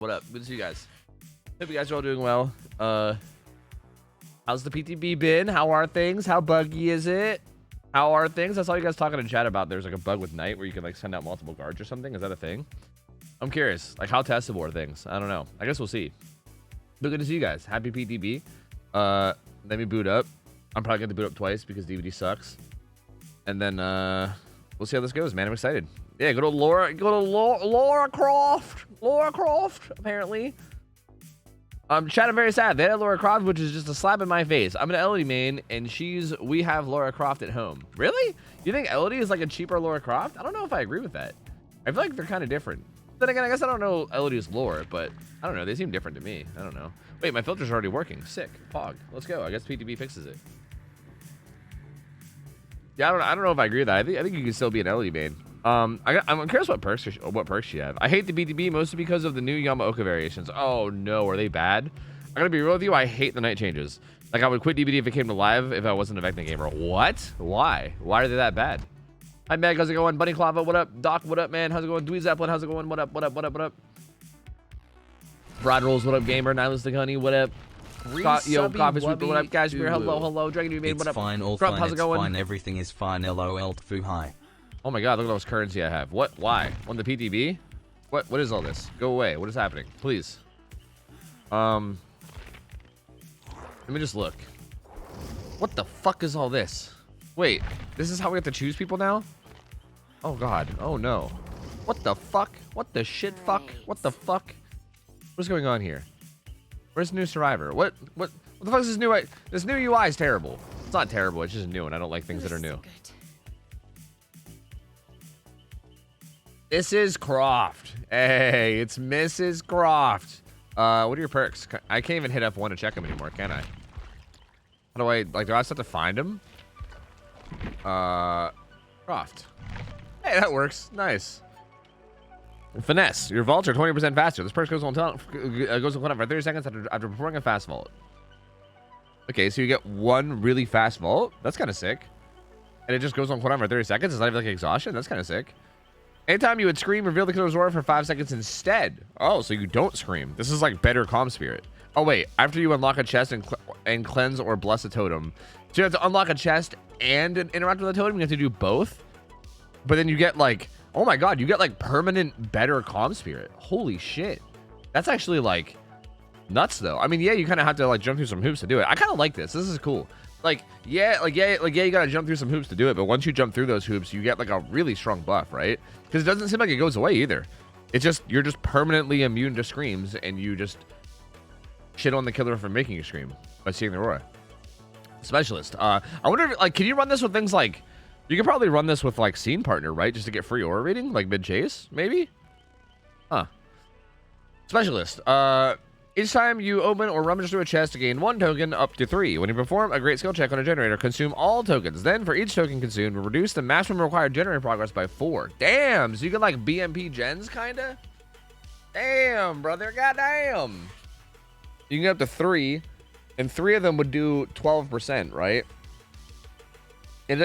What up? Good to see you guys. Hope you guys are all doing well. How's the PTB been? How are things? How buggy is it? How are things? I saw you guys talking in chat about there's like a bug with Night where you can like send out multiple guards or something. Is that a thing? I'm curious. Like how testable are things? I don't know. I guess we'll see. But good to see you guys. Happy PTB. Let me boot up. I'm probably going to boot up twice because DVD sucks. And then we'll see how this goes, man. I'm excited. Yeah, go to Laura Croft. Laura Croft, apparently. Chat, I'm very sad. They had Laura Croft, which is just a slap in my face. I'm an Elodie main, and we have Laura Croft at home. Really? You think Elodie is like a cheaper Laura Croft? I don't know if I agree with that. I feel like they're kind of different. Then again, I guess I don't know Elodie's lore, but I don't know. They seem different to me. I don't know. Wait, my filter's already working. Sick. Pog. Let's go. I guess PTB fixes it. Yeah, I don't know if I agree with that. I think you can still be an Elodie main. I'm curious what perks you have. I hate the BTB mostly because of the new Yamaoka variations. Oh no, are they bad? I'm gonna be real with you. I hate the night changes. Like I would quit DBD if it came to live if I wasn't a Vecna gamer. What? Why? Why are they that bad? Hi Meg, how's it going? Bunny Clava, what up? Doc, what up, man? How's it going? Dwee Zeppelin, how's it going? What up? What up? What up? What up? Brad Rolls, what up? Gamer, Nihilistic Honey, what up? Yo, Coffee Sweeper, what up? Cashmere, hello. Dragon Dude, what up? Fine, all Trump, fine, how's it going? fine, everything is fine, OhTofu, hi. Oh my god, look at all this currency I have. What? Why? On the PTB? What is all this? Go away. What is happening? Please. Let me just look. What the fuck is all this? Wait, this is how we have to choose people now? Oh god. Oh no. What the fuck? What the shit fuck? What the fuck? What's going on here? Where's the new survivor? What the fuck is this new? This new UI is terrible. It's not terrible, it's just new and I don't like things that are new. This is Croft. Hey, it's Mrs. Croft. What are your perks? I can't even hit F1 to check them anymore, can I? How do I, like, do I just have to find them? Croft. Hey, that works. Nice. Finesse. Your vaults are 20% faster. This perk goes on for 30 seconds after performing a fast vault. Okay, so you get one really fast vault. That's kind of sick. And it just goes on cooldown for 30 seconds. It's not even like exhaustion. That's kind of sick. Anytime you would scream, reveal the killer's aura for 5 seconds instead. Oh, so you don't scream. This is like better calm spirit. Oh, wait. After you unlock a chest and cleanse or bless a totem. So you have to unlock a chest and interact with a totem. You have to do both. But then you get like, oh my god, you get like permanent better calm spirit. Holy shit. That's actually like nuts though. I mean, yeah, you kind of have to like jump through some hoops to do it. I kind of like this. This is cool. Yeah, you gotta jump through some hoops to do it, but once you jump through those hoops, you get like a really strong buff, right? Because it doesn't seem like it goes away either. It's just, you're just permanently immune to screams, and you just shit on the killer for making you scream by seeing the aura. Specialist. I wonder if, like, can you run this with things like, you could probably run this with like Scene Partner, right? Just to get free aura rating, like mid-chase, maybe? Huh. Specialist. Each time you open or rummage through a chest to gain 1 token up to 3. When you perform a great skill check on a generator, consume all tokens. Then, for each token consumed, reduce the maximum required generator progress by 4. Damn, so you can like BMP gens, kinda? Damn, brother, goddamn. You can get up to 3, and 3 of them would do 12%, right? It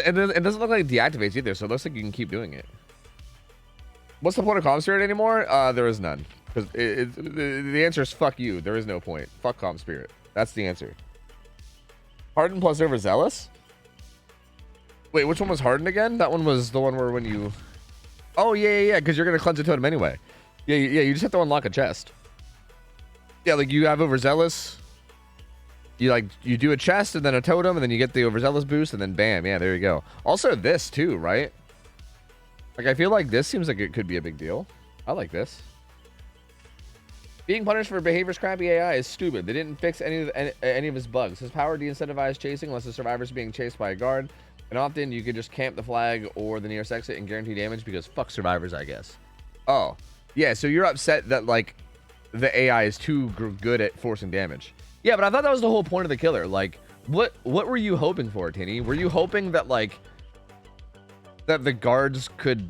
doesn't look like it deactivates either, so it looks like you can keep doing it. What's the point of Calm Spirit anymore? There is none. Because the answer is fuck you. There is no point. Fuck Calm Spirit. That's the answer. Hardened plus Overzealous? Wait, which one was Hardened again? That one was the one where when you... Oh, yeah, because you're going to cleanse a totem anyway. Yeah, you just have to unlock a chest. Yeah, like you have Overzealous. You do a chest and then a totem and then you get the Overzealous boost and then bam. Yeah, there you go. Also this too, right? Like I feel like this seems like it could be a big deal. I like this. Being punished for behavior's crappy AI is stupid. They didn't fix any of his bugs. His power de-incentivized chasing unless the survivor's being chased by a guard. And often you could just camp the flag or the nearest exit and guarantee damage because fuck survivors, I guess. Oh, yeah, so you're upset that like the AI is too good at forcing damage. Yeah, but I thought that was the whole point of the killer. Like, what were you hoping for, Tinny? Were you hoping that like that the guards could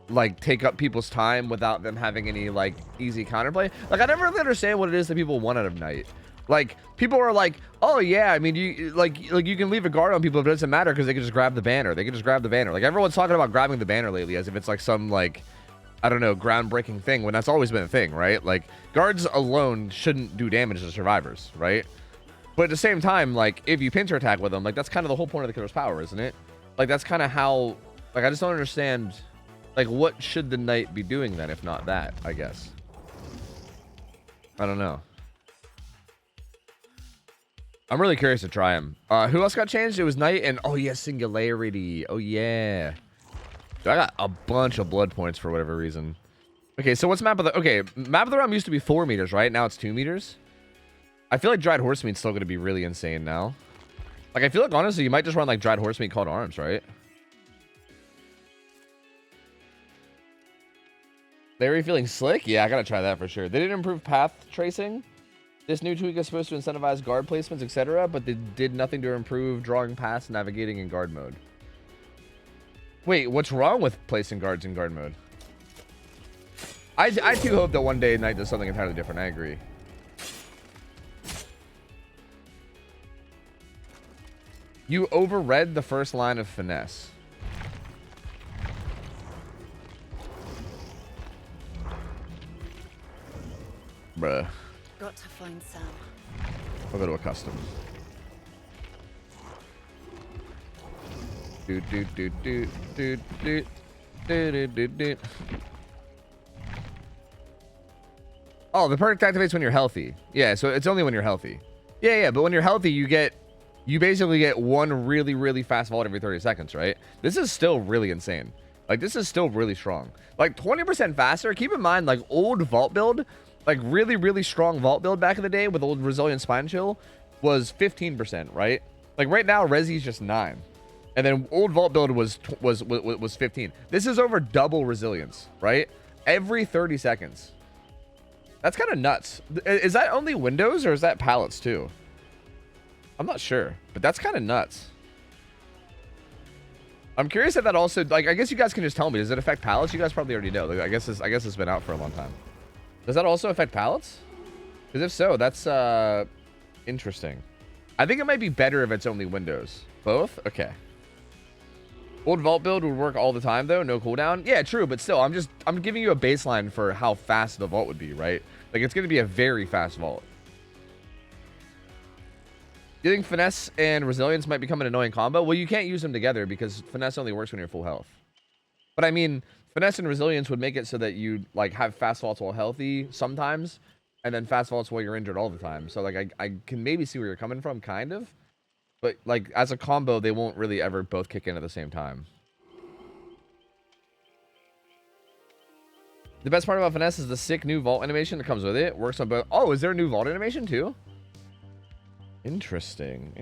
like take up people's time without them having any like easy counterplay? Like I never really understand what it is that people want out of Night. Like people are like, oh yeah, I mean you like you can leave a guard on people, but it doesn't matter because they can just grab the banner. They can just grab the banner. Like everyone's talking about grabbing the banner lately as if it's like some like I don't know, groundbreaking thing when that's always been a thing, right? Like, guards alone shouldn't do damage to survivors, right? But at the same time, like, if you pincer attack with them, like, that's kind of the whole point of the killer's power, isn't it? Like, that's kind of how, like, I just don't understand, like, what should the knight be doing then, if not that, I guess. I don't know. I'm really curious to try him. Who else got changed? It was knight and, oh yeah, singularity. Oh yeah. Dude, I got a bunch of blood points for whatever reason. Okay, so what's map of the... Okay, map of the realm used to be 4 meters, right? Now it's 2 meters. I feel like dried horse meat's still going to be really insane now. Like, I feel like, honestly, you might just run, like, dried horse meat called arms, right? Larry feeling slick? Yeah, I gotta try that for sure. They didn't improve path tracing. This new tweak is supposed to incentivize guard placements, etc., but they did nothing to improve drawing paths, navigating in guard mode. Wait, what's wrong with placing guards in guard mode? I too hope that one day Knight does something entirely different. I agree. You overread the first line of finesse. Bruh. Got to find Sam. I'll go to a custom. Do do do do do do do do do. Oh, the perk activates when you're healthy. Yeah, so it's only when you're healthy. Yeah, but when you're healthy, you basically get one really fast vault every 30 seconds, right? This is still really insane. Like, this is still really strong. Like, 20% faster. Keep in mind, like, old vault build, like, really strong vault build back in the day with old resilient spine chill was 15%, right? Like, right now, Resi's just 9. And then old vault build was 15. This is over double resilience, right? Every 30 seconds. That's kind of nuts. Is that only Windows or is that pallets too? I'm not sure, but that's kind of nuts. I'm curious if that also, like, I guess you guys can just tell me. Does it affect pallets? You guys probably already know. Like, I guess it's been out for a long time. Does that also affect pallets? Because if so, that's interesting. I think it might be better if it's only Windows. Both? Okay. Old vault build would work all the time though, no cooldown. Yeah, true, but still, I'm giving you a baseline for how fast the vault would be, right? Like, it's gonna be a very fast vault. Do you think finesse and resilience might become an annoying combo? Well, you can't use them together because finesse only works when you're full health. But I mean, finesse and resilience would make it so that you like have fast vaults while healthy sometimes, and then fast vaults while you're injured all the time. So like I can maybe see where you're coming from, kind of. But like as a combo, they won't really ever both kick in at the same time. The best part about finesse is the sick new vault animation that comes with it. Works on both. Oh, is there a new vault animation too? Interesting.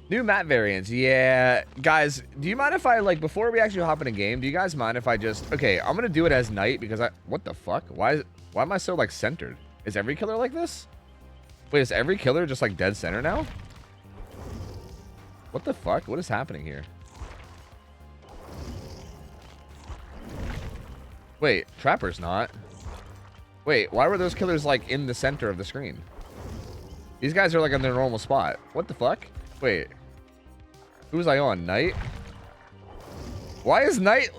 New map variants. Yeah, guys, do you mind if I, like, before we actually hop in a game, do you guys mind if I just, okay, I'm gonna do it as night because what the fuck? Why am I so, like, centered? Is every killer like this? Wait, is every killer just, like, dead center now? What the fuck? What is happening here? Wait, Trapper's not. Wait, why were those killers, like, in the center of the screen? These guys are, like, in their normal spot. What the fuck? Wait. Who was I on? Knight? Why is Knight...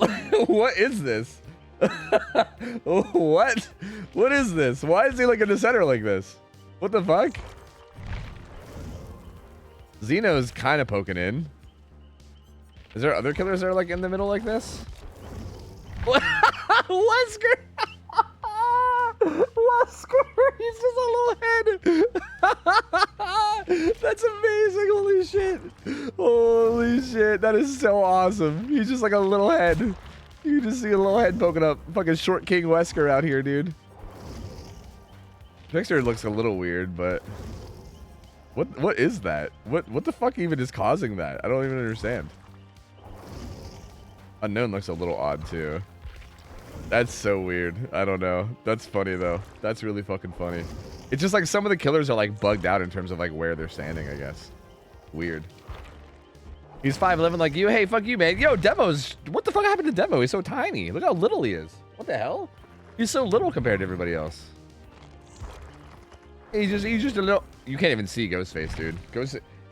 What is this? What? What is this? Why is he, like, in the center like this? What the fuck? Xeno's kind of poking in. Is there other killers that are, like, in the middle like this? Wesker! Wesker! He's just a little head! That's amazing! Holy shit! Holy shit! That is so awesome! He's just like a little head. You just see a little head poking up. Fucking short King Wesker out here, dude. Trickster looks a little weird, but... What is that? What the fuck even is causing that? I don't even understand. Unknown looks a little odd, too. That's so weird. I don't know. That's funny, though. That's really fucking funny. It's just like some of the killers are, like, bugged out in terms of, like, where they're standing, I guess. Weird. He's 5'11" like you. Hey, fuck you, man. Yo, Demo's... What the fuck happened to Demo? He's so tiny. Look how little he is. What the hell? He's so little compared to everybody else. He's just a little... You can't even see Ghostface, dude.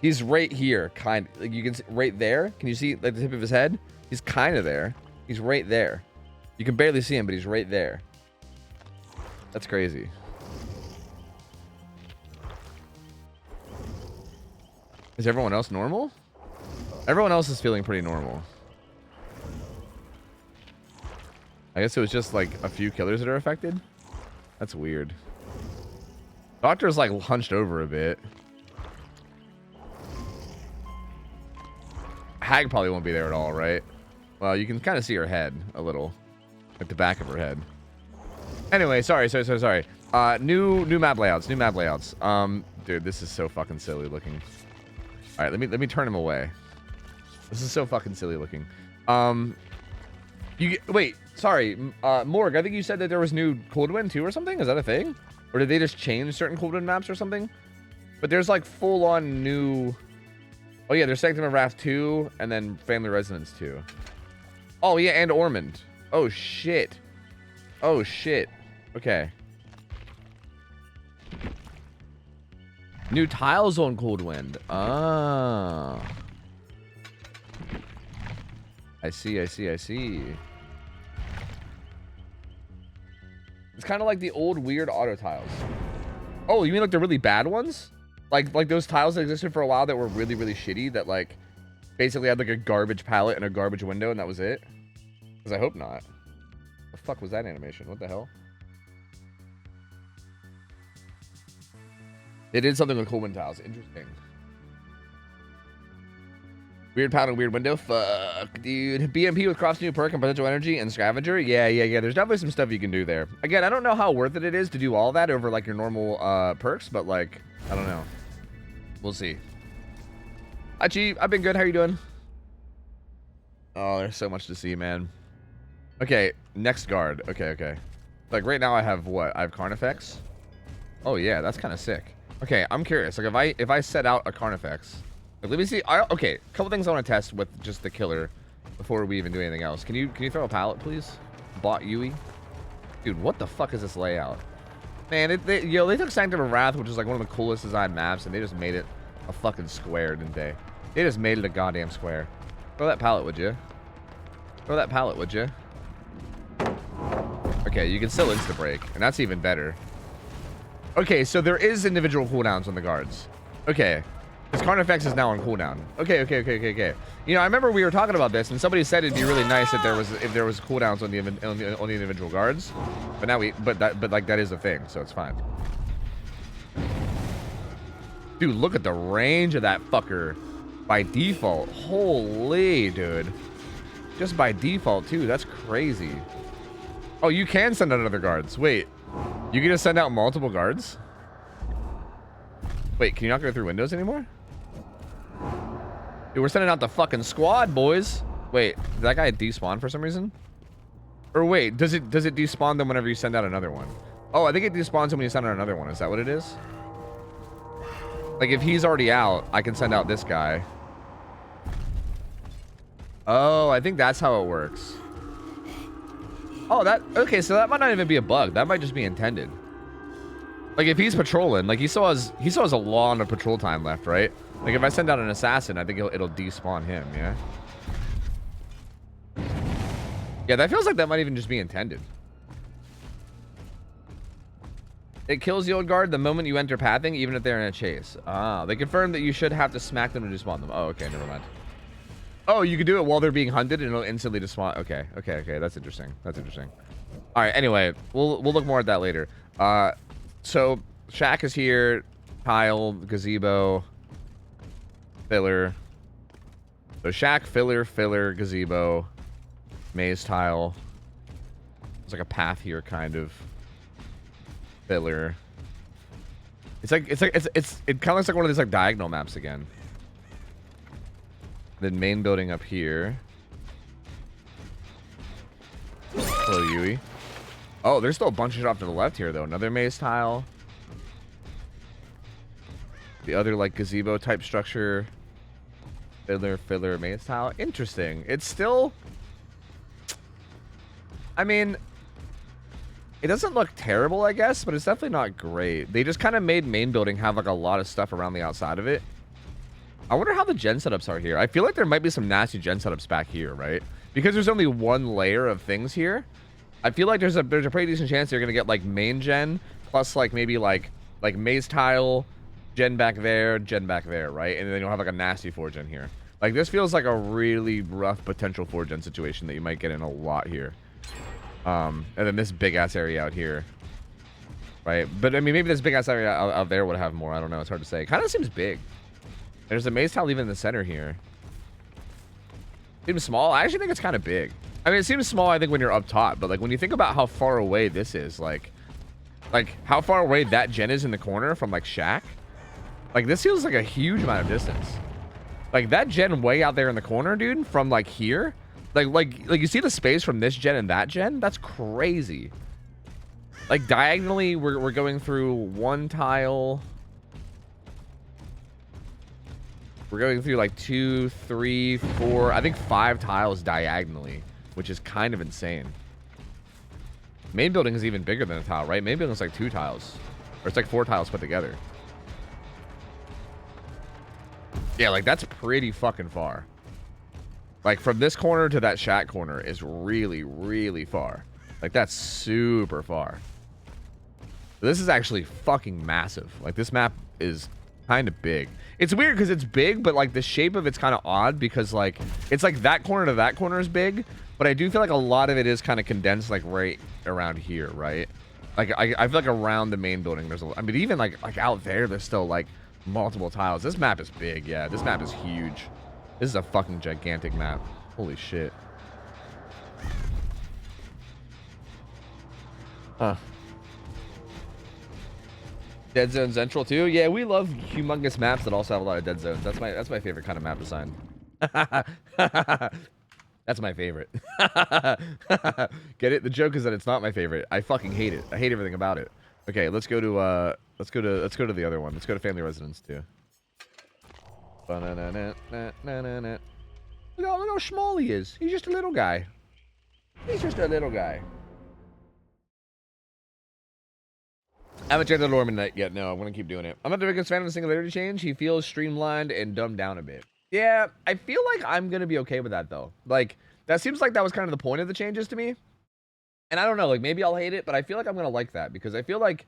He's right here, kind of. Like, you can see right there. Can you see, like, the tip of his head? He's kind of there. He's right there. You can barely see him, but he's right there. That's crazy. Is everyone else normal? Everyone else is feeling pretty normal. I guess it was just like a few killers that are affected. That's weird. Doctor's like hunched over a bit. Hag probably won't be there at all, right? Well, you can kind of see her head a little. Like the back of her head. Anyway, sorry. New map layouts. Dude, this is so fucking silly looking. All right, let me turn him away. This is so fucking silly looking. Wait, sorry, Morg. I think you said that there was new Coldwind too, or something. Is that a thing, or did they just change certain Coldwind maps or something? But there's like full-on new. Oh yeah, there's Sanctum of Wrath 2, and then Family Residence 2. Oh yeah, and Ormond. Oh shit. Oh shit. Okay. New tiles on Coldwind. Ah. I see. It's kind of like the old weird auto tiles. Oh, you mean like the really bad ones? Like those tiles that existed for a while that were really, really shitty, that like basically had like a garbage palette and a garbage window and that was it? Because I hope not. The fuck was that animation? What the hell? They did something with Coldwind tiles. Interesting. Weird pattern, weird window. Fuck, dude. BMP with cross new perk and potential energy and scavenger. Yeah. There's definitely some stuff you can do there. Again, I don't know how worth it is to do all that over like your normal perks, but like, I don't know. We'll see. Hi, Chief. I've been good. How are you doing? Oh, there's so much to see, man. Okay, next guard. Okay. Like right now I have what? I have Carnifex. Oh yeah, that's kind of sick. Okay, I'm curious. Like if I set out a Carnifex. Let me see. Okay, a couple things I want to test with just the killer before we even do anything else. Can you throw a pallet, please? Bot Yui. Dude, what the fuck is this layout? Man, they took Sanctum of Wrath, which is like one of the coolest designed maps, and they just made it a fucking square, didn't they? They just made it a goddamn square. Throw that pallet, would you? Okay, you can still insta-break, and that's even better. Okay, so there is individual cooldowns on the guards. Okay. This Carnifex is now on cooldown. Okay. You know, I remember we were talking about this, and somebody said it'd be really nice if there was cooldowns on the individual guards. But now that is a thing, so it's fine. Dude, look at the range of that fucker by default. Holy, dude. Just by default too. That's crazy. Oh, you can send out other guards. Wait, you can just send out multiple guards? Wait, can you not go through windows anymore? Dude, we're sending out the fucking squad, boys. Wait, did that guy despawn for some reason? Or wait, does it despawn them whenever you send out another one? Oh, I think it despawns them when you send out another one. Is that what it is? Like if he's already out, I can send out this guy. Oh, I think that's how it works. Oh, okay, so that might not even be a bug. That might just be intended. Like if he's patrolling, like he still has a lot of patrol time left, right? Like if I send out an assassin, I think it'll despawn him, yeah? Yeah, that feels like that might even just be intended. It kills the old guard the moment you enter pathing, even if they're in a chase. Ah, they confirm that you should have to smack them to despawn them. Oh, okay, never mind. Oh, you can do it while they're being hunted and it'll instantly despawn. Okay, that's interesting. All right, anyway, we'll look more at that later. So Shack is here, tile, gazebo, filler. So Shack, filler, gazebo, maze tile. There's like a path here, kind of. Filler. It kind of looks like one of these like diagonal maps again. Then main building up here. Hello, Yui. Oh, there's still a bunch of shit off to the left here, though. Another maze tile. The other, like, gazebo type structure. Filler, maze tile. Interesting. It's still... I mean... It doesn't look terrible, I guess, but it's definitely not great. They just kind of made main building have, like, a lot of stuff around the outside of it. I wonder how the gen setups are here. I feel like there might be some nasty gen setups back here, right? Because there's only one layer of things here. I feel like there's a pretty decent chance you're gonna get like main gen plus like maybe like maze tile, gen back there, right? And then you'll have like a nasty 4-gen here. Like this feels like a really rough potential 4-gen situation that you might get in a lot here. And then this big ass area out here, right? But I mean, maybe this big ass area out there would have more. I don't know. It's hard to say. It kind of seems big. There's a maze tile even in the center here. Seems small. I actually think it's kind of big. I mean, it seems small, I think, when you're up top, but like when you think about how far away this is, like how far away that gen is in the corner from like shack, like this feels like a huge amount of distance. Like that gen way out there in the corner, dude, from like here, like you see the space from this gen and that gen? That's crazy. Like diagonally, we're going through one tile. We're going through like 2, 3, 4, I think 5 tiles diagonally, which is kind of insane. Main building is even bigger than a tile, right? Main building is like 2 tiles. Or it's like 4 tiles put together. Yeah, like that's pretty fucking far. Like from this corner to that shack corner is really, really far. Like that's super far. This is actually fucking massive. Like this map is kind of big. It's weird because it's big, but like the shape of it's kind of odd because like it's like that corner to that corner is big, but I do feel like a lot of it is kind of condensed like right around here, right? Like I feel like around the main building there's I mean even like out there there's still like multiple tiles. This map is big. Yeah, this map is huge. This is a fucking gigantic map. Holy shit. Huh. Dead Zone Central too? Yeah, we love humongous maps that also have a lot of dead zones. That's my favorite kind of map design. That's my favorite. Get it? The joke is that it's not my favorite. I fucking hate it. I hate everything about it. Okay, let's go to the other one. Let's go to Family Residence too. Look how small he is. He's just a little guy. He's just a little guy. I haven't checked the Lorman yet. No, I'm going to keep doing it. I'm not the biggest fan of the singularity change. He feels streamlined and dumbed down a bit. Yeah, I feel like I'm going to be okay with that, though. Like, that seems like that was kind of the point of the changes to me. And I don't know, like, maybe I'll hate it, but I feel like I'm going to like that. Because I feel like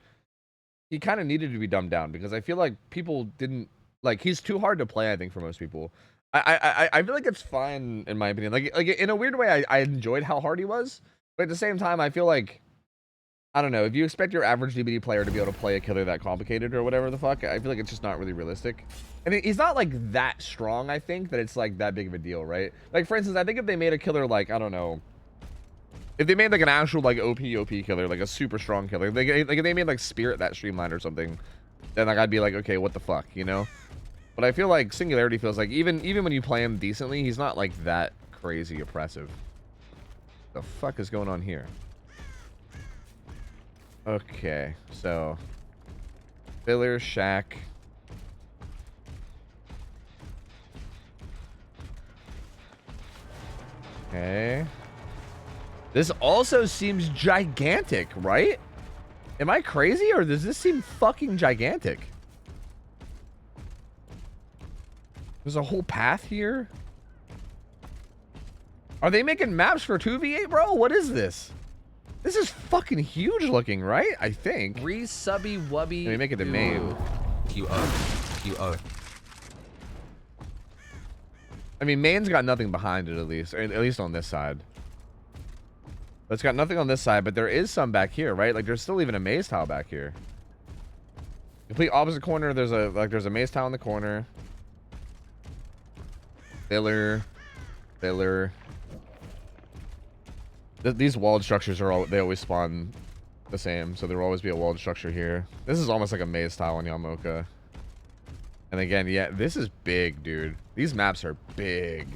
he kind of needed to be dumbed down. Because I feel like people didn't... Like, he's too hard to play, I think, for most people. I feel like it's fine, in my opinion. Like in a weird way, I enjoyed how hard he was. But at the same time, I feel like... I don't know, if you expect your average DBD player to be able to play a killer that complicated or whatever the fuck, I feel like it's just not really realistic. And he's not like that strong, I think, that it's like that big of a deal, right? Like for instance, I think if they made a killer like, I don't know, if they made like an actual like OP killer, like a super strong killer, like if they made like Spirit that streamlined or something, then like I'd be like, okay, what the fuck, you know? But I feel like Singularity feels like even when you play him decently, he's not like that crazy oppressive. The fuck is going on here? Okay, so Filler, Shack. Okay. This also seems gigantic, right? Am I crazy or does this seem fucking gigantic? There's a whole path here. Are they making maps for 2v8, bro? What is this? This is fucking huge looking, right? I think. Re-subby wubby. Let me make it the main. QO. I mean, main's got nothing behind it, at least on this side. It's got nothing on this side, but there is some back here, right? Like, there's still even a maze tile back here. Complete opposite corner, there's a maze tile in the corner. Filler. These walled structures they always spawn the same, so there will always be a walled structure here. This is almost like a maze tile on Yamoka. And again, yeah, this is big, dude. These maps are big.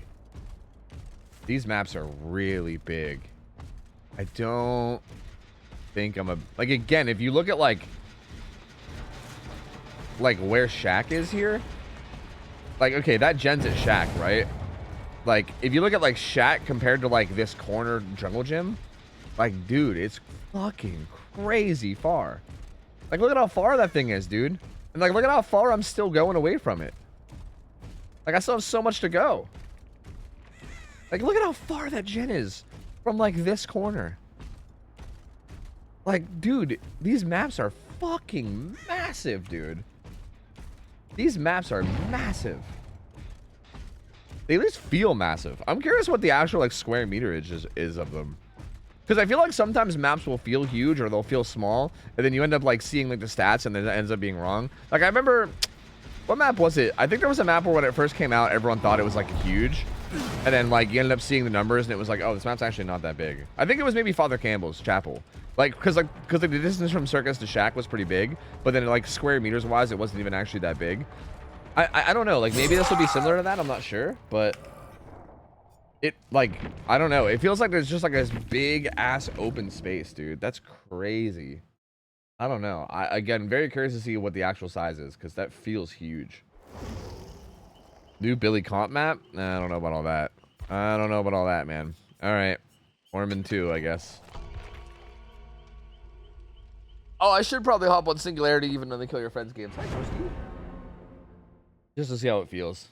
These maps are really big. I don't think like, again, if you look at like where Shack is here, like, okay, that gen's at Shack, right? Like, if you look at, like, Shack compared to, like, this corner jungle gym, like, dude, it's fucking crazy far. Like, look at how far that thing is, dude. And, like, look at how far I'm still going away from it. Like, I still have so much to go. Like, look at how far that gen is from, like, this corner. Like, dude, these maps are fucking massive, dude. These maps are massive. They at least feel massive. I'm curious what the actual like square meterage is of them. Because I feel like sometimes maps will feel huge or they'll feel small, and then you end up like seeing like the stats and then it ends up being wrong. Like I remember, what map was it? I think there was a map where when it first came out, everyone thought it was like huge, and then like you ended up seeing the numbers and it was like, oh, this map's actually not that big. I think it was maybe Father Campbell's Chapel, like because the distance from Circus to Shack was pretty big, but then like square meters wise, it wasn't even actually that big. I don't know. Like maybe this will be similar to that. I'm not sure, but. It, like, I don't know. It feels like there's just, like, this big-ass open space, dude. That's crazy. I don't know. Again, very curious to see what the actual size is, because that feels huge. New Billy Comp map? Nah, I don't know about all that. I don't know about all that, man. All right. Orman 2, I guess. Oh, I should probably hop on Singularity even though they kill your friends games. Hi, Toasty. Just to see how it feels.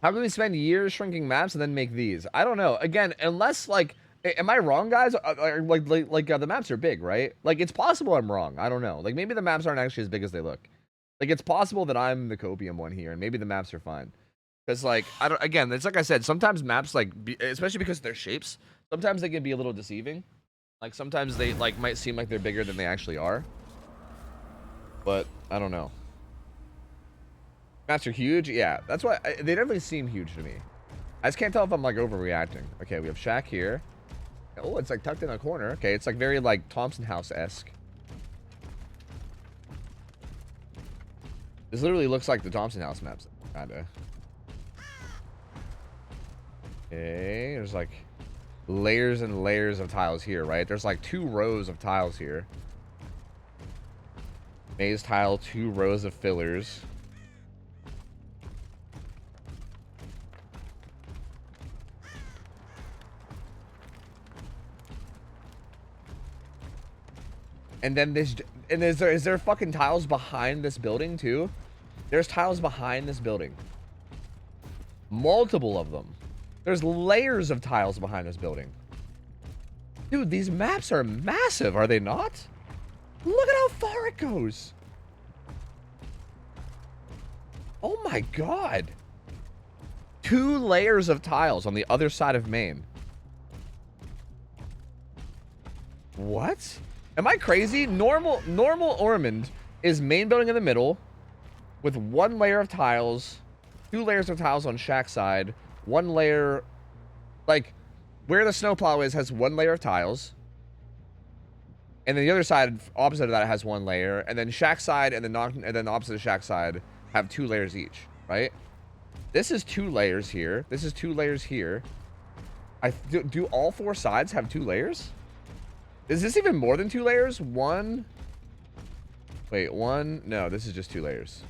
How can we spend years shrinking maps and then make these? I don't know. Again, unless like, am I wrong, guys? The maps are big, right? Like it's possible I'm wrong. I don't know. Like maybe the maps aren't actually as big as they look. Like it's possible that I'm the copium one here, and maybe the maps are fine. Because like I don't. Again, it's like I said. Sometimes maps especially because of their shapes, sometimes they can be a little deceiving. Like sometimes they like might seem like they're bigger than they actually are. But I don't know. Maps are huge? Yeah, that's why they definitely seem huge to me. I just can't tell if I'm like overreacting. Okay, we have Shack here. Oh, it's like tucked in a corner. Okay, it's like very like Thompson House-esque. This literally looks like the Thompson House maps, kinda. Okay, there's like layers and layers of tiles here, right? There's like 2 rows of tiles here. Maze tile, 2 rows of fillers. And then is there fucking tiles behind this building too? There's tiles behind this building. Multiple of them. There's layers of tiles behind this building. Dude, these maps are massive, are they not? Look at how far it goes. Oh my god. 2 layers of tiles on the other side of Main. What? Am I crazy? Normal Ormond is main building in the middle with 1 layer of tiles, 2 layers of tiles on Shack side, 1 layer, like where the snowplow is has 1 layer of tiles, and then the other side opposite of that has 1 layer, and then Shack side and then the opposite of Shack side have 2 layers each, right? This is 2 layers here. This is 2 layers here. Do all 4 sides have 2 layers? Is this even more than 2 layers? 1. Wait, 1. No, this is just 2 layers.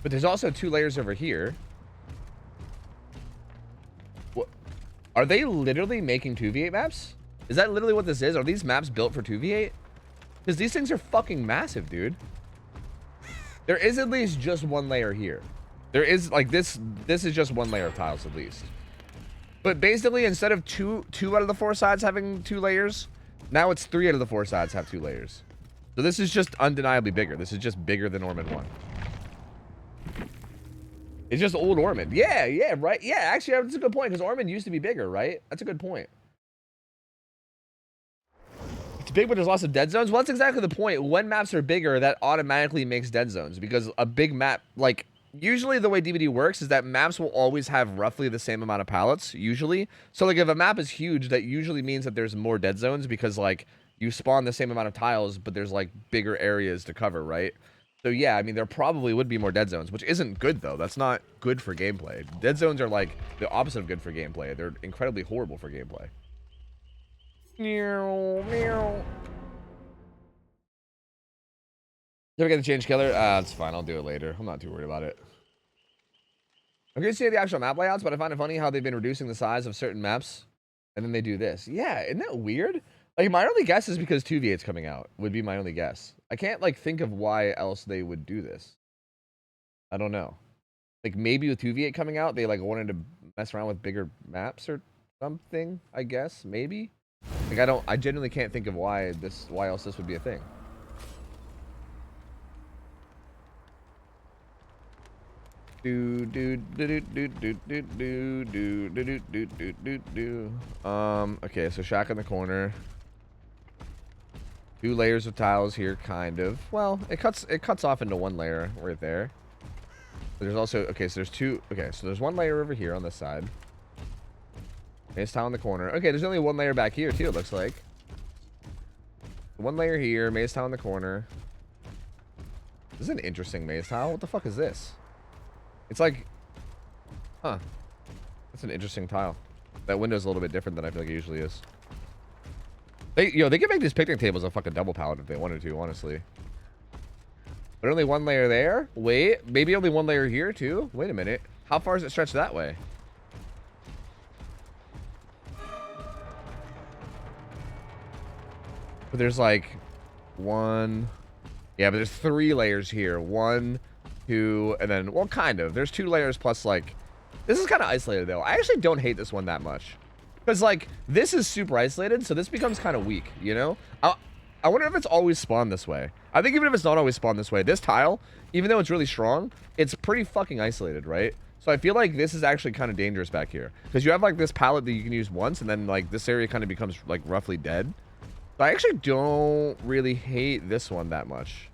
But there's also 2 layers over here. What? Are they literally making 2v8 maps? Is that literally what this is? Are these maps built for 2v8? Because these things are fucking massive, dude. There is at least just 1 layer here. There is like this is just 1 layer of tiles at least. But basically instead of two out of the 4 sides having 2 layers, now it's 3 out of the 4 sides have 2 layers. So this is just undeniably bigger. This is just bigger than Ormond 1. It's just old Ormond. Yeah, right. Yeah, actually that's a good point because Ormond used to be bigger, right? That's a good point. It's big, but there's lots of dead zones. Well, that's exactly the point. When maps are bigger, that automatically makes dead zones because a big map, like usually the way DVD works is that maps will always have roughly the same amount of pallets, usually. So like if a map is huge, that usually means that there's more dead zones because like you spawn the same amount of tiles, but there's like bigger areas to cover, right? So yeah, I mean, there probably would be more dead zones, which isn't good though. That's not good for gameplay. Dead zones are like the opposite of good for gameplay. They're incredibly horrible for gameplay. Meow, meow. Never get to change killer? It's fine. I'll do it later. I'm not too worried about it. I'm going to see the actual map layouts, but I find it funny how they've been reducing the size of certain maps, and then they do this. Yeah, isn't that weird? Like, my only guess is because 2v8's coming out, would be my only guess. I can't, like, think of why else they would do this. I don't know. Like maybe with 2v8 coming out, they like wanted to mess around with bigger maps or something, I guess, maybe. Like I genuinely can't think of why else this would be a thing. Okay, so shack in the corner. 2 layers of tiles here, kind of. Well, it cuts off into 1 layer right there. But there's also, okay, so there's 2, okay, so there's 1 layer over here on this side. Maze tile in the corner. Okay, there's only 1 layer back here too, it looks like. 1 layer here, maze tile in the corner. This is an interesting maze tile. What the fuck is this? It's like, huh. That's an interesting tile. That window's a little bit different than I feel like it usually is. They could make these picnic tables a fucking double pallet if they wanted to, honestly. But only 1 layer there? Wait, maybe only 1 layer here too? Wait a minute. How far does it stretch that way? But there's like 1... Yeah, but there's 3 layers here. 1, 2, and then... Well, kind of. There's 2 layers plus like... This is kind of isolated though. I actually don't hate this one that much. Because like, this is super isolated, so this becomes kind of weak, you know? I wonder if it's always spawned this way. I think even if it's not always spawned this way, this tile, even though it's really strong, it's pretty fucking isolated, right? So I feel like this is actually kind of dangerous back here. Because you have like this pallet that you can use once, and then like this area kind of becomes like roughly dead. So I actually don't really hate this one that much.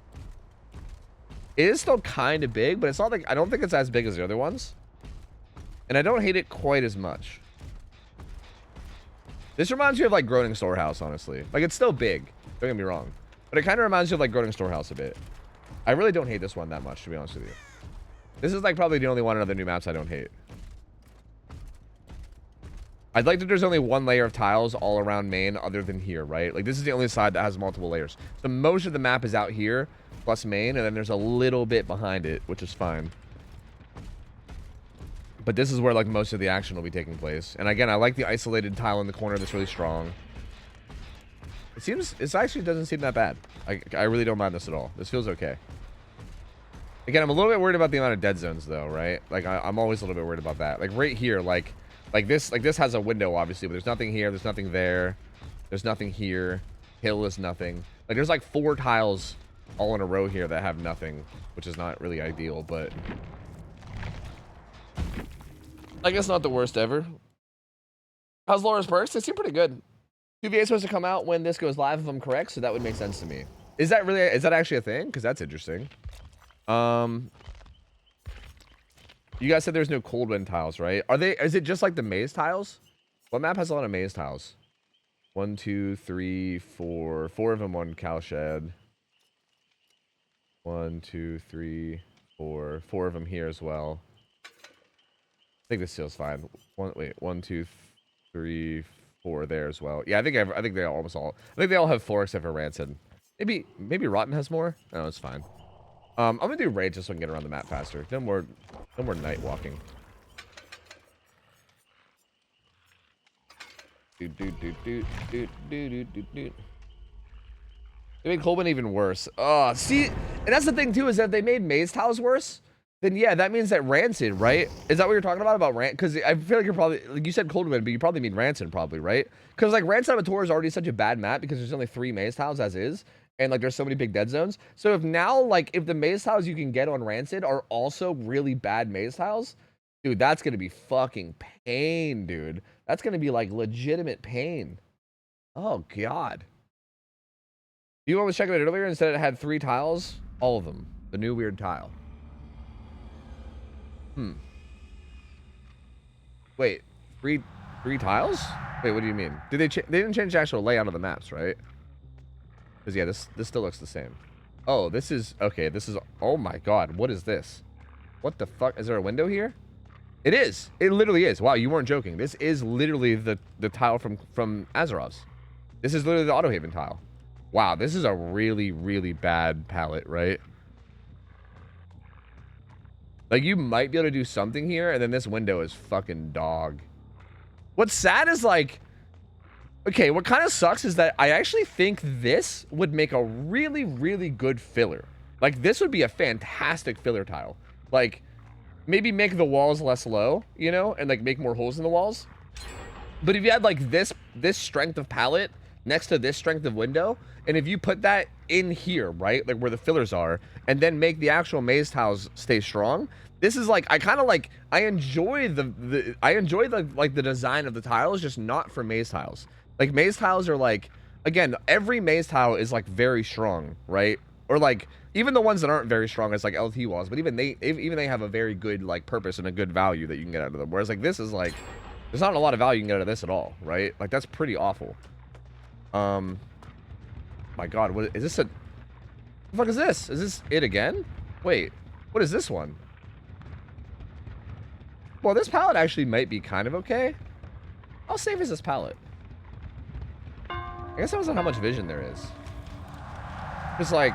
It is still kind of big, but it's not like, I don't think it's as big as the other ones. And I don't hate it quite as much. This reminds you of like Groaning Storehouse, honestly. Like it's still big. Don't get me wrong. But it kind of reminds you of like Groaning Storehouse a bit. I really don't hate this one that much, to be honest with you. This is like probably the only one of the new maps I don't hate. I'd like that there's only 1 layer of tiles all around main other than here, right? Like this is the only side that has multiple layers. So most of the map is out here plus main, and then there's a little bit behind it, which is fine. But this is where like most of the action will be taking place. And again, I like the isolated tile in the corner that's really strong. It actually doesn't seem that bad. I really don't mind this at all. This feels okay. Again, I'm a little bit worried about the amount of dead zones though, right? Like I'm always a little bit worried about that. Like right here, like this has a window obviously, but there's nothing here, there's nothing there. There's nothing here. Hill is nothing. Like there's like 4 tiles all in a row here that have nothing, which is not really ideal, but I guess not the worst ever. How's Laura's perks? They seem pretty good. 2v8 is supposed to come out when this goes live, if I'm correct, so that would make sense to me. Is that actually a thing? Because that's interesting. You guys said there's no cold wind tiles, right? Is it just like the maze tiles? What map has a lot of maze tiles? 1, 2, 3, 4. 4 of them on Cowshed. 1, 2, 3, 4. 4 of them here as well. I think this feels fine. 1, 2, 3, 4 there as well. Yeah, I think they almost all. I think they all have 4 except for Rancid. Maybe Rotten has more. No, it's fine. I'm gonna do raid just so I can get around the map faster. No more night walking. They made Colbin even worse. Oh, see, and that's the thing too, is that if they made Maze Tiles worse, then yeah, that means that Rancid, right? Is that what you're talking about Rancid? Because I feel like you're probably, like you said Coldwind, but you probably mean Rancid probably, right? Because like Rancid Saboteur is already such a bad map because there's only 3 Maze Tiles as is. And like there's so many big dead zones. So if now, like if the Maze Tiles you can get on Rancid are also really bad Maze Tiles, dude, that's going to be fucking pain, dude. That's going to be like legitimate pain. Oh, God. You was checking it earlier and said it had 3 tiles? All of them. The new weird tile. Wait, three tiles? Wait, what do you mean? They didn't change the actual layout of the maps, right? Because yeah, this still looks the same. Oh, this is okay. This is, oh my God, what is this? What the fuck? Is there a window here? It is. It literally is. Wow, you weren't joking. This is literally the tile from Azerov's. This is literally the AutoHaven tile. Wow, this is a really, really bad palette, right? Like, you might be able to do something here, and then this window is fucking dog. What's sad is, like... Okay, what kind of sucks is that I actually think this would make a really, really good filler. Like, this would be a fantastic filler tile. Like, maybe make the walls less low, you know, and like make more holes in the walls. But if you had like this strength of pallet next to this strength of window, and if you put that in here, right, like where the fillers are, and then make the actual maze tiles stay strong, this is like, I kind of like, I enjoy the design of the tiles, just not for maze tiles. Like maze tiles are like, again, every maze tile is like very strong, right? Or like even the ones that aren't very strong as like LT walls, but even they have a very good like purpose and a good value that you can get out of them. Whereas like this is like, there's not a lot of value you can get out of this at all, right? Like that's pretty awful. My God, what is this? What the fuck is this? Is this it again? Wait, what is this one? Well, this palette actually might be kind of okay. How safe is this palette? I guess that wasn't how much vision there is. Just like,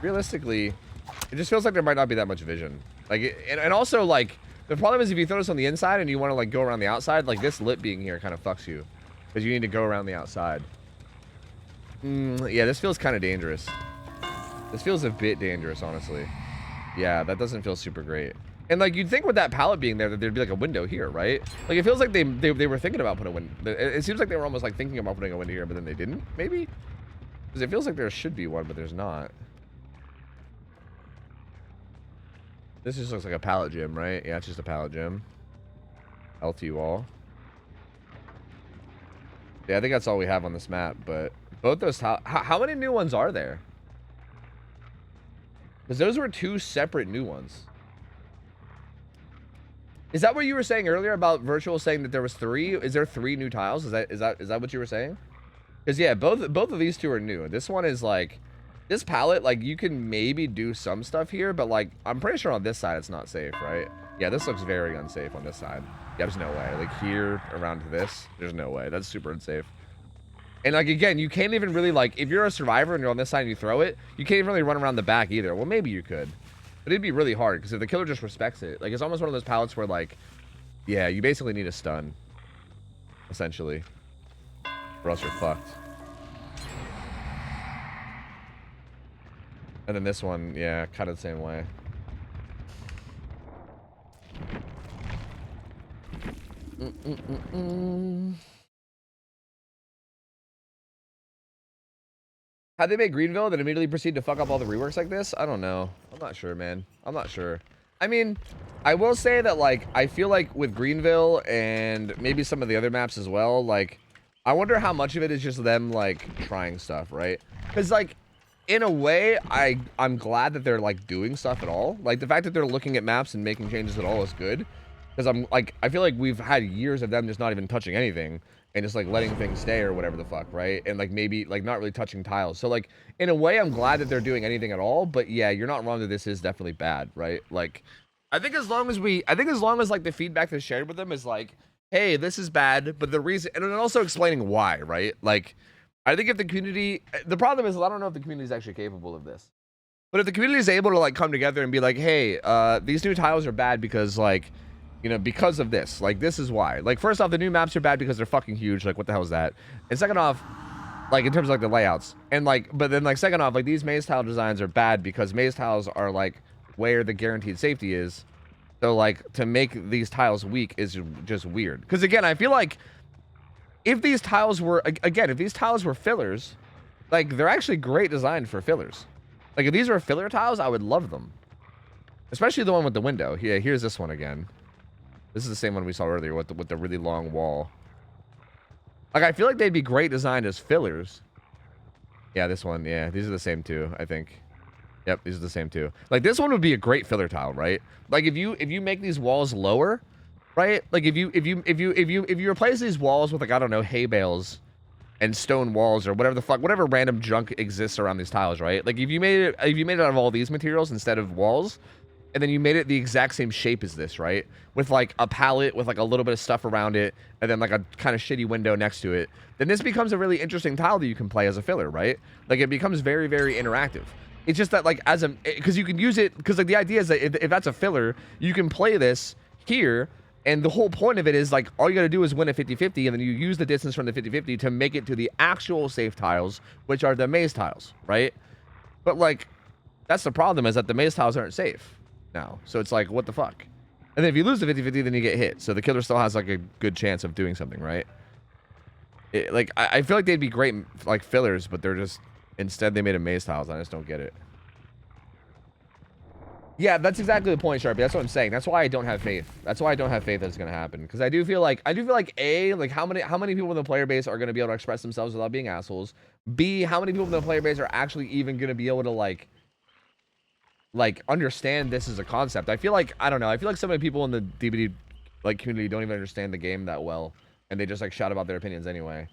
realistically, it just feels like there might not be that much vision. Like, and also like, the problem is if you throw this on the inside and you want to like go around the outside, like this lip being here kind of fucks you. Because you need to go around the outside. Yeah, this feels kind of dangerous. This feels a bit dangerous, honestly. Yeah, that doesn't feel super great. And like, you'd think with that palette being there that there'd be like a window here, right? Like, it feels like they were thinking about putting a window. It seems like they were almost like thinking about putting a window here, but then they didn't, maybe? Because it feels like there should be one, but there's not. This just looks like a pallet gym, right? Yeah, it's just a pallet gym. LT wall. Yeah, I think that's all we have on this map, but both those how many new ones are there? Because those were two separate new ones. Is that what you were saying earlier about Virtual saying that there was 3? Is there 3 new tiles? Is that what you were saying? Because yeah, both of these two are new. This one is like, this palette, like you can maybe do some stuff here, but like I'm pretty sure on this side it's not safe, right? Yeah, this looks very unsafe on this side. Yeah, there's no way. Like here around to this, there's no way. That's super unsafe. And like again, you can't even really like, if you're a survivor and you're on this side and you throw it, you can't even really run around the back either. Well, maybe you could, but it'd be really hard because if the killer just respects it, like it's almost one of those pallets where like, yeah, you basically need a stun, essentially, or else you're fucked. And then this one, yeah, kind of the same way. How'd they make Greenville then immediately proceed to fuck up all the reworks like this? I don't know. I'm not sure, man. I'm not sure. I mean, I will say that, like, I feel like with Greenville and maybe some of the other maps as well, like, I wonder how much of it is just them, like, trying stuff, right? Because, like, in a way, I'm glad that they're, like, doing stuff at all. Like, the fact that they're looking at maps and making changes at all is good. Because I'm, like, I feel like we've had years of them just not even touching anything. And just, like, letting things stay or whatever the fuck, right? And, like, maybe, like, not really touching tiles. So, like, in a way, I'm glad that they're doing anything at all. But, yeah, you're not wrong that this is definitely bad, right? Like, I think as long as, like, the feedback that's shared with them is, like, hey, this is bad, but the reason... And then also explaining why, right? Like, I think if the community... The problem is, I don't know if the community is actually capable of this. But if the community is able to, like, come together and be like, hey, these new tiles are bad because, like... You know, because of this. Like, this is why. Like, first off, the new maps are bad because they're fucking huge. Like, what the hell is that? And second off, like, in terms of, like, the layouts. And, like, but then, like, second off, like, these maze tile designs are bad because maze tiles are, like, where the guaranteed safety is. So, like, to make these tiles weak is just weird. Because, again, I feel like if these tiles were, again, if these tiles were fillers, like, they're actually great designed for fillers. Like, if these were filler tiles, I would love them. Especially the one with the window. Yeah, here's this one again. This is the same one we saw earlier with the really long wall. Like, I feel like they'd be great designed as fillers. Yeah, this one. Yeah, these are the same too, I think. Yep, these are the same too. Like, this one would be a great filler tile, right? Like, if you make these walls lower, right? Like, if you replace these walls with, like, I don't know, hay bales and stone walls or whatever the fuck, whatever random junk exists around these tiles, right? Like, if you made it out of all these materials instead of walls, and then you made it the exact same shape as this, right? With, like, a palette with, like, a little bit of stuff around it, and then, like, a kind of shitty window next to it. Then this becomes a really interesting tile that you can play as a filler, right? Like, it becomes very, very interactive. It's just that, like, because you can use it, because, like, the idea is that if that's a filler, you can play this here, and the whole point of it is, like, all you gotta do is win a 50-50, and then you use the distance from the 50-50 to make it to the actual safe tiles, which are the maze tiles, right? But, like, that's the problem, is that the maze tiles aren't safe. now. So it's like, what the fuck? And then if you lose the 50-50, then you get hit. So the killer still has like a good chance of doing something, right? Like I feel like they'd be great like fillers, but they're just instead they made a maze tiles. I just don't get it. Yeah, that's exactly the point, Sharpie. That's what I'm saying. That's why I don't have faith. That's why I don't have faith that it's gonna happen. Because I do feel like A, like how many people in the player base are gonna be able to express themselves without being assholes. B, how many people in the player base are actually even gonna be able to like understand this as a concept. I feel like I don't know. I feel like some of the people in the DBD like community don't even understand the game that well, and they just like shout about their opinions anyway.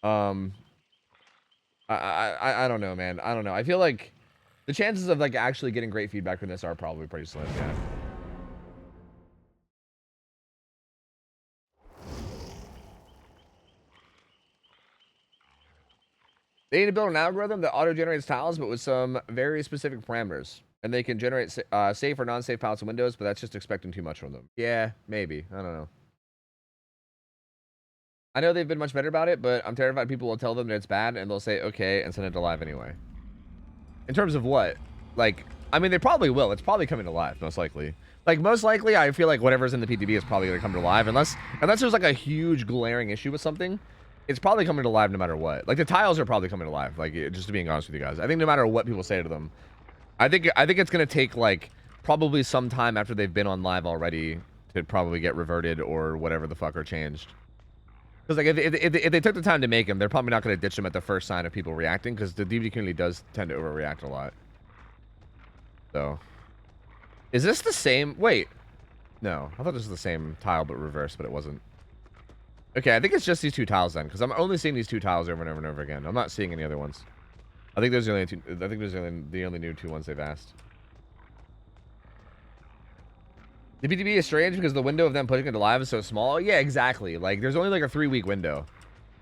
I don't know, man. I don't know. I feel like the chances of like actually getting great feedback from this are probably pretty slim. Yeah. They need to build an algorithm that auto-generates tiles, but with some very specific parameters. And they can generate safe or non-safe palettes and windows, but that's just expecting too much from them. Yeah, maybe. I don't know. I know they've been much better about it, but I'm terrified people will tell them that it's bad, and they'll say, okay, and send it to live anyway. In terms of what? Like, I mean, they probably will. It's probably coming to live, most likely. Like, most likely, I feel like whatever's in the PTB is probably going to come to live, unless there's, like, a huge glaring issue with something. It's probably coming to live no matter what. Like, the tiles are probably coming to live, like, just being honest with you guys. I think no matter what people say to them, I think it's going to take, like, probably some time after they've been on live already to probably get reverted or whatever the fuck or changed. Because, like, if they took the time to make them, they're probably not going to ditch them at the first sign of people reacting, because the DVD community does tend to overreact a lot. So, is this the same? Wait. No, I thought this was the same tile, but reversed, but it wasn't. Okay, I think it's just these two tiles then, because I'm only seeing these two tiles over and over and over again. I'm not seeing any other ones. I think those are the only two. I think those are the only new two ones they've asked. The BTB is strange because the window of them putting it live is so small. Yeah, exactly. Like, there's only like a 3-week window.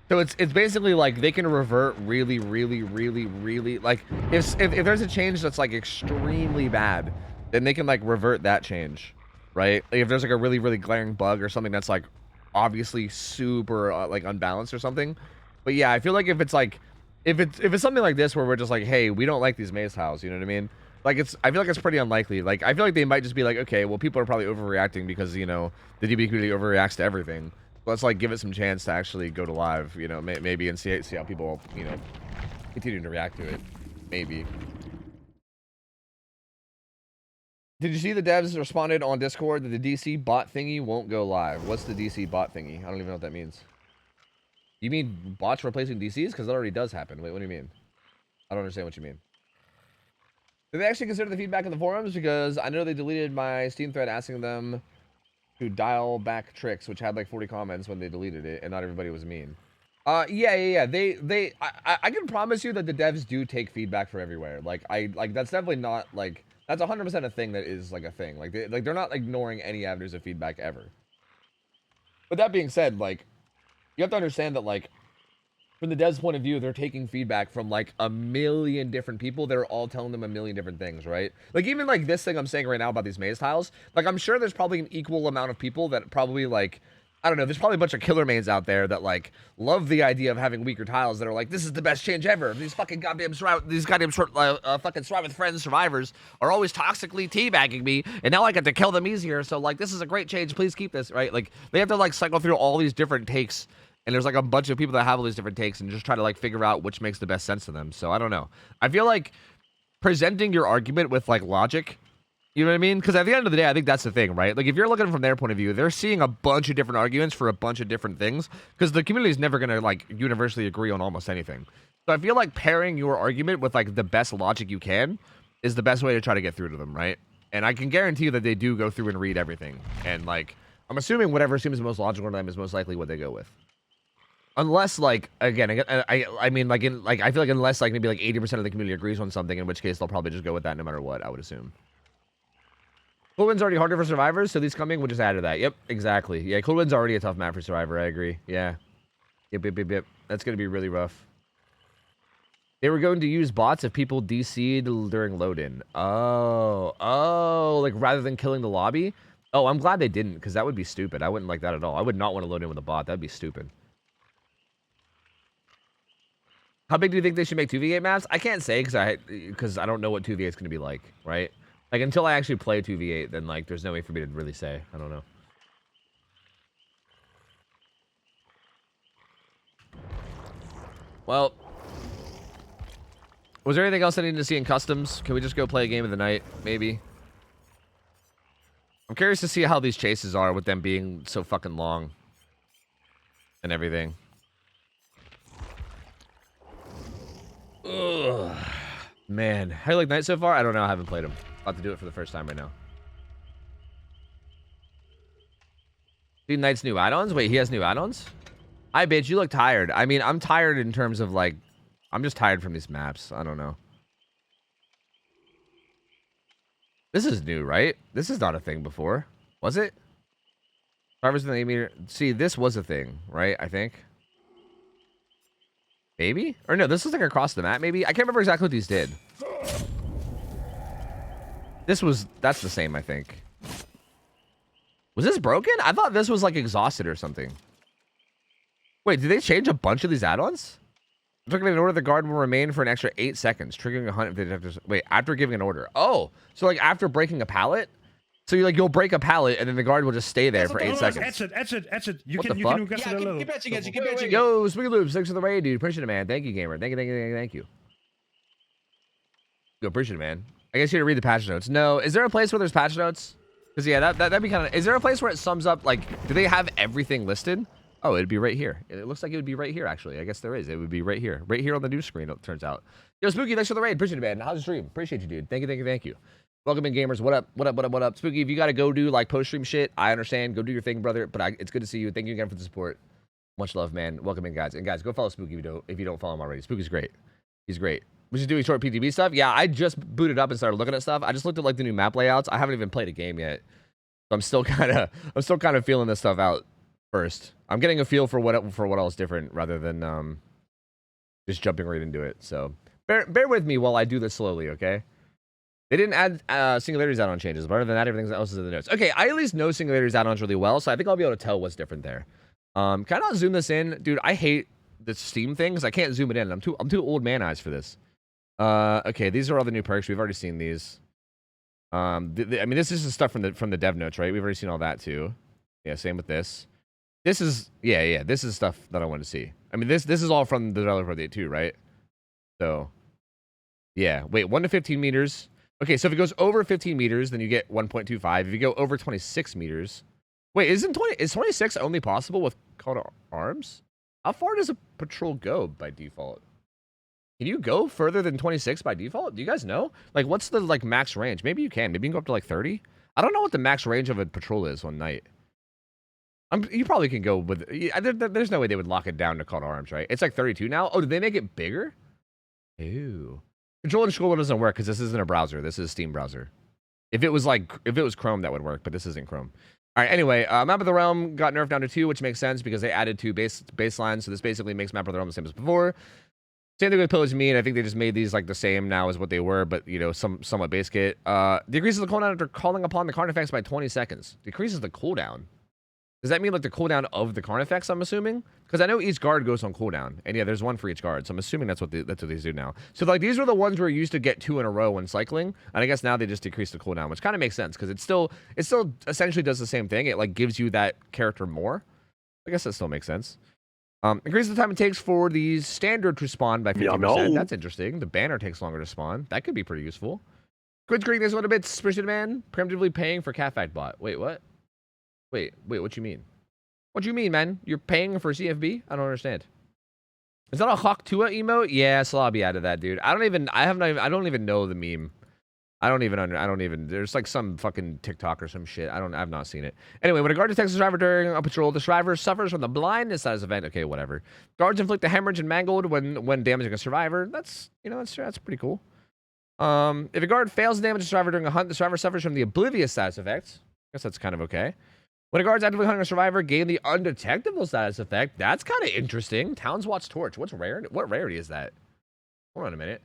So it's basically like they can revert really like if there's a change that's like extremely bad, then they can like revert that change, right? Like if there's like a really glaring bug or something that's like obviously super like unbalanced or something. But yeah, I feel like if it's something like this where we're just like, hey, we don't like these maze tiles, you know what I mean? Like I feel like it's pretty unlikely. Like I feel like they might just be like, okay, well people are probably overreacting because you know the DB community overreacts to everything. Let's like give it some chance to actually go to live, you know, maybe and see how people, you know, continue to react to it. Maybe. Did you see the devs responded on Discord that the DC bot thingy won't go live? What's the DC bot thingy? I don't even know what that means. You mean bots replacing DCs? Because that already does happen. Wait, what do you mean? I don't understand what you mean. Did they actually consider the feedback in the forums? Because I know they deleted my Steam thread asking them to dial back tricks, which had like 40 comments when they deleted it, and not everybody was mean. Yeah. I can promise you that the devs do take feedback from everywhere. Like that's definitely not like that's 100% a thing that is like a thing. Like they're not ignoring any avenues of feedback ever. But that being said, like you have to understand that like from the devs' point of view, they're taking feedback from like a million different people that are all telling them a million different things, right? Like even like this thing I'm saying right now about these maze tiles, like I'm sure there's probably an equal amount of people that probably like, I don't know, there's probably a bunch of killer mains out there that like love the idea of having weaker tiles that are like, this is the best change ever. These fucking goddamn fucking Survive with Friends survivors are always toxically teabagging me, and now I get to kill them easier. So like, this is a great change. Please keep this, right? Like they have to like cycle through all these different takes. And there's like a bunch of people that have all these different takes and just try to like figure out which makes the best sense to them. So I don't know. I feel like presenting your argument with like logic, you know what I mean? Because at the end of the day, I think that's the thing, right? Like if you're looking from their point of view, they're seeing a bunch of different arguments for a bunch of different things because the community is never going to like universally agree on almost anything. So I feel like pairing your argument with like the best logic you can is the best way to try to get through to them, right? And I can guarantee you that they do go through and read everything. And like, I'm assuming whatever seems most logical to them is most likely what they go with. Unless, like, again, I mean, like, I feel like unless, like, maybe, like, 80% of the community agrees on something, in which case they'll probably just go with that no matter what, I would assume. Cool Wind's already harder for survivors, so these coming will just add to that. Yep, exactly. Yeah, Cool Wind's already a tough map for survivor, I agree. Yeah. Yep. That's gonna be really rough. They were going to use bots if people DC'd during load-in. Oh, like, rather than killing the lobby? Oh, I'm glad they didn't, because that would be stupid. I wouldn't like that at all. I would not want to load in with a bot. That'd be stupid. How big do you think they should make 2v8 maps? I can't say because I don't know what 2v8 is going to be like, right? Like, until I actually play 2v8, then, like, there's no way for me to really say. I don't know. Well, was there anything else I needed to see in customs? Can we just go play a game of the night, maybe? I'm curious to see how these chases are with them being so fucking long. And everything. Ugh. Man, how you like Night so far? I don't know. I haven't played him. About to do it for the first time right now. See Knight's new add-ons? Wait, he has new add-ons? Hi, bitch. You look tired. I mean, I'm tired in terms of, like... I'm just tired from these maps. I don't know. This is new, right? This is not a thing before. Was it? Drivers in the 8 meter... See, this was a thing, right? I think. Maybe? Or no, this was like across the map, maybe? I can't remember exactly what these did. This was... That's the same, I think. Was this broken? I thought this was like exhausted or something. Wait, did they change a bunch of these add-ons? Triggering an order, the guard will remain for an extra 8 seconds. Triggering a hunt if they have to... Wait, after giving an order. Oh, so like after breaking a pallet? So you'll break a pallet and then the guard will just stay there for 8 seconds. Exit. You What can the fuck? get a little. Keep patching. Yo, Spooky Loops, thanks for the raid, dude. Appreciate it, man. Thank you, gamer. Thank you. Yo, appreciate it, man. I guess you had to read the patch notes. No, is there a place where there's patch notes? Because yeah, that'd be kind of... Is there a place where it sums up, like, do they have everything listed? Oh, it'd be right here. It looks like it would be right here, actually. I guess there is. It would be right here. Right here on the news screen, it turns out. Yo, Spooky, thanks for the raid. Appreciate it, man. How's the stream? Appreciate you, dude. Thank you. Welcome in, gamers. What up? Spooky, if you got to go do, like, post-stream shit, I understand. Go do your thing, brother. But it's good to see you. Thank you again for the support. Much love, man. Welcome in, guys. And, guys, go follow Spooky if you don't follow him already. Spooky's great. He's great. We should do short PTB stuff. Yeah, I just booted up and started looking at stuff. I just looked at, like, the new map layouts. I haven't even played a game yet. So I'm still kind of feeling this stuff out first. I'm getting a feel for what else different rather than just jumping right into it. So bear with me while I do this slowly, okay? They didn't add singularities add-on changes, but other than that, everything else is in the notes. Okay, I at least know singularities add-ons really well, so I think I'll be able to tell what's different there. Can I not zoom this in? Dude, I hate the Steam thing because I can't zoom it in. I'm too old man eyes for this. Okay, these are all the new perks. We've already seen these. I mean, this is the stuff from the dev notes, right? We've already seen all that too. Yeah, same with this. This is this is stuff that I want to see. I mean, this is all from the developer update too, right? So, yeah. Wait, 1 to 15 meters. Okay, so if it goes over 15 meters, then you get 1.25. If you go over 26 meters, wait, is 26 only possible with call to arms? How far does a patrol go by default? Can you go further than 26 by default? Do you guys know? Like, what's the like max range? Maybe you can. Maybe you can go up to like 30. I don't know what the max range of a patrol is one night. You probably can go with... There's no way they would lock it down to call to arms, right? It's like 32 now. Oh, did they make it bigger? Ew. Control and scroll doesn't work because this isn't a browser. This is a Steam browser. If it was Chrome, that would work, but this isn't Chrome. All right, anyway, Map of the Realm got nerfed down to 2, which makes sense because they added 2 baselines, so this basically makes Map of the Realm the same as before. Same thing with Pillage Me, and I think they just made these like the same now as what they were, but, you know, somewhat base kit. Decreases the cooldown after calling upon the Carnifex by 20 seconds. Decreases the cooldown. Does that mean like the cooldown of the Carnifex, I'm assuming? Because I know each guard goes on cooldown. And yeah, there's one for each guard. So I'm assuming that's what these do now. So like these were the ones where you used to get 2 in a row when cycling. And I guess now they just decrease the cooldown, which kind of makes sense because it still essentially does the same thing. It like gives you that character more. I guess that still makes sense. Increases the time it takes for the standard to spawn by 50%. That's interesting. The banner takes longer to spawn. That could be pretty useful. Quid Creek this a little bit. Suspicious man. Preemptively paying for Catfact bot. Wait, what? Wait, what you mean? What do you mean, man? You're paying for CFB? I don't understand. Is that a Hawk Tua emote? Yeah, Slobby added that, dude. I don't even know the meme. I don't even, there's like some fucking TikTok or some shit. I've not seen it. Anyway, when a guard detects a survivor during a patrol, the survivor suffers from the blindness that is event. Okay, whatever. Guards inflict a hemorrhage and mangled when damaging a survivor. That's pretty cool. If a guard fails to damage a survivor during a hunt, the survivor suffers from the oblivious status effect. I guess that's kind of okay. When a guard's actively hunting a survivor, gain the undetectable status effect. That's kind of interesting. Town's Watch Torch. What rarity is that? Hold on a minute.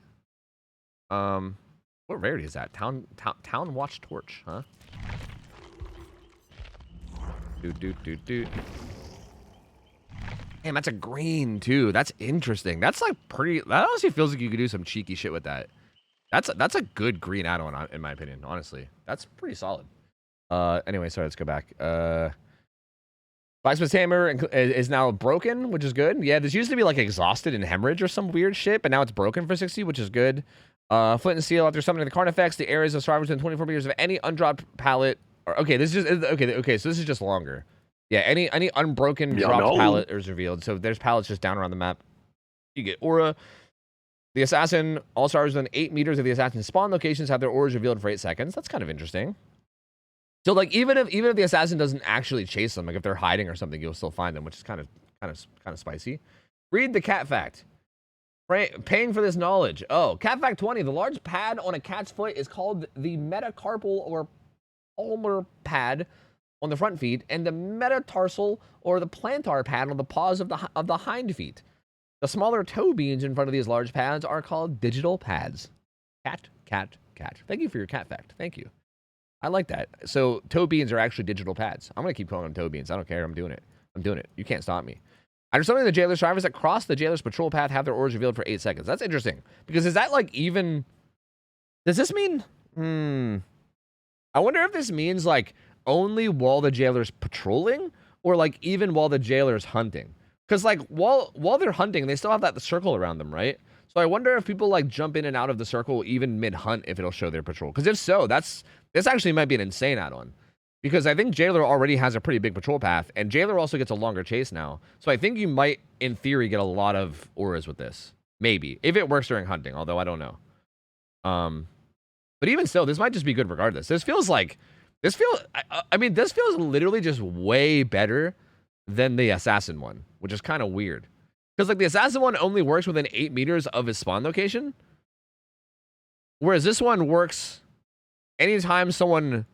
What rarity is that? Town Watch Torch, huh? Doot. Damn, that's a green too. That's interesting. That's like pretty. That honestly feels like you could do some cheeky shit with that. That's a good green add-on in my opinion. Honestly, that's pretty solid. Anyway, sorry. Let's go back. Blacksmith's hammer is now broken, which is good. Yeah, this used to be like exhausted and hemorrhage or some weird shit, but now it's broken for 60, which is good. Flint and steel, after summoning the card effects, the areas of survivors within 24 meters of any undropped pallet. Okay, this is just okay. So this is just longer. Yeah, any unbroken dropped pallet is revealed. So there's pallets just down around the map. You get aura. The assassin, all survivors within 8 meters of the assassin's spawn locations have their auras revealed for 8 seconds. That's kind of interesting. So like even if the assassin doesn't actually chase them, like if they're hiding or something, you'll still find them, which is kind of spicy. Read the cat fact. Paying for this knowledge. Oh, cat fact 20. The large pad on a cat's foot is called the metacarpal or palmar pad on the front feet, and the metatarsal or the plantar pad on the paws of the hind feet. The smaller toe beans in front of these large pads are called digital pads. Cat, cat, cat. Thank you for your cat fact. Thank you. I like that. So toe beans are actually digital pads. I'm going to keep calling them toe beans. I don't care. I'm doing it. I'm doing it. You can't stop me. After something the jailer's survivors that cross the jailer's patrol path have their auras revealed for 8 seconds. That's interesting. Because is that like even... Does this mean... I wonder if this means like only while the jailer's patrolling or like even while the jailer's hunting. Because like while they're hunting, they still have that circle around them, right? So I wonder if people like jump in and out of the circle even mid-hunt if it'll show their patrol. Because if so, this actually might be an insane add-on. Because I think Jailer already has a pretty big patrol path, and Jailer also gets a longer chase now. So I think you might, in theory, get a lot of auras with this. Maybe. If it works during hunting, although I don't know. But even still, this might just be good regardless. This feels literally just way better than the Assassin one, which is kind of weird. Because like the Assassin one only works within 8 meters of his spawn location. Whereas this one works anytime someone...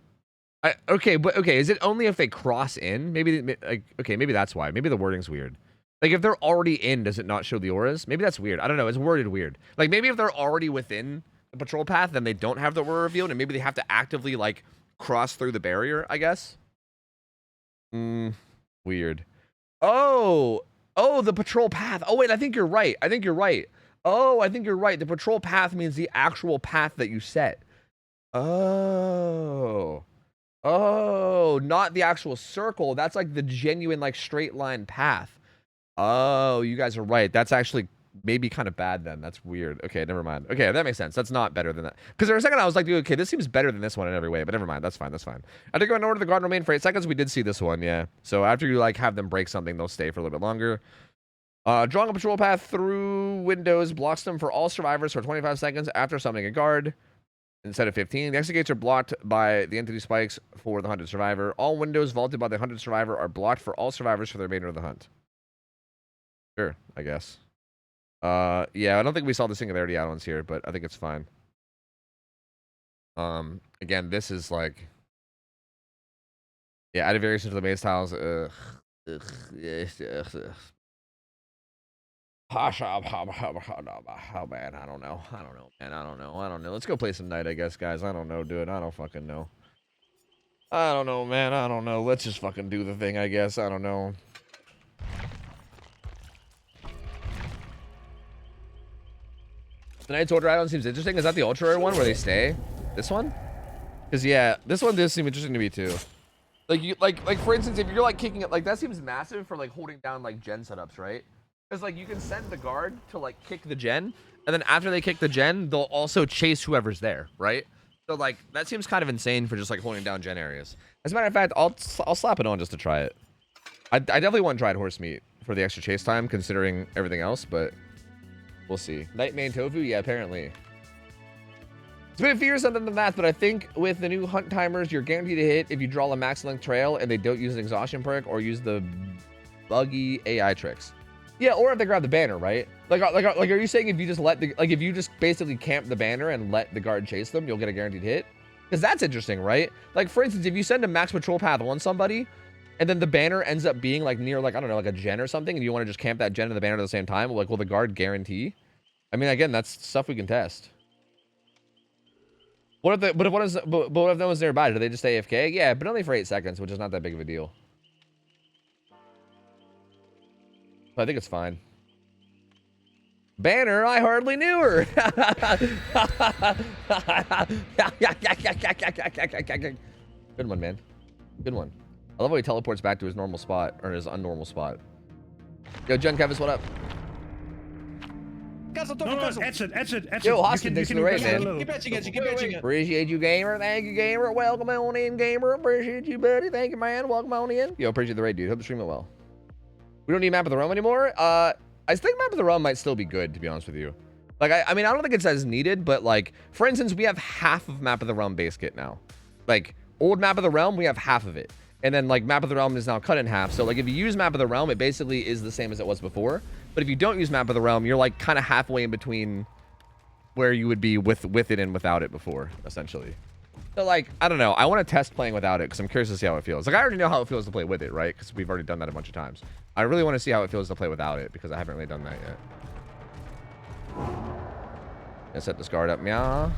Okay, is it only if they cross in? Maybe that's why. Maybe the wording's weird. Like, if they're already in, does it not show the auras? Maybe that's weird. I don't know. It's worded weird. Like, maybe if they're already within the patrol path, then they don't have the aura revealed, and maybe they have to actively, like, cross through the barrier, I guess. Weird. Oh, the patrol path. Oh, wait, I think you're right. Oh, I think you're right. The patrol path means the actual path that you set. Oh, not the actual circle. That's like the genuine, like, straight line path. Oh, you guys are right. That's actually maybe kind of bad then. That's weird. Okay, never mind. Okay, that makes sense. That's not better than that. Because for a second I was like, dude, okay, this seems better than this one in every way, but never mind. That's fine. I think in order the guard remain for 8 seconds. We did see this one, yeah. So after you, like, have them break something, they'll stay for a little bit longer. Drawing a patrol path through windows blocks them for all survivors for 25 seconds after summoning a guard. Instead of 15, the exit gates are blocked by the entity spikes for the hunted survivor. All windows vaulted by the hunted survivor are blocked for all survivors for the remainder of the hunt. Sure, I guess. Yeah, I don't think we saw the singularity add-ons here, but I think it's fine. Again, this is like... Yeah, added variations to the maze tiles. Man, I don't know. Let's go play some night, I guess, guys. I don't know, dude. I don't fucking know. I don't know, man. I don't know. Let's just fucking do the thing, I guess. I don't know. The Knight's Order add-on seems interesting. Is that the Ultra Rare one where they stay? This one? Because, yeah, this one does seem interesting to me, too. Like for instance, if you're, like, kicking it, like, that seems massive for, like, holding down, like, gen setups, right? Because, like, you can send the guard to, like, kick the gen, and then after they kick the gen, they'll also chase whoever's there, right? So, like, that seems kind of insane for just, like, holding down gen areas. As a matter of fact, I'll slap it on just to try it. I definitely want dried horse meat for the extra chase time, considering everything else, but we'll see. Night main tofu? Yeah, apparently. It's a bit fearsome than the math, but I think with the new hunt timers, you're guaranteed to hit if you draw a max length trail and they don't use an exhaustion perk or use the buggy AI tricks. Yeah, or if they grab the banner, right? Like, are you saying if you just if you just basically camp the banner and let the guard chase them, you'll get a guaranteed hit? Because that's interesting, right? Like, for instance, if you send a max patrol path on somebody, and then the banner ends up being, like, near, like, I don't know, like a gen or something, and you want to just camp that gen and the banner at the same time, like, will the guard guarantee? I mean, again, that's stuff we can test. What if no one's nearby? Do they just stay AFK? Yeah, but only for 8 seconds, which is not that big of a deal. I think it's fine. Banner, I hardly knew her. Good one, man. Good one. I love how he teleports back to his normal spot, or his unnormal spot. Yo, Jen Kevis, what up? Yo, Hoskin, thanks for the raid, man. Keep etching it. Appreciate you, gamer. Thank you, gamer. Welcome on in, gamer. Appreciate you, buddy. Thank you, man. Welcome on in. Yo, appreciate the raid, dude. Hope the stream went well. We don't need Map of the Realm anymore. I think Map of the Realm might still be good, to be honest with you. Like, I mean, I don't think it's as needed, but like, for instance, we have half of Map of the Realm base kit now. Like, old Map of the Realm, we have half of it. And then like Map of the Realm is now cut in half. So like if you use Map of the Realm, it basically is the same as it was before. But if you don't use Map of the Realm, you're like kind of halfway in between where you would be with it and without it before, essentially. So like, I don't know. I want to test playing without it because I'm curious to see how it feels. Like I already know how it feels to play with it, right? Because we've already done that a bunch of times. I really want to see how it feels to play without it because I haven't really done that yet. Gonna set this guard up. Meow.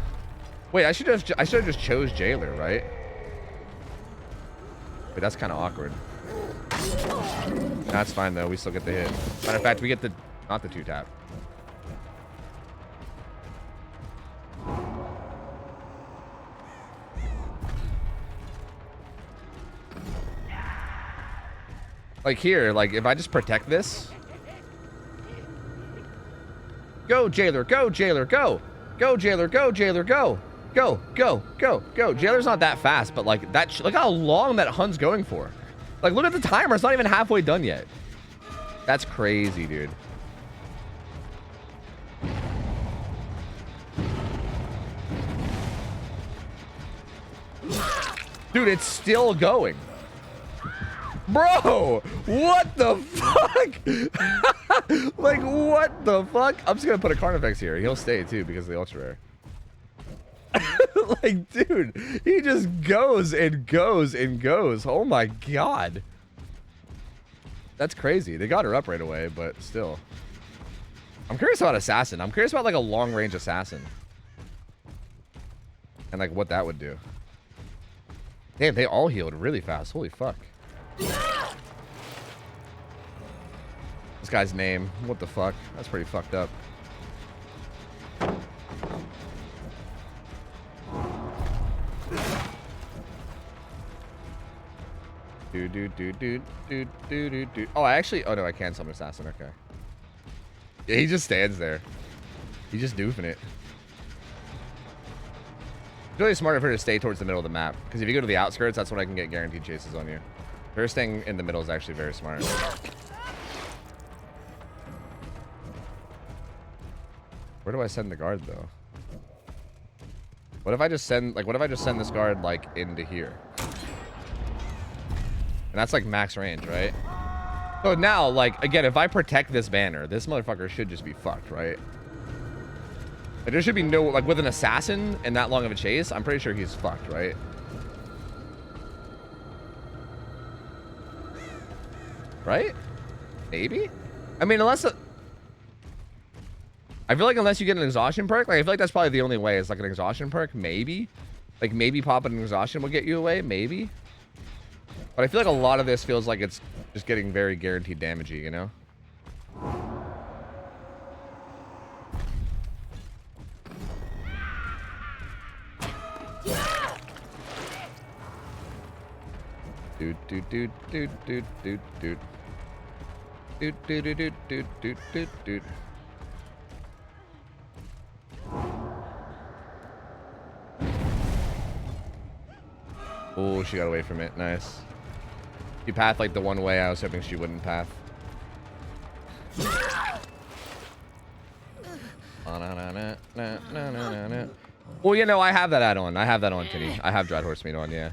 Wait, I should have just chose Jailer, right? Wait, that's kind of awkward. That's fine though. We still get the hit. Matter of fact, we get the not the 2-tap. Like here, like if I just protect this. Go, Jailer, go, Jailer, go. Go, Jailer, go, Jailer, go. Go, go, go, go. Jailer's not that fast, but like that, look how long that Hun's going for. Like look at the timer, it's not even halfway done yet. That's crazy, dude. Dude, it's still going. Bro, what the fuck? Like, what the fuck? I'm just gonna put a Carnifex here. He'll stay too because of the ultra rare. Like, dude, he just goes and goes and goes. Oh my god. That's crazy. They got her up right away, but still. I'm curious about Assassin. I'm curious about like a long range Assassin. And like what that would do. Damn, they all healed really fast. Holy fuck. This guy's name. What the fuck? That's pretty fucked up. Oh, I actually... Oh, no, I can summon Assassin. Okay. Yeah, he just stands there. He's just doofing it. It's really smart of her to stay towards the middle of the map. Because if you go to the outskirts, that's when I can get guaranteed chases on you. Her staying in the middle is actually very smart. Where do I send the guard, though? What if I just send... Like, what if I just send this guard, like, into here? And that's like max range, right? So now, like, again, if I protect this banner, this motherfucker should just be fucked, right? Like, there should be no, like, with an assassin and that long of a chase, I'm pretty sure he's fucked, right? Right? Maybe? I mean, unless... I feel like unless you get an exhaustion perk, like, I feel like that's probably the only way. It's like an exhaustion perk, maybe. Like, maybe popping an exhaustion will get you away, maybe. But I feel like a lot of this feels like it's just getting very guaranteed damagey, you know? Dude, dude, dude, dude, dude, dude, dude. Dude, dude, dude, dude, dude, dude, dude, dude. Oh, she got away from it. Nice. She pathed like the one way I was hoping she wouldn't path. Well, you know, I have that add-on. I have that on, Tinny. I have Dried Horse Meat on, yeah.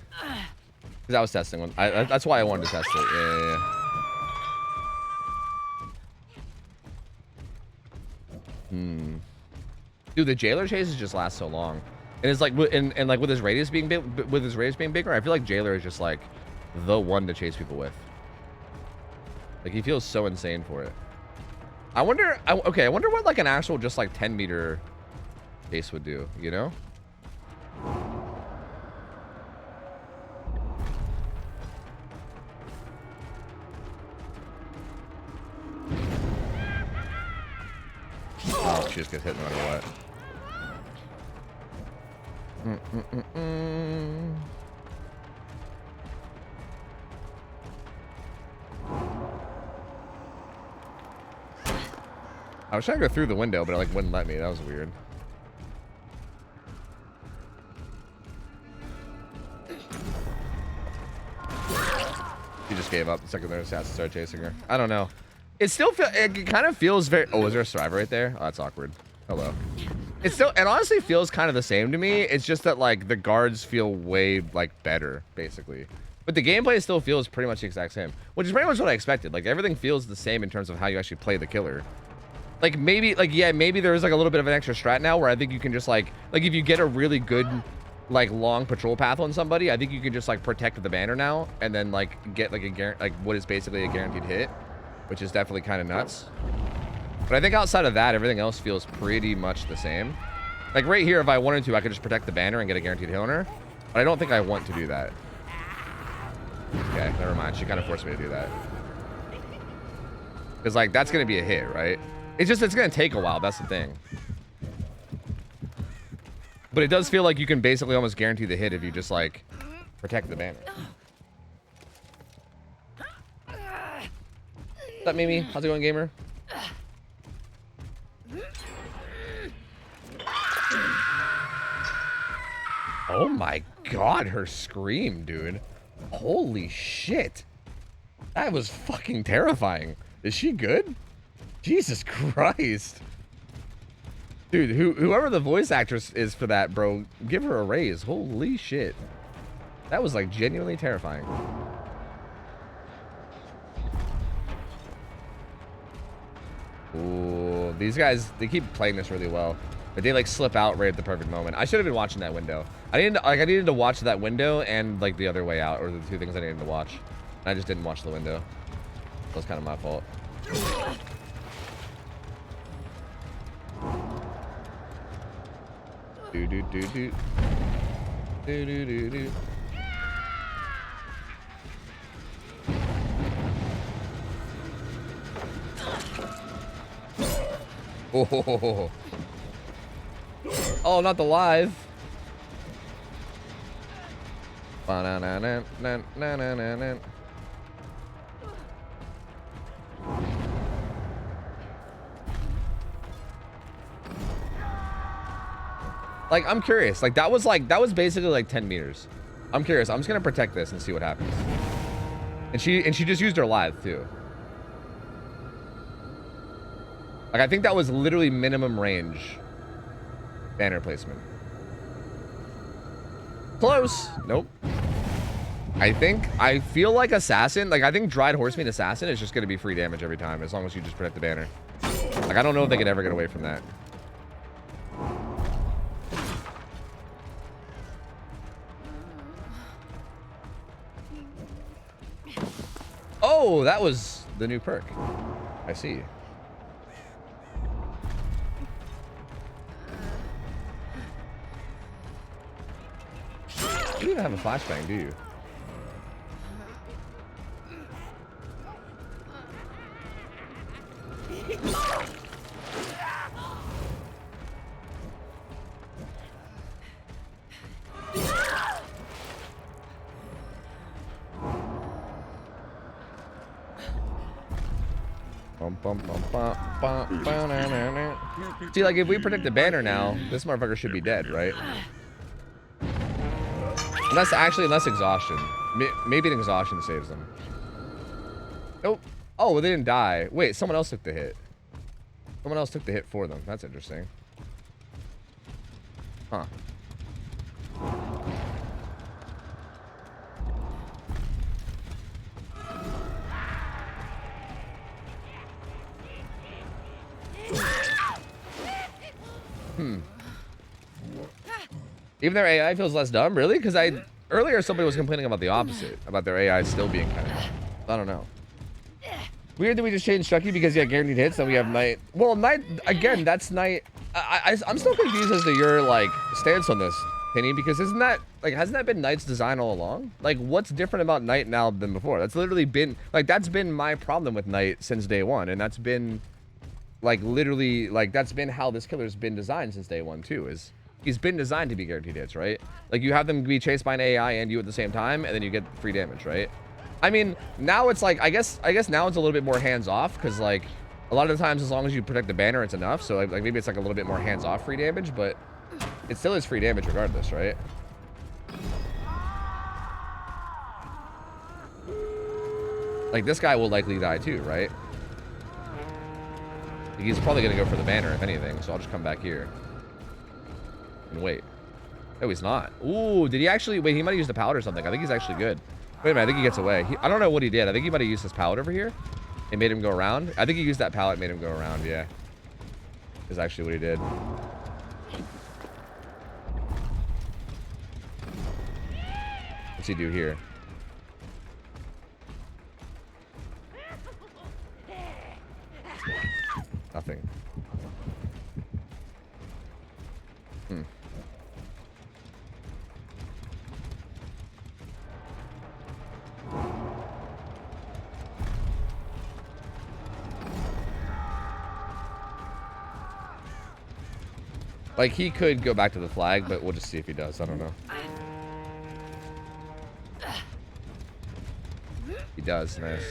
Because I was testing one. That's why I wanted to test it. Yeah. Dude, the Jailer chases just last so long. And it's like, and like with his radius being big, bigger, I feel like Jailer is just like the one to chase people with. Like he feels so insane for it. I wonder, okay, I wonder what like an actual just like 10-meter chase would do, you know? she just gets hit no matter what. I was trying to go through the window, but it like wouldn't let me. That was weird. She just gave up the second their assassin started chasing her. I don't know. It still it kind of feels very. Oh, is there a survivor right there? Oh, that's awkward. Hello. It honestly feels kind of the same to me. It's just that like the guards feel way like better, basically. But the gameplay still feels pretty much the exact same, which is pretty much what I expected. Like everything feels the same in terms of how you actually play the killer. Like maybe, like yeah, maybe there's like a little bit of an extra strat now where I think you can just like if you get a really good like long patrol path on somebody, I think you can just like protect the banner now and then like get like what is basically a guaranteed hit, which is definitely kind of nuts. But I think outside of that, everything else feels pretty much the same. Like right here, if I wanted to, I could just protect the banner and get a guaranteed hit on her. But I don't think I want to do that. Okay, never mind. She kind of forced me to do that. Because like that's gonna be a hit, right? It's gonna take a while. That's the thing. But it does feel like you can basically almost guarantee the hit if you just like protect the banner. What's up, Mimi? How's it going, gamer? Oh my god, her scream, dude. Holy shit. That was fucking terrifying. Is she good? Jesus Christ. Dude, whoever the voice actress is for that, bro, give her a raise. Holy shit. That was like genuinely terrifying. Ooh, these guys, they keep playing this really well. But they like slip out right at the perfect moment. I should have been watching that window. I needed to watch that window and like the other way out, or the two things I needed to watch. And I just didn't watch the window. That was kind of my fault. Do do do do. Do do do do. Oh, oh, not the live. Like, I'm curious. Like, that was basically like 10 meters. I'm curious. I'm just gonna protect this and see what happens. And she just used her live too. Like, I think that was literally minimum range banner placement. Close. Nope. I feel like assassin, like I think dried horsemeat assassin is just gonna be free damage every time as long as you just protect the banner. Like, I don't know if they could ever get away from that. Oh, that was the new perk. I see. You don't even have a flashbang, do you? See, like, if we protect the banner now, this motherfucker should be dead, right? Unless exhaustion. Maybe an exhaustion saves them. Nope. Oh, well, they didn't die. Wait, someone else took the hit. Someone else took the hit for them. That's interesting. Huh. Even their AI feels less dumb, really? Because earlier somebody was complaining about the opposite, about their AI still being kind of dumb. I don't know. Weird that we just changed Chucky because you have guaranteed hits, then we have Knight. Well, Knight, again, that's Knight. I'm still confused as to your, like, stance on this, Penny, because isn't that, like, hasn't that been Knight's design all along? Like, what's different about Knight now than before? That's literally been, like, that's been my problem with Knight since day one, and that's been, like literally, like that's been how this killer's been designed since day one too. Is he's been designed to be guaranteed hits, right? Like you have them be chased by an AI and you at the same time, and then you get free damage, right? I mean, now it's like I guess now it's a little bit more hands off because like a lot of the times as long as you protect the banner, it's enough. So like maybe it's like a little bit more hands off free damage, but it still is free damage regardless, right? Like this guy will likely die too, right? He's probably gonna go for the banner if anything, so I'll just come back here and wait. No, he's not. Ooh, did he actually? Wait, he might have used the pallet or something. I think he's actually good. Wait a minute, I think he gets away. I don't know what he did. I think he might have used his pallet over here. It made him go around. I think he used that pallet, made him go around. Yeah, is actually what he did. What's he do here? Nothing. Like, he could go back to the flag, but we'll just see if he does. I don't know. He does. Nice.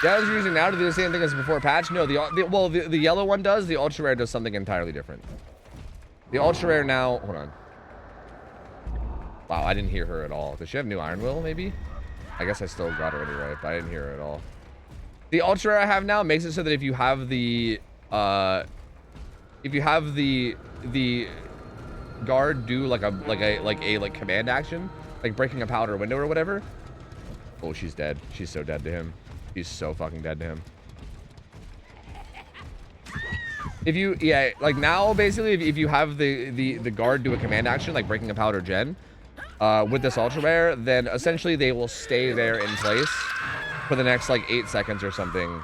Yeah, you're using now to do the same thing as before patch? No, the yellow one does. The ultra rare does something entirely different. The ultra rare now... Hold on. Wow, I didn't hear her at all. Does she have new Iron Will, maybe? I guess I still got her anyway, but I didn't hear her at all. The ultra rare I have now makes it so that if you have the guard do like a command action, like breaking a powder window or whatever. Oh, she's dead. She's so dead to him. She's so fucking dead to him. If you, yeah, like now basically if you have the guard do a command action like breaking a powder gen with this ultra rare, then essentially they will stay there in place for the next like 8 seconds or something,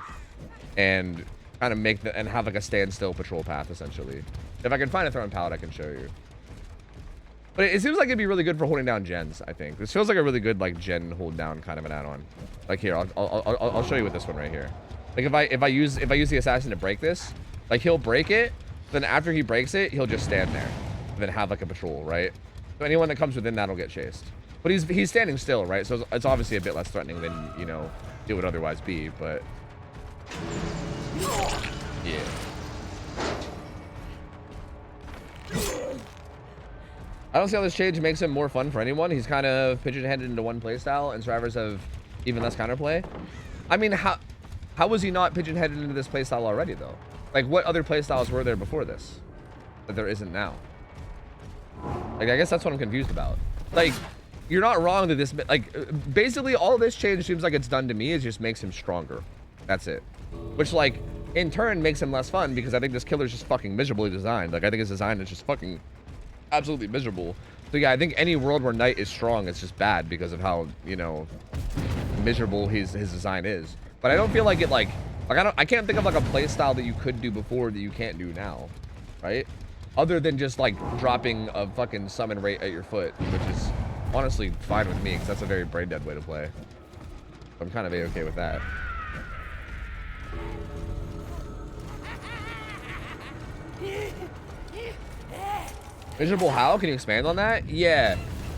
and kind of make the and have like a standstill patrol path essentially. If I can find a thrown pallet, I can show you. But it seems like it'd be really good for holding down gens. I think this feels like a really good like gen hold down kind of an add-on. Like here, I'll show you with this one right here. Like if I use the assassin to break this, like he'll break it, then after he breaks it, he'll just stand there, and then have like a patrol, right? So anyone that comes within that'll get chased. But he's standing still, right? So it's obviously a bit less threatening than, you know, it would otherwise be, but yeah. I don't see how this change makes him more fun for anyone. He's kind of pigeon-headed into one playstyle, and survivors have even less counterplay. I mean, how was he not pigeon-headed into this playstyle already, though? Like, what other playstyles were there before this that there isn't now? Like, I guess that's what I'm confused about. Like, you're not wrong that this, like, basically all this change seems like it's done to me is just makes him stronger. That's it. Which, like, in turn makes him less fun because I think this killer's just fucking miserably designed. Like, I think his design is just fucking absolutely miserable. So yeah, I think any world where Knight is strong, it's just bad because of how, you know, miserable his design is. But I don't feel like it like I can't think of like a play style that you could do before that you can't do now, right? Other than just like dropping a fucking summon rate at your foot, which is honestly fine with me because that's a very brain dead way to play. I'm kind of okay with that. Miserable how? Can you expand on that? Yeah.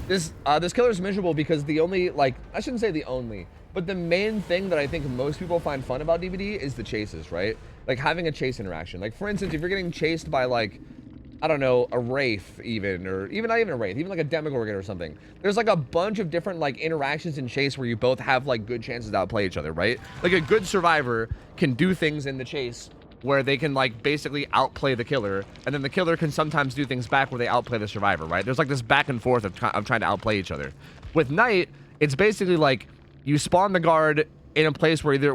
This killer is miserable because the only, like, I shouldn't say the only, but the main thing that I think most people find fun about DVD is the chases, right? Like having a chase interaction. Like for instance, if you're getting chased by like, I don't know, a Wraith even, or even not even a Wraith, even like a Demogorgon or something. There's like a bunch of different like interactions in chase where you both have like good chances to outplay each other, right? Like a good survivor can do things in the chase where they can like basically outplay the killer, and then the killer can sometimes do things back where they outplay the survivor, right? There's like this back and forth of trying to outplay each other. With Knight, it's basically like you spawn the guard in a place where you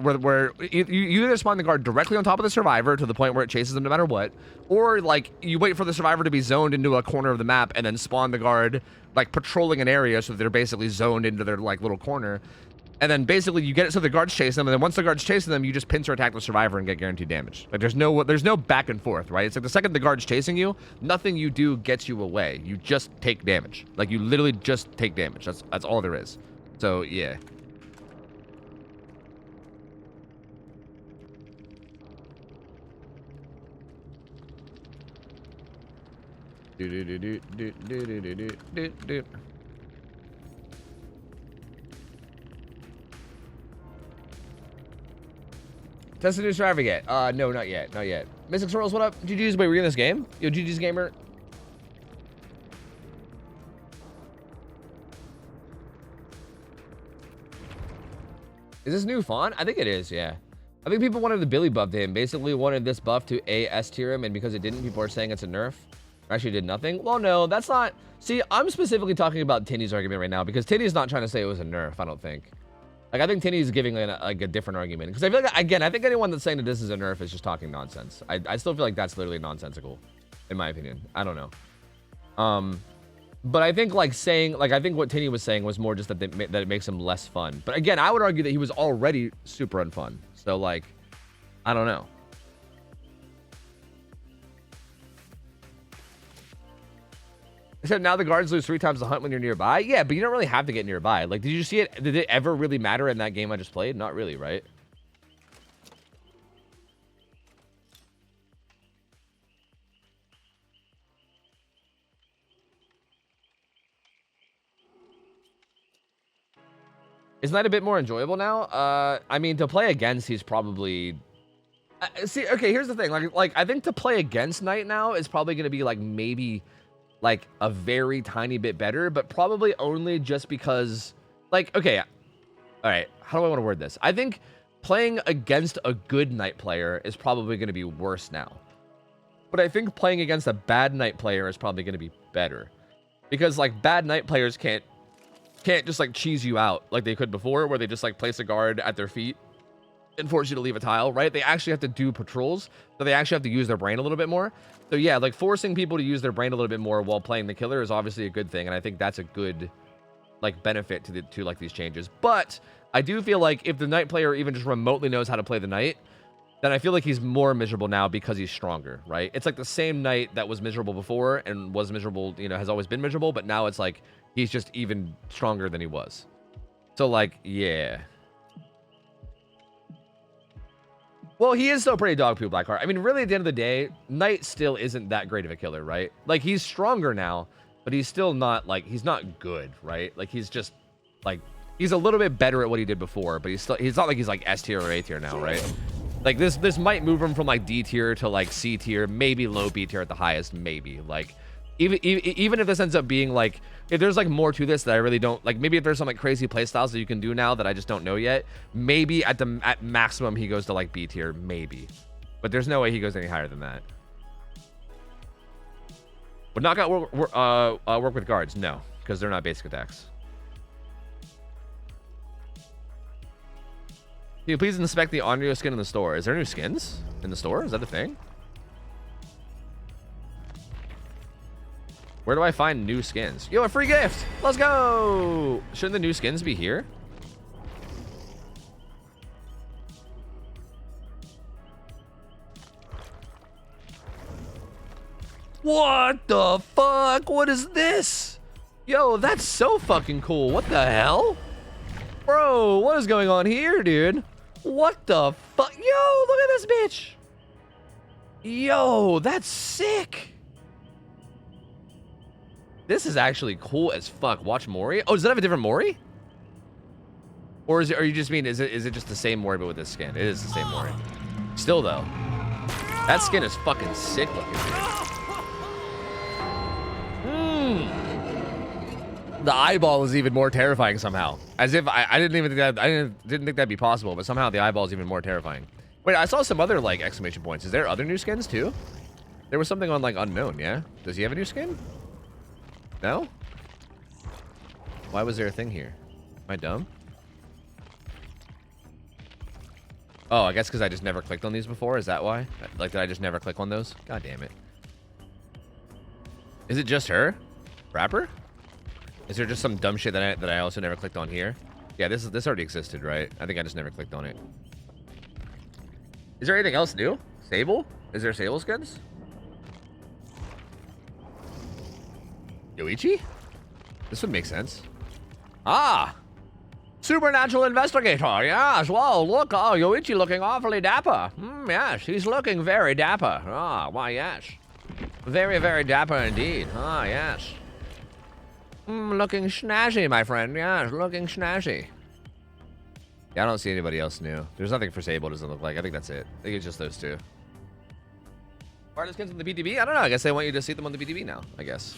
either spawn the guard directly on top of the survivor to the point where it chases them no matter what, or like you wait for the survivor to be zoned into a corner of the map and then spawn the guard like patrolling an area so they're basically zoned into their like little corner. And then basically you get it so the guard's chasing them, and then once the guard's chasing them, you just pincer attack the survivor and get guaranteed damage. Like there's no back and forth, right? It's like the second the guard's chasing you, nothing you do gets you away. You just take damage. Like you literally just take damage. That's all there is. So yeah. Test the new extravagant. No, not yet. Not yet. Mystic Swirls, what up? GG's, wait, we're in this game? Yo, GG's gamer. Is this new font? I think it is, yeah. I think people wanted the Billy buff to him. Basically wanted this buff to S tier him, and because it didn't, people are saying it's a nerf. Actually did nothing. Well, no, that's not. See, I'm specifically talking about Tinny's argument right now, because Tinny's not trying to say it was a nerf, I don't think. Like, I think Tinny's giving like a different argument. Because I feel like, again, I think anyone that's saying that this is a nerf is just talking nonsense. I still feel like that's literally nonsensical, in my opinion. I don't know. But I think like saying, like, I think what Tinny was saying was more just that that it makes him less fun. But again, I would argue that he was already super unfun. So like, I don't know. Except now the guards lose 3 times the hunt when you're nearby. Yeah, but you don't really have to get nearby. Like, did you see it? Did it ever really matter in that game I just played? Not really, right? Isn't that a bit more enjoyable now? I mean, to play against, he's probably... see, okay, here's the thing. Like I think to play against Knight now is probably going to be, like, maybe... like a very tiny bit better, but probably only just because, like, okay, all right, how do I want to word this? I think playing against a good Knight player is probably going to be worse now, but I think playing against a bad Knight player is probably going to be better, because like bad Knight players can't just like cheese you out like they could before, where they just like place a guard at their feet and force you to leave a tile, right? They actually have to do patrols, so they actually have to use their brain a little bit more. So yeah, like forcing people to use their brain a little bit more while playing the killer is obviously a good thing, and I think that's a good like benefit to like these changes. But I do feel like if the Knight player even just remotely knows how to play the Knight, then I feel like he's more miserable now because he's stronger, right? It's like the same Knight that was miserable before and was miserable, you know, has always been miserable, but now it's like he's just even stronger than he was. So like, yeah. Well, he is still pretty dog poo, Blackheart. I mean, really, at the end of the day, Knight still isn't that great of a killer, right? Like, he's stronger now, but he's still not, like, he's not good, right? Like, he's just, like, he's a little bit better at what he did before, but he's not like he's, like, S tier or A tier now, right? Like, this might move him from, like, D tier to, like, C tier, maybe low B tier at the highest, maybe. Like, even if this ends up being, like, if there's, like, more to this that I really don't, like, maybe if there's some, like, crazy playstyles that you can do now that I just don't know yet, maybe at maximum he goes to, like, B tier, maybe. But there's no way he goes any higher than that. Would knockout work with guards? No, because they're not basic attacks. Can you please inspect the Onryo skin in the store? Is there new skins in the store? Is that a thing? Where do I find new skins? Yo, a free gift! Let's go! Shouldn't the new skins be here? What the fuck? What is this? Yo, that's so fucking cool. What the hell? Bro, what is going on here, dude? What the fuck? Yo, look at this bitch! Yo, that's sick! This is actually cool as fuck. Watch Mori. Oh, does it have a different Mori? Or is it? Or you just mean is it just the same Mori but with this skin? It is the same Mori. Still though, that skin is fucking sick looking. The eyeball is even more terrifying somehow. As if I didn't even think that didn't think that'd be possible, but somehow the eyeball is even more terrifying. Wait, I saw some other like exclamation points. Is there other new skins too? There was something on like unknown. Yeah. Does he have a new skin? No? Why was there a thing here? Am I dumb? Oh, I guess because I just never clicked on these before. Is that why? Like, did I just never click on those? God damn it. Is it just her? Rapper? Is there just some dumb shit that I also never clicked on here? Yeah, this already existed, right? I think I just never clicked on it. Is there anything else new? Sable? Is there Sable skins? Yoichi? This would make sense. Ah! Supernatural investigator, yes. Well, look, oh, Yoichi looking awfully dapper. Yes, he's looking very dapper. Ah, why, yes. Very, very dapper indeed. Ah, yes. Looking snazzy, my friend. Yes, looking snazzy. Yeah, I don't see anybody else new. There's nothing for Sable, doesn't look like. I think that's it. I think it's just those two. Wireless kids on the BTB? I don't know. I guess they want you to see them on the BTB now, I guess.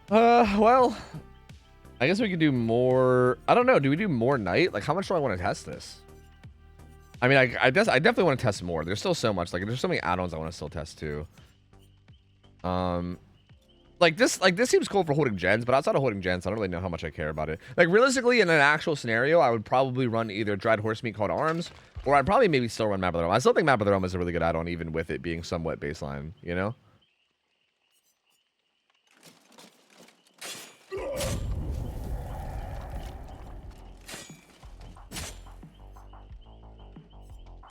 Well, I guess we could do more. I don't know. Do we do more night? Like, how much do I want to test this? I mean, I definitely want to test more. There's still so much. Like, there's so many add-ons I want to still test too. Like this seems cool for holding gens, but outside of holding gens, I don't really know how much I care about it. Like, realistically, in an actual scenario, I would probably run either dried horse meat called arms, or I'd probably maybe still run Map of the Realm. I still think Map of the Realm is a really good add-on, even with it being somewhat baseline, you know?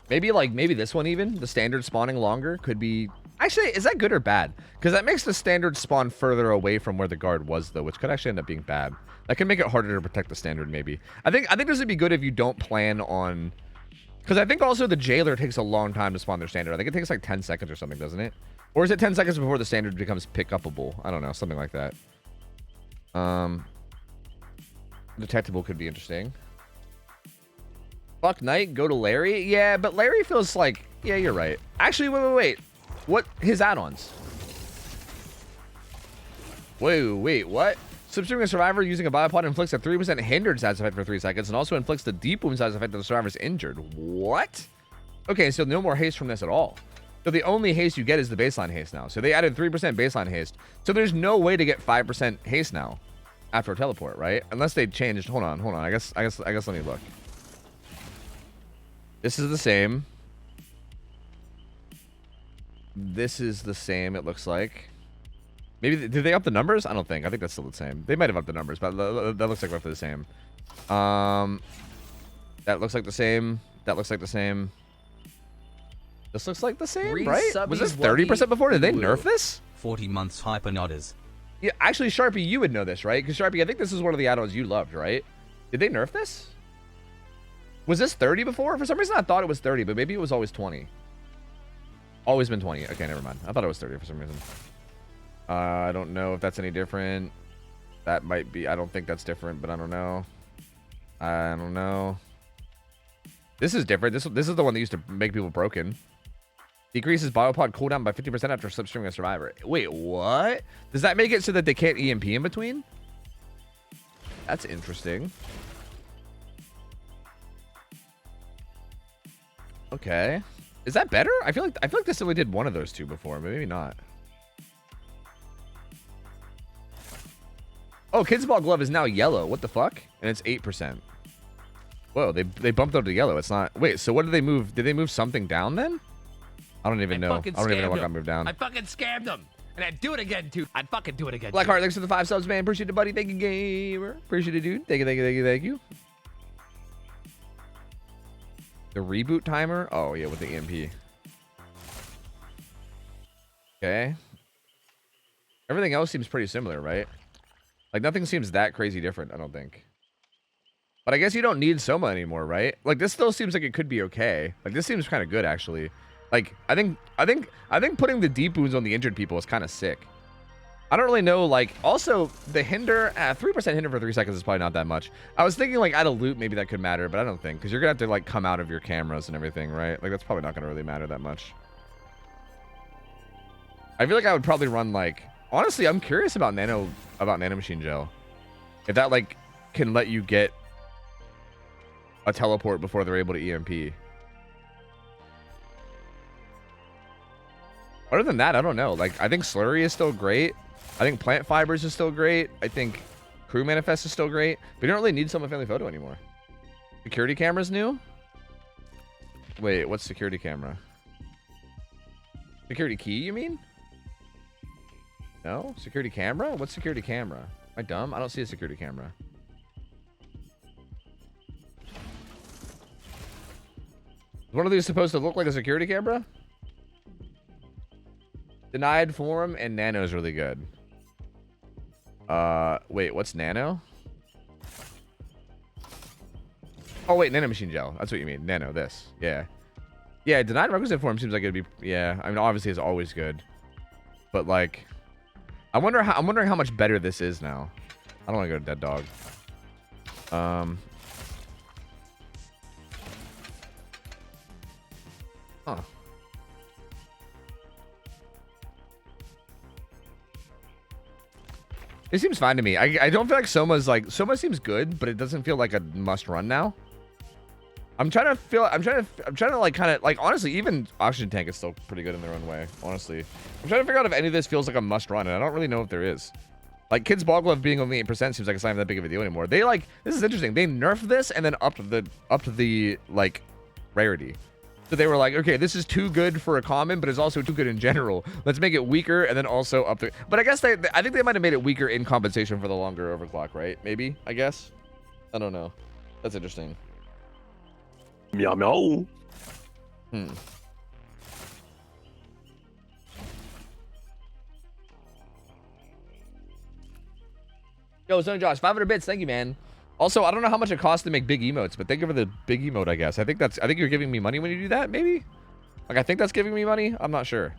Maybe this one even, the standard spawning longer could be... Actually, is that good or bad? Because that makes the standard spawn further away from where the guard was, though, which could actually end up being bad. That can make it harder to protect the standard, maybe. I think this would be good if you don't plan on... Because I think also the jailer takes a long time to spawn their standard. I think it takes like 10 seconds or something, doesn't it? Or is it 10 seconds before the standard becomes pick-upable? I don't know, something like that. Detectable could be interesting. Fuck Knight, go to Larry? Yeah, but Larry feels like... Yeah, you're right. Actually, wait. What? His add-ons? Wait, what? Substituting a survivor using a biopod inflicts a 3% hindered status effect for 3 seconds and also inflicts the deep wound status effect if the survivor is injured. What? Okay, so no more haste from this at all. So the only haste you get is the baseline haste now. So they added 3% baseline haste. So there's no way to get 5% haste now after a teleport, right? Unless they changed. Hold on. I guess let me look. This is the same. This is the same, it looks like. Maybe, did they up the numbers? I don't think. I think that's still the same. They might have upped the numbers, but that looks like roughly the same. That looks like the same. That looks like the same. This looks like the same, right? Was this 30% before? Did they nerf this? 40 months hyper nodders. Yeah, actually, Sharpie, you would know this, right? Because Sharpie, I think this is one of the add-ons you loved, right? Did they nerf this? Was this 30 before? For some reason, I thought it was 30, but maybe it was always 20. Always been 20. Okay, never mind. I thought it was 30 for some reason. I don't know if that's any different. That might be. I don't think that's different, but I don't know. I don't know. This is different. This is the one that used to make people broken. Decreases biopod cooldown by 50% after slipstreaming a survivor. Wait, what? Does that make it so that they can't EMP in between? That's interesting. Okay. Is that better? I feel like this only did one of those two before, but maybe not. Oh, Kids Ball Glove is now yellow. What the fuck? And it's 8%. Whoa, they bumped up to yellow. It's not. Wait, so what did they move? Did they move something down then? I don't even know. I don't even know what got moved down. I fucking scammed them. And I'd do it again, too. I'd fucking do it again. Blackheart, thanks for the 5 subs, man. Appreciate it, buddy. Thank you, gamer. Appreciate it, dude. Thank you. The reboot timer? Oh, yeah, with the EMP. Okay. Everything else seems pretty similar, right? Like, nothing seems that crazy different, I don't think. But I guess you don't need Soma anymore, right? Like, this still seems like it could be okay. Like, this seems kind of good, actually. Like, I think putting the deep wounds on the injured people is kind of sick. I don't really know, like, also, the hinder, 3% hinder for 3 seconds is probably not that much. I was thinking, like, out of loot, maybe that could matter, but I don't think, because you're going to have to, like, come out of your cameras and everything, right? Like, that's probably not going to really matter that much. I feel like I would probably run, like, honestly, I'm curious about nanomachine gel. If that, like, can let you get a teleport before they're able to EMP. Other than that, I don't know. Like, I think Slurry is still great. I think Plant Fibers is still great. I think Crew Manifest is still great. But you don't really need Summon Family Photo anymore. Security camera's new? Wait, what's security camera? Security key, you mean? No? Security camera? What's security camera? Am I dumb? I don't see a security camera. Is one of these supposed to look like a security camera? Denied form and nano is really good. Wait, what's nano? Oh wait, nano machine gel. That's what you mean. Nano. This. Yeah. Yeah. Denied requisite form seems like it'd be. Yeah. I mean, obviously it's always good, but like, I'm wondering how much better this is now. I don't want to go to dead dog. Huh. It seems fine to me. I don't feel like Soma seems good, but it doesn't feel like a must run now. I'm trying to like kind of like, honestly, even oxygen tank is still pretty good in their own way. Honestly, I'm trying to figure out if any of this feels like a must run, and I don't really know if there is. Like Kids Ball Glove being only 8% seems like it's not even that big of a deal anymore. They like, this is interesting. They nerfed this and then upped the like rarity. So they were like, okay, this is too good for a common, but it's also too good in general. Let's make it weaker and then also up the. But I guess I think they might have made it weaker in compensation for the longer overclock, right? Maybe, I guess. I don't know. That's interesting. Meow meow. Yo, Zone Josh, 500 bits. Thank you, man. Also, I don't know how much it costs to make big emotes, but thank you for the big emote, I guess. I think you're giving me money when you do that, maybe? Like, I think that's giving me money. I'm not sure.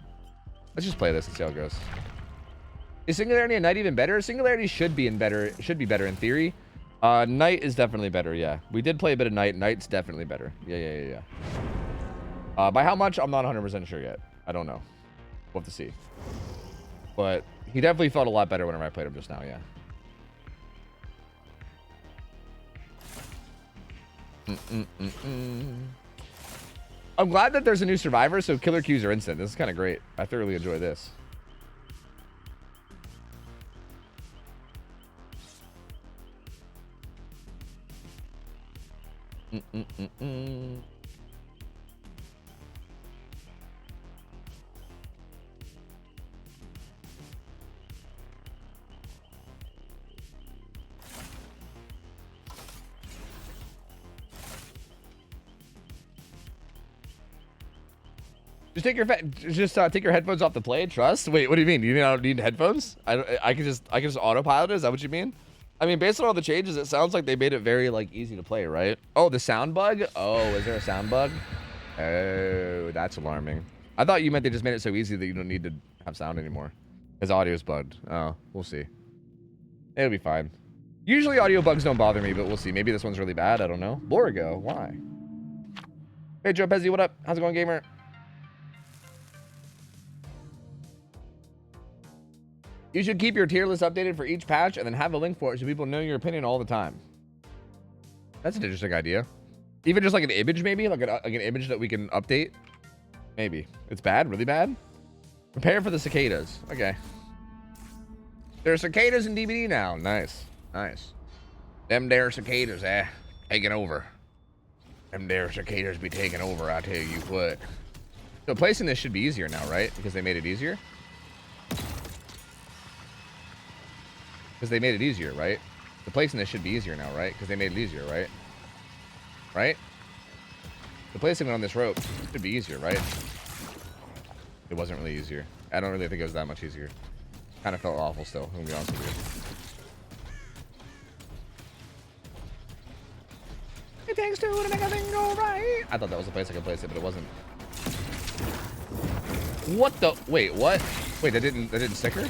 Let's just play this and see how it goes. Is Singularity and Night even better? Singularity should be better in theory. Night is definitely better, yeah. We did play a bit of Night. Night's definitely better. Yeah. By how much? I'm not 100% sure yet. I don't know. We'll have to see. But he definitely felt a lot better whenever I played him just now, yeah. I'm glad that there's a new survivor, so killer Qs are instant. This is kind of great. I thoroughly enjoy this. Just take your headphones off the play. Trust. Wait, what do you mean? You don't need headphones? I can just autopilot it. Is that what you mean? I mean, based on all the changes, it sounds like they made it very like easy to play, right? Oh, the sound bug. Oh, is there a sound bug? Oh, that's alarming. I thought you meant they just made it so easy that you don't need to have sound anymore. His audio's bugged. Oh, we'll see. It'll be fine. Usually audio bugs don't bother me, but we'll see. Maybe this one's really bad. I don't know. Borigo, why? Hey, Joe Pezzi, what up? How's it going, gamer? You should keep your tier list updated for each patch and then have a link for it so people know your opinion all the time. That's an interesting idea. Even just like an image, maybe? Like an image that we can update? Maybe. It's bad? Really bad? Prepare for the cicadas. Okay. There are cicadas in DBD now. Nice. Nice. Them there cicadas, taking over. Them there cicadas be taking over, I tell you what. So placing this should be easier now, right? Because they made it easier? Because they made it easier, right? The placing this should be easier now, right? Because they made it easier, right? Right? The placing it on this rope should be easier, right? It wasn't really easier. I don't really think it was that much easier. Kind of felt awful still, I'm gonna be honest with you. It takes two to make a thing go right. I thought that was the place I could place it, but it wasn't. What the? Wait, what? Wait, that didn't stick her?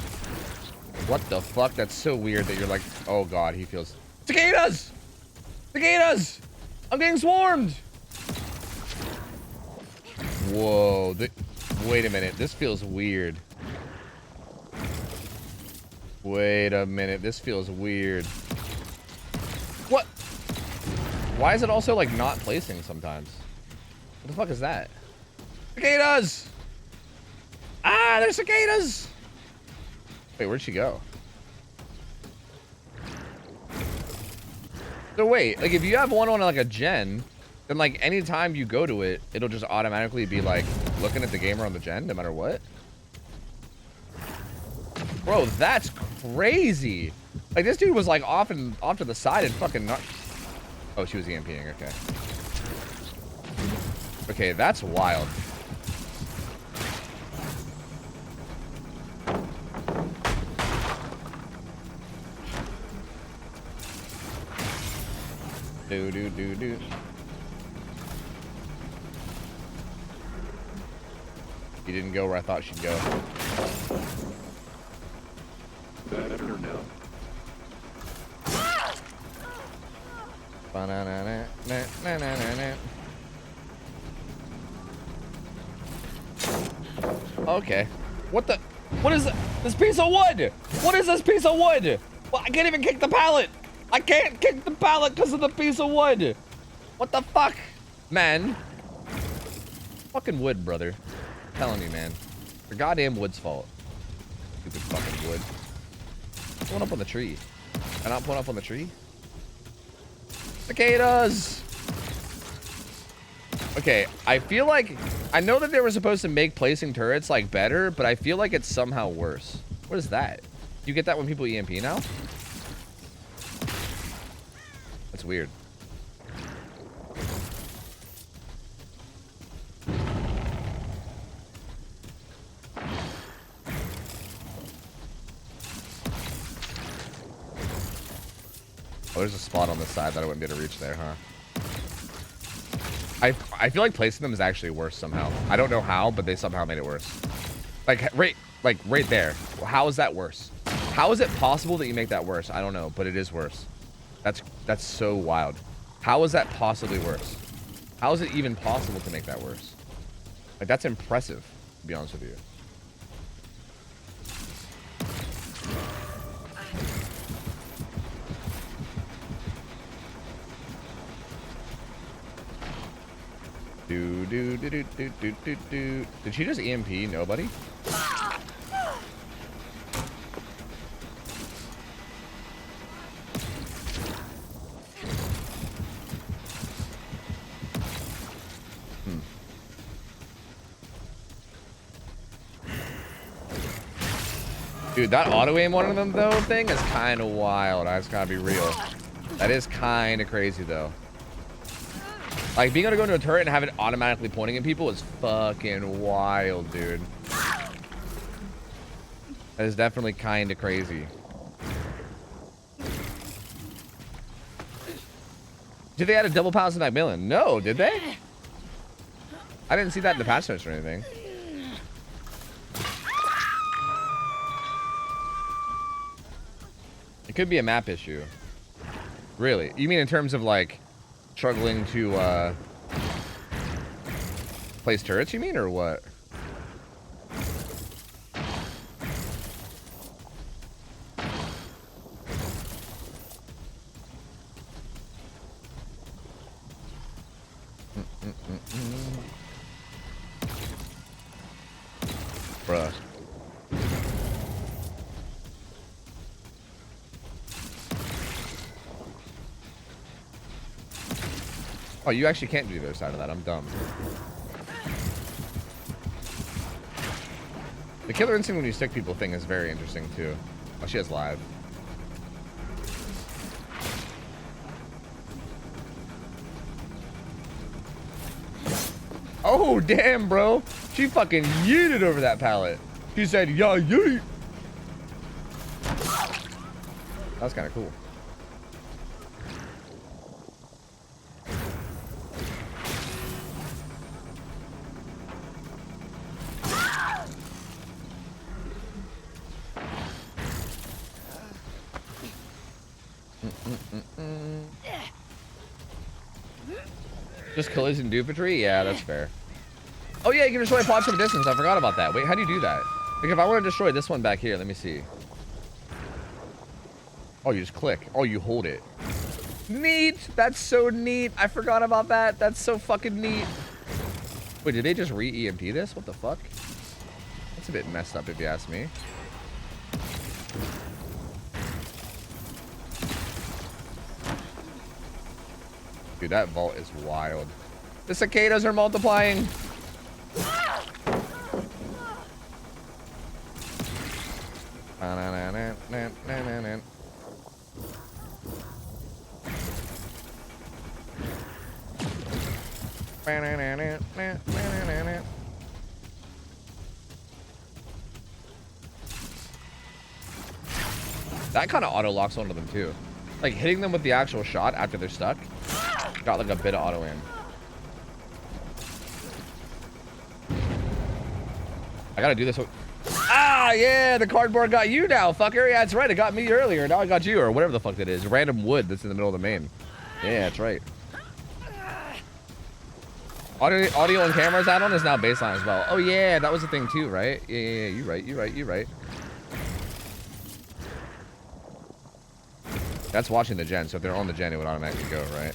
What the fuck? That's so weird that you're like, oh god, he feels... Cicadas! Cicadas! I'm getting swarmed! Whoa. Wait a minute. This feels weird. Wait a minute. This feels weird. What? Why is it also like not placing sometimes? What the fuck is that? Cicadas! Ah, there's cicadas! Wait, where'd she go? So wait, like if you have one on like a gen, then like anytime you go to it, it'll just automatically be like looking at the gamer on the gen no matter what? Bro, that's crazy. Like this dude was like off to the side and fucking not. Oh, she was EMPing, okay. Okay, that's wild. Do. You didn't go where I thought she'd go. Better now. Okay. What the? What is this piece of wood? What is this piece of wood? Well, I can't even kick the pallet. I can't kick the pallet because of the piece of wood. What the fuck? Man. Fucking wood, brother. I'm telling you, man. The goddamn wood's fault. Stupid fucking wood. Pulling up on the tree. Am I not pulling up on the tree? Cicadas! Okay, I feel like... I know that they were supposed to make placing turrets, like, better, but I feel like it's somehow worse. What is that? You get that when people EMP now? That's weird. Oh, there's a spot on the side that I wouldn't be able to reach there, huh? I feel like placing them is actually worse somehow. I don't know how, but they somehow made it worse. Like right there. How is that worse? How is it possible that you make that worse? I don't know, but it is worse. That's so wild. How is that possibly worse? How is it even possible to make that worse? Like, that's impressive, to be honest with you. Did she just EMP nobody? Dude, that auto aim one of them though thing is kind of wild. I just gotta be real. That is kind of crazy though. Like, being able to go into a turret and have it automatically pointing at people is fucking wild, dude. That is definitely kind of crazy. Did they add a double pass to Macmillan? No, did they? I didn't see that in the patch notes or anything. It could be a map issue. Really? You mean in terms of, like, struggling to place turrets, you mean, or what? Bruh. Oh, you actually can't do the other side of that. I'm dumb. The killer instinct when you stick people thing is very interesting, too. Oh, she has live. Oh, damn, bro. She fucking yeeted over that pallet. She said, yeah, yeet. That was kind of cool. Just collision doofetry? Yeah, that's fair. Oh yeah, you can destroy pods from a distance. I forgot about that. Wait, how do you do that? Like, if I want to destroy this one back here, let me see. Oh, you just click. Oh, you hold it. Neat! That's so neat. I forgot about that. That's so fucking neat. Wait, did they just re-EMP this? What the fuck? That's a bit messed up if you ask me. Dude, that vault is wild. The cicadas are multiplying. That kind of auto locks onto them too. Like hitting them with the actual shot after they're stuck. Got like a bit of auto aim. I gotta do this. Ah, yeah, the cardboard got you now, fucker. Yeah, that's right. It got me earlier. Now I got you, or whatever the fuck that is. Random wood that's in the middle of the main. Yeah, that's right. Audio and cameras add-on is now baseline as well. Oh yeah, that was a thing too, right? Yeah, you're right. That's watching the gen, so if they're on the gen, it would automatically go, right?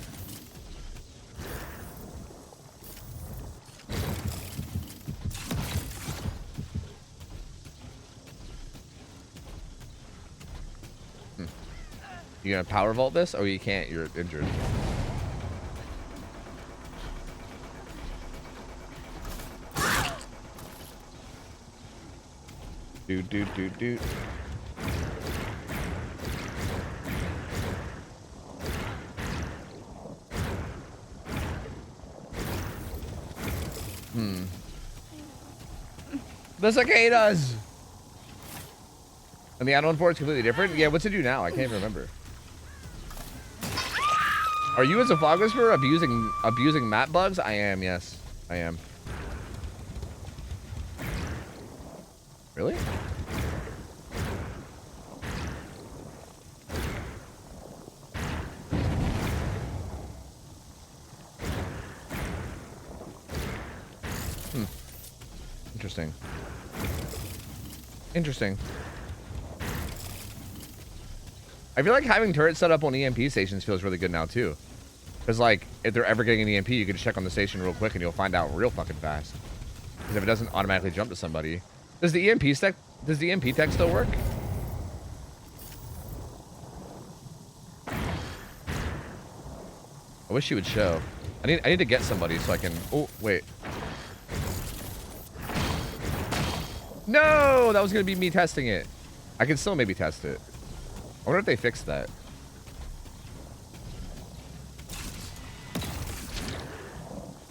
You gonna power vault this? Oh, you can't. You're injured. Dude. The cicadas! And the add-on for it's completely different? Yeah, what's it do now? I can't remember. Are you as a fog whisperer abusing map bugs? I am, yes. I am. Really? Interesting. Interesting. I feel like having turrets set up on EMP stations feels really good now too. Because like, if they're ever getting an EMP, you can just check on the station real quick and you'll find out real fucking fast. Because if it doesn't automatically jump to somebody. Does the EMP tech still work? I wish you would show. I need to get somebody so I can. Oh wait. No, that was gonna be me testing it. I can still maybe test it. I wonder if they fixed that.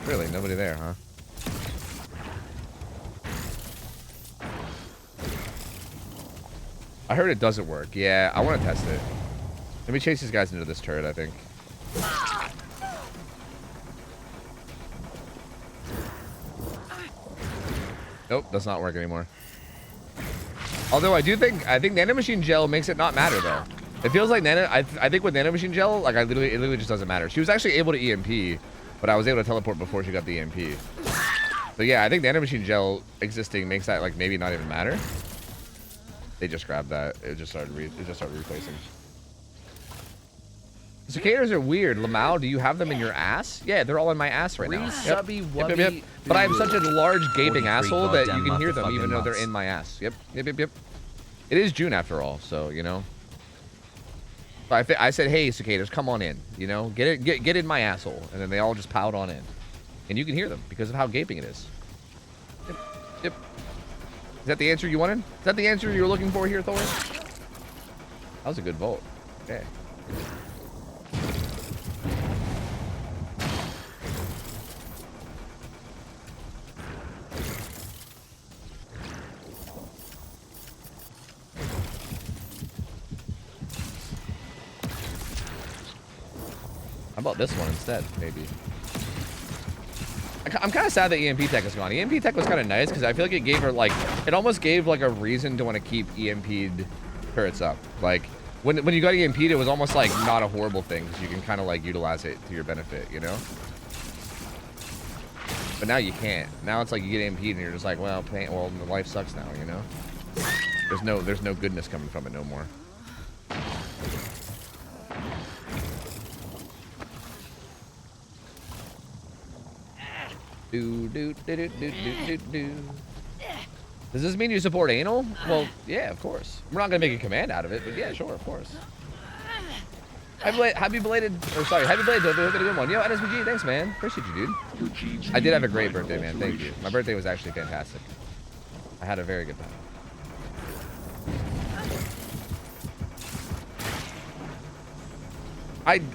Really, nobody there, huh? I heard it doesn't work. Yeah, I want to test it. Let me chase these guys into this turret, I think. Nope, does not work anymore. Although I think nanomachine gel makes it not matter though. It feels like I think with nanomachine gel, like it literally just doesn't matter. She was actually able to EMP, but I was able to teleport before she got the EMP. So yeah, I think nanomachine gel existing makes that like maybe not even matter. They just grabbed that. It just started replacing. The cicadas are weird. Lamau, do you have them in your ass? Yeah, they're all in my ass right now. Yep. But I'm such a large gaping asshole that you can hear them even though they're in my ass. Yep. It is June after all, so you know. I said, hey, cicadas, come on in. You know, get in my asshole, and then they all just piled on in, and you can hear them because of how gaping it is. Yep. Is that the answer you wanted? Is that the answer you were looking for here, Thor? That was a good vault. Okay. How about this one instead, maybe? I'm kind of sad that EMP tech is gone. EMP tech was kind of nice because I feel like it gave her like, it almost gave like a reason to want to keep EMP'd turrets up. Like when you got EMP'd, it was almost like not a horrible thing because you can kind of like utilize it to your benefit, you know? But now you can't. Now it's like you get EMP'd and you're just like, well, life sucks now, you know? There's no goodness coming from it no more. Does this mean you support anal? Well, yeah, of course. We're not gonna make a command out of it, but yeah, sure, of course. Happy belated Dodo, hope you had a good one. Yo, NSBG, thanks, man. Appreciate you, dude. I did have a great birthday, man. Thank you. My birthday was actually fantastic. I had a very good time.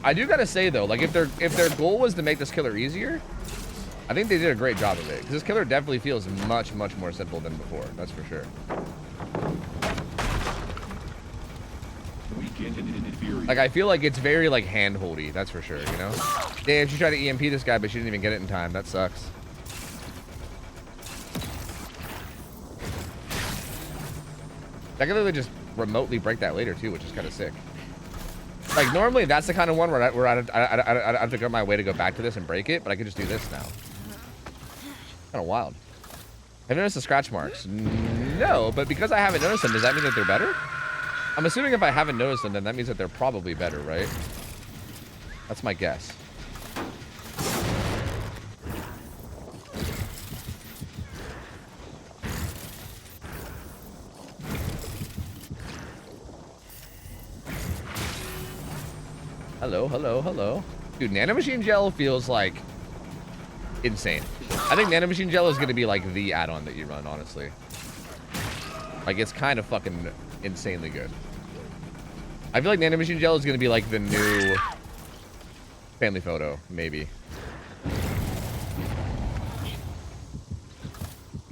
I do gotta say though, like if their goal was to make this killer easier, I think they did a great job of it. Because this killer definitely feels much more simple than before. That's for sure. Like I feel like it's very like hand-holdy. That's for sure. You know. Damn, she tried to EMP this guy, but she didn't even get it in time. That sucks. I can literally just remotely break that later too, which is kind of sick. Like normally that's the kind of one where I have to go my way to go back to this and break it, but I can just do this now. Kind of wild. Have you noticed the scratch marks? No, but because I haven't noticed them, does that mean that they're better? I'm assuming if I haven't noticed them, then that means that they're probably better, right? That's my guess. Hello, hello, hello. Dude, nanomachine gel feels like insane. I think nanomachine gel is going to be like the add-on that you run, honestly. Like, it's kind of fucking insanely good. I feel like nanomachine gel is going to be like the new family photo, maybe.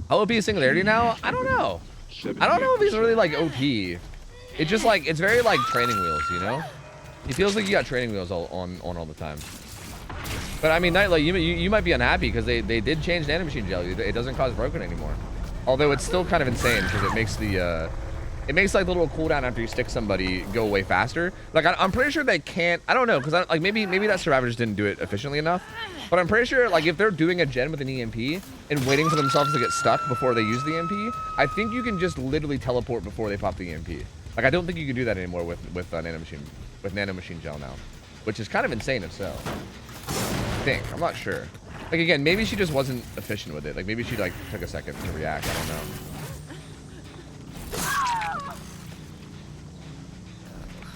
How OP is Singularity now? I don't know. I don't know if he's really like OP. It's just like, it's very like training wheels, you know? It feels like you got training wheels on all the time. But I mean, Nightlight, you might be unhappy because they did change nanomachine gel. It doesn't cause broken anymore. Although it's still kind of insane because it makes the like the little cooldown after you stick somebody go away faster. Like I'm pretty sure they can't. I don't know because like maybe that survivor just didn't do it efficiently enough. But I'm pretty sure like if they're doing a gen with an EMP and waiting for themselves to get stuck before they use the EMP, I think you can just literally teleport before they pop the EMP. Like I don't think you can do that anymore with nanomachine gel now, which is kind of insane if so. I think. I'm not sure. Like again, maybe she just wasn't efficient with it. Like maybe she like took a second to react. I don't know.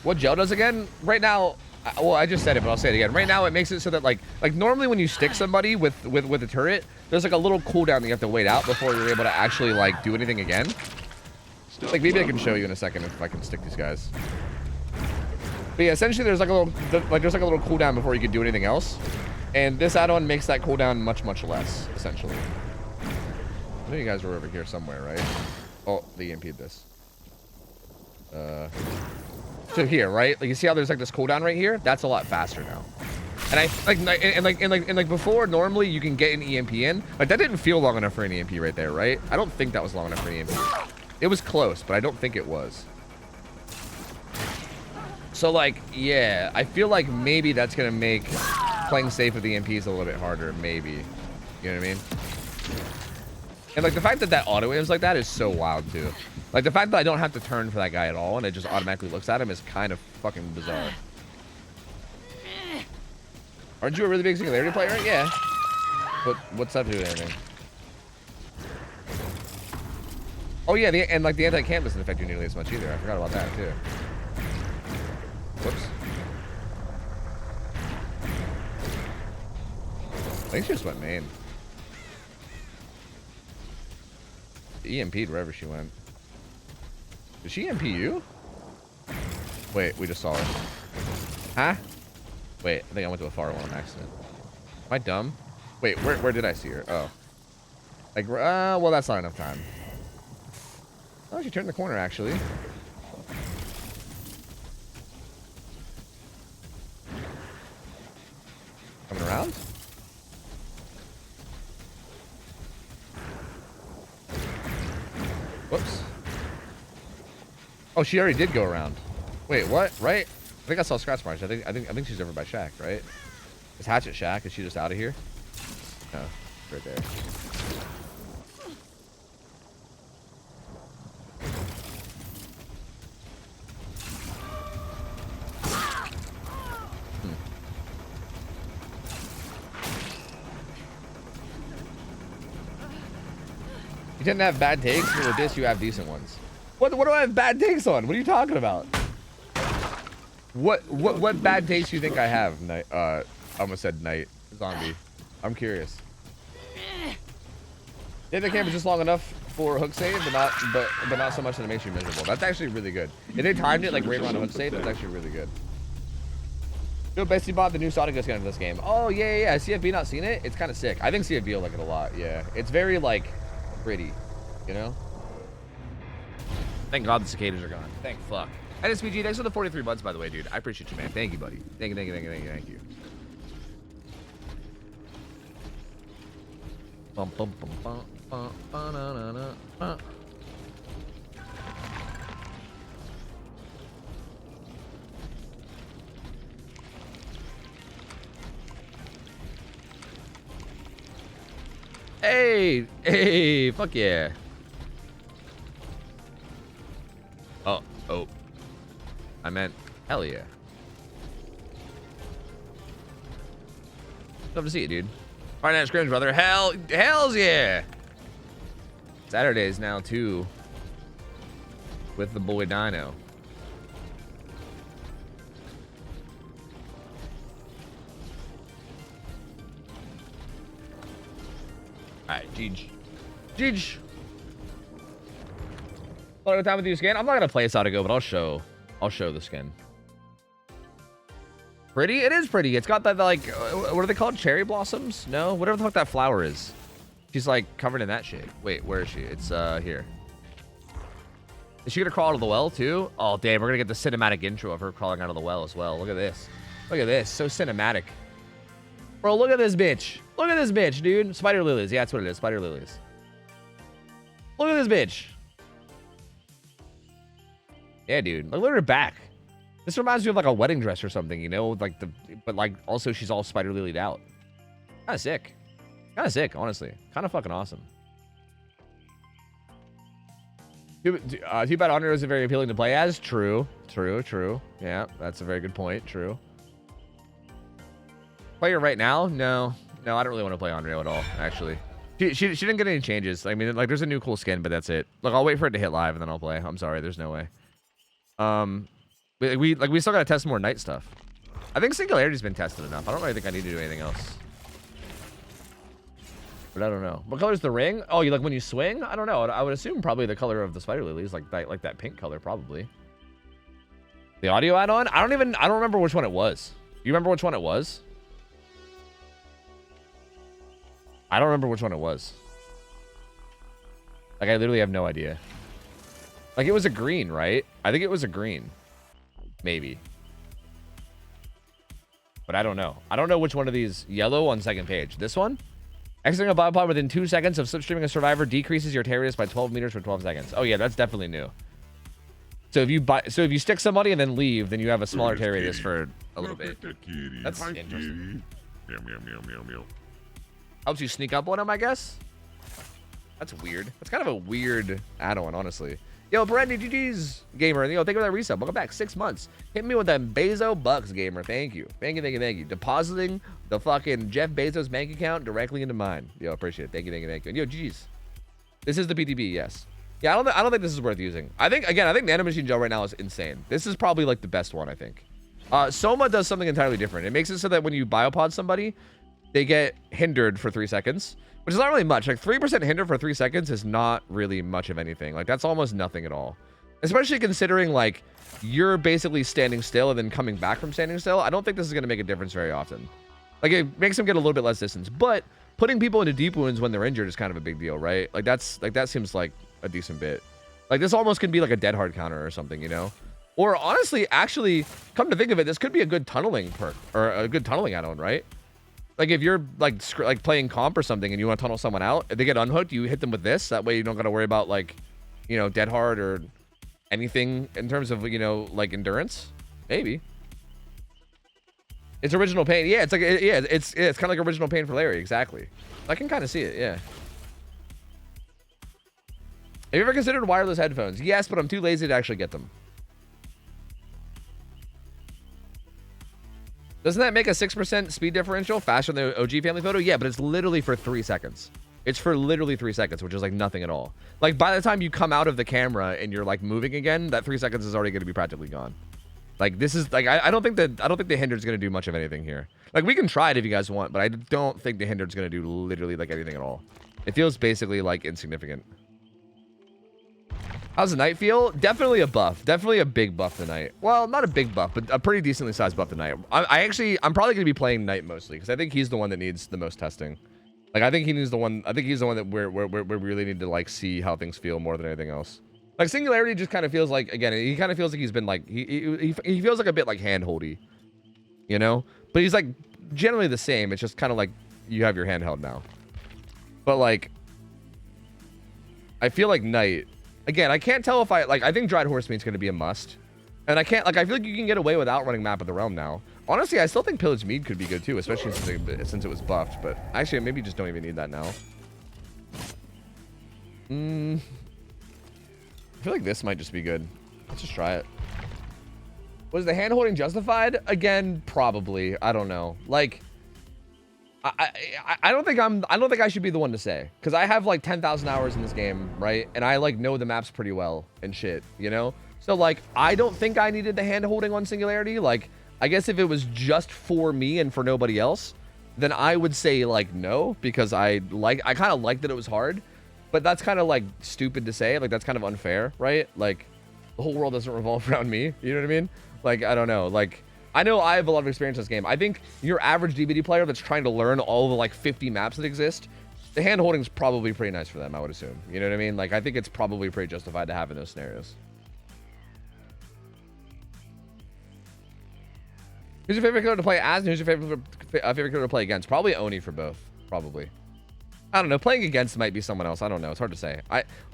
What gel does again? Right now, well, I just said it, but I'll say it again. Right now, it makes it so that like normally when you stick somebody with a turret, there's like a little cooldown that you have to wait out before you're able to actually like do anything again. Like maybe I can show you in a second if I can stick these guys. But yeah, essentially there's like a little cooldown before you can do anything else, and this add-on makes that cooldown much less. Essentially, I know you guys were over here somewhere, right? Oh, they EMP'd this. So here, right? Like you see how there's like this cooldown right here? That's a lot faster now. And I like before, normally you can get an EMP in. Like that didn't feel long enough for an EMP right there, right? I don't think that was long enough for an EMP. It was close, but I don't think it was. So like, yeah, I feel like maybe that's gonna make playing safe with the EMPs a little bit harder, maybe. You know what I mean? And like the fact that auto aims like that is so wild too. Like the fact that I don't have to turn for that guy at all and it just automatically looks at him is kind of fucking bizarre. Aren't you a really big Singularity player? Yeah. But what's up to do with anything? Oh yeah, and like the anti-camp doesn't affect you nearly as much either. I forgot about that too. Whoops. I think she just went main. EMP'd wherever she went. Did she EMP you? Wait, we just saw her. Huh? Wait, I think I went to a far one on accident. Am I dumb? Wait, where did I see her? Oh. Like, well, that's not enough time. Oh, she turned the corner, actually. Coming around? Whoops. Oh, she already did go around. Wait, what? Right? I think I saw scratch marks. I think she's over by Shack, right? Is Hatchet Shack? Is she just out of here? No, right there. You didn't have bad takes, but with this you have decent ones. What do I have bad takes on? What are you talking about? What bad takes do you think I have? Night, I almost said night zombie. I'm curious. Yeah, the camp is just long enough for hook save, but not so much that it makes you miserable. That's actually really good. If they timed it like right around a hook save, that's actually really good. Yo, Bestie bought the new Sonic Ghost gun for this game. Oh yeah. CFB not seen it? It's kind of sick. I think CFB will like it a lot. Yeah, it's very like pretty, you know. Thank God the cicadas are gone. Thank fuck. And SPG, thanks for the 43 buds, by the way, dude. I appreciate you, man. Thank you, buddy. Thank you. Hey, hey, fuck yeah. Oh. I meant, hell yeah. Love to see it, dude. Friday Night Scrims, brother. Hells yeah. Saturdays now, too. With the boy Dino. Alright, Jeej. Want to go time with you skin? I'm not gonna play Sadago, but I'll show the skin. Pretty? It is pretty. It's got that, like, what are they called? Cherry blossoms? No? Whatever the fuck that flower is. She's, like, covered in that shit. Wait, where is she? It's, here. Is she gonna crawl out of the well, too? Oh, damn, we're gonna get the cinematic intro of her crawling out of the well as well. Look at this. Look at this. So cinematic. Bro, look at this bitch. Look at this bitch, dude. Spider lilies. Yeah, that's what it is. Spider lilies. Look at this bitch. Yeah, dude. Look at her back. This reminds me of like a wedding dress or something, you know? Like but like also she's all spider lilied out. Kind of sick. Kind of sick, honestly. Kind of fucking awesome. Too bad Honor isn't very appealing to play as. True. Yeah, that's a very good point. True. Play her right now? No, I don't really want to play Andrea at all, actually. She didn't get any changes. I mean, like, there's a new cool skin, but that's it. Look, I'll wait for it to hit live, and then I'll play. I'm sorry, there's no way. We still gotta test more night stuff. I think Singularity's been tested enough. I don't really think I need to do anything else. But I don't know. What color's the ring? Oh, you like when you swing? I don't know. I would assume probably the color of the spider lilies, like that pink color, probably. The audio add-on? I don't remember which one it was. You remember which one it was? I don't remember which one it was. Like, I literally have no idea. Like, it was a green, right? I think it was a green. Maybe. But I don't know. I don't know which one of these. Yellow on second page. This one? Exiting a biopod within 2 seconds of slipstreaming a survivor decreases your tear radius by 12 meters for 12 seconds. Oh, yeah, that's definitely new. So if you stick somebody and then leave, then you have a smaller tear radius for a little bit. That's interesting. Helps you sneak up on him, I guess? That's weird. That's kind of a weird add-on, honestly. Yo, Brandy GG's gamer. Yo, thank you for that resub. Welcome back. 6 months. Hit me with them Bezo bucks, gamer. Thank you. Thank you. Depositing the fucking Jeff Bezos bank account directly into mine. Yo, appreciate it. Thank you. And yo, GG's. This is the PTB, yes. Yeah, I don't think this is worth using. I think the nanomachine gel right now is insane. This is probably like the best one, I think. Soma does something entirely different. It makes it so that when you biopod somebody, they get hindered for 3 seconds, which is not really much. Like 3% hinder for 3 seconds is not really much of anything. Like that's almost nothing at all. Especially considering like you're basically standing still and then coming back from standing still. I don't think this is going to make a difference very often. Like it makes them get a little bit less distance, but putting people into deep wounds when they're injured is kind of a big deal, right? Like that seems like a decent bit. Like this almost can be like a dead hard counter or something, you know? Or honestly, actually, come to think of it, this could be a good tunneling perk or a good tunneling add-on, right? Like if you're like playing comp or something and you want to tunnel someone out, if they get unhooked, you hit them with this. That way you don't got to worry about like, you know, dead hard or anything in terms of, you know, like endurance. Maybe. It's original pain. Yeah, it's like it's kind of like original pain for Larry. Exactly. I can kind of see it. Yeah. Have you ever considered wireless headphones? Yes, but I'm too lazy to actually get them. Doesn't that make a 6% speed differential faster than the OG family photo? Yeah, but it's literally for 3 seconds. It's for literally 3 seconds, which is like nothing at all. Like by the time you come out of the camera and you're like moving again, that 3 seconds is already going to be practically gone. Like this is like I don't think the hinder's going to do much of anything here. Like we can try it if you guys want, but I don't think the hinder's going to do literally like anything at all. It feels basically like insignificant. How's the night feel? Definitely a buff. Definitely a big buff tonight. Well, not a big buff, but a pretty decently sized buff tonight. I'm probably going to be playing Knight mostly because I think he's the one that needs the most testing. Like I think he's the one that we really need to like see how things feel more than anything else. Like Singularity just kind of feels like, again, he kind of feels like he's been like he feels like a bit like handholdy, you know? But he's like generally the same. It's just kind of like you have your handheld now. But like I feel like Knight. Again, I can't tell if I think Dried Horsemeat's going to be a must. And I feel like you can get away without running Map of the Realm now. Honestly, I still think Pillage Mead could be good too, especially since it was buffed. But actually, maybe you just don't even need that now. I feel like this might just be good. Let's just try it. Was the hand holding justified? Again, probably. I don't know. Like, I don't think I should be the one to say, because I have like 10,000 hours in this game, right? And I like know the maps pretty well and shit, you know? So like, I don't think I needed the hand holding on Singularity. Like, I guess if it was just for me and for nobody else, then I would say like no, because I kind of liked that it was hard, but that's kind of like stupid to say. Like, that's kind of unfair, right? Like, the whole world doesn't revolve around me. You know what I mean? Like, I don't know. Like, I know I have a lot of experience in this game. I think your average DBD player that's trying to learn all the like 50 maps that exist, the hand holding is probably pretty nice for them, I would assume. You know what I mean? Like, I think it's probably pretty justified to have in those scenarios. Who's your favorite killer to play as, and who's your favorite killer to play against? Probably Oni for both. Probably. I don't know. Playing against might be someone else. I don't know. It's hard to say.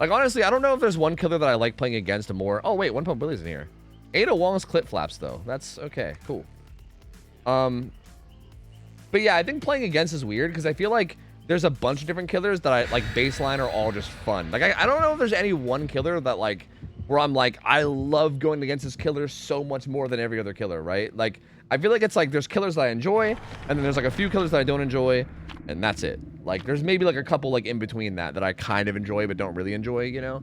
Honestly, I don't know if there's one killer that I like playing against more. Oh, wait. One Pump Billy's in here. Ada Wong's clip flaps, though. That's okay. Cool. But yeah, I think playing against is weird because I feel like there's a bunch of different killers that I like baseline are all just fun. Like, I don't know if there's any one killer that like where I'm like, I love going against this killer so much more than every other killer, right? Like, I feel like it's like there's killers that I enjoy, and then there's like a few killers that I don't enjoy, and that's it. Like, there's maybe like a couple like in between that I kind of enjoy but don't really enjoy, you know?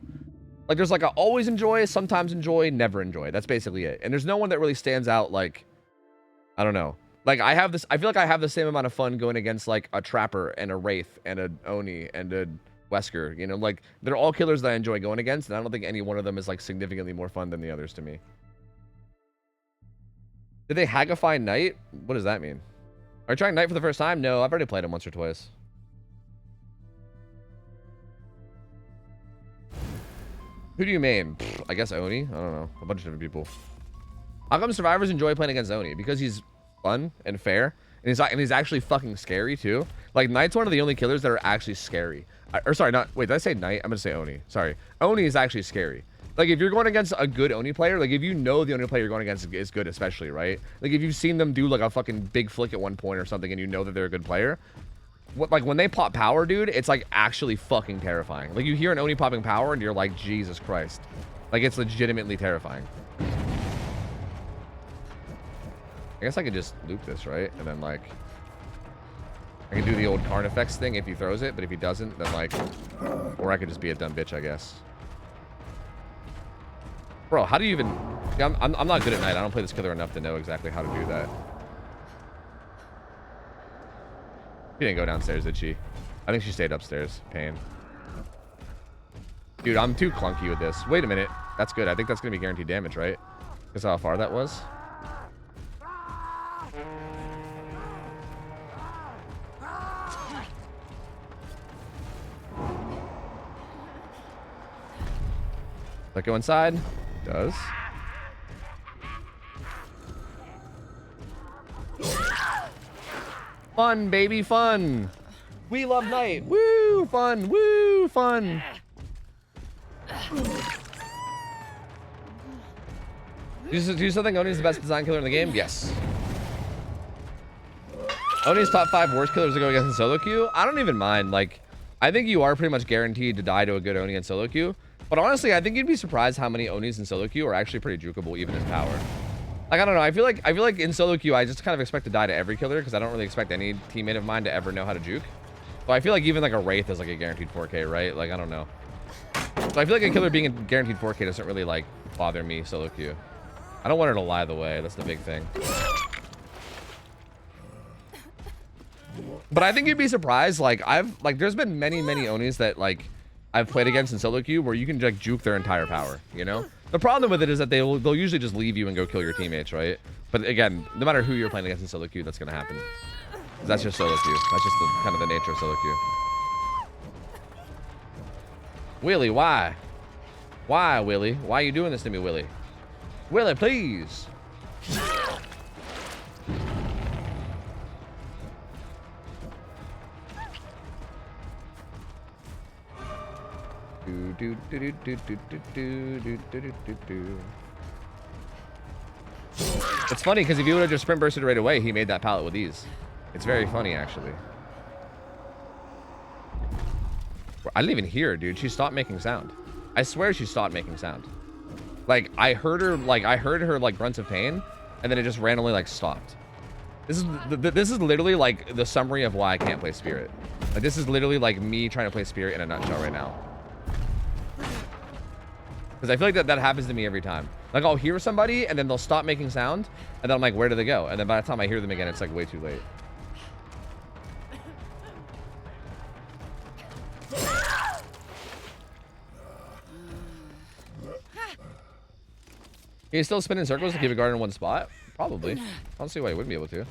Like, there's like a always enjoy, sometimes enjoy, never enjoy. That's basically it. And there's no one that really stands out. Like, I don't know. Like, I feel like I have the same amount of fun going against like a Trapper and a Wraith and a Oni and a Wesker, you know? Like, they're all killers that I enjoy going against, and I don't think any one of them is like significantly more fun than the others to me. Did they hackify Knight? What does that mean? Are you trying Knight for the first time? No, I've already played him once or twice. Who do you main? I guess Oni. I don't know. A bunch of different people. How come survivors enjoy playing against Oni? Because he's fun and fair, and he's actually fucking scary too. Like, Knight's one of the only killers that are actually scary. Or sorry, not wait. Did I say Knight? I'm gonna say Oni. Sorry, Oni is actually scary. Like, if you're going against a good Oni player, like if you know the Oni player you're going against is good, especially, right? Like, if you've seen them do like a fucking big flick at one point or something, and you know that they're a good player. Like, when they pop power, dude, it's like actually fucking terrifying. Like, you hear an Oni popping power and you're like, Jesus Christ. Like, it's legitimately terrifying. I guess I could just loop this, right? And then like, I can do the old Carnifex thing if he throws it, but if he doesn't, then like, or I could just be a dumb bitch, I guess. Bro, how do you even... Yeah, I'm not good at Knight. I don't play this killer enough to know exactly how to do that. She didn't go downstairs, did she? I think she stayed upstairs. Pain. Dude, I'm too clunky with this. Wait a minute. That's good. I think that's going to be guaranteed damage, right? Guess how far that was? Let's go inside. Does. Fun, baby, fun. We love Knight. Woo, fun. Woo, fun. Do you still think Oni's the best design killer in the game? Yes. Oni's top 5 worst killers to go against in solo queue? I don't even mind. Like, I think you are pretty much guaranteed to die to a good Oni in solo queue. But honestly, I think you'd be surprised how many Onis in solo queue are actually pretty jukeable, even in power. Like, I don't know. I feel like in solo queue, I just kind of expect to die to every killer because I don't really expect any teammate of mine to ever know how to juke. So I feel like even like a Wraith is like a guaranteed 4K, right? Like, I don't know. So I feel like a killer being a guaranteed 4K doesn't really like bother me solo queue. I don't want her to lie the way. That's the big thing. But I think you'd be surprised. Like, there's been many Onis that like I've played against in solo queue where you can like juke their entire power, you know? The problem with it is that they'll usually just leave you and go kill your teammates, right? But again, no matter who you're playing against in solo queue, that's gonna happen. That's just solo queue. That's just kind of the nature of solo queue. Willie, why? Why, Willie? Why are you doing this to me, Willie? Willie, please. It's funny because if you would have just sprint bursted right away, he made that pallet with ease. It's very funny, actually. I didn't even hear her, dude. She stopped making sound. I swear she stopped making sound. Like, I heard her like grunts of pain, and then it just randomly like stopped. This is literally like the summary of why I can't play Spirit. Like, this is literally like me trying to play Spirit in a nutshell right now. Because I feel like that happens to me every time. Like, I'll hear somebody, and then they'll stop making sound, and then I'm like, where do they go? And then by the time I hear them again, it's like way too late. Can you still spin in circles to keep a guard in one spot? Probably. I don't see why you wouldn't be able to.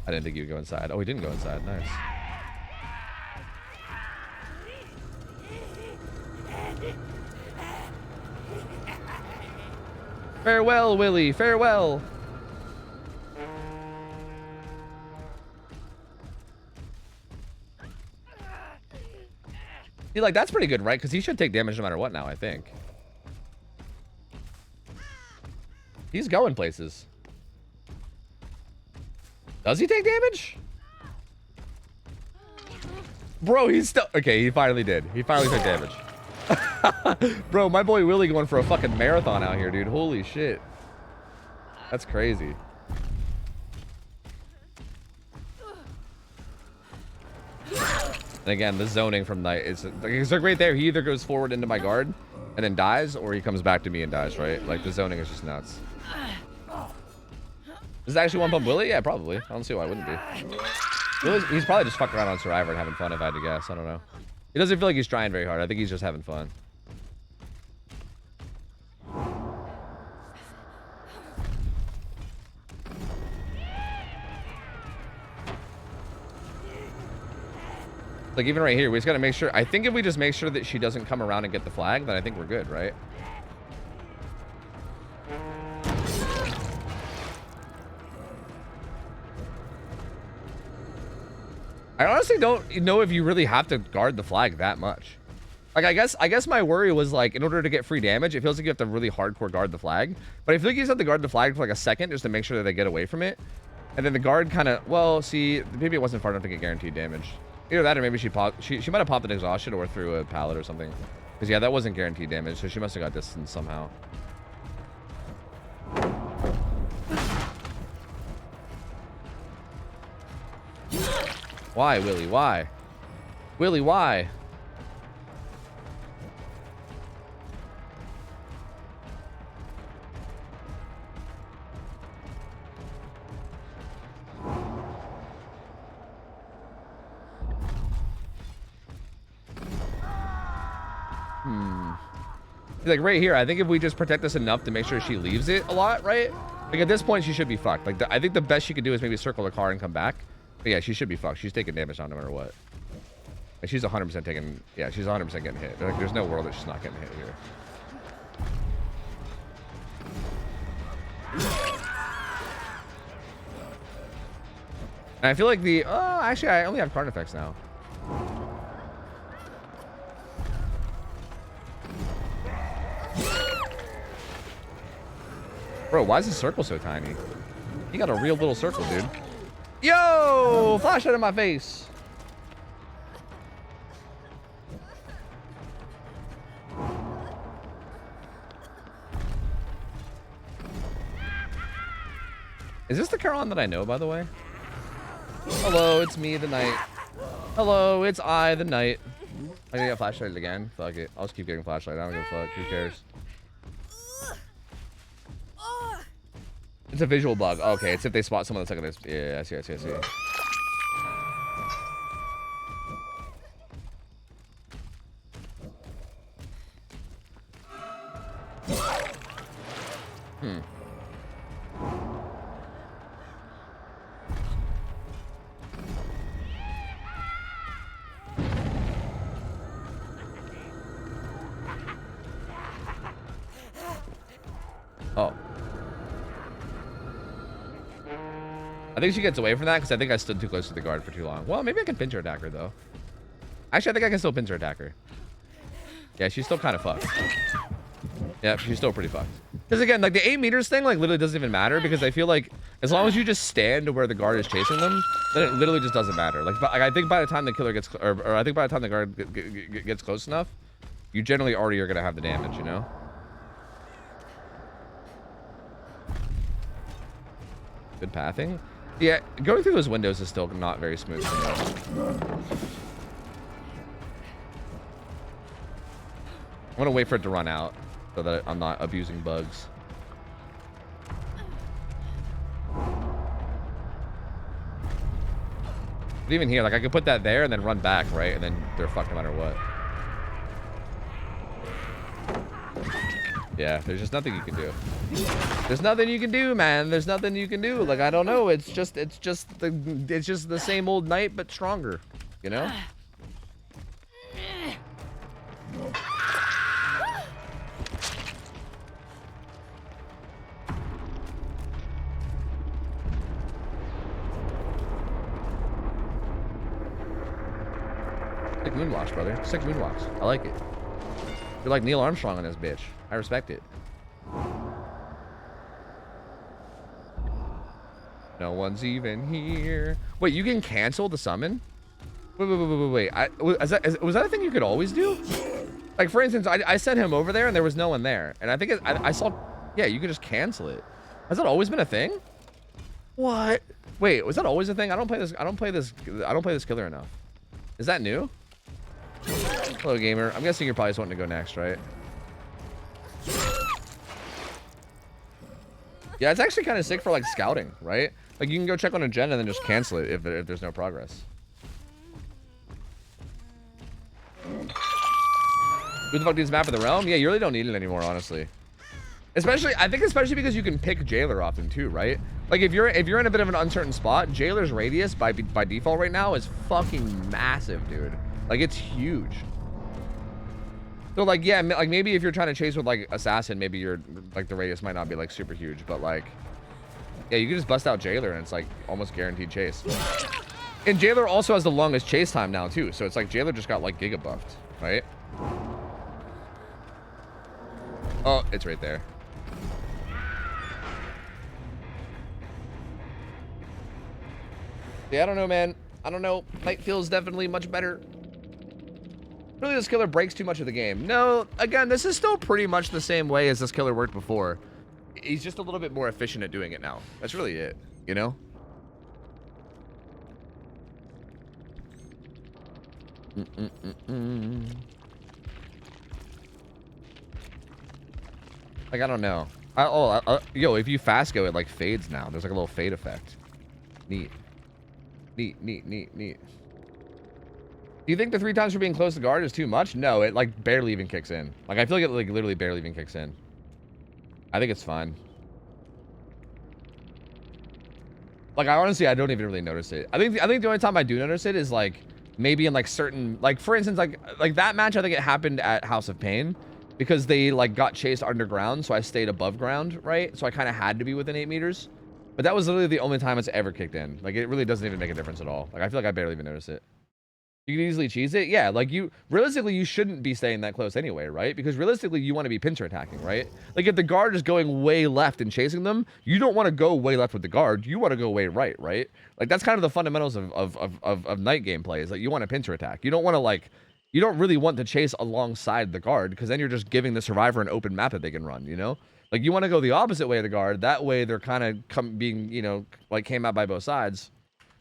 I didn't think you would go inside. Oh, he didn't go inside. Nice. Farewell, Willie. Farewell. See, like, that's pretty good, right? Because he should take damage no matter what now, I think. He's going places. Does he take damage? Bro, he's still... Okay, he finally did. He finally took damage. Bro, my boy Willie going for a fucking marathon out here, dude. Holy shit. That's crazy. And again, the zoning from Knight is like right there. He either goes forward into my guard and then dies, or he comes back to me and dies, right? Like, the zoning is just nuts. Is it actually one pump Willie? Yeah, probably. I don't see why it wouldn't be. He's probably just fucking around on Survivor and having fun, if I had to guess. I don't know. He doesn't feel like he's trying very hard. I think he's just having fun. Like, even right here, we just gotta make sure. I think if we just make sure that she doesn't come around and get the flag, then I think we're good, right? I honestly don't know if you really have to guard the flag that much. Like, I guess my worry was, like, in order to get free damage, it feels like you have to really hardcore guard the flag. But I feel like you just have to guard the flag for like a second just to make sure that they get away from it. And then the guard kind of, well, see, maybe it wasn't far enough to get guaranteed damage. Either that or maybe she might have popped an exhaustion or through a pallet or something. Because, yeah, that wasn't guaranteed damage, so she must have got distance somehow. Why, Willie? Why? Willie, why? Like, right here, I think if we just protect this enough to make sure she leaves it a lot, right? Like, at this point, she should be fucked. Like, I think the best she could do is maybe circle the car and come back. But yeah, she should be fucked. She's taking damage on no matter what. Like, she's 100% taking... Yeah, she's 100% getting hit. Like, there's no world that she's not getting hit here. And I feel like the... Oh, actually, I only have card effects now. Bro, why is this circle so tiny? You got a real little circle, dude. Yo! Flashlight in my face. Is this the Charon that I know, by the way? Hello, it's me, the Knight. Hello, it's I, the Knight. I need a flashlight again. Fuck it. I'll just keep getting flashlight. I don't give a fuck. Who cares? It's a visual bug. Okay, it's if they spot someone that's like this. Yeah, I see. Oh. I think she gets away from that because I think I stood too close to the guard for too long. Well, maybe I can pincher attack her, though. Actually, I think I can still pincher attack her. Yeah, she's still kind of fucked. Yeah, she's still pretty fucked. Because again, like the 8 meters thing, like literally doesn't even matter because I feel like as long as you just stand to where the guard is chasing them, then it literally just doesn't matter. Like, I think by the time the killer gets, or I think by the time the guard gets close enough, you generally already are gonna have the damage, you know? Good pathing. Yeah, going through those windows is still not very smooth for me. I'm gonna wait for it to run out so that I'm not abusing bugs. But even here, like I could put that there and then run back, right? And then they're fucked no matter what. Yeah, there's just nothing you can do. There's nothing you can do, man. There's nothing you can do. Like I don't know. It's just the same old knight but stronger, you know? Sick moonwalks, brother. Sick moonwalks. I like it. You're like Neil Armstrong on this bitch. I respect it. No one's even here. Wait, you can cancel the summon? Wait. Was that a thing you could always do? Like, for instance, I sent him over there and there was no one there. And I think I saw... Yeah, you could just cancel it. Has that always been a thing? What? Wait, was that always a thing? I don't play this killer enough. Is that new? Hello, gamer. I'm guessing you're probably just wanting to go next, right? Yeah, it's actually kind of sick for like scouting, right? Like you can go check on a gen and then just cancel it if there's no progress. Who the fuck needs map of the realm? Yeah, you really don't need it anymore, honestly. I think especially because you can pick jailer often too, right? Like if you're in a bit of an uncertain spot, jailer's radius by default right now is fucking massive, dude. Like it's huge. So like yeah, like maybe if you're trying to chase with like assassin, maybe you're like the radius might not be like super huge, but like yeah, you can just bust out jailer and it's like almost guaranteed chase. And jailer also has the longest chase time now too, so it's like jailer just got like giga buffed, right? Oh, it's right there. Yeah, I don't know, man. I don't know. Night feels definitely much better. Really, this killer breaks too much of the game. No, again, this is still pretty much the same way as this killer worked before. He's just a little bit more efficient at doing it now. That's really it, you know? Like, I don't know. Yo, if you fast go, it like fades now. There's like a little fade effect. Neat. Neat. Do you think the 3 times for being close to guard is too much? No, it like barely even kicks in. Like I feel like it like literally barely even kicks in. I think it's fine. Like I honestly, I don't even really notice it. I think the only time I do notice it is like maybe in like certain, like for instance, like that match, I think it happened at House of Pain because they like got chased underground, so I stayed above ground, right? So I kind of had to be within 8 meters. But that was literally the only time it's ever kicked in. Like, it really doesn't even make a difference at all. Like, I feel like I barely even notice it. You can easily cheese it. Yeah, like, realistically, you shouldn't be staying that close anyway, right? Because realistically, you want to be pincer attacking, right? Like, if the guard is going way left and chasing them, you don't want to go way left with the guard. You want to go way right, right? Like, that's kind of the fundamentals of night gameplay, is like, you want to pincer attack. You don't want to, like, you don't really want to chase alongside the guard, because then you're just giving the survivor an open map that they can run, you know? Like, you want to go the opposite way of the guard. That way, they're kind of being, you know, like, came out by both sides.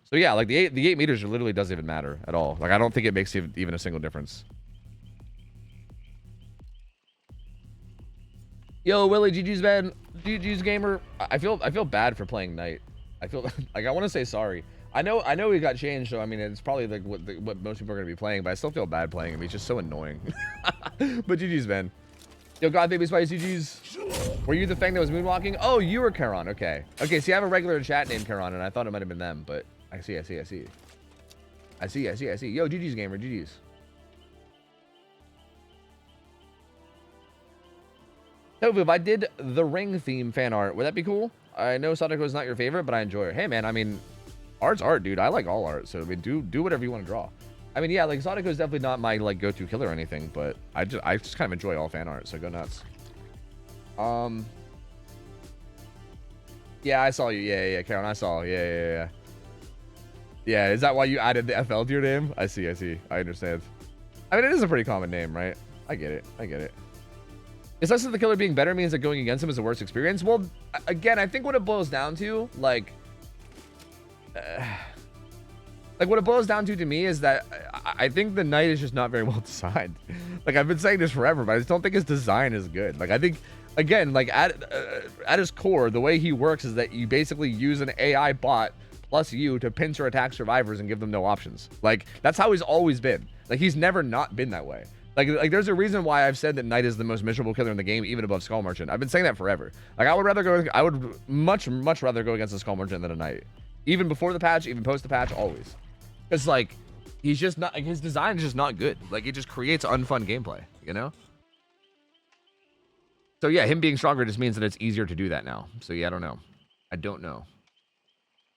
So, yeah, like, the 8 meters literally doesn't even matter at all. Like, I don't think it makes even a single difference. Yo, Willie, GG's man. GG's gamer. I feel bad for playing Knight. I feel like I want to say sorry. I know we got changed, so I mean, it's probably like what most people are going to be playing, but I still feel bad playing him. He's just so annoying. But GG's, man. Yo, God, baby spice, GG's. Were you the thing that was moonwalking? Oh, you were Charon. Okay. Okay, see, I have a regular chat named Charon, and I thought it might have been them, but I see. Yo, GG's gamer, GG's. Tofu, if I did the ring theme fan art, would that be cool? I know Sadako is not your favorite, but I enjoy it. Hey, man, I mean, art's art, dude. I like all art, so I mean, do whatever you want to draw. I mean, yeah, like, Sadako is definitely not my, like, go-to killer or anything, but I just kind of enjoy all fan art, so go nuts. Yeah, I saw you. Yeah, Karen, I saw. Yeah. Yeah, is that why you added the FL to your name? I see. I understand. I mean, it is a pretty common name, right? I get it. It's less that the killer being better means that going against him is the worst experience. Well, again, I think what it boils down to, like what it boils down to me is that I think the knight is just not very well designed. Like, I've been saying this forever, but I just don't think his design is good. Like, I think, again, like at his core, the way he works is that you basically use an AI bot plus you to pinch or attack survivors and give them no options. Like, that's how he's always been. Like, he's never not been that way. Like there's a reason why I've said that Knight is the most miserable killer in the game, even above Skull Merchant. I've been saying that forever. Like, I would much rather go against a Skull Merchant than a Knight. Even before the patch, even post the patch, always. Because, like, he's just not, like, his design is just not good. Like, it just creates unfun gameplay, you know? So yeah, him being stronger just means that it's easier to do that now. So yeah, I don't know.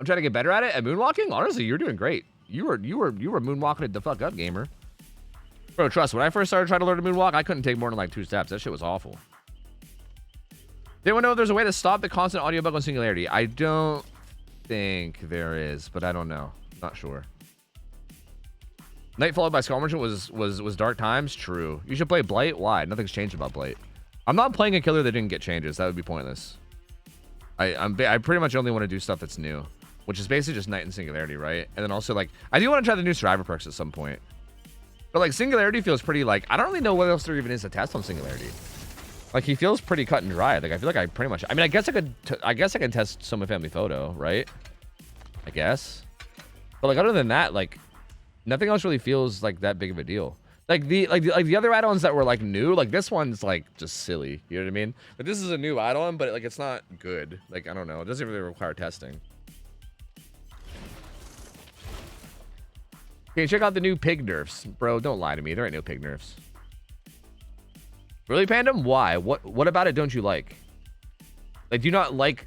I'm trying to get better at it. At moonwalking, honestly, you're doing great. You were moonwalking it the fuck up, gamer. Bro, trust, when I first started trying to learn to moonwalk, I couldn't take more than like 2 steps. That shit was awful. Did anyone know if there's a way to stop the constant audio bug on Singularity? I don't think there is, but I don't know. Not sure. Night followed by Skull Merchant was dark times. True. You should play Blight. Why? Nothing's changed about Blight. I'm not playing a killer that didn't get changes. That would be pointless. I pretty much only want to do stuff that's new, which is basically just Night and Singularity, right? And then also, like, I do want to try the new Survivor perks at some point. But, like, Singularity feels pretty, like, I don't really know what else there even is to test on Singularity. Like, he feels pretty cut and dry. Like, I feel like I pretty much, I mean, I guess I could test Soma Family Photo, right? I guess. But, like, other than that, like, nothing else really feels like that big of a deal. Like the other add-ons that were like new, like this one's like just silly. You know what I mean? But this is a new add-on, but like it's not good. Like, I don't know. It doesn't really require testing. Okay, check out the new pig nerfs, bro. Don't lie to me. There ain't no pig nerfs. Really, Pandem? Why? What about it don't you like? Like, do you not like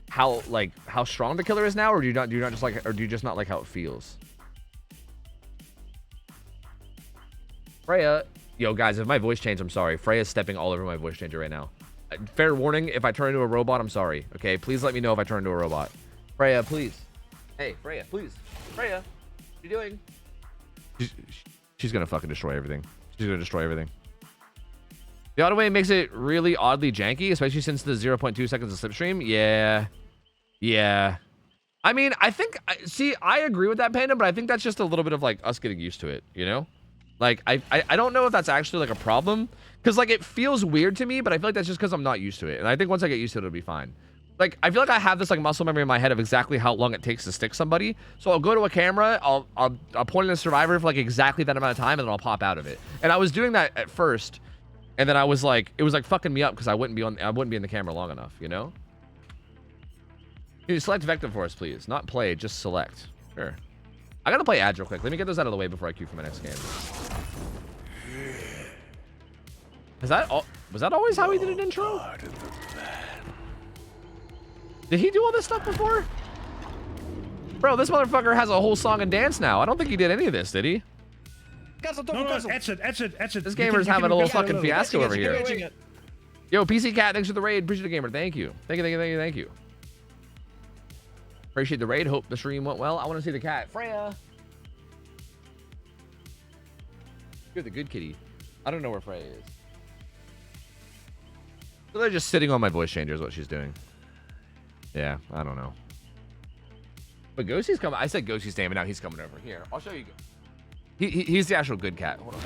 how strong the killer is now, or do you not just like, or do you just not like how it feels? Freya, yo guys, if my voice changed, I'm sorry. Freya's stepping all over my voice changer right now. Fair warning, if I turn into a robot, I'm sorry. Okay, please let me know if I turn into a robot. Freya, please. Hey, Freya, please. Freya, what are you doing? She's gonna fucking destroy everything. She's gonna destroy everything. The auto wave makes it really oddly janky, especially since the 0.2 seconds of slipstream. Yeah. I mean, I think, see, I agree with that, Panda, but I think that's just a little bit of like us getting used to it, you know? Like, I don't know if that's actually like a problem, because like it feels weird to me, but I feel like that's just because I'm not used to it. And I think once I get used to it, it'll be fine. Like, I feel like I have this like muscle memory in my head of exactly how long it takes to stick somebody. So I'll go to a camera, I'll point at a survivor for like exactly that amount of time, and then I'll pop out of it. And I was doing that at first, and then I was like, it was like fucking me up because I wouldn't be in the camera long enough, you know? Can you select Vector for us, please? Not play, just select. Sure. I gotta play ads real quick. Let me get those out of the way before I queue for my next game. Was that always how he did an intro? Did he do all this stuff before? Bro, this motherfucker has a whole song and dance now. I don't think he did any of this, did he? No, exit. This gamer's having a little fucking fiasco over here. It. Yo, PC Cat, thanks for the raid. Appreciate the gamer. Thank you. Thank you. Appreciate the raid. Hope the stream went well. I want to see the cat. Freya. You're the good kitty. I don't know where Freya is. So they're just sitting on my voice changer is what she's doing. Yeah, I don't know. But Ghosty's coming. I said Ghosty's standing out. He's coming over here. I'll show you. He's the actual good cat. Hold on.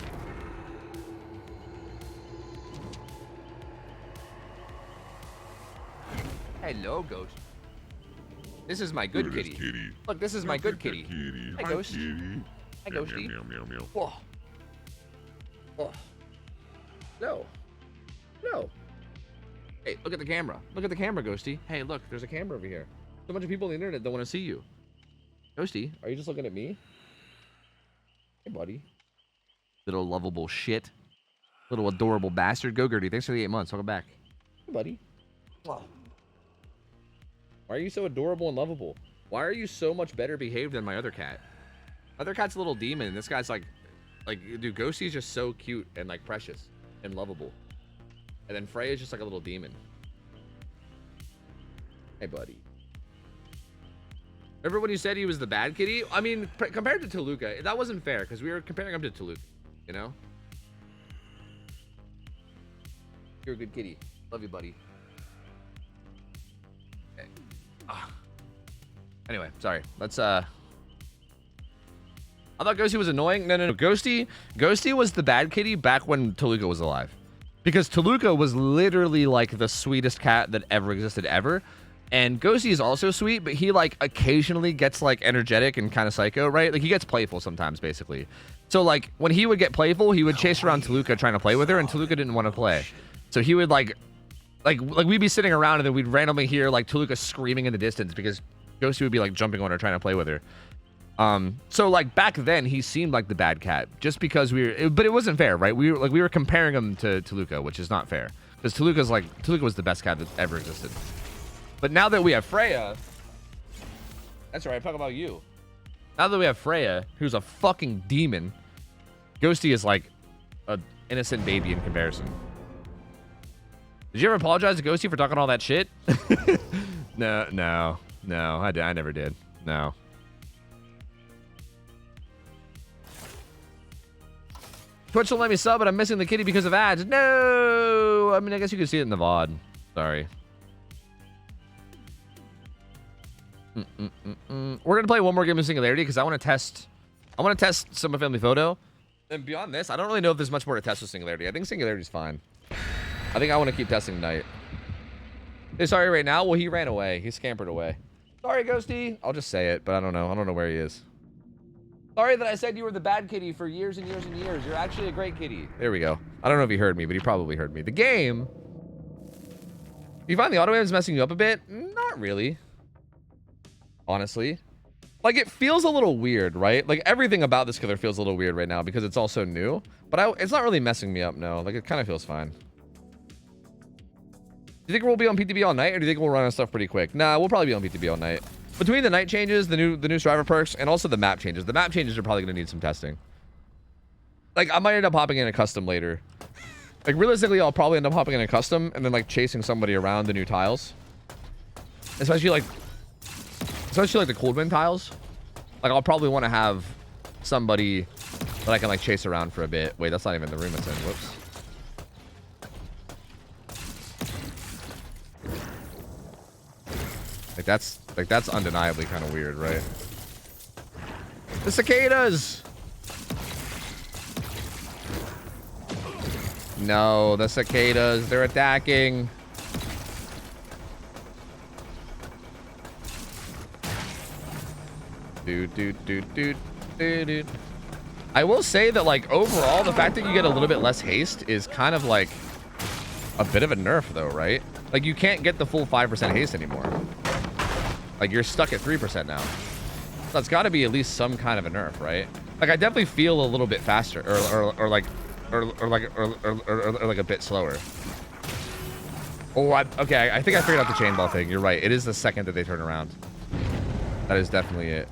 Hello, Ghost. This is my good kitty. Look, this is my good kitty. Hi, Ghost. Hi, Ghosty. Whoa. Oh. No. Hey, look at the camera. Look at the camera, Ghosty. Hey, look, there's a camera over here. So bunch of people on the internet that want to see you. Ghosty, are you just looking at me? Hey, buddy. Little lovable shit. Little adorable bastard. Go, Gertie. Thanks for the 8 months. Welcome back. Hey, buddy. Why are you so adorable and lovable? Why are you so much better behaved than my other cat? Other cat's a little demon. This guy's like, dude, Ghosty's just so cute and like precious and lovable. And then Freya's just like a little demon. Hey, buddy. Remember when you said he was the bad kitty? I mean, compared to Toluca, that wasn't fair because we were comparing him to Toluca, you know? You're a good kitty. Love you, buddy. Okay. Anyway, sorry. Let's, I thought Ghosty was annoying. No. Ghosty was the bad kitty back when Toluca was alive. Because Toluca was literally like the sweetest cat that ever existed ever. And Ghosty is also sweet, but he like occasionally gets like energetic and kind of psycho, right? Like he gets playful sometimes, basically. So like when he would get playful, he would chase around Toluca trying to play with her, and Toluca didn't want to play. So he would like we'd be sitting around and then we'd randomly hear like Toluca screaming in the distance because Ghosty would be like jumping on her trying to play with her. So like back then he seemed like the bad cat just because but it wasn't fair, right? We were comparing him to Toluca, which is not fair because Toluca was the best cat that ever existed. But now that we have Freya, that's right, I'm talking about you. Now that we have Freya, who's a fucking demon, Ghosty is like an innocent baby in comparison. Did you ever apologize to Ghosty for talking all that shit? No, I never did. No. Twitch will let me sub, but I'm missing the kitty because of ads. No! I mean, I guess you can see it in the VOD. Sorry. We're gonna play one more game of Singularity because I want to test some of Family Photo. And beyond this, I don't really know if there's much more to test with Singularity. I think Singularity's fine. I think I want to keep testing tonight. Hey, sorry right now. Well, he ran away. He scampered away. Sorry, Ghosty. I'll just say it, but I don't know. I don't know where he is. Sorry that I said you were the bad kitty for years and years and years. You're actually a great kitty. There we go. I don't know if he heard me, but he probably heard me. The game. Do you find the auto aim is messing you up a bit? Not really. Honestly. Like, it feels a little weird, right? Like, everything about this killer feels a little weird right now because it's all so new. But it's not really messing me up, no. Like, it kind of feels fine. Do you think we'll be on PTB all night, or do you think we'll run our stuff pretty quick? Nah, we'll probably be on PTB all night. Between the night changes, the new striver perks, and also the map changes. The map changes are probably going to need some testing. Like, I might end up hopping in a custom later. Like, realistically, I'll probably end up hopping in a custom and then, like, chasing somebody around the new tiles. Especially like the cold wind tiles. Like, I'll probably want to have somebody that I can, like, chase around for a bit. Wait, that's not even the room it's in. Whoops. Like, that's undeniably kind of weird, right? The cicadas! No, the cicadas. They're attacking. Dude. I will say that, like, overall, the fact that you get a little bit less haste is kind of like a bit of a nerf, though, right? Like, you can't get the full 5% haste anymore. Like, you're stuck at 3% now. So that's got to be at least some kind of a nerf, right? Like, I definitely feel a little bit faster, or like a bit slower. Oh, okay. I think I figured out the chain ball thing. You're right. It is the second that they turn around. That is definitely it.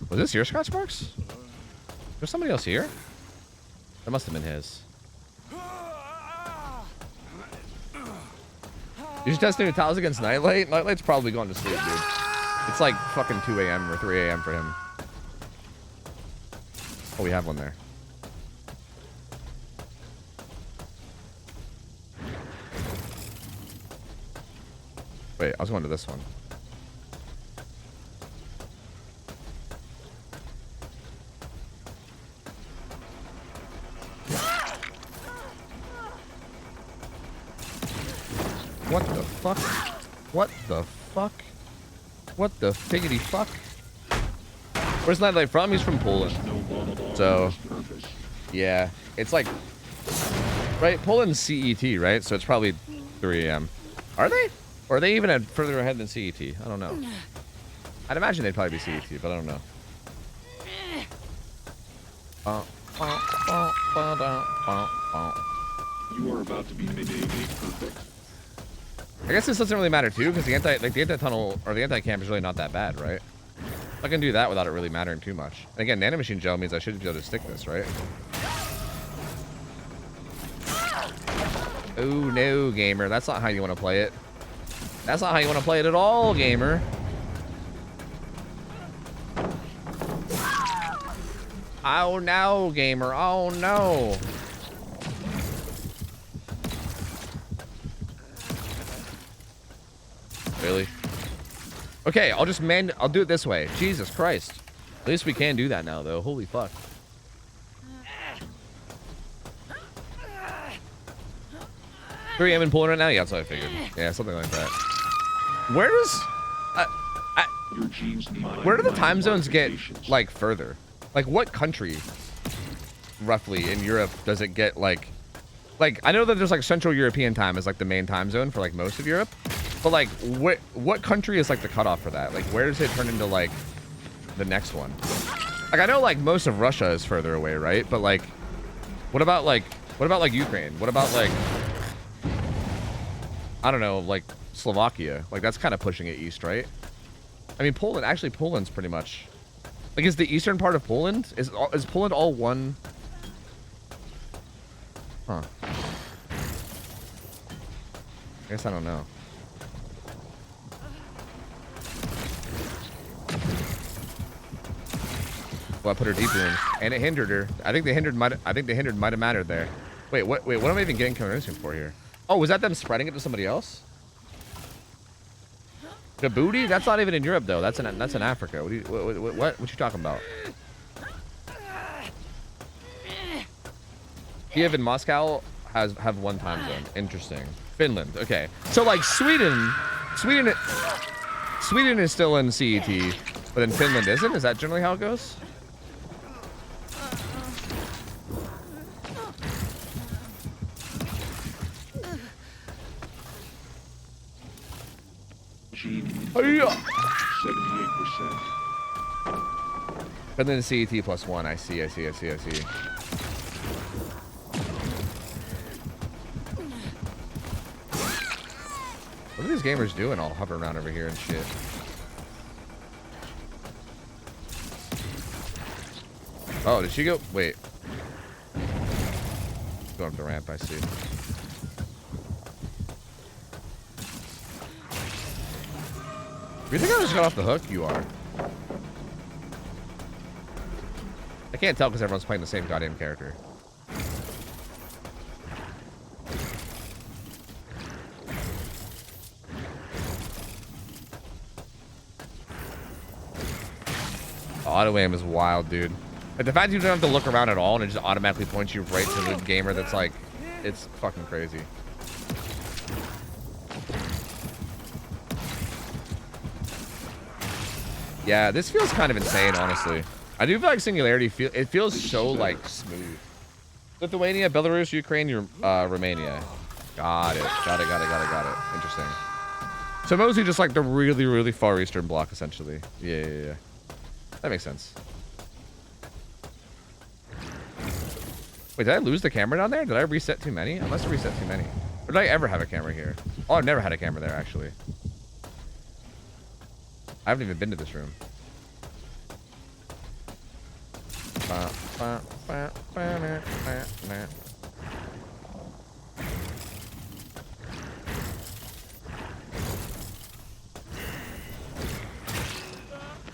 Was this your scratch marks? There's somebody else here? That must have been his. You should test new tiles against Nightlight. Nightlight's probably gone to sleep, dude. It's like fucking 2 a.m. or 3 a.m. for him. Oh, we have one there. Wait, I was going to this one. What the fuck? What the fuck? What the figgity fuck? Where's Nightlight from? He's from Poland. So, yeah. It's like, right? Poland's CET, right? So it's probably 3 a.m. Are they? Or are they even further ahead than CET? I don't know. I'd imagine they'd probably be CET, but I don't know. You are about to be made perfect. I guess this doesn't really matter too, because the anti-tunnel or the anti-camp is really not that bad, right? I can do that without it really mattering too much. And again, nanomachine gel means I should be able to stick this, right? Oh no, gamer. That's not how you want to play it. That's not how you want to play it at all, gamer. Oh no, gamer. Oh no. Really? Okay, I'll do it this way. Jesus Christ. At least we can do that now, though. Holy fuck. Three AM in Poland right now? Yeah, that's what I figured. Yeah, something like that. Where does... Your genes where do the time zones get, like, further? Like, what country, roughly, in Europe does it get, like... Like, I know that there's, like, Central European time is, like, the main time zone for, like, most of Europe. But, like, what country is, like, the cutoff for that? Like, where does it turn into, like, the next one? Like, I know, like, most of Russia is further away, right? But, like, what about, like, Ukraine? What about, like, I don't know, like, Slovakia? Like, that's kind of pushing it east, right? I mean, Poland, actually, Poland's pretty much... Like, is the eastern part of Poland? Is Poland all one? Huh. I guess I don't know. Well, I put her deep wounds, and it hindered her. I think the hindered might have mattered there. Wait, what am I even getting convincing for here? Oh, was that them spreading it to somebody else? Djibouti? That's not even in Europe though. That's in Africa. What you talking about? Kiev and Moscow have one time zone. Interesting. Finland. Okay. So like Sweden is still in CET, but then Finland isn't. Is that generally how it goes? Gene 78%. Finland is CET +1. I see. What are these gamers doing all hovering around over here and shit? Oh, did she go? Wait. Going up the ramp, I see. You think I just got off the hook? You are. I can't tell because everyone's playing the same goddamn character. Auto aim is wild, dude. Like, the fact you don't have to look around at all and it just automatically points you right to the gamer, that's like, it's fucking crazy. Yeah, this feels kind of insane, honestly. I do feel like Singularity feels so like smooth. Lithuania, Belarus, Ukraine, Romania. Got it. Interesting. So mostly just like the really, really far eastern block, essentially. Yeah. That makes sense. Wait, did I lose the camera down there? Did I reset too many? I must have reset too many. Or did I ever have a camera here? Oh, I've never had a camera there, actually. I haven't even been to this room.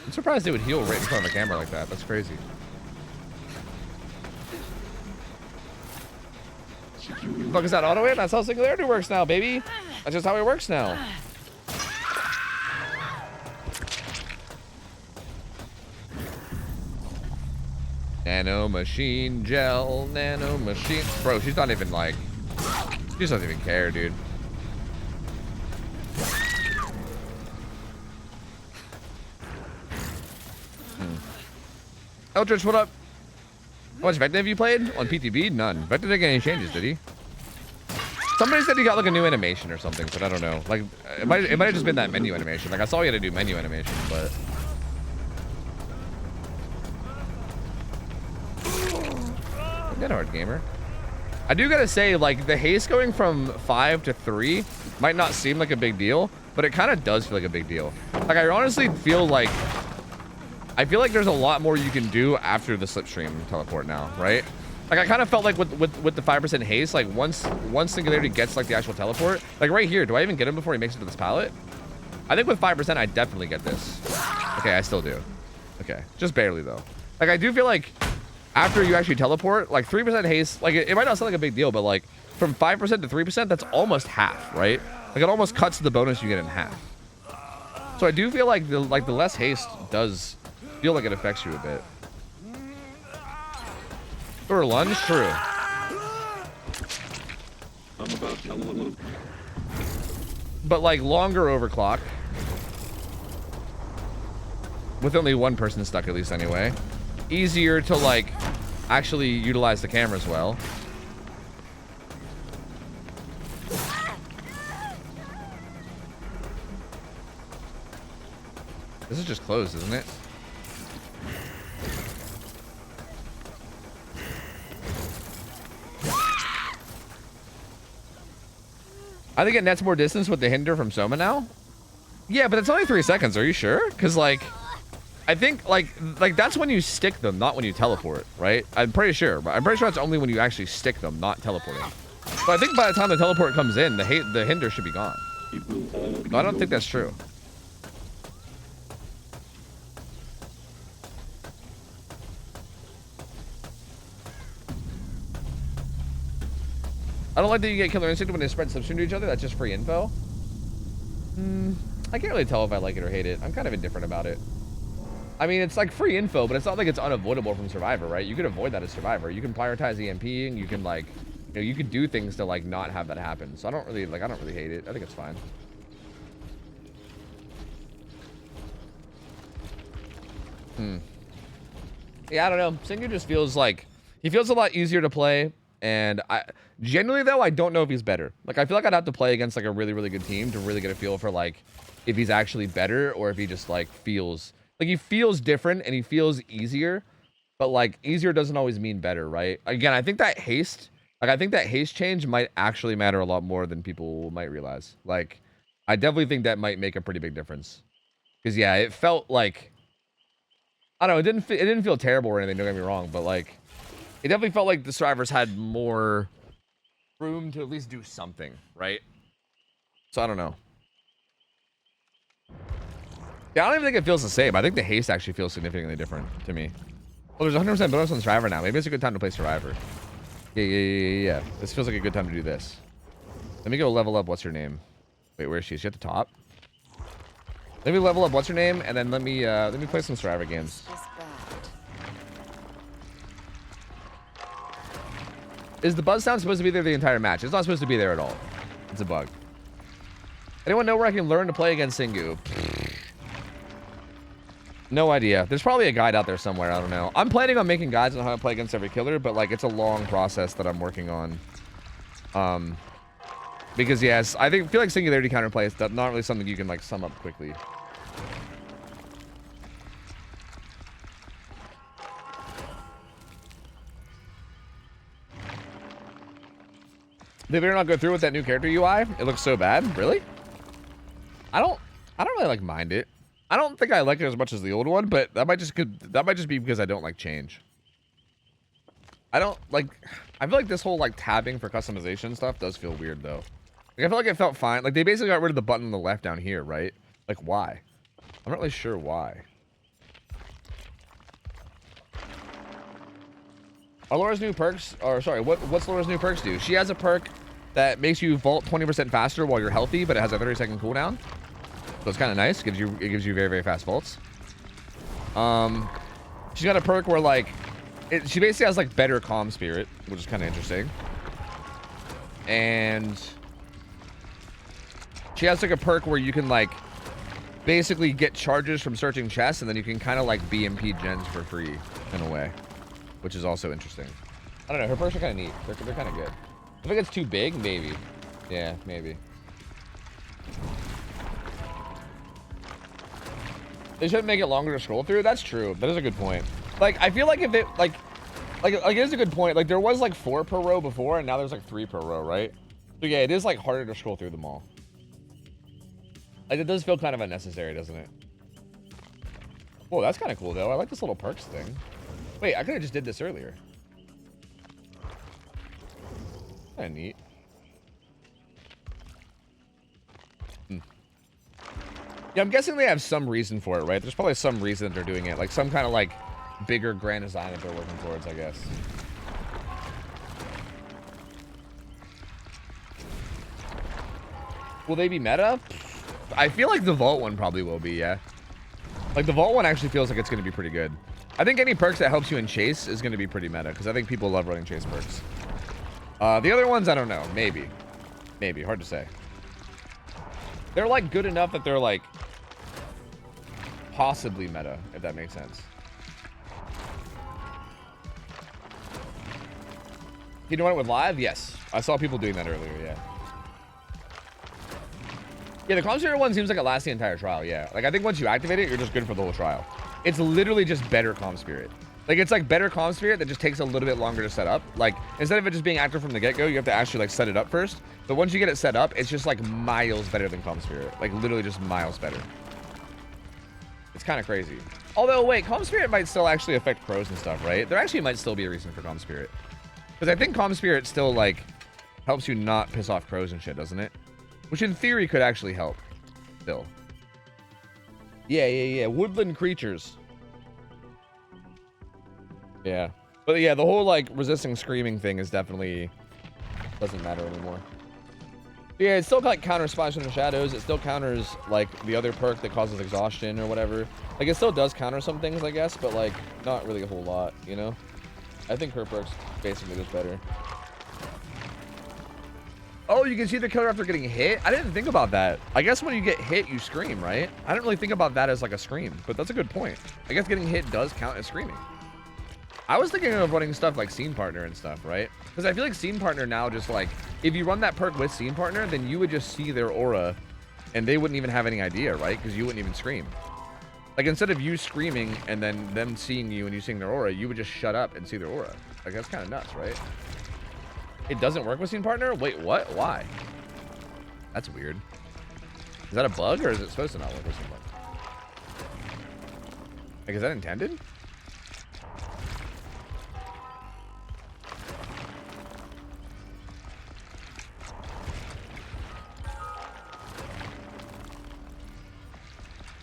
I'm surprised they would heal right in front of the camera like that. That's crazy. Fuck is that auto aim? That's how Singularity works now, baby. That's just how it works now. Nano machine gel, nano machine. Bro, she's not even like, she doesn't even care, dude. Eldritch, what up? How much Vector have you played? On PTB? None. Vector didn't get any changes, did he? Somebody said he got like a new animation or something, but I don't know. Like, it might have just been that menu animation. Like, I saw he had to do menu animation, but... Get hard, gamer. I do gotta say, like, the haste going from 5 to 3 might not seem like a big deal, but it kind of does feel like a big deal. Like, I honestly feel like... I feel like there's a lot more you can do after the slipstream teleport now, right? Like I kind of felt like with the 5% haste, like once Singularity gets like the actual teleport, like right here, do I even get him before he makes it to this pallet? I think with 5% I definitely get this. Okay, I still do. Okay, just barely though. Like I do feel like after you actually teleport, like 3% haste, like it might not sound like a big deal, but like from 5% to 3%, that's almost half, right? Like it almost cuts the bonus you get in half. So I do feel like the less haste does feel like it affects you a bit. Or lunge, true. I'm about to look. But like longer overclock. With only one person stuck at least anyway. Easier to like actually utilize the cameras well. This is just closed, isn't it? I think it nets more distance with the hinder from Soma now. Yeah, but it's only 3 seconds. Are you sure? Because like, I think like that's when you stick them, not when you teleport, right? I'm pretty sure, but I'm pretty sure that's only when you actually stick them, not teleporting. But I think by the time the teleport comes in, the hinder should be gone. No, I don't think that's true. I don't like that you get killer instinct when they spread substring to each other. That's just free info. I can't really tell if I like it or hate it. I'm kind of indifferent about it. I mean, it's like free info, but it's not like it's unavoidable from Survivor, right? You could avoid that as Survivor. You can prioritize EMPing. You can like, you know, you could do things to like not have that happen. So I don't really hate it. I think it's fine. Yeah, I don't know. Singu just feels like he feels a lot easier to play. And I genuinely though, I don't know if he's better. Like I feel like I'd have to play against like a really, really good team to really get a feel for like if he's actually better or if he just like feels like he feels different and he feels easier, but like easier doesn't always mean better, right? Again, I think that haste change might actually matter a lot more than people might realize. Like I definitely think that might make a pretty big difference. Because yeah, it felt like, I don't know, it didn't feel terrible or anything, don't get me wrong, but like it definitely felt like the survivors had more room to at least do something, right? So I don't know. Yeah, I don't even think it feels the same. I think the haste actually feels significantly different to me. Well, there's 100% bonus on Survivor now. Maybe it's a good time to play Survivor. Yeah. This feels like a good time to do this. Let me go level up. What's her name? Wait, where is she? Is she at the top? Let me level up. What's her name? And then let me play some Survivor games. Is the buzz sound supposed to be there the entire match? It's not supposed to be there at all. It's a bug. Anyone know where I can learn to play against Singu? No idea. There's probably a guide out there somewhere. I don't know. I'm planning on making guides on how to play against every killer, but like it's a long process that I'm working on. Because yes, I feel like Singularity counterplay is not really something you can like sum up quickly. They better not go through with that new character UI. It looks so bad. Really? I don't really like mind it. I don't think I like it as much as the old one, but that might just be because I don't like change. I feel like this whole like tabbing for customization stuff does feel weird though. Like I feel like it felt fine. Like they basically got rid of the button on the left down here, right? Like why? I'm not really sure why. Are Laura's new perks, or sorry, what's Laura's new perks do? She has a perk that makes you vault 20% faster while you're healthy, but it has a 30-second cooldown. So it's kind of nice. It gives you very, very fast vaults. She's got a perk where like she basically has like better calm spirit, which is kind of interesting. And she has like a perk where you can like basically get charges from searching chests, and then you can kind of like BMP gens for free in a way, which is also interesting. I don't know. Her perks are kind of neat. They're kind of good. I think it's too big, maybe. Yeah, maybe. They should make it longer to scroll through. That's true. That is a good point. Like, I feel like if it, like it is a good point. Like, there was, like, 4 per row before, and now there's, like, 3 per row, right? So, yeah, it is, like, harder to scroll through them all. Like, it does feel kind of unnecessary, doesn't it? Whoa, that's kind of cool, though. I like this little perks thing. Wait, I could have just did this earlier. Kind of neat. Yeah, I'm guessing they have some reason for it, right? There's probably some reason that they're doing it. Like some kind of like bigger grand design that they're working towards, I guess. Will they be meta? I feel like the Vault one probably will be, yeah. Like the Vault one actually feels like it's going to be pretty good. I think any perks that helps you in Chase is going to be pretty meta because I think people love running Chase perks. The other ones, I don't know. Maybe. Maybe. Hard to say. They're like good enough that they're like possibly meta, if that makes sense. You know what with live? Yes. I saw people doing that earlier, yeah. Yeah, the Calm Spirit one seems like it lasts the entire trial, yeah. Like, I think once you activate it, you're just good for the whole trial. It's literally just better Calm Spirit. Like, it's like better Calm Spirit that just takes a little bit longer to set up. Like, instead of it just being active from the get-go, you have to actually, like, set it up first. But once you get it set up, it's just, like, miles better than Calm Spirit. Like, literally just miles better. It's kind of crazy. Although, wait, Calm Spirit might still actually affect crows and stuff, right? There actually might still be a reason for Calm Spirit. Because I think Calm Spirit still, like, helps you not piss off crows and shit, doesn't it? Which in theory could actually help. Still. Yeah. Woodland creatures. Yeah. But yeah, the whole, like, resisting screaming thing is definitely... doesn't matter anymore. Yeah, it still, like, counters Splash in the Shadows. It still counters, like, the other perk that causes exhaustion or whatever. Like, it still does counter some things, I guess, but, like, not really a whole lot, you know? I think her perk's basically just better. Oh, you can see the killer after getting hit? I didn't think about that. I guess when you get hit, you scream, right? I didn't really think about that as like a scream, but that's a good point. I guess getting hit does count as screaming. I was thinking of running stuff like Scene Partner and stuff, right? Because I feel like Scene Partner now just like, if you run that perk with Scene Partner, then you would just see their aura and they wouldn't even have any idea, right? Because you wouldn't even scream. Like instead of you screaming and then them seeing you and you seeing their aura, you would just shut up and see their aura. Like that's kind of nuts, right? It doesn't work with Scene Partner? Wait, what? Why? That's weird. Is that a bug or is it supposed to not work with Scene Partner? Like, is that intended?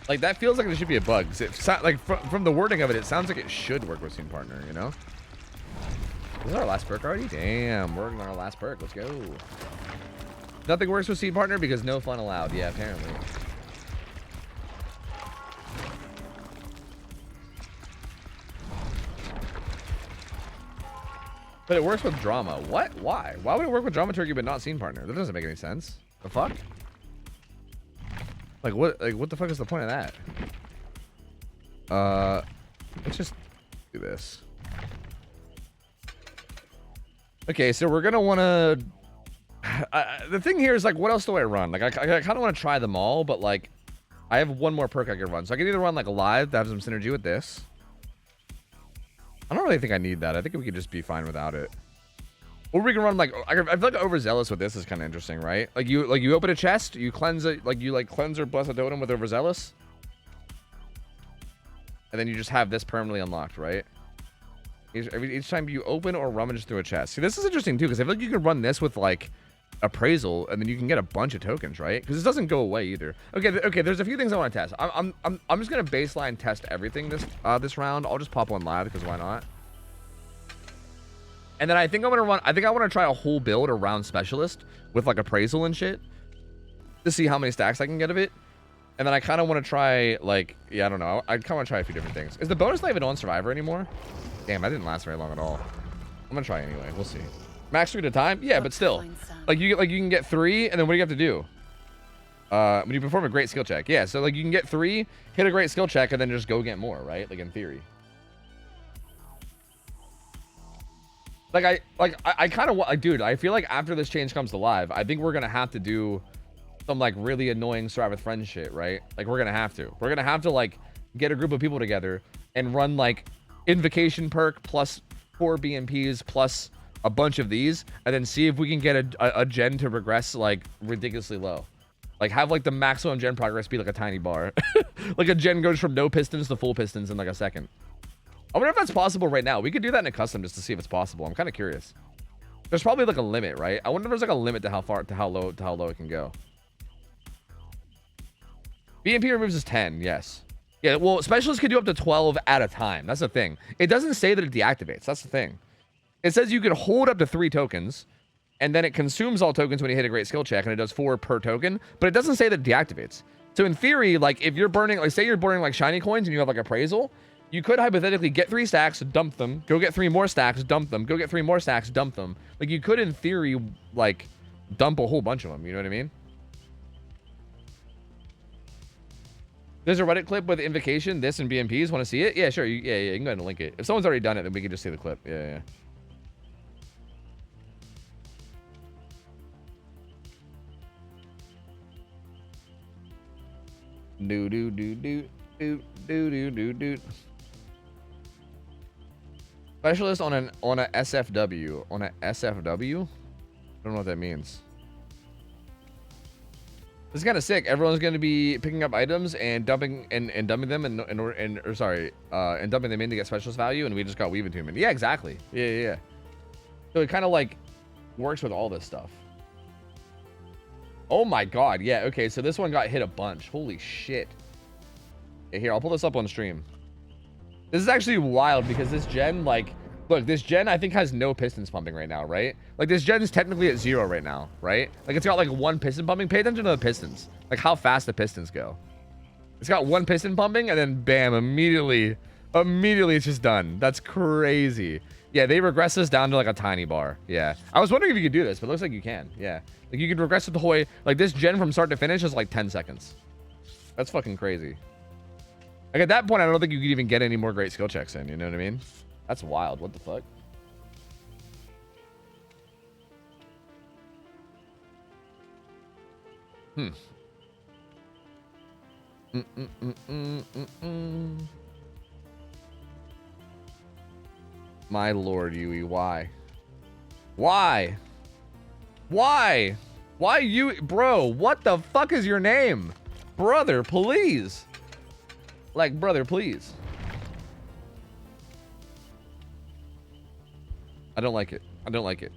Like, that feels like it should be a bug. Like, from the wording of it, it sounds like it should work with Scene Partner, you know? Is that our last perk already? Damn, we're on our last perk. Let's go. Nothing works with Scene Partner because no fun allowed. Yeah, apparently. But it works with drama. What? Why? Why would it work with Dramaturgy but not Scene Partner? That doesn't make any sense. The fuck? Like what? Like what the fuck is the point of that? Let's just do this. Okay, so we're gonna want to. The thing here is like, what else do I run? Like, I kind of want to try them all, but like, I have one more perk I can run, so I can either run like a live that has some synergy with this. I don't really think I need that. I think we could just be fine without it. Or we can run like I feel like Overzealous with this is kind of interesting, right? Like you open a chest, you cleanse it, like you cleanse or bless a totem with Overzealous, and then you just have this permanently unlocked, right? Each time you open or rummage through a chest. See, this is interesting too, because I feel like you can run this with like appraisal, and then you can get a bunch of tokens, right? Because this doesn't go away either. Okay. There's a few things I want to test. I'm just gonna baseline test everything this round. I'll just pop one live because why not? And then I think I'm gonna run. I think I want to try a whole build around Specialist with like appraisal and shit to see how many stacks I can get of it. And then I kind of want to try like, yeah, I don't know. I kind of want to try a few different things. Is the bonus not even on Survivor anymore? Damn, I didn't last very long at all. I'm gonna try anyway. We'll see. Max 3 at a time? Yeah, but still. Like you can get 3, and then what do you have to do? When you perform a great skill check. Yeah, so like you can get 3, hit a great skill check, and then just go get more, right? Like in theory. Like I kind of want, like, dude, I feel like after this change comes to live, I think we're gonna have to do some like really annoying Survive with Friends shit, right? Like we're gonna have to like get a group of people together and run like Invocation perk plus 4 BMPs plus a bunch of these, and then see if we can get a gen to regress like ridiculously low. Like have like the maximum gen progress be like a tiny bar. Like a gen goes from no pistons to full pistons in like a second. I wonder if that's possible right now. We could do that in a custom just to see if it's possible. I'm kind of curious. There's probably like a limit, right? I wonder if there's like a limit to how far, to how low it can go. BMP removes is 10, yes. Yeah, well, specialists can do up to 12 at a time. That's the thing. It doesn't say that it deactivates. That's the thing. It says you can hold up to 3 tokens, and then it consumes all tokens when you hit a great skill check, and it does 4 per token, but it doesn't say that it deactivates. So in theory, like if you're burning, like say you're burning like shiny coins and you have like appraisal, you could hypothetically get 3 stacks, dump them, go get 3 more stacks, dump them, go get 3 more stacks, dump them. Like you could in theory like dump a whole bunch of them, you know what I mean? There's a Reddit clip with invocation, this and BMPs. Want to see it? Yeah, sure. Yeah, you can go ahead and link it. If someone's already done it, then we can just see the clip. Yeah. Do. Specialist on a SFW. On a SFW? I don't know what that means. This is kind of sick. Everyone's going to be picking up items and dumping and dumping them and dumping them in to get specialist value, and we just got weave attunement. Yeah, exactly. Yeah. So it kind of like works with all this stuff. Oh my god, yeah. Okay, so this one got hit a bunch. Holy shit. Okay, here, I'll pull this up on stream. This is actually wild because this gen, like, look, this gen I think has no pistons pumping right now, right? Like this gen is technically at 0 right now, right? Like it's got like 1 piston pumping. Pay attention to the pistons, like how fast the pistons go. It's got 1 piston pumping and then bam, immediately it's just done. That's crazy. Yeah, they regress this down to like a tiny bar. Yeah, I was wondering if you could do this, but it looks like you can. Yeah, like you could regress it the whole way. Like this gen from start to finish is like 10 seconds. That's fucking crazy. Like at that point, I don't think you could even get any more great skill checks in. You know what I mean? That's wild. What the fuck? My lord, Yui, why? Why you, bro? What the fuck is your name? Brother, please. Like, brother, please. I don't like it. I don't like it.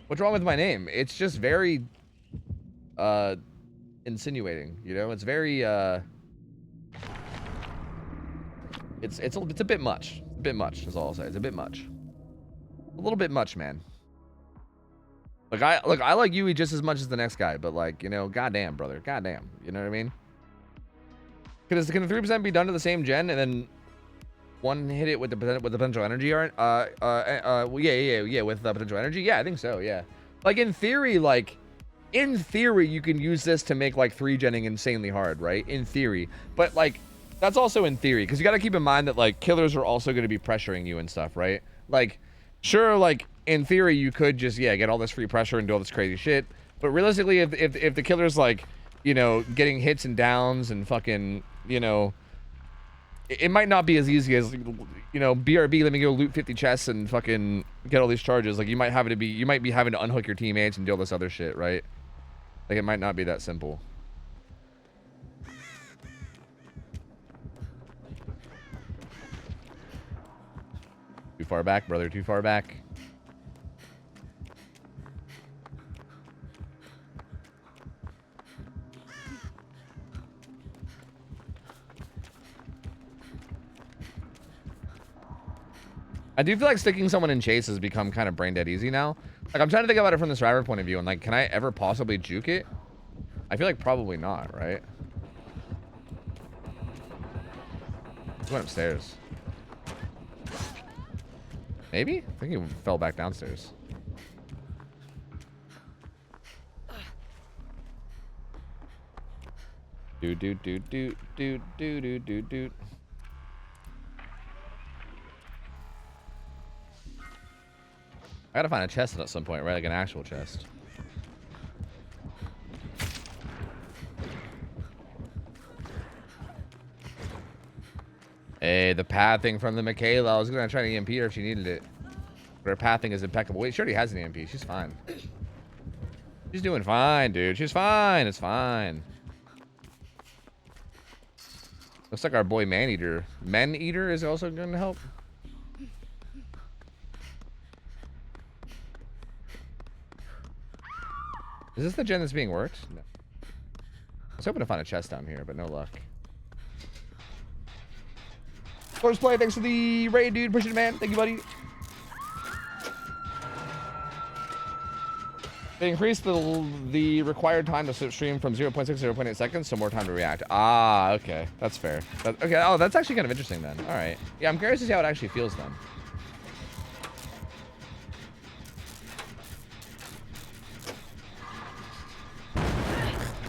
What's wrong with my name? It's just very insinuating, you know? It's very it's a bit much. A bit much is all I'll say. It's a bit much. A little bit much, man. Like I like Yui just as much as the next guy, but like, you know, goddamn, brother. Goddamn. You know what I mean? Can the 3% be done to the same gen and then one hit it with the potential energy? Yeah, with the potential energy. Yeah, I think so. Yeah, like in theory, you can use this to make like 3-genning insanely hard, right? In theory, but like that's also in theory because you got to keep in mind that like killers are also going to be pressuring you and stuff, right? Like, sure, like in theory you could just get all this free pressure and do all this crazy shit, but realistically, if the killer's like, you know, getting hits and downs and fucking, you know, it might not be as easy as, you know, BRB, let me go loot 50 chests and fucking get all these charges. Like you might be having to unhook your teammates and do all this other shit, right? Like it might not be that simple. Too far back, brother, too far back. I do feel like sticking someone in chase has become kind of brain dead easy now. Like I'm trying to think about it from the survivor point of view and like, can I ever possibly juke it? I feel like probably not, right? He went upstairs. Maybe? I think he fell back downstairs. Dude. I gotta find a chest at some point, right? Like an actual chest. Hey, the pathing from the Michaela. I was gonna try to EMP her if she needed it. But her pathing is impeccable. Wait, she already has an EMP. She's fine. She's doing fine, dude. She's fine. It's fine. Looks like our boy Man-Eater is also going to help. Is this the gen that's being worked? No. I was hoping to find a chest down here, but no luck. First play, thanks for the raid, dude. Pushing it, man. Thank you, buddy. They increased the required time to stream from 0.6 to 0.8 seconds, so more time to react. Ah, okay. That's fair. Okay, oh, that's actually kind of interesting then. All right. Yeah, I'm curious to see how it actually feels then.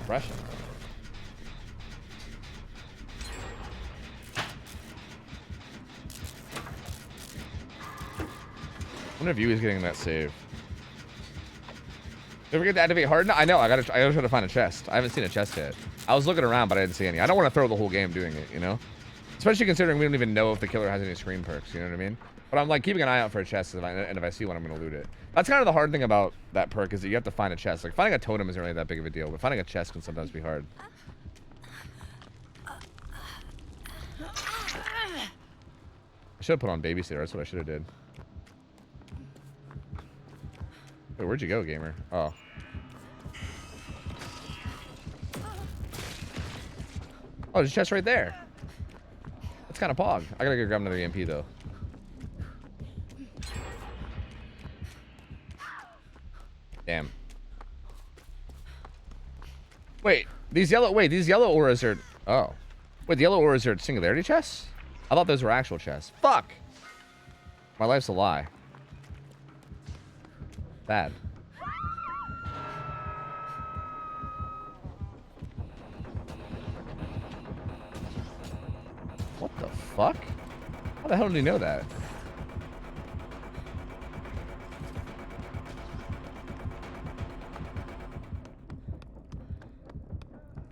Russian. I wonder if you is getting that save. Don't forget to activate Harden. I know. I gotta try to find a chest. I haven't seen a chest yet. I was looking around, but I didn't see any. I don't want to throw the whole game doing it, you know? Especially considering we don't even know if the killer has any screen perks. You know what I mean? But I'm like keeping an eye out for a chest, and if I see one, I'm gonna loot it. That's kind of the hard thing about that perk is that you have to find a chest. Like finding a totem isn't really that big of a deal, but finding a chest can sometimes be hard. I should have put on babysitter. That's what I should have did. Wait, where'd you go, gamer? Oh. Oh, there's a chest right there. That's kind of pog. I gotta go grab another EMP though. Damn. Wait, these yellow auras are... Oh. Wait, the yellow auras are singularity chests? I thought those were actual chests. Fuck! My life's a lie. Bad. What the fuck? How the hell did he know that?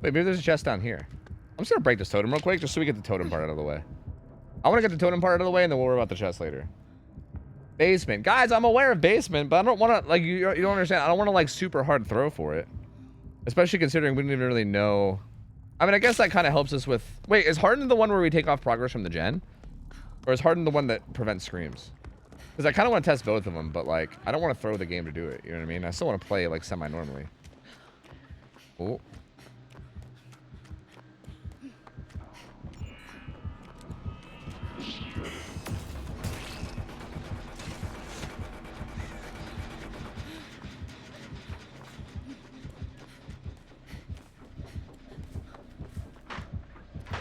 Wait, maybe there's a chest down here. I'm just gonna break this totem real quick just so we get the totem part out of the way. I want to get the totem part out of the way and then we'll worry about the chest later. Basement. Guys, I'm aware of basement, but I don't want to, like, you don't understand. I don't want to, like, super hard throw for it. Especially considering we didn't even really know. I mean, I guess that kind of helps us with... Wait, is Harden the one where we take off progress from the gen? Or is Harden the one that prevents screams? Because I kind of want to test both of them, but, like, I don't want to throw the game to do it. You know what I mean? I still want to play, like, semi-normally. Oh.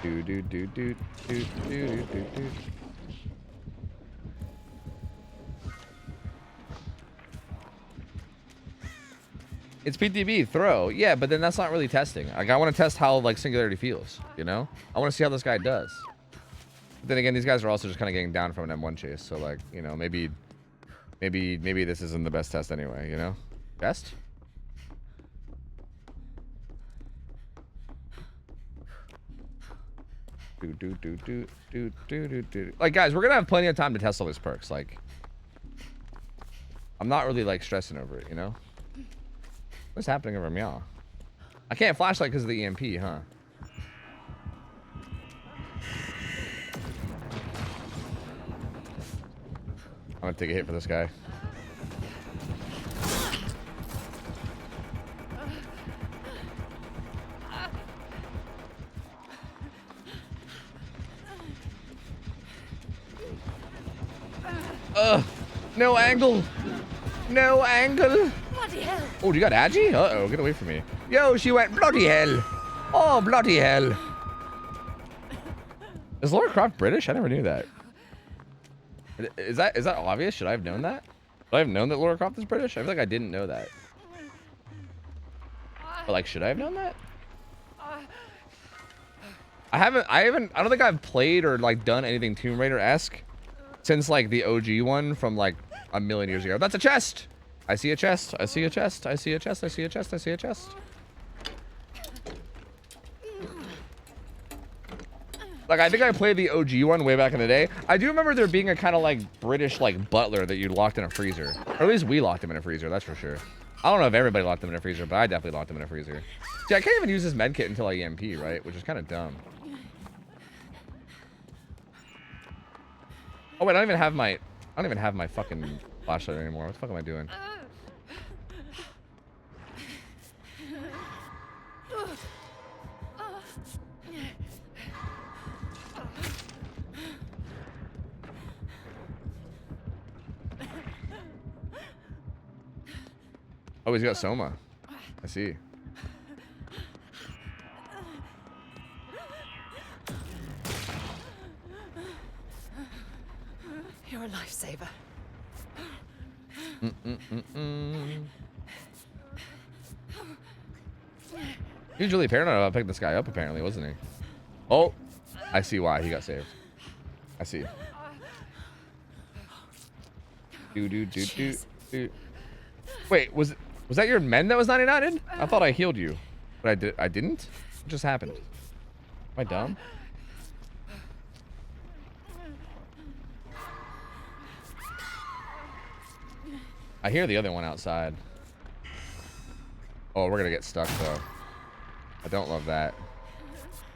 Do. It's PTB, throw. Yeah, but then that's not really testing. Like, I want to test how, like, singularity feels, you know? I want to see how this guy does. But then again, these guys are also just kind of getting down from an M1 chase, so, like, you know, maybe this isn't the best test anyway, you know? Test? Like, guys, we're gonna have plenty of time to test all these perks. Like, I'm not really, like, stressing over it, you know? What's happening over Meow? I can't flashlight because of the EMP, huh? I'm gonna take a hit for this guy. No angle. No angle. Bloody hell. Oh, you got Agi? Uh-oh, get away from me. Yo, she went bloody hell. Oh, bloody hell. Is Lara Croft British? I never knew that. Is that obvious? Should I have known that? Should I have known that Lara Croft is British? I feel like I didn't know that. But, like, should I have known that? I don't think I've played or, like, done anything Tomb Raider-esque since, like, the OG one from, like, a million years ago. That's a chest! I see a chest. I see a chest. I see a chest. I see a chest. I see a chest. Like, I think I played the OG one way back in the day. I do remember there being a kind of, like, British, like, butler that you locked in a freezer. Or at least we locked him in a freezer, that's for sure. I don't know if everybody locked him in a freezer, but I definitely locked him in a freezer. See, I can't even use this medkit until I EMP, right? Which is kind of dumb. Oh wait, I don't even have my fucking flashlight anymore. What the fuck am I doing? Oh, he's got Soma. I see. You're a lifesaver. He was really paranoid about picking this guy up, apparently, wasn't he? Oh, I see why he got saved. I see. Do. Wait, was that your men that was 99'd? I thought I healed you, but I didn't. What just happened? Am I dumb? I hear the other one outside. Oh, we're gonna get stuck though. I don't love that.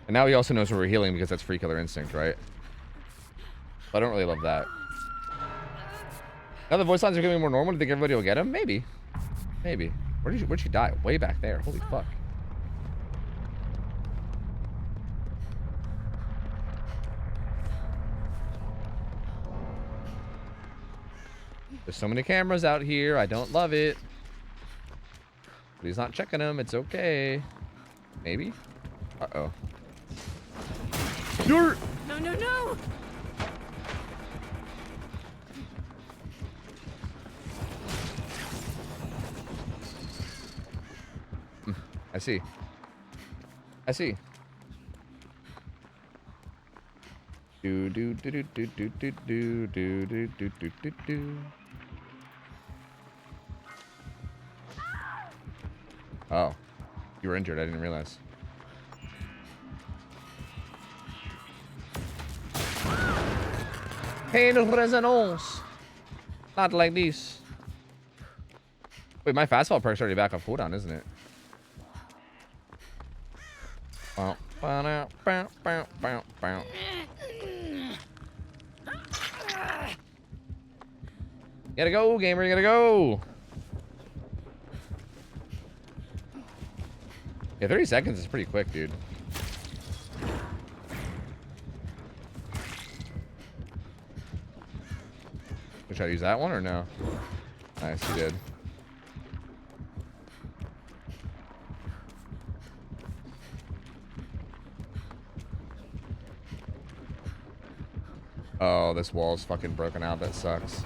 And now he also knows where we're healing because that's free killer instinct, right? But I don't really love that. Now the voice lines are getting more normal. Do you think everybody will get him? Maybe. Maybe. Where'd she die? Way back there. Holy fuck. There's so many cameras out here. I don't love it. But he's not checking them. It's okay. Maybe? Uh-oh. You're... No, no, no! I see. I see. Do do do do do do do do do do do do do do. Oh, you were injured. I didn't realize. Hey, no resonance. Not like this. Wait, my fastball perk's already back off cooldown, isn't it? Gotta go, gamer. You gotta go. Yeah, 30 seconds is pretty quick, dude. Should I use that one or no? Nice, you did. Oh, this wall's fucking broken out. That sucks.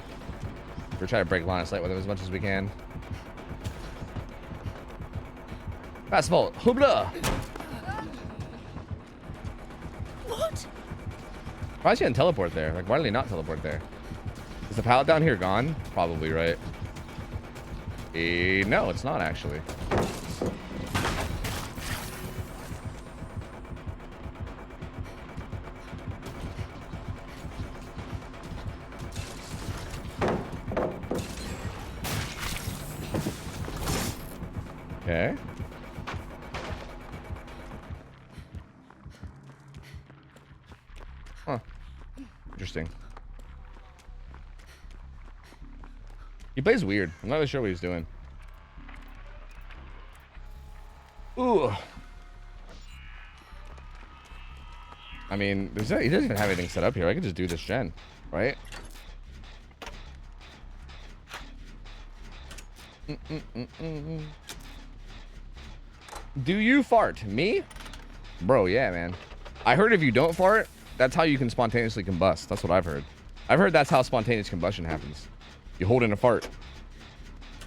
We're trying to break line of sight with him as much as we can. Fastball. Hoobla! What? Why is he didn't teleport there? Like, why did he not teleport there? Is the pallet down here gone? Probably, right? No, it's not actually. Okay. Huh. Interesting. He plays weird. I'm not really sure what he's doing. Ooh. I mean, he doesn't even have anything set up here. I could just do this gen, right? Do you fart? Me? Bro, yeah, man. I heard if you don't fart, that's how you can spontaneously combust. That's what I've heard. I've heard that's how spontaneous combustion happens. You hold in a fart.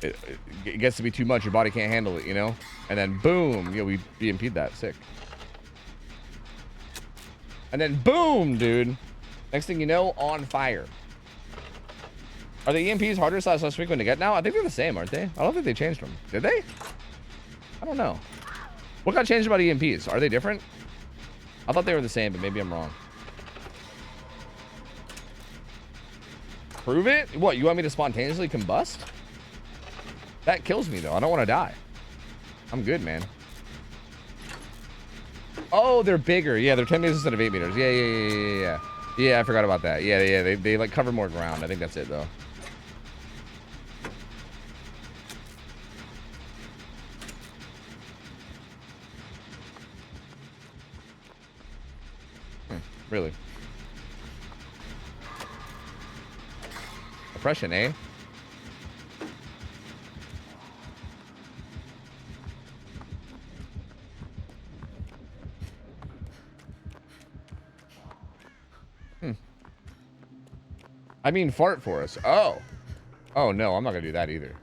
It gets to be too much. Your body can't handle it, you know? And then boom, we BMP'd that. Sick. And then boom, dude. Next thing you know, on fire. Are the EMPs harder / less frequent to get now? I think they're the same, aren't they? I don't think they changed them. Did they? I don't know. What got changed about EMPs? Are they different? I thought they were the same, but maybe I'm wrong. Prove it? What, you want me to spontaneously combust? That kills me, though. I don't want to die. I'm good, man. Oh, they're bigger. Yeah, they're 10 meters instead of 8 meters. Yeah. Yeah, I forgot about that. Yeah, they like cover more ground. I think that's it though. Really? Oppression, eh? I mean, fart for us. Oh. Oh, no, I'm not going to do that either.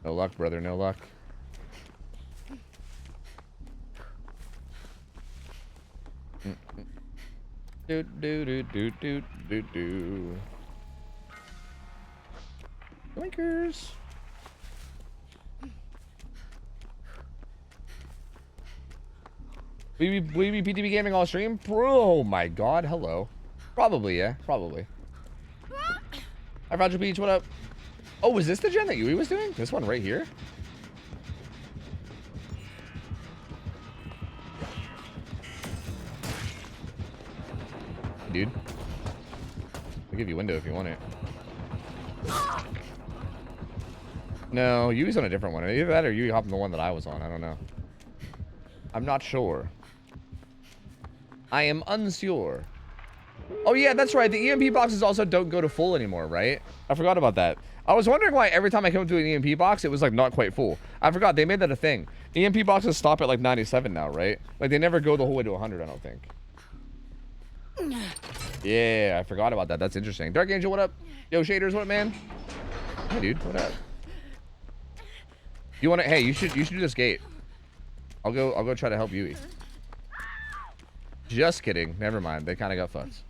No luck, brother. No luck. Do, do, do, do, do, do, do. Blinkers. Will you be PTB gaming all stream? Oh my god, hello. Probably, yeah, probably. Hi, Roger Beach, what up? Oh, was this the gen that Yui was doing? This one right here? Dude. I'll give you window if you want it. No, Yui's on a different one. Either that or Yui hopped on the one that I was on. I don't know. I'm not sure. I am unsure. Oh yeah, that's right. The EMP boxes also don't go to full anymore, right? I forgot about that. I was wondering why every time I come to an EMP box, it was like not quite full. I forgot they made that a thing. EMP boxes stop at like 97 now, right? Like they never go the whole way to 100, I don't think. Yeah, I forgot about that. That's interesting. Dark Angel, what up? Yo, Shaders, what up, man? Hey, dude, what up? You want to? Hey, you should do this gate. I'll go try to help Yui. Just kidding. Never mind. They kind of got fucked.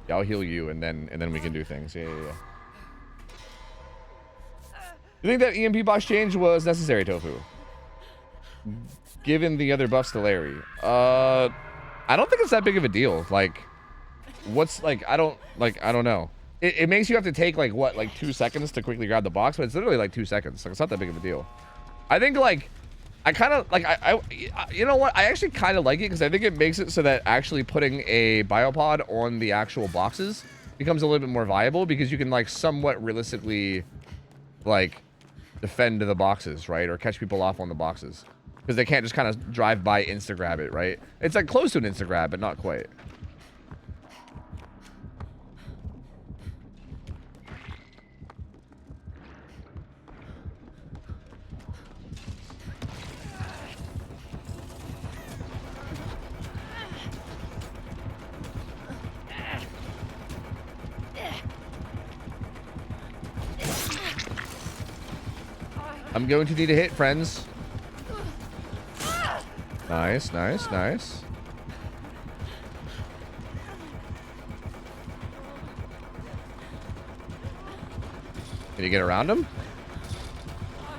Yeah, I'll heal you, and then we can do things. Yeah. You think that EMP box change was necessary, Tofu? Given the other buffs to Larry, I don't think it's that big of a deal. Like, what's like? I don't know. It makes you have to take like what, like 2 seconds to quickly grab the box, but it's literally like 2 seconds. Like it's not that big of a deal. I think like. I kind of like you know what? I actually kind of like it because I think it makes it so that actually putting a biopod on the actual boxes becomes a little bit more viable because you can like somewhat realistically like defend the boxes, right? Or catch people off on the boxes because they can't just kind of drive by insta grab it, right? It's like close to an insta grab, but not quite. I'm going to need a hit, friends. Nice, nice, nice. Can you get around him?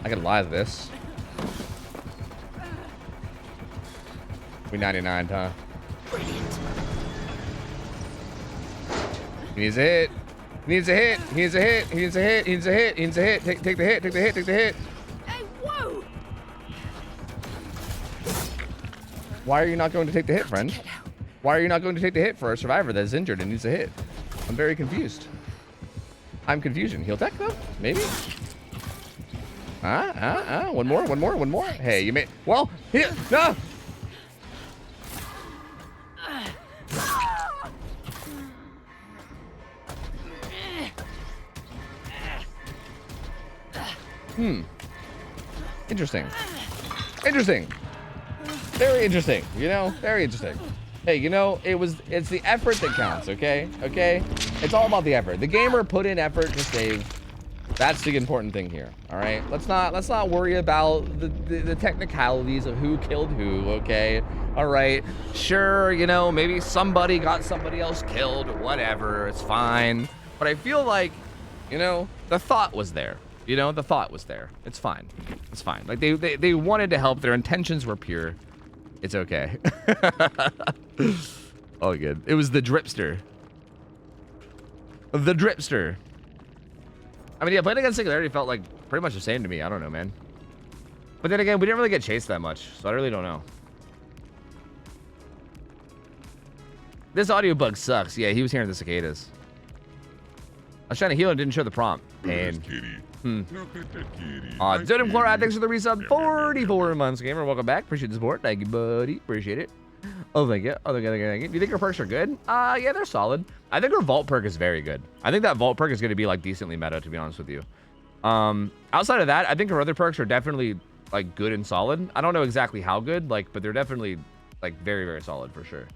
I can live this. We 99, huh? Brilliant. He needs a hit. He needs a hit. He needs a hit. He needs a hit. He needs a hit. He needs a hit. Take the hit. Take the hit. Take the hit. Hey, whoa! Why are you not going to take the hit, friend? Why are you not going to take the hit for a survivor that's injured and needs a hit? I'm very confused. I'm confusion. Heal tech though? Maybe? One more, one more, one more. Hey, you may. Well, here. No! Interesting. Interesting. Very interesting. You know, very interesting. Hey, you know, it's the effort that counts, okay? Okay? It's all about the effort. The gamer put in effort to save. That's the important thing here. All right? Let's not worry about the technicalities of who killed who, okay? All right. Sure, you know, maybe somebody got somebody else killed or whatever. It's fine. But I feel like, you know, the thought was there. You know, the thought was there. It's fine. It's fine. Like they wanted to help. Their intentions were pure. It's okay. All good. It was the dripster. The dripster. I mean, yeah, playing against Singularity felt like pretty much the same to me. I don't know, man. But then again, we didn't really get chased that much, so I really don't know. This audio bug sucks. Yeah, he was hearing the cicadas. I was trying to heal and didn't show the prompt. Pain. Zodum Chloride, thanks for the resub. 44 months, gamer. Welcome back. Appreciate the support. Thank you, buddy. Appreciate it. Oh, thank you. Oh, thank you. Do you think her perks are good? Yeah, they're solid. I think her Vault perk is very good. I think that Vault perk is going to be, like, decently meta, to be honest with you. Outside of that, I think her other perks are definitely, like, good and solid. I don't know exactly how good, like, but they're definitely, like, very, very solid for sure.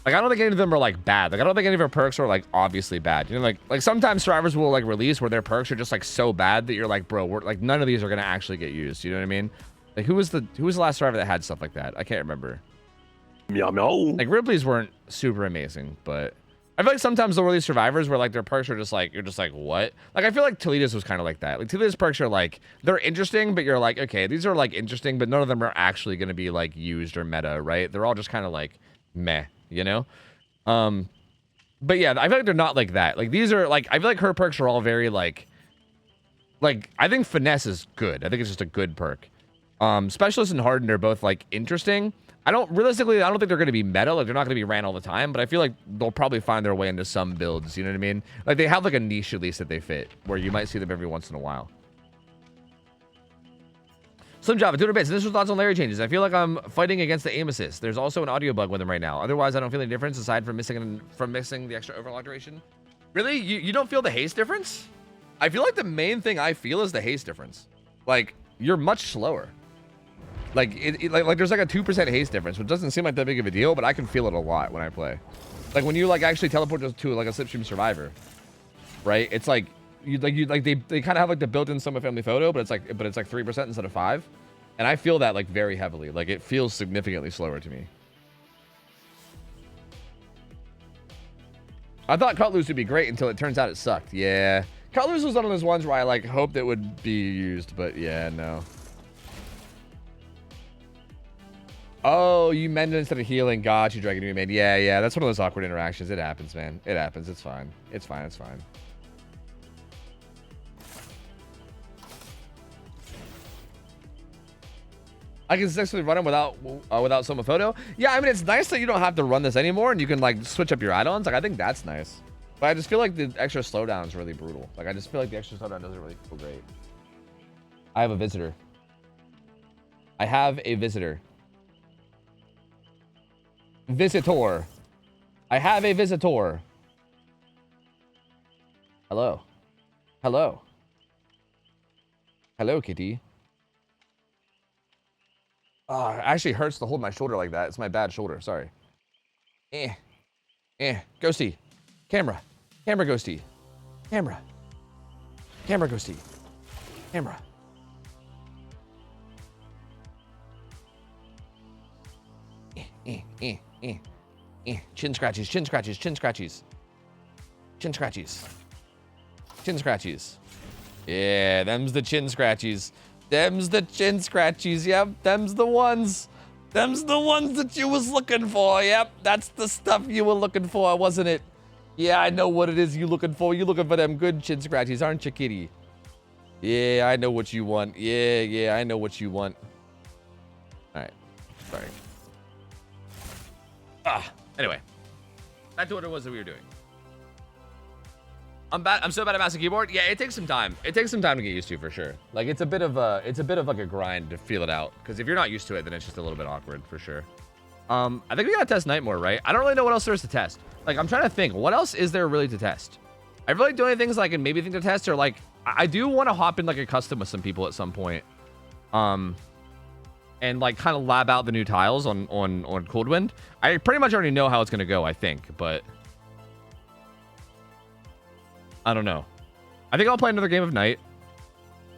Like, I don't think any of them are, like, bad. Like, I don't think any of her perks are, like, obviously bad. You know, like sometimes survivors will, like, release where their perks are just, like, so bad that you're like, bro, like, none of these are going to actually get used. You know what I mean? Like, who was the last survivor that had stuff like that? I can't remember. Meow meow. Like, Ripley's weren't super amazing, but I feel like sometimes they'll release survivors where, like, their perks are just, like, you're just like, what? Like, I feel like Toledo's was kind of like that. Like, Toledo's perks are, like, they're interesting, but you're like, okay, these are, like, interesting, but none of them are actually going to be, like, used or meta, right? They're all just kind of, like, meh, you know? But yeah, I feel like they're not like that. Like, these are, like, I feel like her perks are all very, like, I think Finesse is good. I think it's just a good perk. Specialist and Hardened are both, like, interesting. Realistically, I don't think they're going to be meta. Like, they're not going to be ran all the time, but I feel like they'll probably find their way into some builds. You know what I mean? Like, they have, like, a niche, at least, that they fit, where you might see them every once in a while. Slim Java, 200 bits. Initial thoughts on Larry changes. I feel like I'm fighting against the aim assist. There's also an audio bug with him right now. Otherwise, I don't feel any difference aside from missing the extra overlock duration. Really? You don't feel the haste difference? I feel like the main thing I feel is the haste difference. Like, you're much slower. Like, like there's like a 2% haste difference, which doesn't seem like that big of a deal, but I can feel it a lot when I play. Like, when you, like, actually teleport to like a slipstream survivor, right? It's like, they kind of have like the built-in Summer Family Photo, but it's like 3% instead of 5%, and I feel that, like, very heavily. Like, it feels significantly slower to me. I thought Cut Loose would be great until it turns out it sucked. Yeah, Cut Loose was one of those ones where I, like, hoped it would be used, but yeah, no. Oh, you mended instead of healing. Got you, Dragon. You made. Yeah. That's one of those awkward interactions. It happens, man. It happens. It's fine. It's fine. I can successfully run them without Soma Photo. Yeah, I mean, it's nice that you don't have to run this anymore and you can, like, switch up your add-ons. Like, I think that's nice. But I just feel like the extra slowdown is really brutal. Like, I just feel like the extra slowdown doesn't really feel great. I have a visitor. Visitor. I have a visitor. Hello. Hello, kitty. It actually hurts to hold my shoulder like that. It's my bad shoulder. Sorry. Ghosty. Camera. Ghosty. Camera. Ghosty. Camera. Chin scratchies. Yeah, them's the chin scratchies. Yep, them's the ones that you was looking for. Yep, that's the stuff you were looking for, wasn't it? Yeah, I know what it is you looking for. You looking for them good chin scratchies, aren't you, kitty? Yeah, I know what you want. Yeah, I know what you want. All right, sorry. Anyway, back to what it was that we were doing. I'm so bad at mouse and keyboard. Yeah, it takes some time. It takes some time to get used to, for sure. Like, it's a bit of like a grind to feel it out. Because if you're not used to it, then it's just a little bit awkward, for sure. I think we gotta test Nightmare, right? I don't really know what else there is to test. Like, I'm trying to think, what else is there really to test? I feel like the only things I can maybe think to test are, like, I do want to hop in, like, a custom with some people at some point. And, like, kind of lab out the new tiles on Coldwind. I pretty much already know how it's gonna go, I think, but I don't know. I think I'll play another game of Night.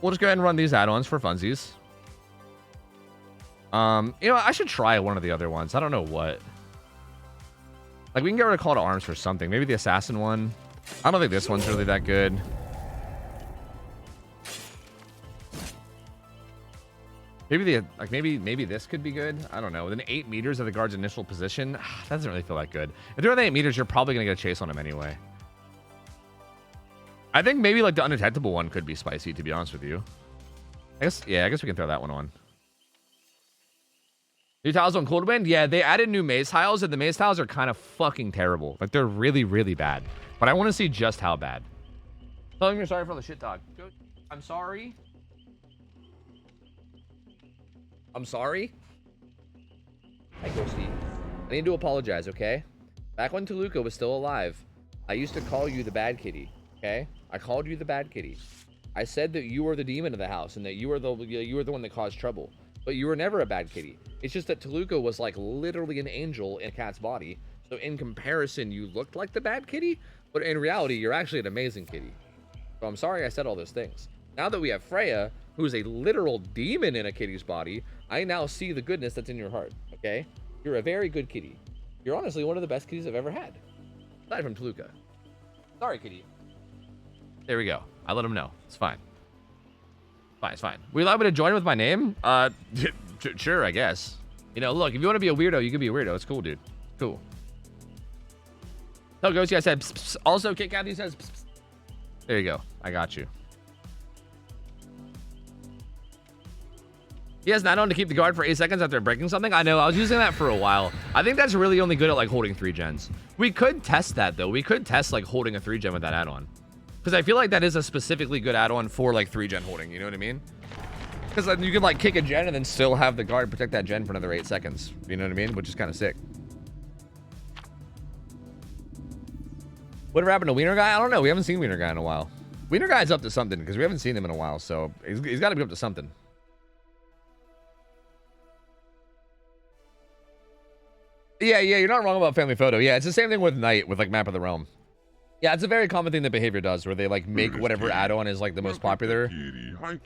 We'll just go ahead and run these add-ons for funsies. You know, I should try one of the other ones. I don't know what. Like, we can get rid of Call to Arms for something. Maybe the Assassin one. I don't think this one's really that good. Maybe this could be good. I don't know. Within 8 meters of the guard's initial position, that doesn't really feel that good. If they're within 8 meters, you're probably gonna get a chase on him anyway. I think maybe, like, the undetectable one could be spicy, to be honest with you. I guess we can throw that one on. New tiles on Cold Wind? Yeah, they added new maze tiles, and the maze tiles are kind of fucking terrible. Like, they're really, really bad. But I want to see just how bad. Tell him you're sorry for the shit talk. I'm sorry. I'm sorry. Hi, Ghosty. I need to apologize, okay? Back when Toluca was still alive, I used to call you the bad kitty, okay? I called you the bad kitty. I said that you were the demon of the house and that you were the one that caused trouble. But you were never a bad kitty. It's just that Toluca was like literally an angel in a cat's body. So in comparison, you looked like the bad kitty, but in reality, you're actually an amazing kitty. So I'm sorry I said all those things. Now that we have Freya, who's a literal demon in a kitty's body, I now see the goodness that's in your heart, okay? You're a very good kitty. You're honestly one of the best kitties I've ever had. Aside from Toluca. Sorry, kitty. There we go. I let him know. It's fine. Fine, it's fine. We allow me to join with my name? Sure, I guess. You know, look, if you want to be a weirdo, you can be a weirdo. It's cool, dude. Cool. Oh, Ghosty, I said pss, pss. Also, Kit Kathy says pss, pss. There you go. I got you. He has 9 on to keep the guard for 8 seconds after breaking something. I know, I was using that for a while. I think that's really only good at like holding 3 gens. We could test that though. We could test like holding a 3 gen with that add-on. Because I feel like that is a specifically good add-on for like 3 gen holding, you know what I mean? Because then you can like kick a gen and then still have the guard protect that gen for another 8 seconds. You know what I mean? Which is kind of sick. Whatever happened to Wiener Guy? I don't know. We haven't seen Wiener Guy in a while. Wiener Guy's up to something because we haven't seen him in a while. So he's got to be up to something. Yeah, you're not wrong about family photo. Yeah, it's the same thing with Night with like Map of the Realm. Yeah, it's a very common thing that Behavior does where they like make whatever add-on is like the most popular.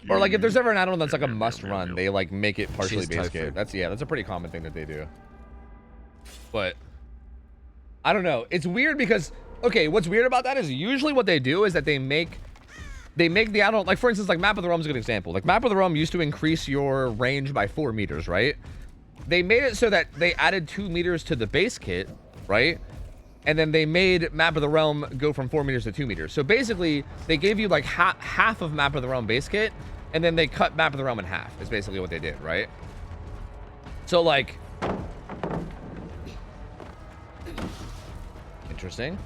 Or like if there's ever an add-on that's like a must run, they like make it partially base kit. That's a pretty common thing that they do. But I don't know. It's weird because okay, what's weird about that is usually what they do is that they make the add-on, like for instance, like Map of the Realm is a good example. Like Map of the Realm used to increase your range by 4 meters, right? They made it so that they added 2 meters to the base kit, right? And then they made Map of the Realm go from 4 meters to 2 meters. So basically, they gave you like half of Map of the Realm base kit, and then they cut Map of the Realm in half, is basically what they did, right? So like... Interesting.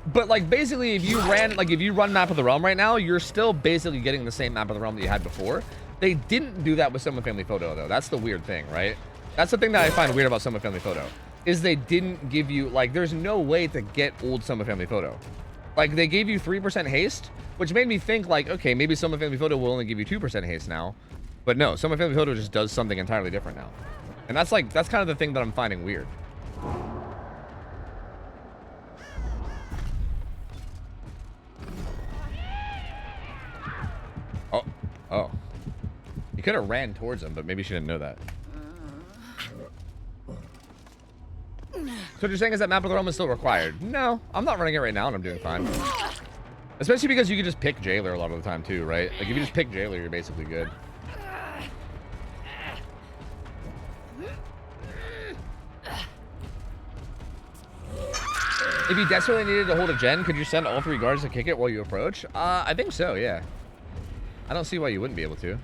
But like basically, if you run Map of the Realm right now, you're still basically getting the same Map of the Realm that you had before. They didn't do that with Summon Family Photo, though. That's the weird thing, right? That's the thing that I find weird about Summon Family Photo. Is they didn't give you, like, there's no way to get old Summon Family Photo. Like, they gave you 3% haste, which made me think, like, okay, maybe Summon Family Photo will only give you 2% haste now. But no, Summon Family Photo just does something entirely different now. And that's, like, that's kind of the thing that I'm finding weird. Oh. You could have ran towards him, but maybe she didn't know that. So what you're saying is that Map of the Realm is still required? No, I'm not running it right now and I'm doing fine. Especially because you can just pick Jailer a lot of the time too, right? Like if you just pick Jailer, you're basically good. If you desperately needed to hold a gen, could you send all 3 guards to kick it while you approach? I think so, yeah. I don't see why you wouldn't be able to.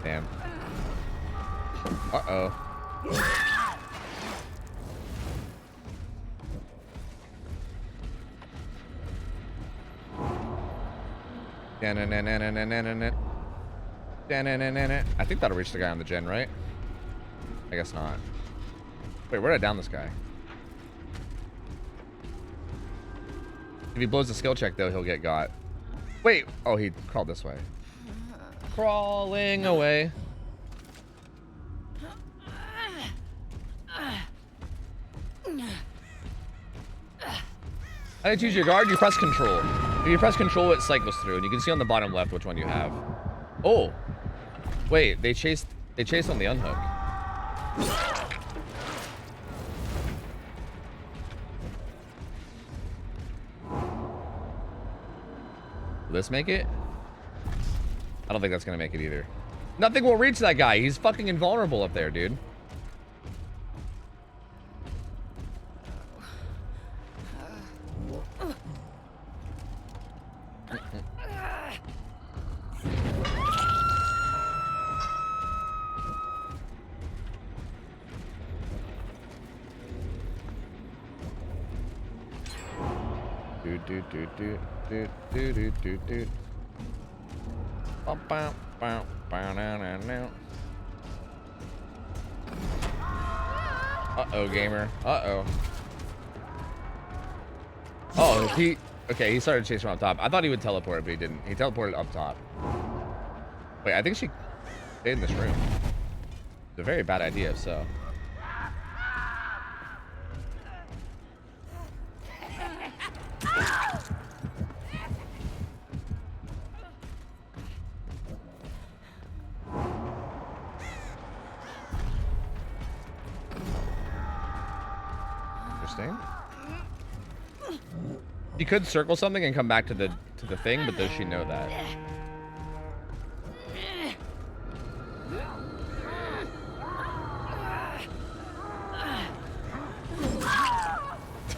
Damn. Uh-oh. I think that'll reach the guy on the gen, right? I guess not. Wait, where did I down this guy? If he blows the skill check, though, he'll get got. Wait. Oh, he crawled this way. Crawling away. How do you choose your guard? You press control. If you press control, it cycles through, and you can see on the bottom left which one you have. Oh. Wait, they chased on the unhook. Will this make it? I don't think that's gonna make it either. Nothing will reach that guy. He's fucking invulnerable up there, dude. Do do do do do do do do do. Bow, bow, bow, bow, now, now, now. Uh-oh, gamer. Uh-oh. Oh, okay, he started chasing around top. I thought he would teleport, but he didn't. He teleported up top. Wait, I think she stayed in this room. It's a very bad idea, so. Interesting. She could circle something and come back to the thing, but does she know that?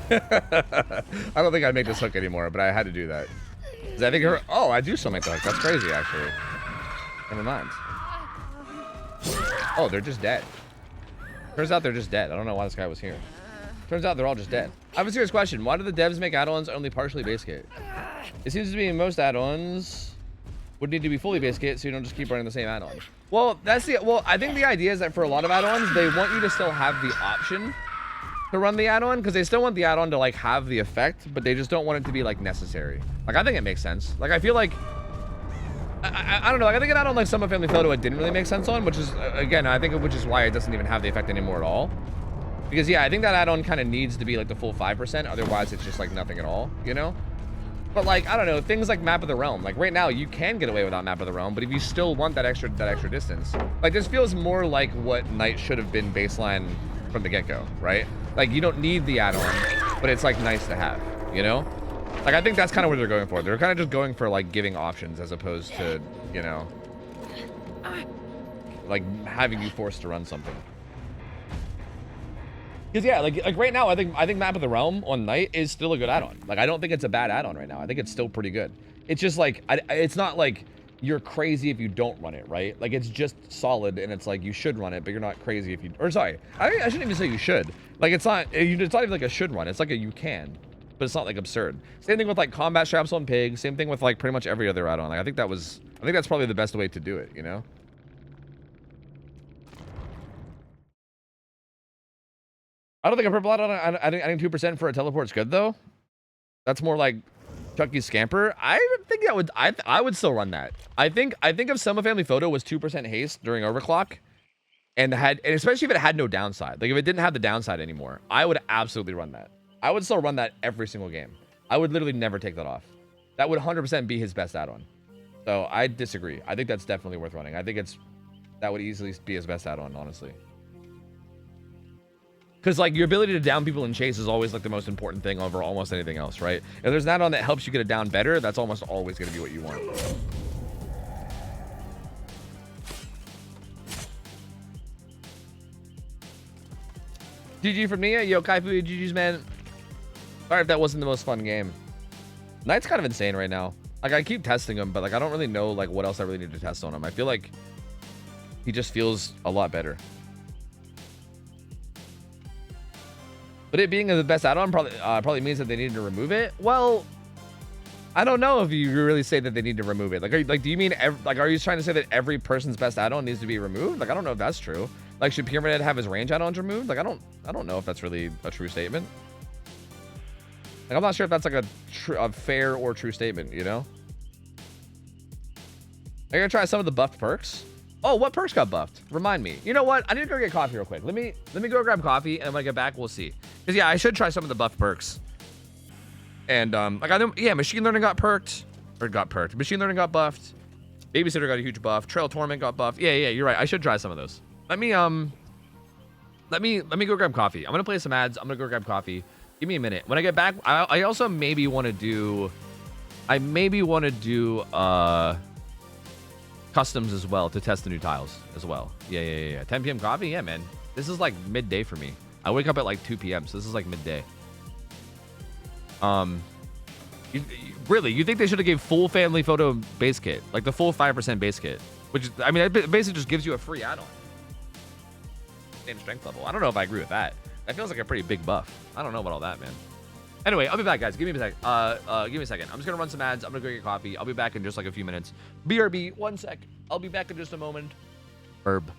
I don't think I'd make this hook anymore, but I had to do that. 'Cause I think her. Oh, I do still make the hook. That's crazy, actually. Never mind. Oh, they're just dead. Turns out they're just dead. I don't know why this guy was here. Turns out they're all just dead. I have a serious question. Why do the devs make add-ons only partially base kit? It seems to be most add-ons would need to be fully base kit, so you don't just keep running the same add-on. Well, I think the idea is that for a lot of add-ons, they want you to still have the option to run the add-on, because they still want the add-on to like have the effect, but they just don't want it to be like necessary. Like, I think it makes sense. Like, I feel like I don't know. Like, I think an add-on like Summer Family Photo it didn't really make sense on, which is again, I think which is why it doesn't even have the effect anymore at all. Because yeah, I think that add-on kind of needs to be like the full 5%, otherwise it's just like nothing at all, you know? But like, I don't know, things like Map of the Realm, like right now you can get away without Map of the Realm, but if you still want that extra distance, like this feels more like what Night should have been baseline from the get-go, right? Like you don't need the add-on, but it's like nice to have, you know? Like I think that's kind of what they're going for. They're kind of just going for like giving options as opposed to, you know, like having you forced to run something. Because yeah, like right now, I think Map of the Realm on Night is still a good add-on. Like I don't think it's a bad add-on right now. I think it's still pretty good. It's just like it's not like you're crazy if you don't run it, right? Like it's just solid, and it's like you should run it, but you're not crazy if you. Or sorry, I shouldn't even say you should. Like it's not even like a should run. It's like a you can, but it's not like absurd. Same thing with like combat straps on Pig. Same thing with like pretty much every other add-on. Like I think that's probably the best way to do it. You know. I don't think a purple add-on. I think 2% for a teleport's good though. That's more like Chucky's Scamper. I think that would. I would still run that. I think if Summer Family Photo was 2% haste during overclock, and especially if it had no downside, like if it didn't have the downside anymore, I would absolutely run that. I would still run that every single game. I would literally never take that off. That would 100% be his best add-on. So I disagree. I think that's definitely worth running. I think that would easily be his best add-on, honestly. Because like your ability to down people in chase is always like the most important thing over almost anything else, right? If there's an add-on that helps you get it down better, that's almost always going to be what you want. GG from Nia. Yo, Kaifu, GG's, man. Sorry if that wasn't the most fun game. Knight's kind of insane right now. Like, I keep testing him, but like I don't really know like what else I really need to test on him. I feel like he just feels a lot better. But it being the best add-on probably means that they need to remove it. Well, I don't know if you really say that they need to remove it. Like, do you mean are you trying to say that every person's best add-on needs to be removed? Like, I don't know if that's true. Like, should Pyramid Head have his range add-ons removed? Like, I don't know if that's really a true statement. Like, I'm not sure if that's like a fair or true statement. You know? Are you gonna try some of the buffed perks? Oh, what perks got buffed? Remind me. You know what? I need to go get coffee real quick. Let me go grab coffee, and when I get back, we'll see. Because yeah, I should try some of the buff perks. And like I know, yeah, machine learning got perked. Machine learning got buffed. Babysitter got a huge buff. Trail Torment got buffed. Yeah, you're right. I should try some of those. Let me go grab coffee. I'm gonna play some ads. I'm gonna go grab coffee. Give me a minute. When I get back, I also maybe want to do. Customs as well to test the new tiles as well. Yeah. 10 p.m. coffee? Yeah, man. This is like midday for me. I wake up at like 2 p.m. So this is like midday. Really, you think they should have gave full family photo base kit? Like the full 5% base kit? Which, I mean, it basically just gives you a free add-on. Same strength level. I don't know if I agree with that. That feels like a pretty big buff. I don't know about all that, man. Anyway, I'll be back, guys. Give me a sec. Give me a second. I'm just gonna run some ads. I'm gonna go get coffee. I'll be back in just like a few minutes. BRB, 1 sec. I'll be back in just a moment. Herb.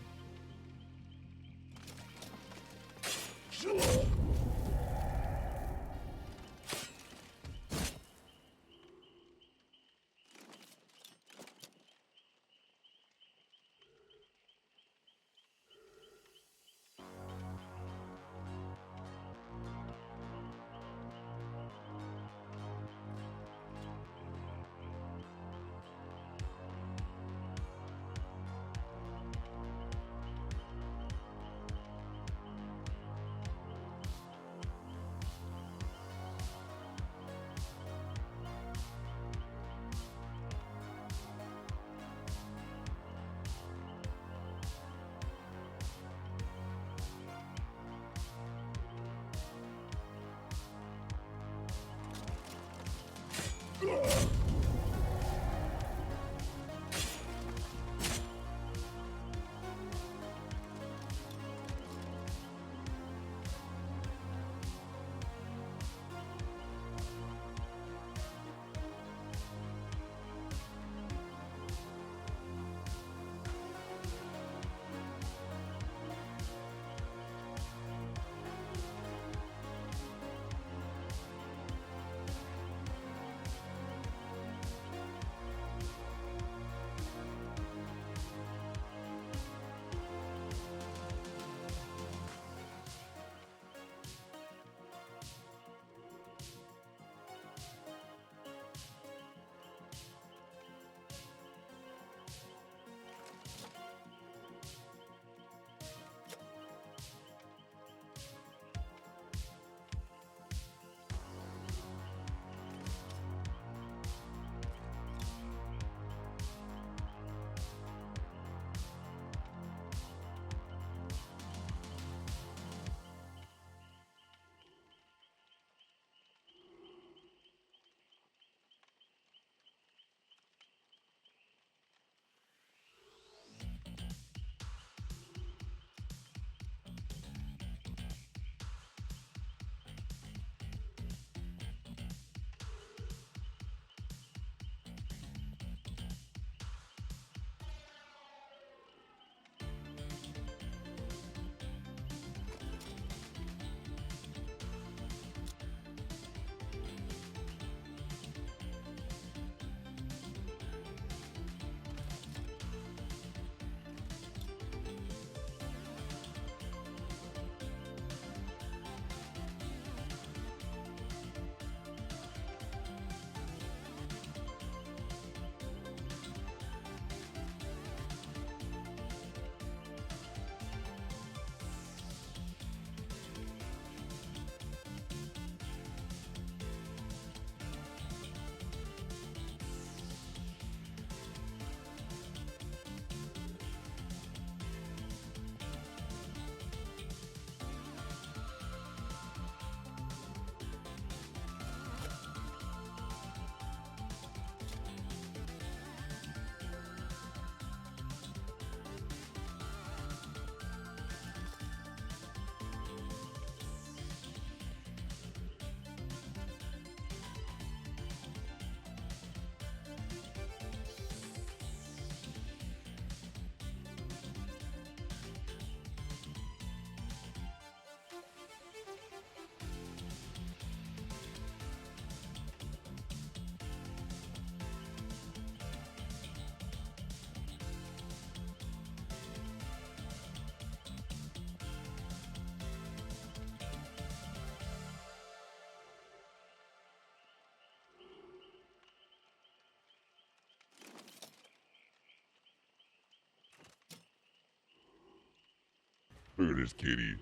Look at this kitty.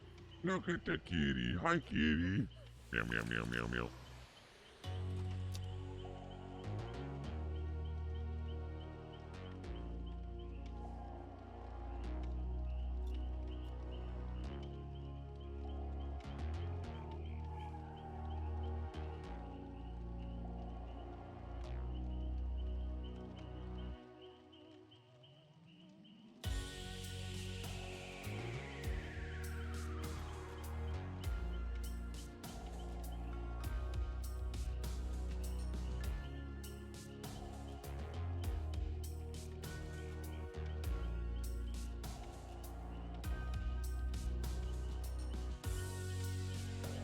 Look at that kitty. Hi, kitty. Meow, meow, meow, meow, meow.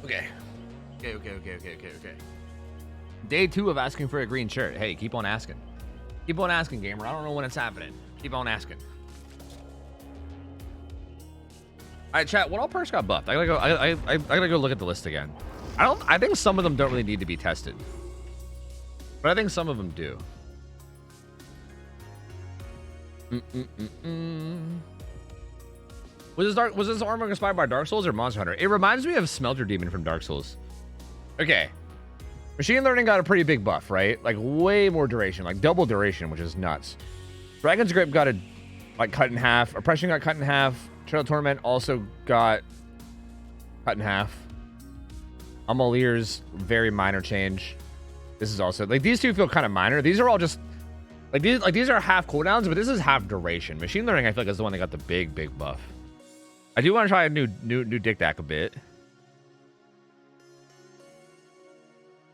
Okay. Okay. Day 2 of asking for a green shirt. Hey, keep on asking. Keep on asking, gamer. I don't know when it's happening. Keep on asking. All right, chat. What all perks got buffed? I gotta go. I gotta go look at the list again. I think some of them don't really need to be tested, but I think some of them do. Was this armor inspired by Dark Souls or Monster Hunter? It reminds me of Smelter Demon from Dark Souls. Okay. Machine learning got a pretty big buff, right? Like way more duration, like double duration, which is nuts. Dragon's Grip got a cut in half. Oppression got cut in half. Trail Torment also got cut in half. Amalir's very minor change. This is also like these two feel kind of minor. These are all just these are half cooldowns, but this is half duration. Machine learning I feel like is the one that got the big buff. I do want to try a new Dick Dack a bit.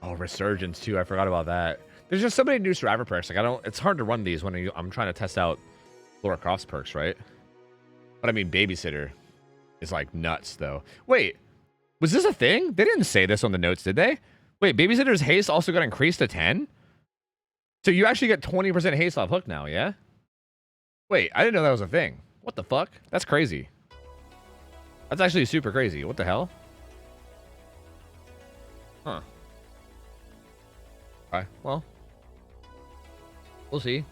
Oh, Resurgence too. I forgot about that. There's just so many new survivor perks. Like it's hard to run these when I'm trying to test out Laura Croft's perks, right? But I mean, Babysitter is like nuts though. Wait, was this a thing? They didn't say this on the notes, did they? Wait, Babysitter's haste also got increased to 10? So you actually get 20% haste off hook now, yeah? Wait, I didn't know that was a thing. What the fuck? That's crazy. That's actually super crazy. What the hell? Huh. Okay, well. We'll see.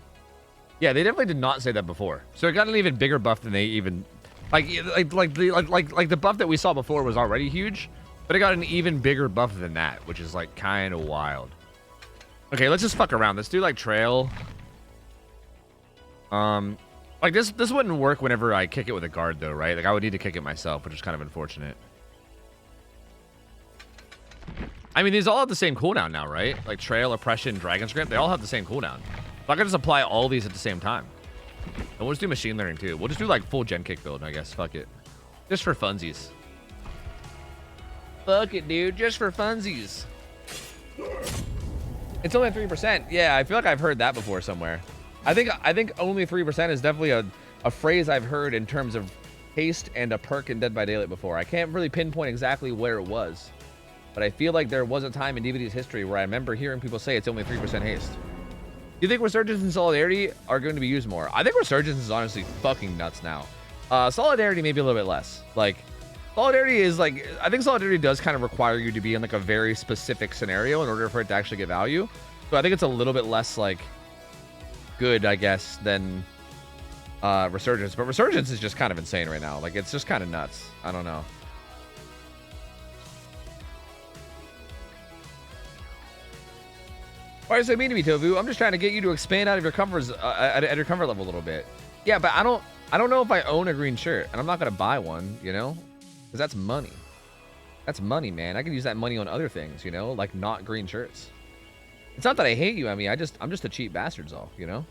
Yeah, they definitely did not say that before. So it got an even bigger buff than they even... Like the buff that we saw before was already huge, but it got an even bigger buff than that, which is like kind of wild. Okay, let's just fuck around. Let's do like trail. Like this wouldn't work whenever I kick it with a guard though, right? Like I would need to kick it myself, which is kind of unfortunate. I mean, these all have the same cooldown now, right? Like trail, oppression, dragon's grip, they all have the same cooldown. So I can just apply all these at the same time. And we'll just do machine learning too. We'll just do like full gen kick build, I guess. Fuck it. Just for funsies. Fuck it, dude. Just for funsies. It's only 3%. Yeah, I feel like I've heard that before somewhere. I think only 3% is definitely a phrase I've heard in terms of haste and a perk in Dead by Daylight before. I can't really pinpoint exactly where it was, but I feel like there was a time in DVD's history where I remember hearing people say it's only 3% haste. Do you think Resurgence and Solidarity are going to be used more? I think Resurgence is honestly fucking nuts now. Solidarity maybe a little bit less. Like, Solidarity is like, I think Solidarity does kind of require you to be in like a very specific scenario in order for it to actually get value. So I think it's a little bit less like good, I guess, than Resurgence. But Resurgence is just kind of insane right now. Like, it's just kind of nuts. I don't know. Why does it mean to me, Tofu? I'm just trying to get you to expand out of your comfort at your comfort level a little bit. Yeah, but I don't know if I own a green shirt, and I'm not gonna buy one, you know, because that's money. That's money, man. I can use that money on other things, you know, like not green shirts. It's not that I hate you. I mean, I'm just a cheap bastard's all, you know.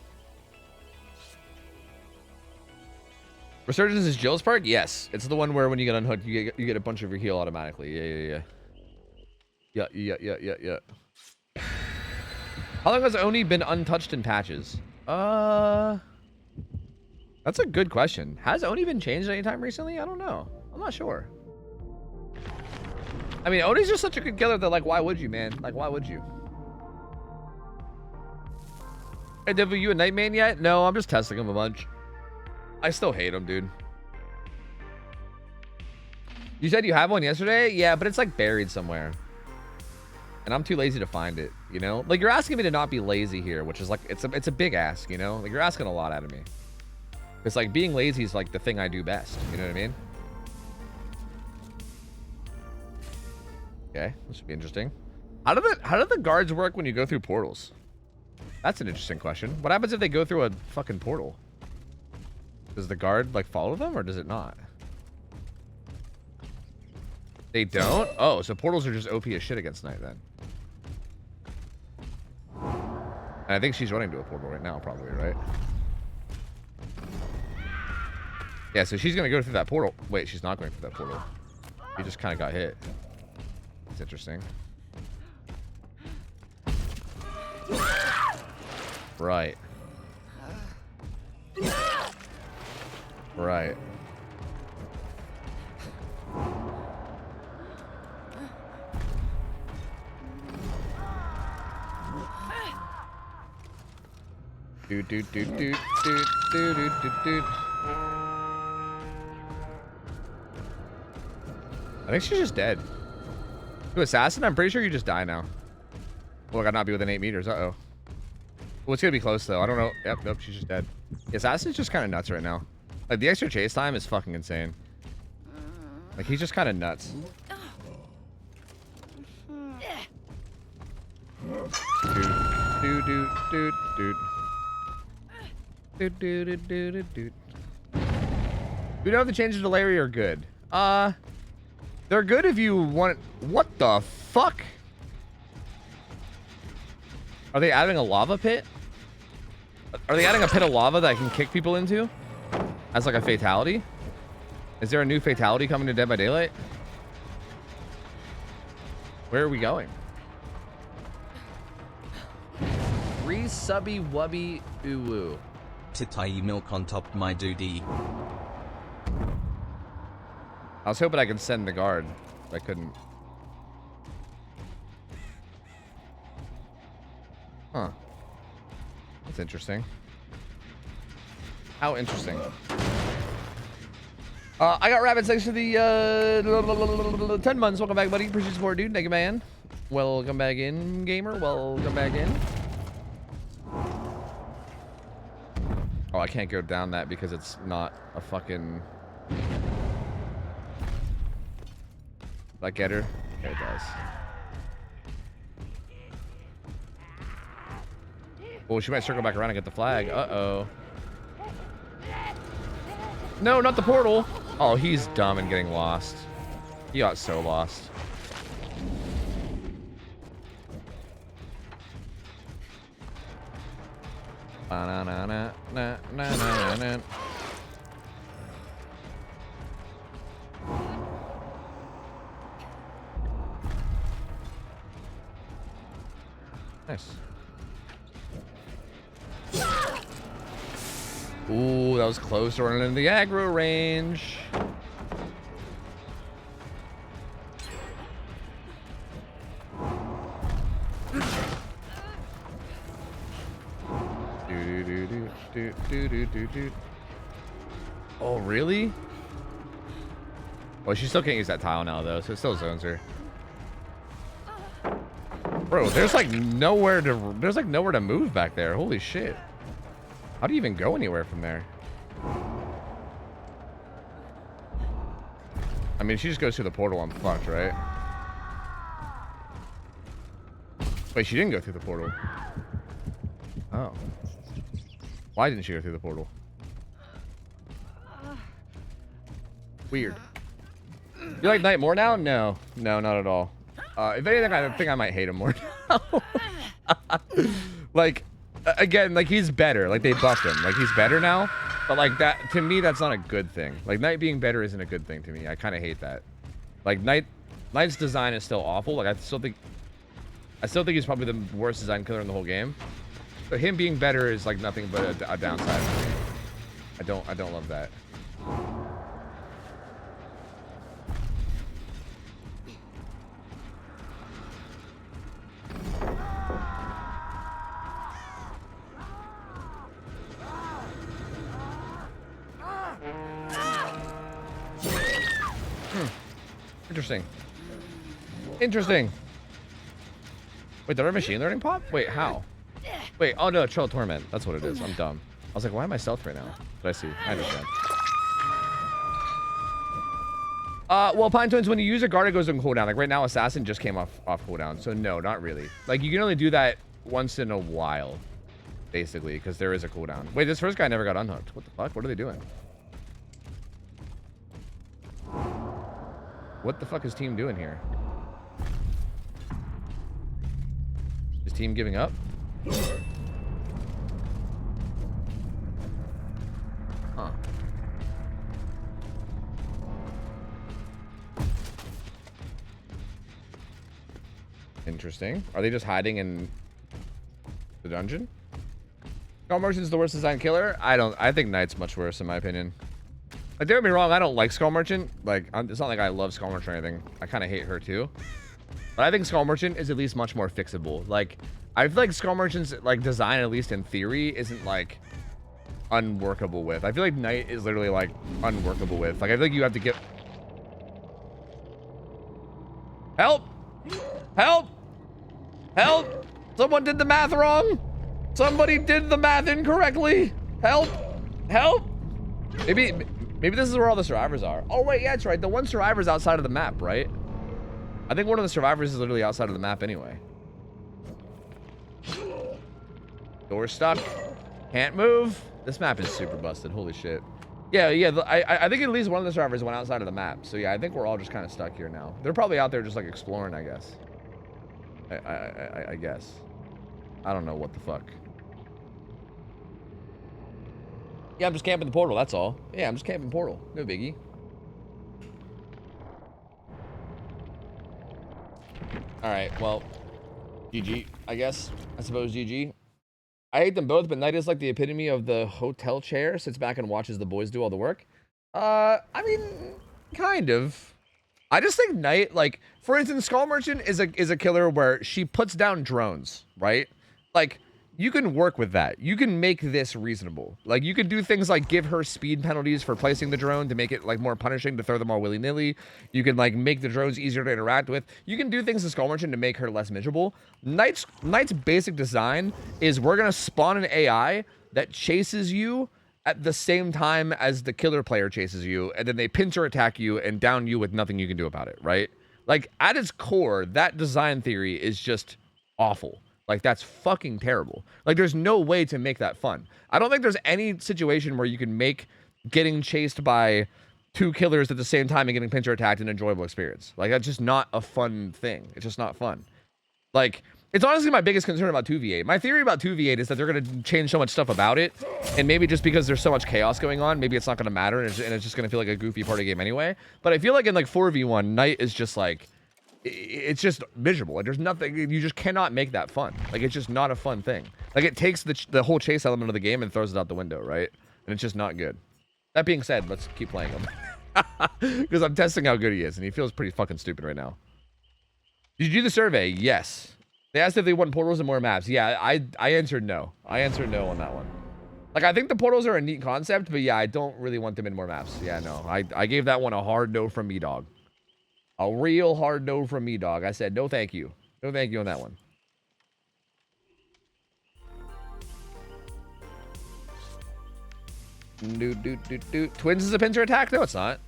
Resurgence is Jill's perk? Yes, it's the one where when you get unhooked, you get a bunch of your heal automatically. Yeah. How long has Oni been untouched in patches? That's a good question. Has Oni been changed anytime recently? I don't know. I'm not sure. I mean, Oni's just such a good killer that, like, why would you, man? Like, why would you? Hey, Devil, you a Nightman yet? No, I'm just testing him a bunch. I still hate him, dude. You said you have one yesterday? Yeah, but it's, like, buried somewhere. And I'm too lazy to find it, you know? Like, you're asking me to not be lazy here, which is, like, it's a big ask, you know? Like, you're asking a lot out of me. It's, like, being lazy is, like, the thing I do best. You know what I mean? Okay, this should be interesting. How do the guards work when you go through portals? That's an interesting question. What happens if they go through a fucking portal? Does the guard, like, follow them, or does it not? They don't? Oh, so portals are just OP as shit against Knight, then. And I think she's running to a portal right now, probably, right? Yeah, so she's going to go through that portal. Wait, she's not going through that portal. She just kind of got hit. It's interesting. Right. Right. Doot, doot, doot, doot, doot, doot, doot, doot, doot. I think she's just dead. You assassin? I'm pretty sure you just die now. Well, I gotta not be within 8 meters. Uh-oh. Well, it's gonna be close, though. I don't know. Yep, nope, she's just dead. The assassin's just kind of nuts right now. Like, the extra chase time is fucking insane. Like, he's just kind of nuts. Doot, doot, doot, doot. Doot, doot, doot, doot, doot, doot. We know if the changes to Larry are good. They're good if you want... What the fuck? Are they adding a lava pit? Are they adding a pit of lava that I can kick people into? As like a fatality? Is there a new fatality coming to Dead by Daylight? Where are we going? Re-subby wubby ooh-woo. Titai milk on top my doody. I was hoping I could send the guard, but I couldn't. Huh. That's interesting. How interesting. I got rabbits thanks to the 10 months. Welcome back, buddy. Appreciate support, dude. Thank you, man. Welcome back in, gamer. Welcome back in. Oh, I can't go down that because it's not a fucking... That get her? Okay, it does. Well, she might circle back around and get the flag. Uh-oh. No, not the portal. Oh, he's dumb and getting lost. He got so lost. Ba-na-na-na-na-na-na-na. Nice. Ooh, that was close to running into the aggro range. Oh, really? Well, she still can't use that tile now, though, so it still zones her. Bro, there's like nowhere to move back there. Holy shit. How do you even go anywhere from there? I mean, if she just goes through the portal, I'm fucked, right? Wait, she didn't go through the portal. Oh. Why didn't she go through the portal? Weird. You like Knight more now? No. No, not at all. If anything, I think I might hate him more now. Like, again, like, he's better. Like, they buffed him. Like, he's better now. But, like, that, to me, that's not a good thing. Like, Knight being better isn't a good thing to me. I kind of hate that. Like, Knight's design is still awful. Like, I still think he's probably the worst design killer in the whole game. But him being better is, like, nothing but a downside for me. I don't love that. Interesting. Interesting. Wait, did our machine learning pop? Wait, how? Wait, oh no, Trail Torment. That's what it is. I'm dumb. I was like, why am I stealth right now? But I see. I understand. Well, Pine Twins, when you use a guard, it goes on cooldown. Like right now, Assassin just came off cooldown. So no, not really. Like you can only do that once in a while, basically, because there is a cooldown. Wait, this first guy never got unhooked. What the fuck? What are they doing? What the fuck is team doing here? Is team giving up? Huh. Interesting. Are they just hiding in the dungeon? Skull Merchant's the worst design killer? I think Knight's much worse in my opinion. Like, don't get me wrong, I don't like Skull Merchant. Like, it's not like I love Skull Merchant or anything. I kind of hate her too. But I think Skull Merchant is at least much more fixable. Like, I feel like Skull Merchant's like design, at least in theory, isn't like unworkable with. I feel like Knight is literally like unworkable with. Like, I feel like you have to get help, help, help. Someone did the math wrong. Somebody did the math incorrectly. Help, help. Maybe this is where all the survivors are. Oh wait, yeah, that's right. The one survivor's outside of the map, right? I think one of the survivors is literally outside of the map anyway. Door stuck. Can't move. This map is super busted. Holy shit. Yeah. I think at least one of the survivors went outside of the map. So yeah, I think we're all just kind of stuck here now. They're probably out there just like exploring, I guess. I guess. I don't know what the fuck. Yeah, I'm just camping the portal. That's all. Yeah, I'm just camping portal. No biggie. All right. Well, GG. I guess. I suppose GG. I hate them both, but Knight is like the epitome of the hotel chair. Sits back and watches the boys do all the work. I mean, kind of. I just think Knight, like, for instance, Skull Merchant is a killer where she puts down drones, right? Like, you can work with that. You can make this reasonable. Like, you can do things like give her speed penalties for placing the drone to make it like more punishing to throw them all willy-nilly. You can like make the drones easier to interact with. You can do things to Skull Merchant to make her less miserable. Knight's basic design is we're gonna spawn an AI that chases you at the same time as the killer player chases you, and then they pincer attack you and down you with nothing you can do about it, right? Like, at its core, that design theory is just awful. Like, that's fucking terrible. Like, there's no way to make that fun. I don't think there's any situation where you can make getting chased by two killers at the same time and getting pincer attacked an enjoyable experience. Like, that's just not a fun thing. It's just not fun. Like, it's honestly my biggest concern about 2v8. My theory about 2v8 is that they're going to change so much stuff about it, and maybe just because there's so much chaos going on, maybe it's not going to matter, and it's just going to feel like a goofy party game anyway. But I feel like in, like, 4v1, Knight is just, like, it's just miserable. Like, there's nothing, you just cannot make that fun. Like, it's just not a fun thing. Like, it takes the whole chase element of the game and throws it out the window, right? And it's just not good. That being said, let's keep playing him. Because I'm testing how good he is, and he feels pretty fucking stupid right now. Did you do the survey? Yes. They asked if they want portals and more maps. Yeah, I answered no. I answered no on that one. Like, I think the portals are a neat concept, but yeah, I don't really want them in more maps. Yeah, no. I gave that one a hard no from me, dog. A real hard no from me, dog. I said no thank you. No thank you on that one. Twins is a pincer attack? No, it's not.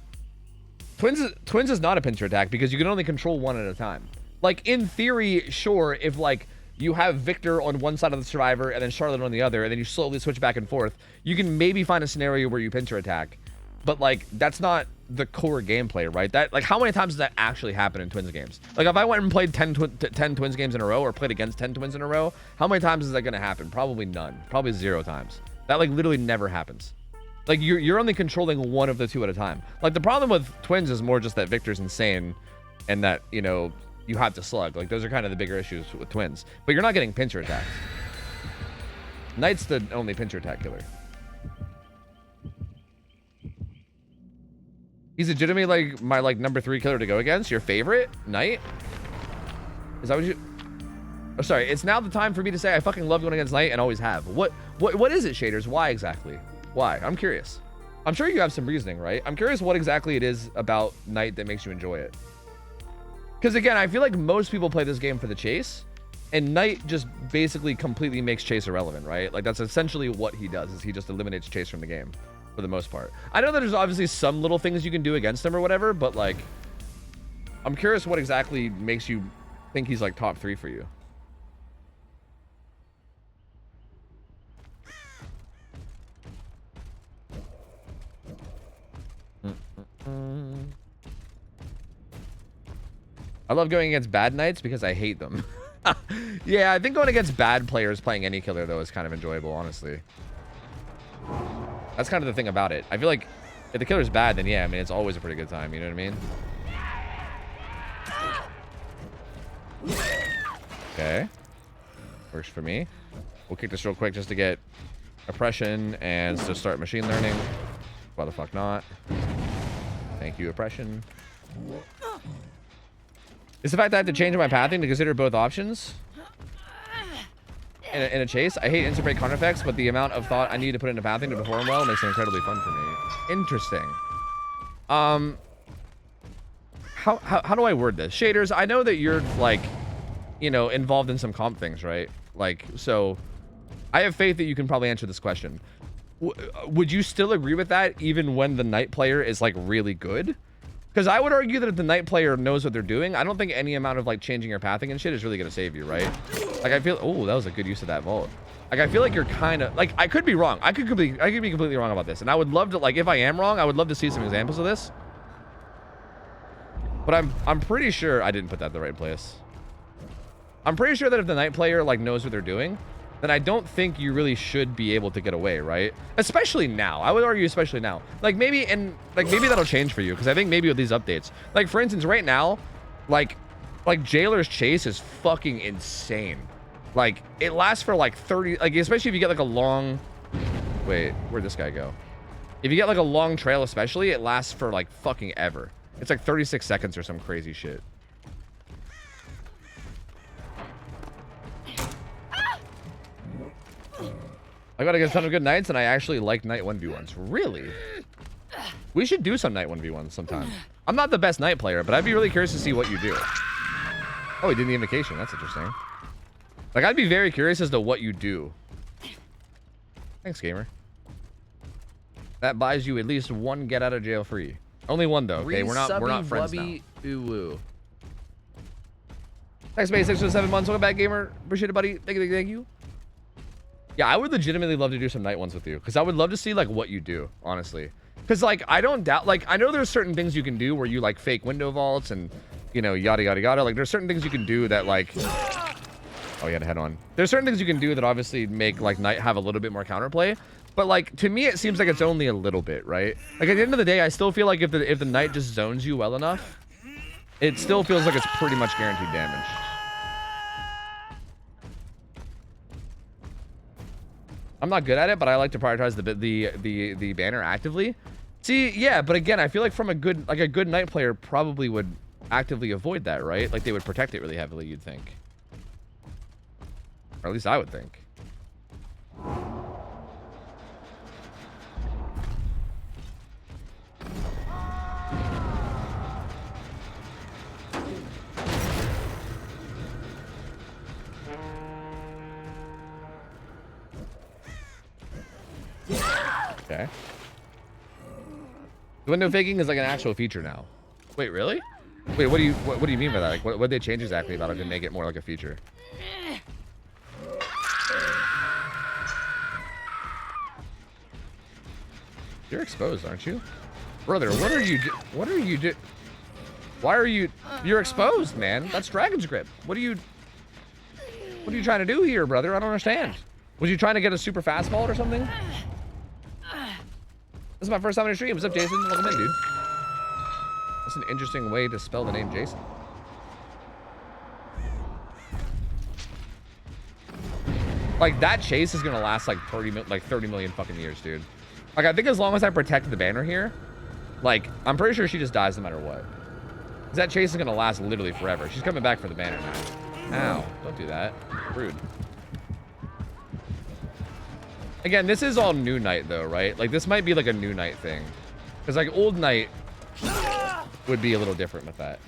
Twins is not a pincer attack because you can only control one at a time. Like, in theory, sure, if, like, you have Victor on one side of the survivor and then Charlotte on the other, and then you slowly switch back and forth, you can maybe find a scenario where you pincer attack. But, like, that's not the core gameplay, right? That, like, how many times does that actually happen in Twins games? Like, if I went and played 10 Twins games in a row, or played against 10 Twins in a row, how many times is that going to happen? Probably none. Probably 0 times. That, like, literally never happens. Like, you're only controlling one of the two at a time. Like, the problem with Twins is more just that Victor's insane, and that, you know, you have to slug. Like, those are kind of the bigger issues with Twins. But you're not getting pincer attacks. Knight's the only pincer attack killer. He's legitimately, like, my, like, number 3 killer to go against. Your favorite? Knight? Is that what you... Oh, sorry. It's now the time for me to say I fucking love going against Knight and always have. What is it, Shaders? Why exactly? Why? I'm curious. I'm sure you have some reasoning, right? I'm curious what exactly it is about Knight that makes you enjoy it. Because, again, I feel like most people play this game for the chase, and Knight just basically completely makes chase irrelevant, right? Like, that's essentially what he does, is he just eliminates chase from the game, for the most part. I know that there's obviously some little things you can do against him or whatever, but, like, I'm curious what exactly makes you think he's, like, top 3 for you. I love going against bad Knights because I hate them. Yeah, I think going against bad players playing any killer, though, is kind of enjoyable, honestly. That's kind of the thing about it. I feel like if the killer's bad, then yeah, I mean, it's always a pretty good time, you know what I mean? Okay. Works for me. We'll kick this real quick just to get oppression and to start machine learning. Why the fuck not? Thank you, oppression. It's the fact that I have to change my pathing to consider both options in a chase. I hate instant break counter effects, but the amount of thought I need to put into pathing to perform well makes it incredibly fun for me. Interesting. How do I word this? Shaders, I know that you're like, you know, involved in some comp things, right? Like, so I have faith that you can probably answer this question. Would you still agree with that even when the night player is like really good? Because I would argue that if the night player knows what they're doing, I don't think any amount of like changing your pathing and shit is really going to save you, right? Like I feel, oh, that was a good use of that vault. Like I feel like you're kind of like, I could be wrong. I could be completely wrong about this. And I would love to, like, if I am wrong, I would love to see some examples of this. But I'm pretty sure I didn't put that in the right place. I'm pretty sure that if the night player like knows what they're doing, then I don't think you really should be able to get away, right? Especially now. I would argue especially now. Like maybe that'll change for you, because I think maybe with these updates. Like for instance, right now, like Jailer's Chase is fucking insane. Like it lasts for like 30, like especially if you get like a long, wait, where'd this guy go? If you get like a long trail especially, it lasts for like fucking ever. It's like 36 seconds or some crazy shit. I got to get a ton of good nights, and I actually like night 1v1s. Really? We should do some night 1v1s sometime. I'm not the best night player, but I'd be really curious to see what you do. Oh, he did the invocation. That's interesting. Like, I'd be very curious as to what you do. Thanks, gamer. That buys you at least one get out of jail free. Only one though. Okay, we're not friends now. Ooh. Thanks, Space 6 for 7 months. Welcome back, gamer. Appreciate it, buddy. Thank you. Yeah, I would legitimately love to do some night ones with you, because I would love to see like what you do, honestly. Because like I don't doubt, like I know there's certain things you can do where you like fake window vaults and you know yada yada yada. Like there's certain things you can do that like, oh, you had to head on. There's certain things you can do that obviously make like night have a little bit more counterplay. But like to me, it seems like it's only a little bit, right? Like at the end of the day, I still feel like if the night just zones you well enough, it still feels like it's pretty much guaranteed damage. I'm not good at it, but I like to prioritize the banner actively. See, yeah, but again, I feel like from a good night player probably would actively avoid that, right? Like they would protect it really heavily, you'd think. Or at least I would think. Okay. The window faking is like an actual feature now. Wait, really? Wait, what do you mean by that? Like, what did they change exactly about it to make it more like a feature? You're exposed, aren't you, brother? What are you why are you? You're exposed, man. That's Dragon's Grip. What are you trying to do here, brother? I don't understand. Was you trying to get a super fast vault or something? This is my first time in a stream. What's up, Jason? Welcome in, dude. That's an interesting way to spell the name Jason. Like, that chase is gonna last like 30 million fucking years, dude. Like, I think as long as I protect the banner here, like, I'm pretty sure she just dies no matter what. 'Cause that chase is gonna last literally forever. She's coming back for the banner now. Ow, don't do that. Rude. Again, this is all new night though, right? Like this might be like a new night thing. Because like old night would be a little different with that.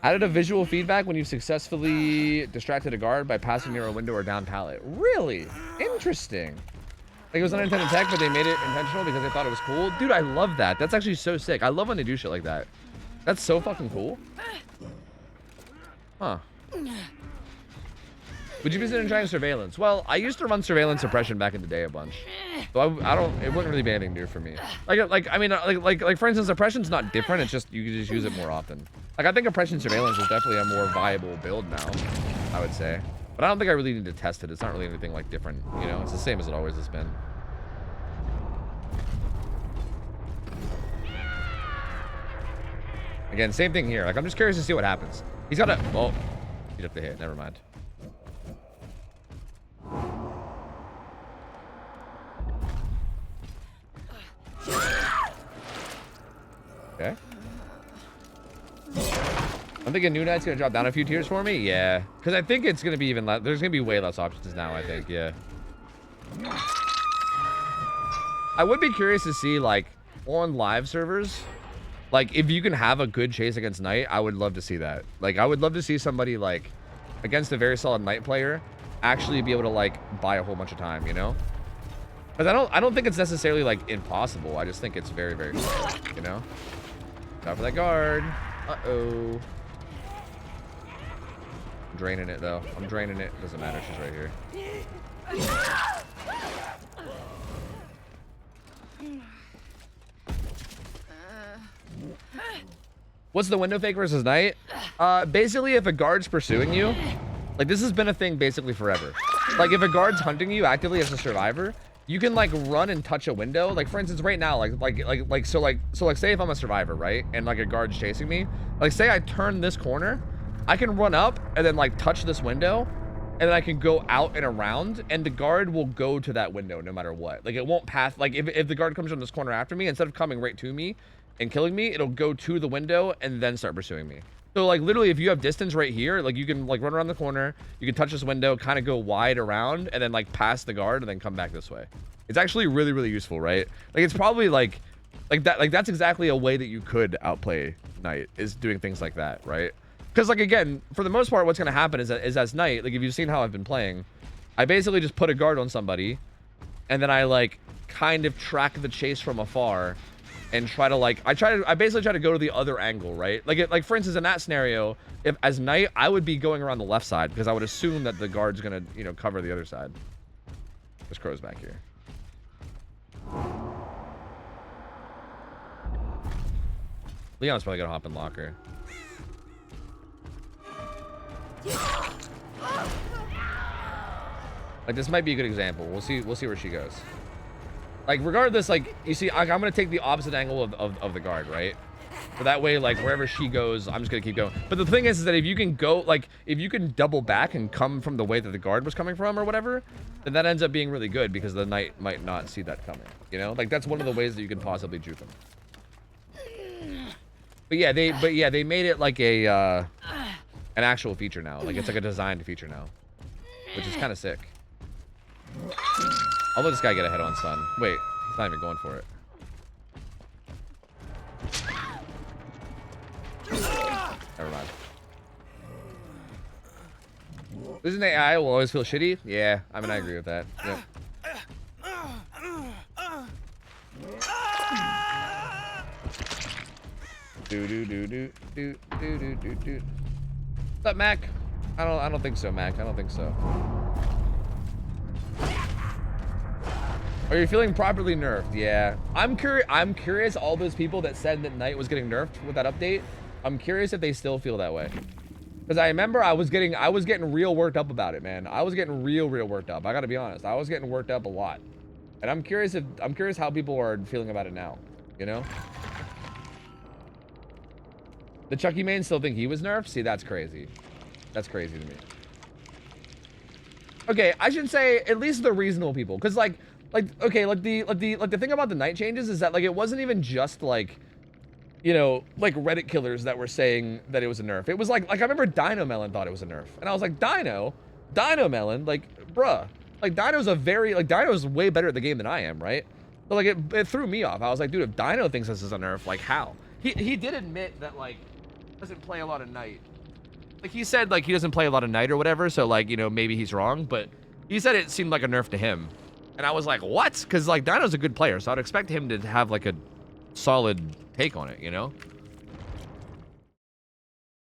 Added a visual feedback when you successfully distracted a guard by passing near a window or down pallet. Really? Interesting. Like it was unintended tech, but they made it intentional because they thought it was cool. Dude, I love that. That's actually so sick. I love when they do shit like that. That's so fucking cool. Huh. Would you be interested in trying surveillance? Well, I used to run surveillance suppression back in the day a bunch. So I don't, it wouldn't really be anything new for me. Like for instance, oppression's not different. It's just, you can just use it more often. Like I think oppression surveillance is definitely a more viable build now, I would say. But I don't think I really need to test it. It's not really anything like different, you know? It's the same as it always has been. Again, same thing here. Like I'm just curious to see what happens. He's got a, oh, he took the hit, never mind. Okay. I'm thinking New Knight's gonna drop down a few tiers for me. Yeah, because I think it's gonna be even less. There's gonna be way less options now. I think. Yeah. I would be curious to see like on live servers, like if you can have a good chase against Knight. I would love to see that. Like I would love to see somebody like against a very solid Knight player actually be able to like buy a whole bunch of time. You know. Because I don't think it's necessarily like impossible. I just think it's very, very hard, you know. Got for that guard. Uh-oh. I'm draining it though. I'm draining it. Doesn't matter. She's right here. What's the window fake versus Knight? Basically, if a guard's pursuing you, like this has been a thing basically forever. Like if a guard's hunting you actively as a survivor, you can like run and touch a window. Like for instance, right now, so say if I'm a survivor, right? And like a guard's chasing me, like say I turn this corner, I can run up and then like touch this window and then I can go out and around and the guard will go to that window no matter what. Like it won't pass. Like if the guard comes from this corner after me, instead of coming right to me and killing me, it'll go to the window and then start pursuing me. So like literally if you have distance right here, like you can like run around the corner, you can touch this window, kind of go wide around and then like pass the guard and then come back this way. It's actually really, really useful, right? Like it's probably like that, like that's exactly a way that you could outplay Knight, is doing things like that, right? Because like again, for the most part, what's gonna happen is as Knight, like if you've seen how I've been playing, I basically just put a guard on somebody, and then I like kind of track the chase from afar. And try to like, I basically try to go to the other angle, right? Like for instance, in that scenario, if as Knight, I would be going around the left side because I would assume that the guard's gonna, you know, cover the other side. There's crows back here. Leon's probably gonna hop in locker. Like this might be a good example. We'll see where she goes. Like regardless, like you see, I'm gonna take the opposite angle of the guard, right? So that way, like wherever she goes, I'm just gonna keep going. But the thing is that if you can go, like if you can double back and come from the way that the guard was coming from or whatever, then that ends up being really good because the Knight might not see that coming. You know, like that's one of the ways that you can possibly juke them. But yeah, they made it like a an actual feature now. Like it's like a designed feature now, which is kind of sick. I'll let this guy get a head-on stun. Wait, he's not even going for it. Never mind. Losing AI will always feel shitty? Yeah, I mean, I agree with that. Yep. What's up, Mac? I don't think so, Mac. I don't think so. Are you feeling properly nerfed? Yeah. I'm curious all those people that said that Knight was getting nerfed with that update. I'm curious if they still feel that way. Because I remember I was getting real worked up about it, man. I was getting real worked up. I gotta be honest. I was getting worked up a lot. And I'm curious how people are feeling about it now. You know? The Chucky main still think he was nerfed? See, that's crazy. That's crazy to me. Okay, I should say at least the reasonable people. Because okay, the thing about the Knight changes is that like it wasn't even just like, you know, like Reddit killers that were saying that it was a nerf. It was like I remember Dino Melon thought it was a nerf, and I was like, Dino Melon, like bruh, like Dino's way better at the game than I am, right? But like it threw me off. I was like, dude, if Dino thinks this is a nerf, like how? He did admit that like doesn't play a lot of Knight. Like he said like he doesn't play a lot of Knight or whatever, so like, you know, maybe he's wrong, but he said it seemed like a nerf to him. And I was like, what? Because like Dino's a good player, so I'd expect him to have like a solid take on it, you know?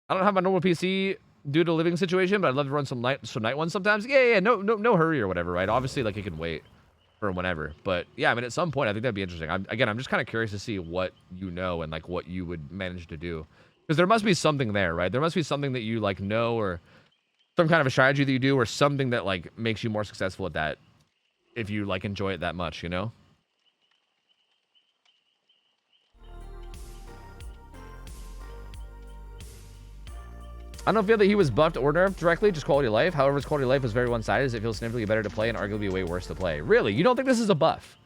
I don't have my normal PC due to living situation, but I'd love to run some night ones sometimes. Yeah, no hurry or whatever, right? Obviously, like it can wait for whenever. But yeah, I mean, at some point, I think that'd be interesting. I'm just kind of curious to see what you know and like what you would manage to do, because there must be something there, right? There must be something that you like know, or some kind of a strategy that you do, or something that like makes you more successful at that, if you like enjoy it that much, you know? I don't feel that he was buffed or nerfed directly, just quality of life. However, his quality of life was very one-sided, as it feels significantly better to play and arguably way worse to play. Really? You don't think this is a buff?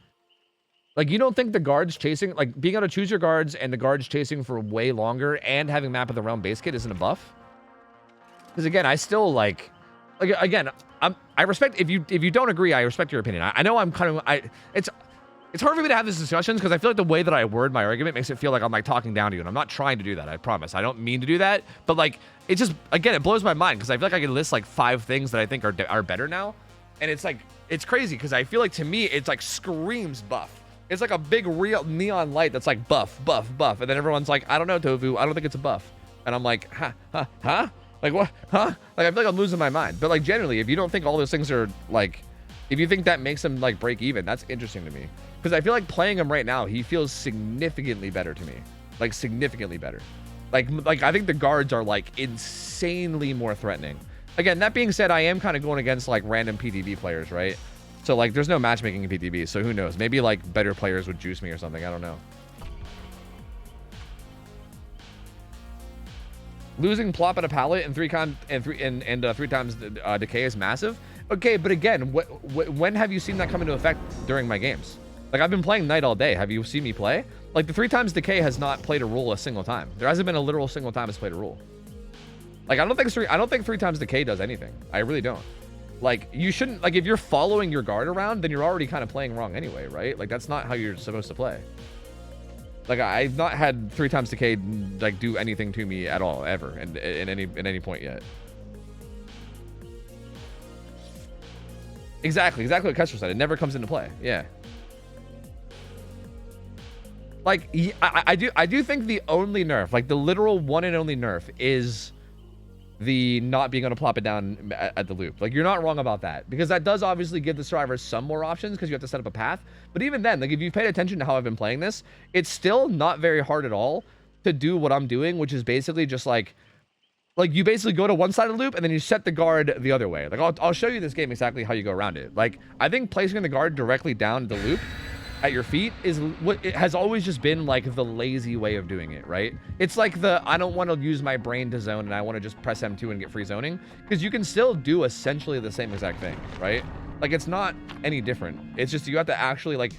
Like, you don't think the guards chasing, like, being able to choose your guards and the guards chasing for way longer and having Map of the Realm base kit isn't a buff? Because again, I still like again, I respect if you don't agree, I respect your opinion. I know I'm kind of it's hard for me to have these discussions because I feel like the way that I word my argument makes it feel like I'm like talking down to you, and I'm not trying to do that. I promise. I don't mean to do that, but like it just again it blows my mind because I feel like I can list like 5 things that I think are better now, and it's like it's crazy because I feel like to me it's like screams buff. It's like a big real neon light that's like buff, buff, buff, and then everyone's like, I don't know, Tofu, I don't think it's a buff, and I'm like, huh? Like what? Huh? Like I feel like I'm losing my mind. But like generally, if you don't think all those things are like, if you think that makes him like break even, that's interesting to me. Because I feel like playing him right now, he feels significantly better to me. Like significantly better. Like I think the guards are like insanely more threatening. Again, that being said, I am kind of going against like random PTB players, right? So like there's no matchmaking in PTB, so who knows? Maybe like better players would juice me or something. I don't know. Losing plop at a pallet and 3 times decay is massive. Okay, but again, when have you seen that come into effect during my games? Like I've been playing Knight all day. Have you seen me play? Like the 3 times decay has not played a rule a single time. There hasn't been a literal single time it's played a rule. Like I don't think 3 times decay does anything. I really don't. Like you shouldn't, like if you're following your guard around, then you're already kind of playing wrong anyway, right? Like that's not how you're supposed to play. Like I've not had 3 times decay like do anything to me at all ever, and in any point yet. Exactly what Kester said. It never comes into play. Yeah. Like I do think the only nerf, like the literal one and only nerf, is the not being able to plop it down at the loop. Like you're not wrong about that, because that does obviously give the survivors some more options because you have to set up a path. But even then, like if you've paid attention to how I've been playing this, it's still not very hard at all to do what I'm doing, which is basically just like you basically go to one side of the loop and then you set the guard the other way. Like I'll show you this game exactly how you go around it. Like I think placing the guard directly down the loop at your feet is what it has always just been like the lazy way of doing it, right? It's like the I don't want to use my brain to zone and I want to just press M2 and get free zoning, because you can still do essentially the same exact thing, right? Like it's not any different. It's just you have to actually like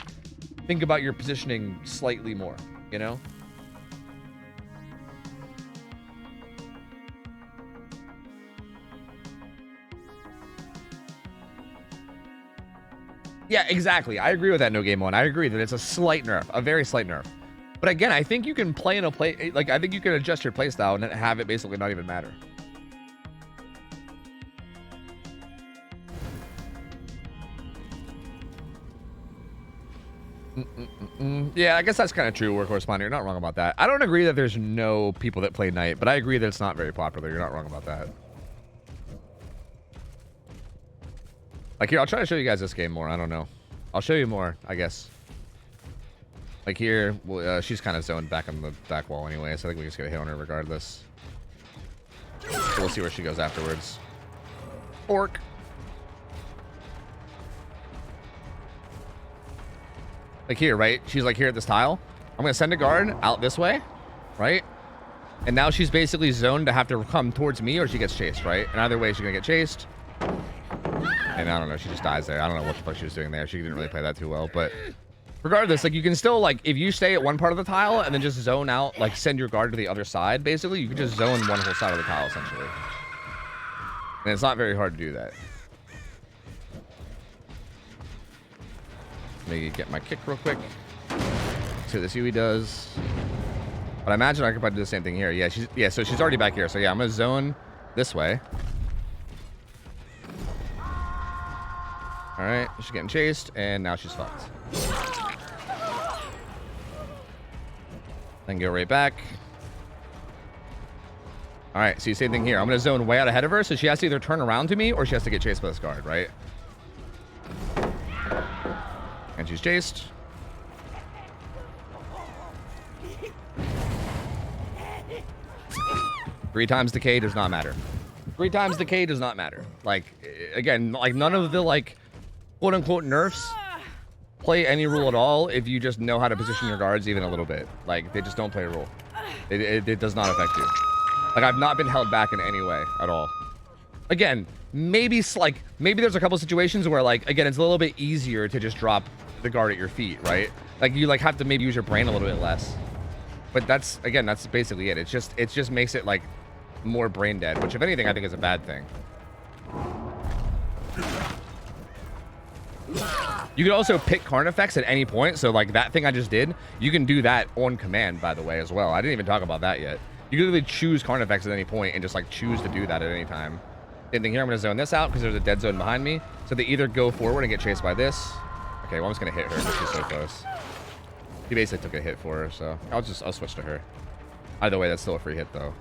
think about your positioning slightly more, you know? Yeah, exactly. I agree with that, No Game One. I agree that it's a slight nerf, a very slight nerf. But again, I think you can play in a play, like I think you can adjust your playstyle and have it basically not even matter. Yeah, I guess that's kind of true, Workhorse Spawner. You're not wrong about that. I don't agree that there's no people that play Knight, but I agree that it's not very popular. You're not wrong about that. Like here, I'll try to show you guys this game more. I don't know. I'll show you more, I guess. Like here, well, she's kind of zoned back on the back wall anyway, so I think we just get a hit on her regardless. So we'll see where she goes afterwards. Orc. Like here, right? She's like here at this tile. I'm going to send a guard out this way, right? And now she's basically zoned to have to come towards me or she gets chased, right? And either way, she's going to get chased. And I don't know, she just dies there. I don't know what the fuck she was doing there. She didn't really play that too well, but regardless, like you can still, like, if you stay at one part of the tile and then just zone out, like send your guard to the other side, basically, you can just zone one whole side of the tile, essentially. And it's not very hard to do that. Let me get my kick real quick. See what this Yui does. But I imagine I could probably do the same thing here. Yeah, so she's already back here. So yeah, I'm gonna zone this way. All right, she's getting chased, and now she's fucked. Then go right back. All right, see, same thing here. I'm gonna zone way out ahead of her, so she has to either turn around to me or she has to get chased by this guard, right? And she's chased. Three times decay does not matter. 3 times decay does not matter. Like, again, like none of the like quote unquote nerfs play any rule at all if you just know how to position your guards even a little bit. Like, they just don't play a rule. It does not affect you. Like, I've not been held back in any way at all. Again, maybe there's a couple situations where, like, again, it's a little bit easier to just drop the guard at your feet, right? Like you like have to maybe use your brain a little bit less. But that's basically it. It just makes it like more brain dead, which if anything I think is a bad thing. You can also pick Carnifex at any point, so like that thing I just did, you can do that on command, by the way, as well. I didn't even talk about that yet. You can literally choose Carnifex at any point and just like choose to do that at any time. Same thing here, I'm gonna zone this out because there's a dead zone behind me. So they either go forward and get chased by this. Okay, well I'm just gonna hit her because she's so close. He basically took a hit for her, so I'll switch to her. Either way, that's still a free hit though.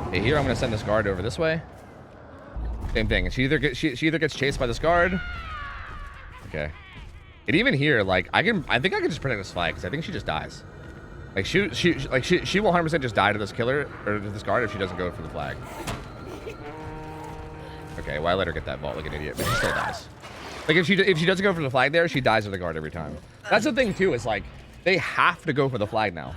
Okay, here I'm gonna send this guard over this way. Same thing. She either gets chased by this guard. Okay. And even here, like I think I can just protect this flag because I think she just dies. Like she will 100% just die to this killer or to this guard if she doesn't go for the flag. Okay, well I let her get that vault like an idiot, but she still dies. Like if she doesn't go for the flag there, she dies to the guard every time. That's the thing too. Is like they have to go for the flag now.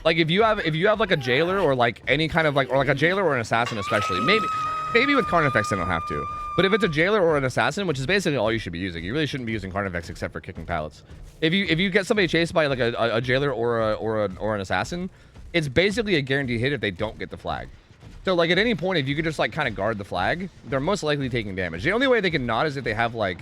Like if you have like a jailer or like any kind of like a jailer or an assassin especially, maybe with Carnifex they don't have to. But if it's a jailer or an assassin, which is basically all you should be using, you really shouldn't be using Carnifex except for kicking pallets. If you get somebody chased by like a jailer or an assassin, it's basically a guaranteed hit if they don't get the flag. So like at any point, if you could just like kind of guard the flag, they're most likely taking damage. The only way they can not is if they have like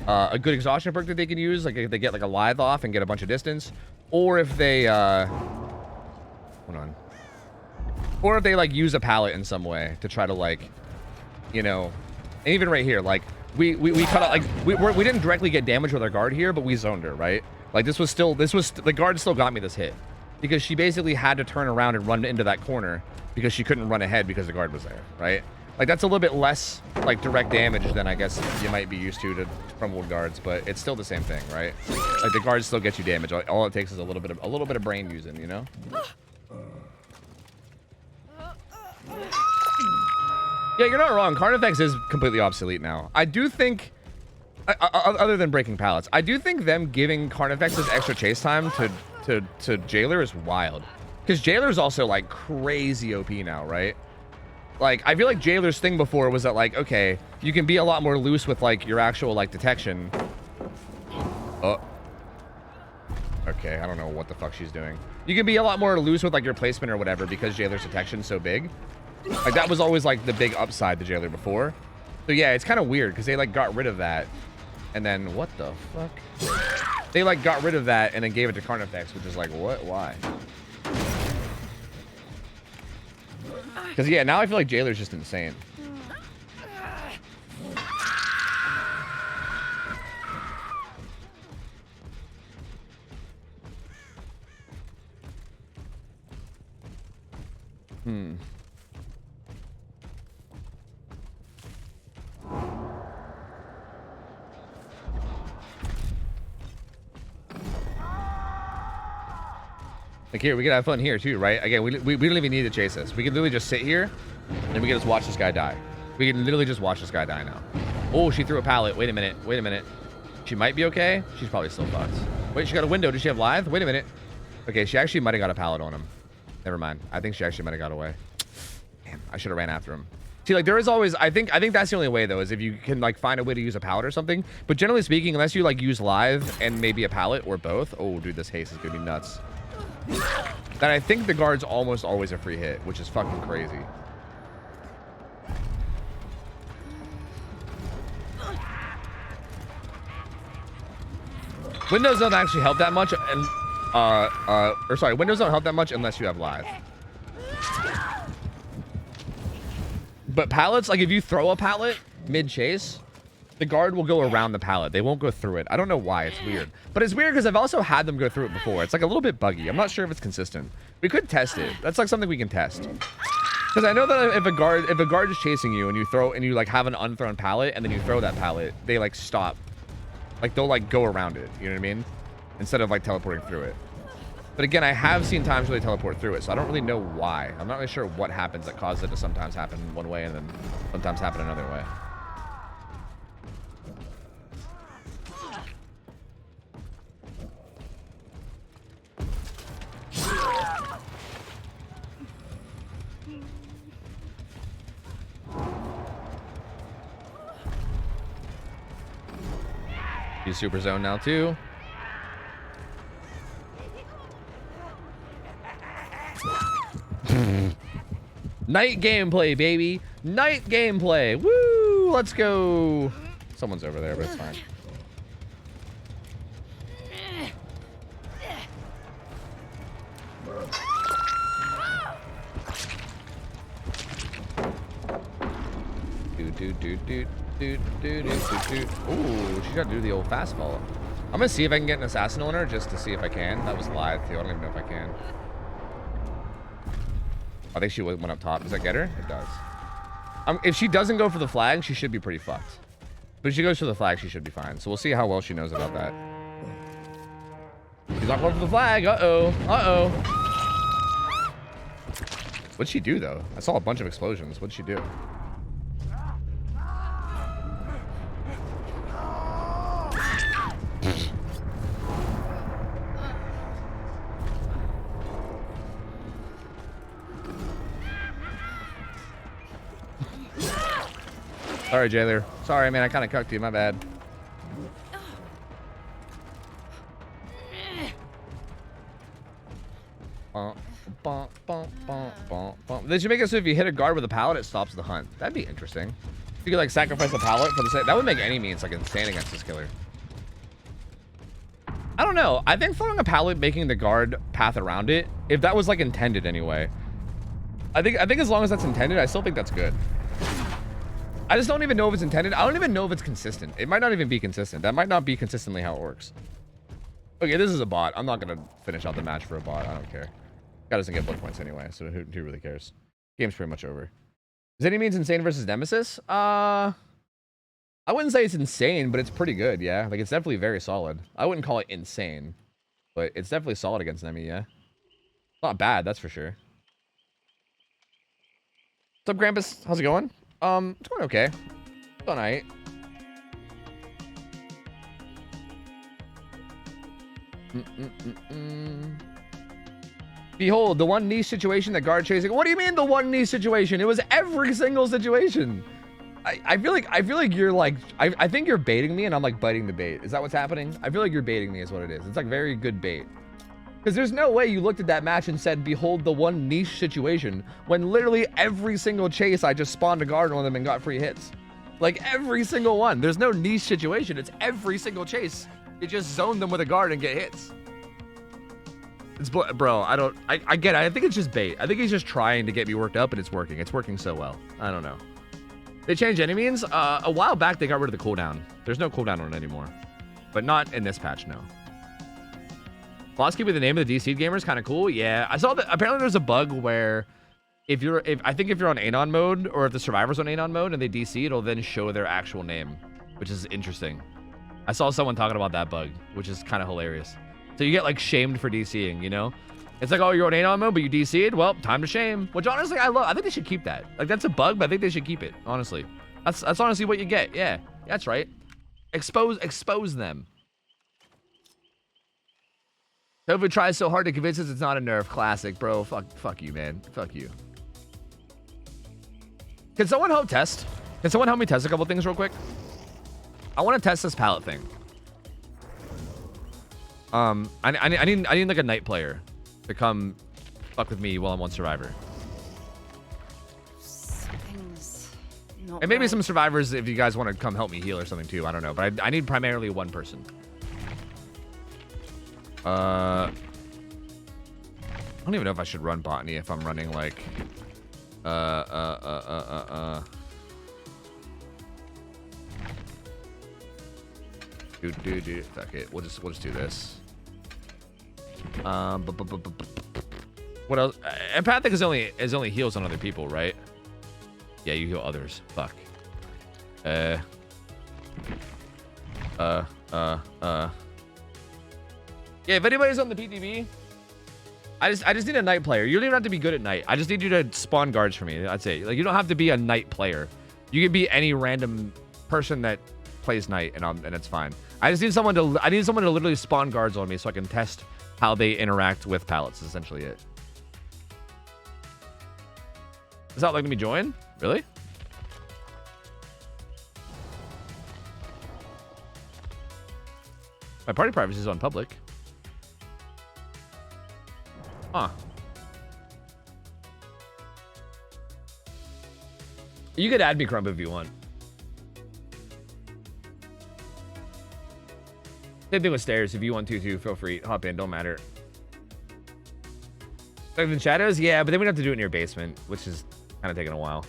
a good exhaustion perk that they can use, like if they get like a lithe off and get a bunch of distance, or if they hold on, or if they like use a pallet in some way to try to like, you know. And even right here, like we cut out, like we didn't directly get damage with our guard here, but we zoned her, right? Like this was the guard still got me this hit because she basically had to turn around and run into that corner because she couldn't run ahead because the guard was there, right? Like that's a little bit less like direct damage than I guess you might be used to from wood guards, but it's still the same thing, right? Like the guards still get you damage. All it takes is a little bit of brain using, you know? Yeah, you're not wrong. Carnifex is completely obsolete now. I do think, other than breaking pallets, I do think them giving Carnifex's extra chase time to Jailer is wild. Because Jailer's also, like, crazy OP now, right? Like, I feel like Jailer's thing before was that, like, okay, you can be a lot more loose with, like, your actual, like, detection. Oh. Okay, I don't know what the fuck she's doing. You can be a lot more loose with, like, your placement or whatever because Jailer's detection's so big. Like that was always like the big upside to Jailer before. So yeah, it's kind of weird because they like got rid of that. And then what the fuck? They like got rid of that and then gave it to Carnifex, which is like, what? Why? Because yeah, now I feel like Jailer's just insane. Like here, we can have fun here too, right? Again, we don't even need to chase this. We can literally just sit here and we can just watch this guy die. We can literally just watch this guy die now. Oh, she threw a pallet. Wait a minute. Wait a minute. She might be okay. She's probably still fucked. Wait, she got a window. Does she have lithe? Wait a minute. Okay, she actually might have got a pallet on him. Never mind. I think she actually might have got away. Damn, I should have ran after him. See, like there is always, I think that's the only way though, is if you can like find a way to use a pallet or something. But generally speaking, unless you like use lithe and maybe a pallet or both. Oh, dude, this haste is gonna be nuts. Then I think the guard's almost always a free hit, which is fucking crazy. Windows don't actually help that much, and or sorry, windows don't help that much unless you have lithe. But pallets, like if you throw a pallet mid-chase, the guard will go around the pallet. They won't go through it. I don't know why. It's weird. But it's weird because I've also had them go through it before. It's like a little bit buggy. I'm not sure if it's consistent. We could test it. That's like something we can test. Because I know that if a guard is chasing you and you like have an unthrown pallet and then you throw that pallet, they like stop. Like they'll like go around it. You know what I mean? Instead of like teleporting through it. But again, I have seen times where they teleport through it, so I don't really know why. I'm not really sure what happens that causes it to sometimes happen one way and then sometimes happen another way. He's super zone now too. Night gameplay, baby. Night gameplay. Woo! Let's go. Someone's over there, but it's fine. Ooh, she got to do the old fastball. I'm gonna see if I can get an assassin on her just to see if I can. That was live too. I don't even know if I can. I think she went up top. Does that get her? It does. If she doesn't go for the flag, she should be pretty fucked. But if she goes for the flag, she should be fine. So we'll see how well she knows about that. She's not going for the flag. Uh-oh. Uh-oh. What'd she do, though? I saw a bunch of explosions. What'd she do? Sorry, Jailer. Sorry, man. I kind of cucked you. My bad. They should make it so if you hit a guard with a pallet, it stops the hunt. That'd be interesting. If you could, like, sacrifice a pallet for the sake. That would make any means, like, insane against this killer. I don't know. I think throwing a pallet, making the guard path around it, if that was, like, intended anyway. I think as long as that's intended, I still think that's good. I just don't even know if it's intended. I don't even know if it's consistent. It might not even be consistent. That might not be consistently how it works. Okay, this is a bot. I'm not going to finish out the match for a bot. I don't care. Guy doesn't get blood points anyway, so who really cares? Game's pretty much over. Is any means insane versus Nemesis? I wouldn't say it's insane, but it's pretty good, yeah. Like, it's definitely very solid. I wouldn't call it insane, but it's definitely solid against Nemi, yeah. Not bad, that's for sure. What's up, Grampus? How's it going? It's going okay. It's all right. Behold, the one niche situation that guard chasing. What do you mean the one niche situation? It was every single situation. I feel like you're like, I think you're baiting me and I'm like biting the bait. Is that what's happening? I feel like you're baiting me is what it is. It's like very good bait. Because there's no way you looked at that match and said, behold the one niche situation, when literally every single chase I just spawned a guard on them and got free hits. Like every single one. There's no niche situation. It's every single chase. You just zone them with a guard and get hits. It's, bro, I get it. I think it's just bait. I think he's just trying to get me worked up and it's working. It's working so well. I don't know. They changed enemies. A while back, they got rid of the cooldown. There's no cooldown on it anymore. But not in this patch, no. Flosky with the name of the DC'd gamer is kind of cool. Yeah, I saw that. Apparently, there's a bug where I think if you're on Anon mode or if the survivor's on Anon mode and they DC, it'll then show their actual name, which is interesting. I saw someone talking about that bug, which is kind of hilarious. So you get like shamed for DCing, you know? It's like, oh, you're on Anon mode, but you DC'd? Well, time to shame. Which honestly, I love. I think they should keep that. Like, that's a bug, but I think they should keep it, honestly. That's honestly what you get. Yeah, that's right. Expose them. OhTofu tries so hard to convince us it's not a nerf. Classic, bro. Fuck you, man. Fuck you. Can someone help test? Can someone help me test a couple things real quick? I want to test this pallet thing. I need like a night player to come fuck with me while I'm on Survivor. And maybe some survivors if you guys want to come help me heal or something too. I don't know, but I need primarily one person. I don't even know if I should run botany if I'm running like dude, fuck it. We'll just do this. What else? Empathic is only heals on other people, right? Yeah, you heal others. Fuck. Yeah, if anybody's on the PTB, I just need a night player. You don't even have to be good at night. I just need you to spawn guards for me. That's it. Like, you don't have to be a night player. You can be any random person that plays night, and it's fine. I need someone to literally spawn guards on me so I can test how they interact with pallets. Is essentially it. Is that letting me join? Really? My party privacy is on public. Huh. You could add me, Crump, if you want. Same thing with stairs. If you want to, feel free. Hop in. Don't matter. Better than shadows? Yeah, but then we'd have to do it in your basement, which is kind of taking a while.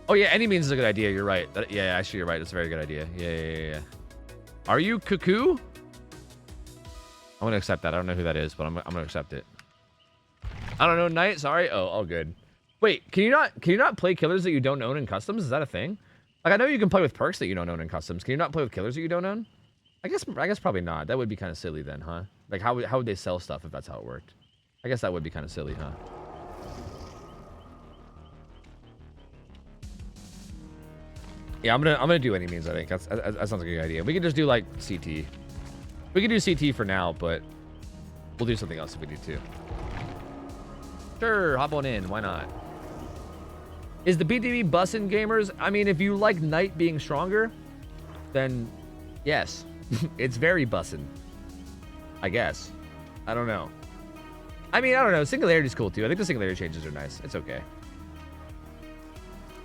Oh, yeah. Any means is a good idea. You're right. Yeah, actually, you're right. That's a very good idea. Yeah. Are you Cuckoo? I'm going to accept that. I don't know who that is, but I'm going to accept it. I don't know, Knight. Sorry. Oh, all good. Wait, can you not play killers that you don't own in customs? Is that a thing? Like, I know you can play with perks that you don't own in customs. Can you not play with killers that you don't own? I guess probably not. That would be kind of silly then, huh? Like, how would they sell stuff if that's how it worked? I guess that would be kind of silly, huh? Yeah, I'm gonna do any means. I think that sounds like a good idea. We can just do like CT. We can do CT for now, but we'll do something else if we need to. Sure, hop on in. Why not? Is the BTB bussin' gamers? I mean, if you like Knight being stronger, then yes, it's very bussin'. I guess. I don't know. I mean, I don't know. Singularity's cool too. I think the singularity changes are nice. It's okay.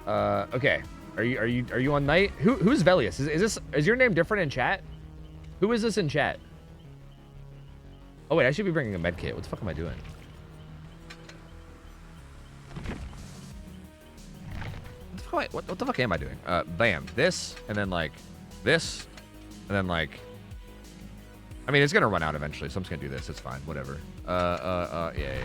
Okay. Are you on Knight? Who's Velius? Is your name different in chat? Who is this in chat? Oh wait, I should be bringing a med kit. What the fuck am I doing? What the fuck am I doing? Bam. This, and then like this, and then like. I mean, it's gonna run out eventually, so I'm just gonna do this. It's fine. Whatever. Yeah.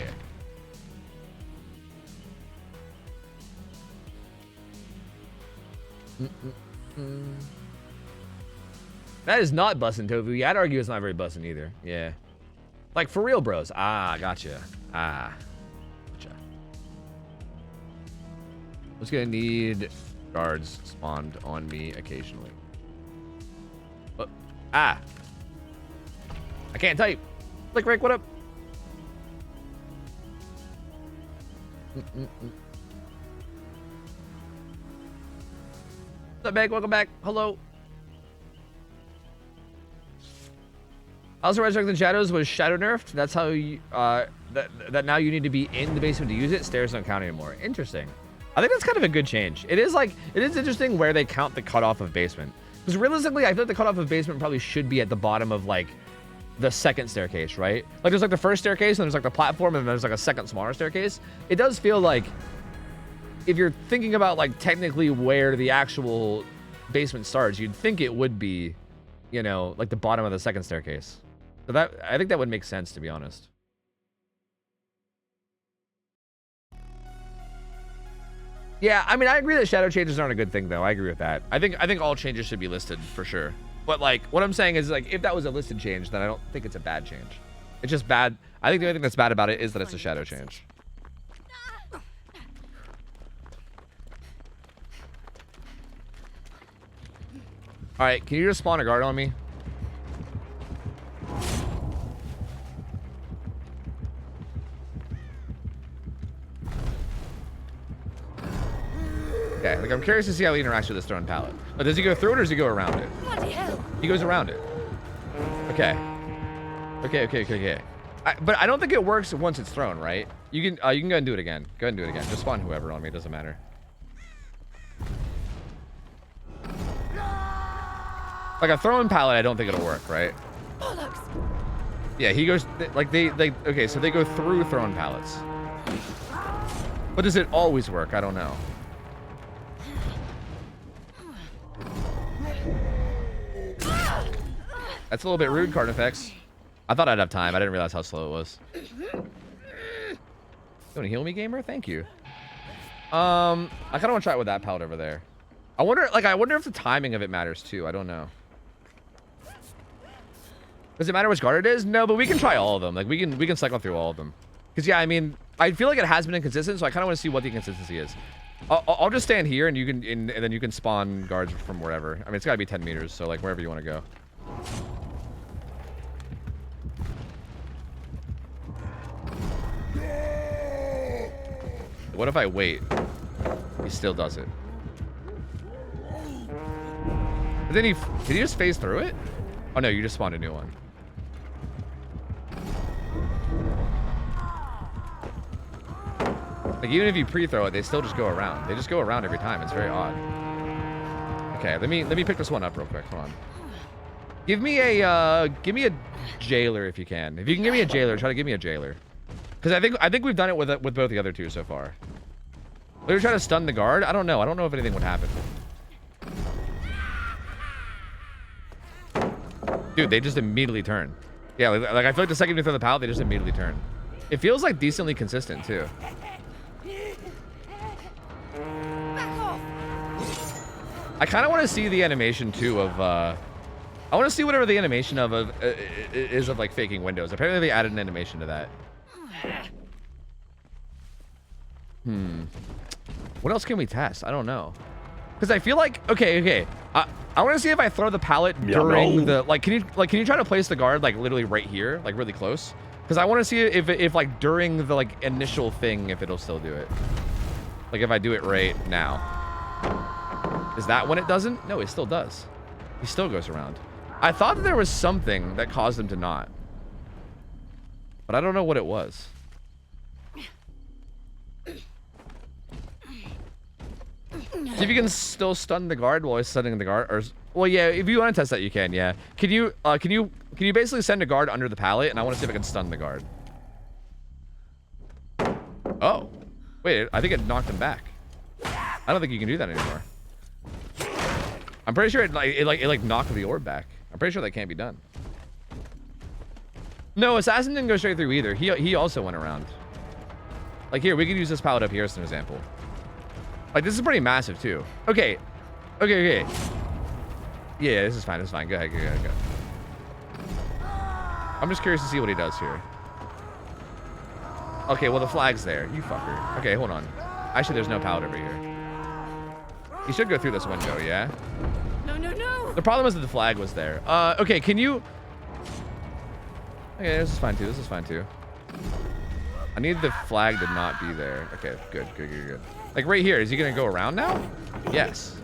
That is not bussin', Tofu. Yeah, I'd argue it's not very bussin' either. Yeah. Like, for real, bros. Ah, gotcha. Gotcha. I was gonna need guards spawned on me occasionally. I can't type. Like, Rick, what up? What's up, Meg? Welcome back. Hello. Also, Resurrected Shadows was shadow nerfed. That's how you, that now you need to be in the basement to use it. Stairs don't count anymore. Interesting. I think that's kind of a good change. It is interesting where they count the cutoff of basement. Because realistically, I feel like the cutoff of basement probably should be at the bottom of like the second staircase, right? Like there's like the first staircase and there's like the platform and then there's like a second smaller staircase. It does feel like if you're thinking about like technically where the actual basement starts, you'd think it would be, you know, like the bottom of the second staircase. So that, I think that would make sense, to be honest. Yeah, I mean, I agree that shadow changes aren't a good thing, though. I agree with that. I think all changes should be listed for sure. But like, what I'm saying is like, if that was a listed change, then I don't think it's a bad change. It's just bad. I think the only thing that's bad about it is that it's a shadow change. All right, can you just spawn a guard on me? Okay, like I'm curious to see how he interacts with this thrown pallet. But does he go through it or does he go around it? Bloody hell. He goes around it. Okay. Okay. But I don't think it works once it's thrown, right? You can go ahead and do it again. Go ahead and do it again. Just spawn whoever on me. It doesn't matter. Like a thrown pallet, I don't think it'll work, right? Bollocks. Yeah, he goes like they okay, so they go through thrown pallets. But does it always work? I don't know. That's a little bit rude, Carnifex. I thought I'd have time. I didn't realize how slow it was. You want to heal me, gamer? Thank you. I kind of want to try it with that pallet over there. I wonder if the timing of it matters too. I don't know. Does it matter which guard it is? No, but we can try all of them. Like we can cycle through all of them. Because yeah, I mean, I feel like it has been inconsistent, so I kind of want to see what the inconsistency is. I'll just stand here and you can and then you can spawn guards from wherever. I mean, it's got to be 10 meters, so like wherever you want to go. What if I wait? He still does it. But then did he just phase through it? Oh, Oh no, you just spawned a new one. Like even if you pre-throw it, they still just go around. They just go around every time. It's very odd. Okay, let me pick this one up real quick. Hold on. Give me a jailer if you can. If you can give me a jailer, try to give me a jailer. Because I think we've done it with both the other two so far. We were trying to stun the guard. I don't know. I don't know if anything would happen. Dude, they just immediately turn. Yeah, like I feel like the second you throw the pallet, they just immediately turn. It feels like decently consistent too. I kind of want to see the animation too of I want to see whatever the animation is of like faking windows. Apparently they added an animation to that. What else can we test? I don't know. Because I feel like okay. I want to see if I throw the pallet during the can you try to place the guard like literally right here, like really close? Because I want to see if like during the like initial thing if it'll still do it. Like if I do it right now. Is that when it doesn't? No, it still does. He still goes around. I thought that there was something that caused him to not. But I don't know what it was. See if you can still stun the guard while he's stunning the guard. Or, well, yeah, if you want to test that, you can, yeah. Can you basically send a guard under the pallet? And I want to see if I can stun the guard. Oh. Wait, I think it knocked him back. I don't think you can do that anymore. I'm pretty sure it knocked the orb back. I'm pretty sure that can't be done. No, Assassin didn't go straight through either. He also went around. Like here, we could use this pallet up here as an example. Like this is pretty massive too. Okay. Yeah, this is fine. This is fine. Go ahead. Go. I'm just curious to see what he does here. Okay, well the flag's there. You fucker. Okay, hold on. Actually, there's no pallet over here. He should go through this window, yeah? No. The problem is that the flag was there. Okay, can you... Okay, this is fine too. I need the flag to not be there. Okay, good. Like right here, is he gonna go around now? Yes.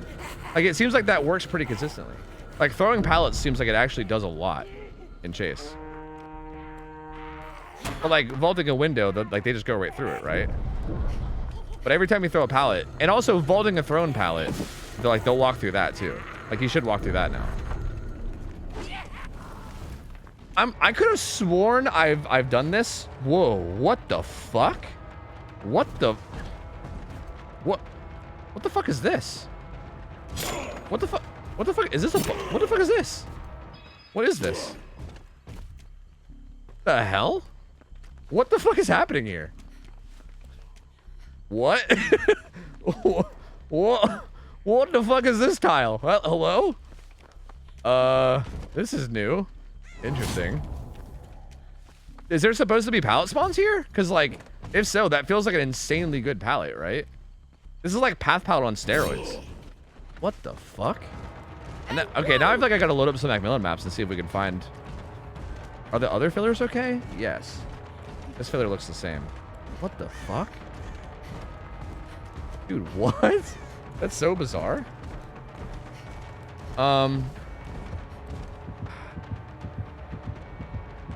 Like it seems like that works pretty consistently. Like throwing pallets seems like it actually does a lot in Chase. But like vaulting a window, like they just go right through it, right? But every time you throw a pallet, and also vaulting a thrown pallet, they'll walk through that too. Like he should walk through that now. I could have sworn I've done this. Whoa, what the fuck? What the fuck is this? What the fuck is this? What the fuck is this? What is this? The hell? What the fuck is happening here? What? What the fuck is this tile? Well, hello? This is new. Interesting. Is there supposed to be pallet spawns here? Because, like, if so, that feels like an insanely good pallet, right? This is like path pallet on steroids. What the fuck? And then, okay, now I feel like I gotta load up some Macmillan maps and see if we can find... Are the other fillers okay? Yes. This filler looks the same. What the fuck? Dude, what? That's so bizarre.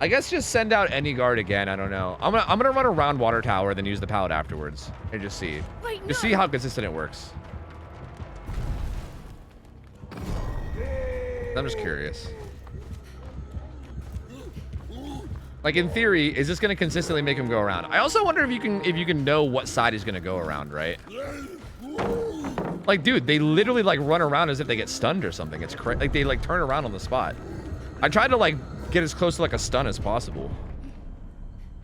I guess just send out any guard again. I don't know. I'm gonna run around water tower, then use the pallet afterwards, and just see. Wait, just see how consistent it works. I'm just curious. Like in theory, is this gonna consistently make him go around? I also wonder if you can know what side he's gonna go around, right? Like, dude, they literally like run around as if they get stunned or something. It's crazy. Like they like turn around on the spot. I tried to like get as close to like a stun as possible.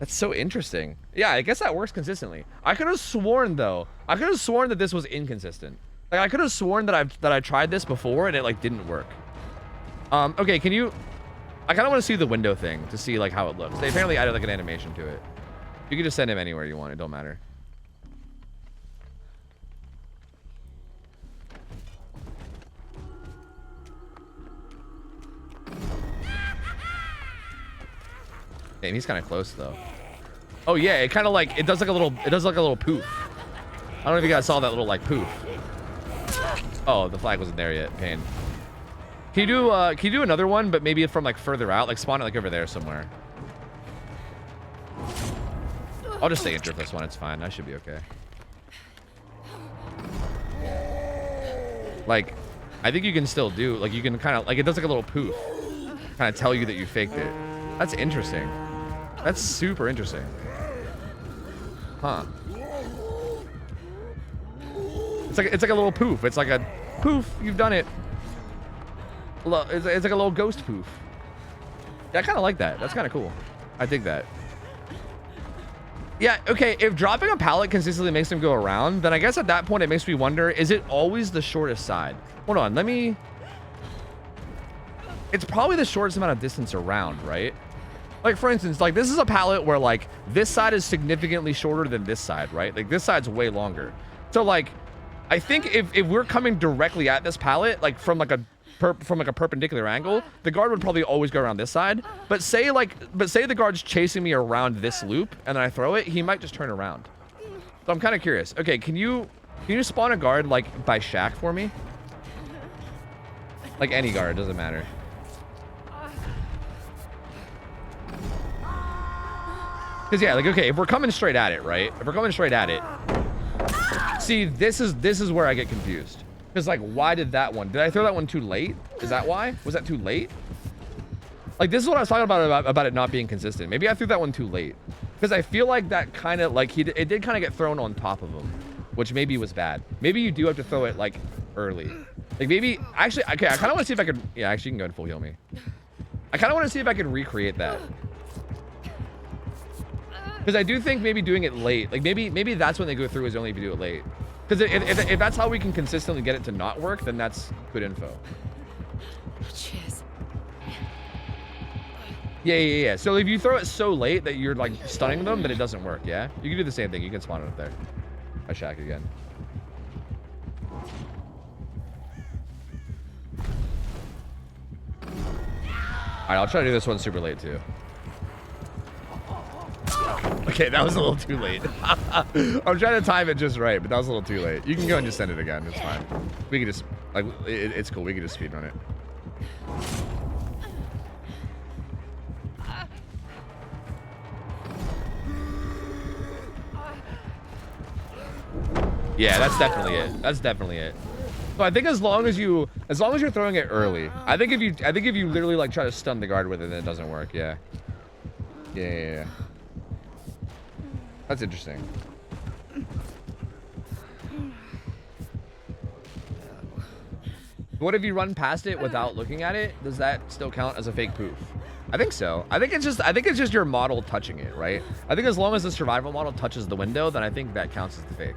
That's so interesting. Yeah, I guess that works consistently. I could have sworn though. I could have sworn that this was inconsistent. Like I could have sworn that I tried this before and it like didn't work. Okay, can you? I kind of want to see the window thing to see like how it looks. They apparently added like an animation to it. You can just send him anywhere you want. It don't matter. Damn, he's kind of close though. Oh yeah, it kind of like it does like a little poof. I don't know if you guys saw that little like poof. Oh, the flag wasn't there yet. Pain. Can you do another one, but maybe from like further out, like spawn it like over there somewhere? I'll just stay injured for this one. It's fine. I should be okay. Like, I think you can still do, like, you can kind of, like, it does like a little poof. Kind of tell you that you faked it. That's interesting. That's super interesting. Huh. It's like a little poof. It's like a poof. You've done it. It's like a little ghost poof. Yeah, I kind of like that. That's kind of cool. I dig that. Yeah, okay, if dropping a pallet consistently makes them go around, then I guess at that point it makes me wonder, is it always the shortest side? Hold on, let me... It's probably the shortest amount of distance around, right? Like, for instance, like, this is a pallet where, like, this side is significantly shorter than this side, right? Like, this side's way longer. So, like, I think if we're coming directly at this pallet, like, from a perpendicular angle, the guard would probably always go around this side. But say the guard's chasing me around this loop and then I throw it, he might just turn around. So I'm kind of curious. Okay, can you spawn a guard like by shack for me? Like any guard, doesn't matter. Because yeah, like, okay, if we're coming straight at it, right? If we're coming straight at it, see, this is where I get confused. Because, like, why did that one? Did I throw that one too late? Is that why? Was that too late? Like, this is what I was talking about it not being consistent. Maybe I threw that one too late. Because I feel like that kind of, like, it did kind of get thrown on top of him. Which maybe was bad. Maybe you do have to throw it, like, early. Like, maybe... Actually, okay, I kind of want to see if I could... Yeah, actually, you can go and full heal me. I kind of want to see if I can recreate that. Because I do think maybe doing it late... Like, maybe that's when they go through is only if you do it late. Because if that's how we can consistently get it to not work, then that's good info. Cheers. Yeah. So if you throw it so late that you're like stunning them, then it doesn't work, yeah? You can do the same thing. You can spawn it up there. I shack again. Alright, I'll try to do this one super late too. Okay, that was a little too late. I'm trying to time it just right, but that was a little too late. You can go and just send it again. It's fine. We can just, like, it's cool. We can just speedrun it. Yeah, that's definitely it. That's definitely it. So I think as long as you're throwing it early, I think if you literally like try to stun the guard with it, then it doesn't work. Yeah. Yeah. That's interesting. What if you run past it without looking at it? Does that still count as a fake poof? I think so. I think it's just your model touching it, right? I think as long as the survival model touches the window, then I think that counts as the fake.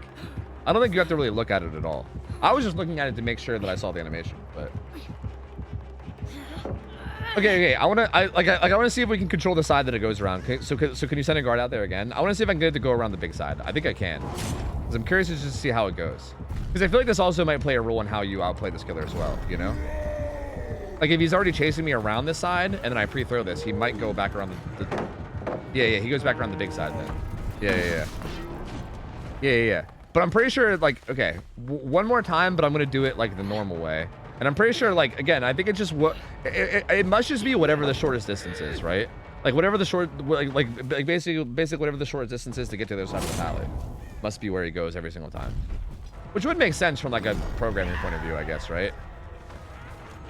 I don't think you have to really look at it at all. I was just looking at it to make sure that I saw the animation, but okay. I want to see if we can control the side that it goes around. Okay, so can you send a guard out there again? I want to see if I can get it to go around the big side. I think I can. Because I'm curious to just see how it goes. Because I feel like this also might play a role in how you outplay this killer as well, you know? Like if he's already chasing me around this side and then I pre-throw this, he might go back around the yeah, he goes back around the big side then. Yeah. But I'm pretty sure, like, okay, one more time, but I'm going to do it like the normal way. And I'm pretty sure, like, again, I think it's just what it must just be whatever the shortest distance is, right? Like whatever the basically whatever the shortest distance is to get to the other side of the pallet must be where he goes every single time, which would make sense from like a programming point of view, I guess, right?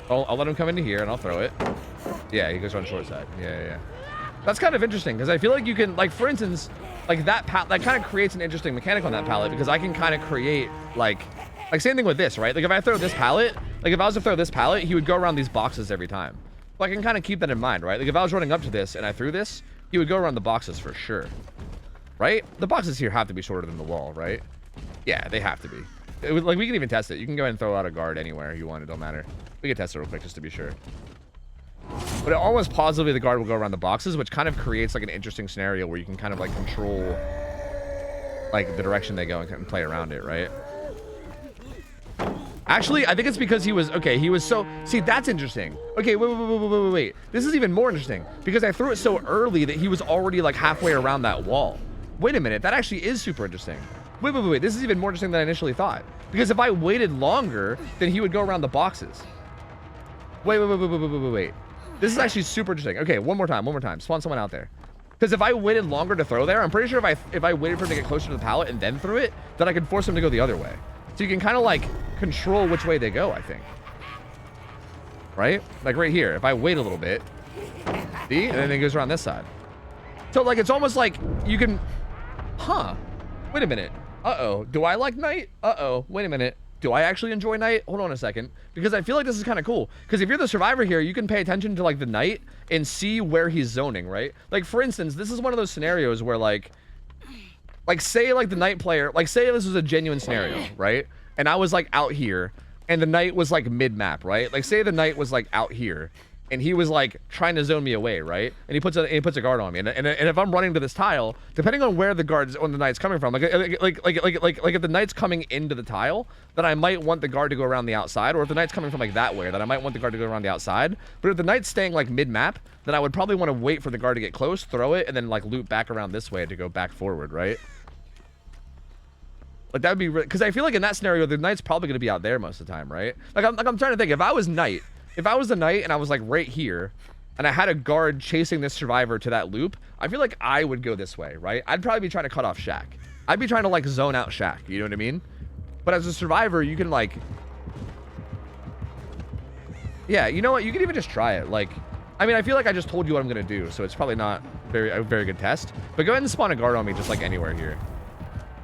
I'll let him come into here and I'll throw it. Yeah, he goes on short side. Yeah. That's kind of interesting because I feel like you can, like, for instance, like that kind of creates an interesting mechanic on that pallet because I can kind of create like same thing with this, right? Like if I throw this pallet, like if I was to throw this pallet, he would go around these boxes every time. So I can kind of keep that in mind, right? Like if I was running up to this and I threw this, he would go around the boxes for sure, right? The boxes here have to be shorter than the wall, right? Yeah, they have to be. Like we can even test it. You can go ahead and throw out a guard anywhere you want. It don't matter. We can test it real quick just to be sure. But almost positively the guard will go around the boxes, which kind of creates like an interesting scenario where you can kind of like control like the direction they go and play around it, right? Actually, I think it's because he was so, see, that's interesting. Okay, wait. This is even more interesting because I threw it so early that he was already like halfway around that wall. Wait a minute, that actually is super interesting. Wait, this is even more interesting than I initially thought. Because if I waited longer, then he would go around the boxes. Wait. This is actually super interesting. Okay, one more time. Spawn someone out there. Because if I waited longer to throw there, I'm pretty sure if I waited for him to get closer to the pallet and then threw it, then I could force him to go the other way. So you can kind of like control which way they go, I think. Right? Like right here. If I wait a little bit, see? And then it goes around this side. So like it's almost like you can... Huh. Wait a minute. Uh-oh. Do I like night? Uh-oh. Wait a minute. Do I actually enjoy night? Hold on a second. Because I feel like this is kind of cool. Because if you're the survivor here, you can pay attention to like the night and see where he's zoning, right? Like for instance, this is one of those scenarios where like say like the night player, like say this was a genuine scenario, right? And I was like out here and the night was like mid-map, right? Like say the night was like out here and he was like trying to zone me away, right? And he puts a guard on me, and if I'm running to this tile, depending on where the guards on the knight's coming from, like if the knight's coming into the tile, then I might want the guard to go around the outside, or if the knight's coming from like that way, then I might want the guard to go around the outside. But if the knight's staying like mid-map, then I would probably want to wait for the guard to get close, throw it, and then like loop back around this way to go back forward, right? Like that would be because I feel like in that scenario, the knight's probably gonna be out there most of the time, right? Like I'm trying to think, if I was the knight and I was like right here and I had a guard chasing this survivor to that loop, I feel like I would go this way, right? I'd probably be trying to cut off Shaq. I'd be trying to like zone out Shaq, you know what I mean? But as a survivor, you can like, yeah, you know what? You can even just try it. Like, I mean, I feel like I just told you what I'm gonna do, so it's probably not a very good test. But go ahead and spawn a guard on me just like anywhere here.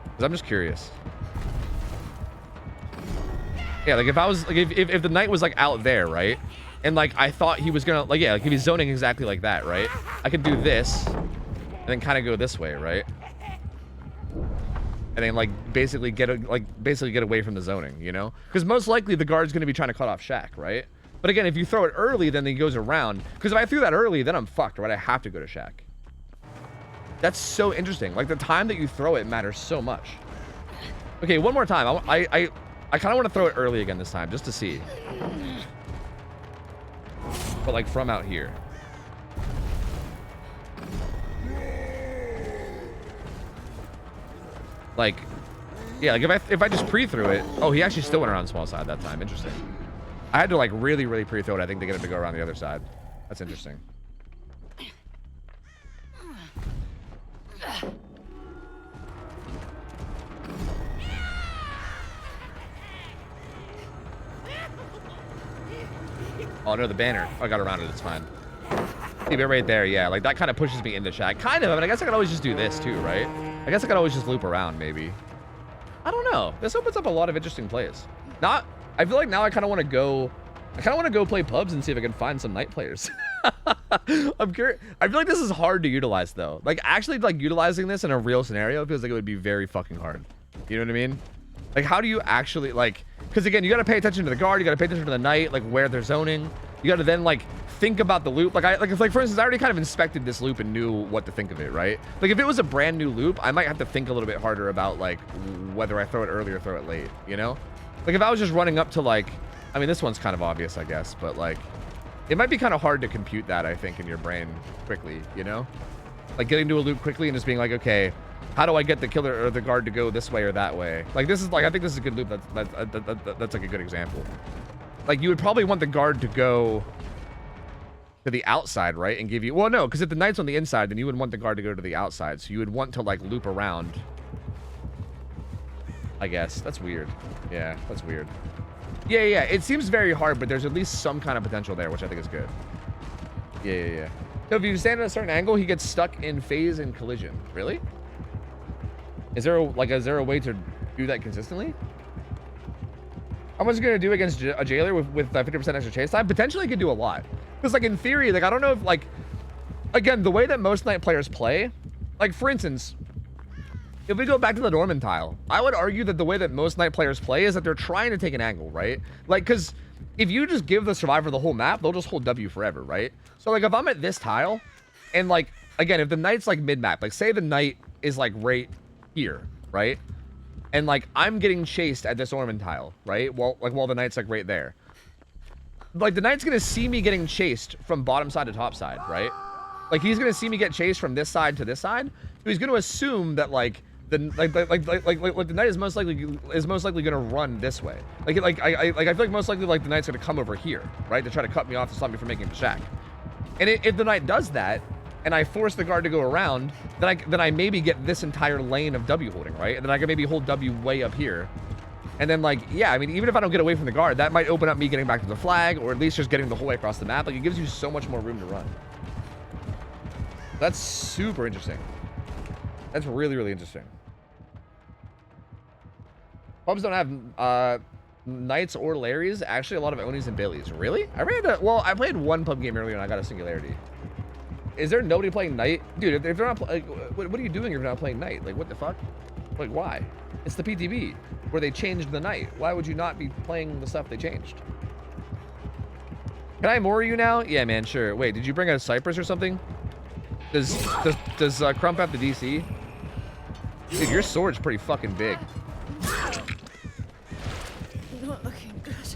Because I'm just curious. Yeah, like if I was like if the knight was like out there, right? And like I thought he was gonna like yeah, like if he's zoning exactly like that, right? I could do this and then kind of go this way, right? And then like basically get away from the zoning, you know? Because most likely the guard's gonna be trying to cut off Shaq, right? But again, if you throw it early, then he goes around. Because if I threw that early, then I'm fucked, right? I have to go to Shaq. That's so interesting. Like the time that you throw it matters so much. Okay, one more time. I kind of want to throw it early again this time, just to see. But like from out here. Like, yeah, like if I just pre-threw it. Oh, he actually still went around the small side that time. Interesting. I had to like really pre-throw it, I think, to get him to go around the other side. That's interesting. Oh no, the banner. Oh, I got around it. It's fine. Keep it right there. Yeah, like that kind of pushes me into Shaq. Kind of. I mean, I guess I could always just do this too, right? I guess I could always just loop around, maybe. I don't know. This opens up a lot of interesting plays. I feel like now I kind of want to go. I kind of want to go play pubs and see if I can find some night players. I'm curious. I feel like this is hard to utilize though. Like actually, like utilizing this in a real scenario feels like it would be very fucking hard. You know what I mean? Like, how do you actually, like, because again, you got to pay attention to the guard, you got to pay attention to the knight, like where they're zoning. You got to then like think about the loop. Like for instance, I already kind of inspected this loop and knew what to think of it, right? Like if it was a brand new loop, I might have to think a little bit harder about like whether I throw it early or throw it late, you know? Like if I was just running up to like, I mean, this one's kind of obvious, I guess, but like, it might be kind of hard to compute that, I think, in your brain quickly, you know? Like getting to a loop quickly and just being like, okay, how do I get the killer or the guard to go this way or that way? Like this is like, I think this is a good loop. That's like a good example. Like you would probably want the guard to go to the outside, right? And give you, well, no, because if the knight's on the inside, then you would want the guard to go to the outside. So you would want to like loop around. I guess that's weird. Yeah, that's weird. Yeah. It seems very hard, but there's at least some kind of potential there, which I think is good. Yeah. So if you stand at a certain angle, he gets stuck in phase and collision. Really? Is there a way to do that consistently? How much is it gonna do against a jailer with 50% extra chase time? Potentially could do a lot. Because like in theory, like I don't know if like, again, the way that most night players play, like for instance, if we go back to the Norman tile, I would argue that the way that most night players play is that they're trying to take an angle, right? Like, because if you just give the survivor the whole map, they'll just hold W forever, right? So like if I'm at this tile, and like, again, if the knight's like mid-map, like say the knight is like right here, right? And like I'm getting chased at this Norman tile, right? While the knight's like right there. Like the knight's gonna see me getting chased from bottom side to top side, right? Like he's gonna see me get chased from this side to this side. So he's gonna assume that like the knight is most likely gonna run this way. I feel like most likely like the knight's gonna come over here, right, to try to cut me off to stop me from making the shack. And if the knight does that, and I force the guard to go around, then I maybe get this entire lane of W holding, right? And then I can maybe hold W way up here. And then, like, yeah, I mean, even if I don't get away from the guard, that might open up me getting back to the flag, or at least just getting the whole way across the map. Like, it gives you so much more room to run. That's super interesting. That's really, really interesting. Pubs don't have knights or Larrys. Actually, a lot of Onis and Baileys. Really? I played one pub game earlier and I got a singularity. Is there nobody playing knight? Dude, if they're not like, what are you doing if you're not playing knight? Like, what the fuck? Like, why? It's the PTB where they changed the knight. Why would you not be playing the stuff they changed? Can I more you now? Yeah, man, sure. Wait, did you bring a Cypress or something? Does Crump have the DC? Dude, your sword's pretty fucking big. Not looking good.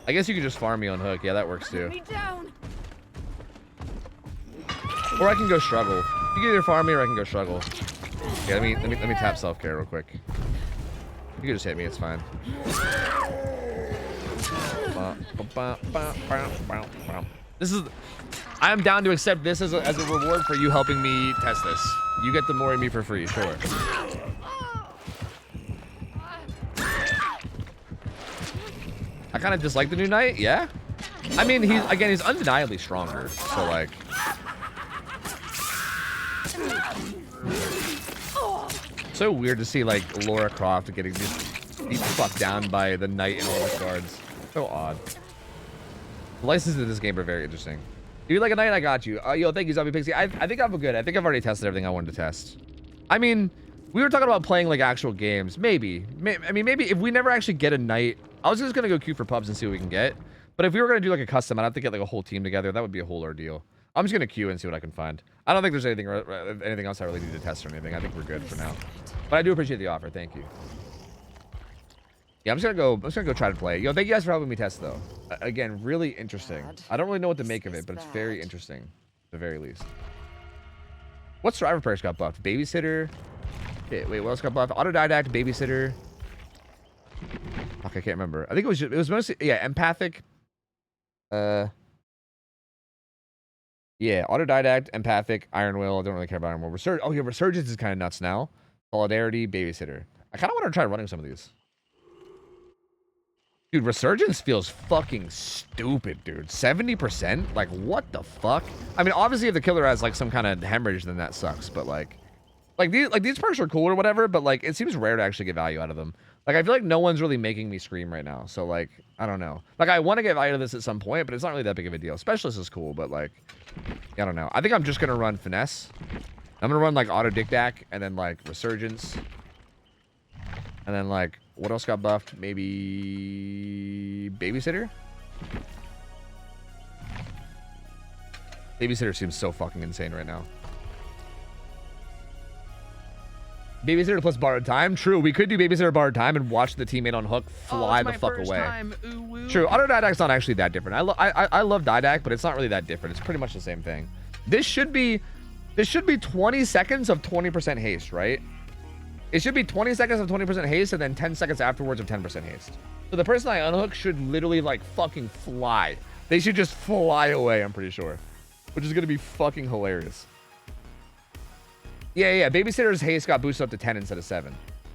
I guess you could just farm me on hook. Yeah, that works too. Me down. Or I can go struggle. You can either farm me or I can go struggle. Yeah, let me tap self-care real quick. You can just hit me, it's fine. I'm down to accept this as a reward for you helping me test this. You get the more of me for free, sure. I kind of dislike the new knight, yeah. I mean, he's undeniably stronger, so like. So weird to see like Laura Croft getting just beat the fuck down by the knight and all the guards. So odd. The licenses in this game are very interesting. If you like a knight, I got you. Yo, thank you, Zombie Pixie. I think I'm good. I think I've already tested everything I wanted to test. I mean, we were talking about playing like actual games. Maybe. I mean, maybe if we never actually get a knight, I was just gonna go queue for pubs and see what we can get. But if we were gonna do like a custom, I'd have to get like a whole team together. That would be a whole ordeal. I'm just gonna queue and see what I can find. I don't think there's anything else I really need to test or anything. I think we're good for now. But I do appreciate the offer. Thank you. Yeah, I'm just gonna go try to play. Yo, thank you guys for helping me test though. Again, really interesting. I don't really know what to make of it, but it's very interesting, at the very least. What survivor perks got buffed? Babysitter. Okay, wait, what else got buffed? Autodidact, babysitter. Fuck, I can't remember. I think it was mostly, yeah, empathic. Yeah, autodidact, empathic, iron will. I don't really care about iron will. Oh yeah, resurgence is kind of nuts now. Solidarity, babysitter. I kind of want to try running some of these. Dude, resurgence feels fucking stupid, dude. 70%? Like, what the fuck? I mean, obviously, if the killer has like some kind of hemorrhage, then that sucks. But like these perks are cool or whatever. But like, it seems rare to actually get value out of them. Like, I feel like no one's really making me scream right now. So like, I don't know. Like, I want to get value out of this at some point, but it's not really that big of a deal. Specialist is cool, but like, I don't know. I think I'm just gonna run finesse. I'm gonna run like auto dictac and then like resurgence, and then like. What else got buffed? Maybe babysitter? Babysitter seems so fucking insane right now. Babysitter plus borrowed time? True, we could do babysitter borrowed time and watch the teammate on hook fly the fuck away. True, autodidact's not actually that different. I love didac, but it's not really that different. It's pretty much the same thing. This should be 20 seconds of 20% haste, right? It should be 20 seconds of 20% haste and then 10 seconds afterwards of 10% haste. So the person I unhook should literally like fucking fly. They should just fly away, I'm pretty sure. Which is gonna be fucking hilarious. Yeah, babysitter's haste got boosted up to 10 instead of 7.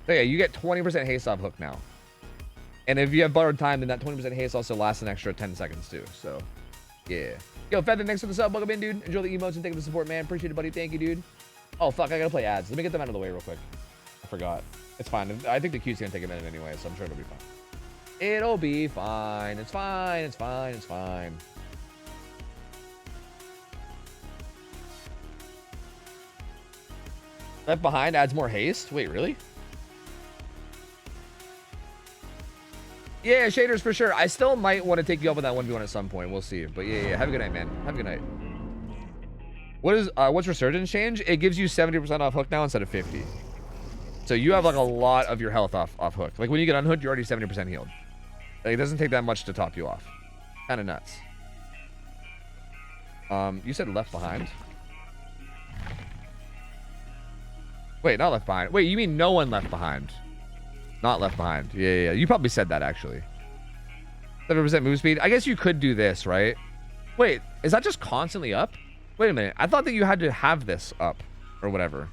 So yeah, you get 20% haste off hook now. And if you have borrowed time, then that 20% haste also lasts an extra 10 seconds too, so yeah. Yo, Feather, thanks for the sub, welcome in, dude. Enjoy the emotes and thank you for the support, man. Appreciate it, buddy. Thank you, dude. Oh, fuck, I gotta play ads. Let me get them out of the way real quick. I forgot. It's fine. I think the queue's gonna take a minute anyway, so I'm sure it'll be fine. It'll be fine. It's fine. It's fine. It's fine. Left behind adds more haste? Wait, really? Yeah, shaders for sure. I still might want to take you up on that 1v1 at some point. We'll see. But yeah, have a good night, man. Have a good night. What's resurgence change? It gives you 70% off hook now instead of 50. So you have like a lot of your health off hook. Like when you get unhooked, you're already 70% healed. Like, it doesn't take that much to top you off. Kind of nuts. You said left behind. Wait, not left behind. Wait, you mean no one left behind? Not left behind. Yeah. You probably said that, actually. 7% move speed. I guess you could do this, right? Wait, is that just constantly up? Wait a minute. I thought that you had to have this up or whatever.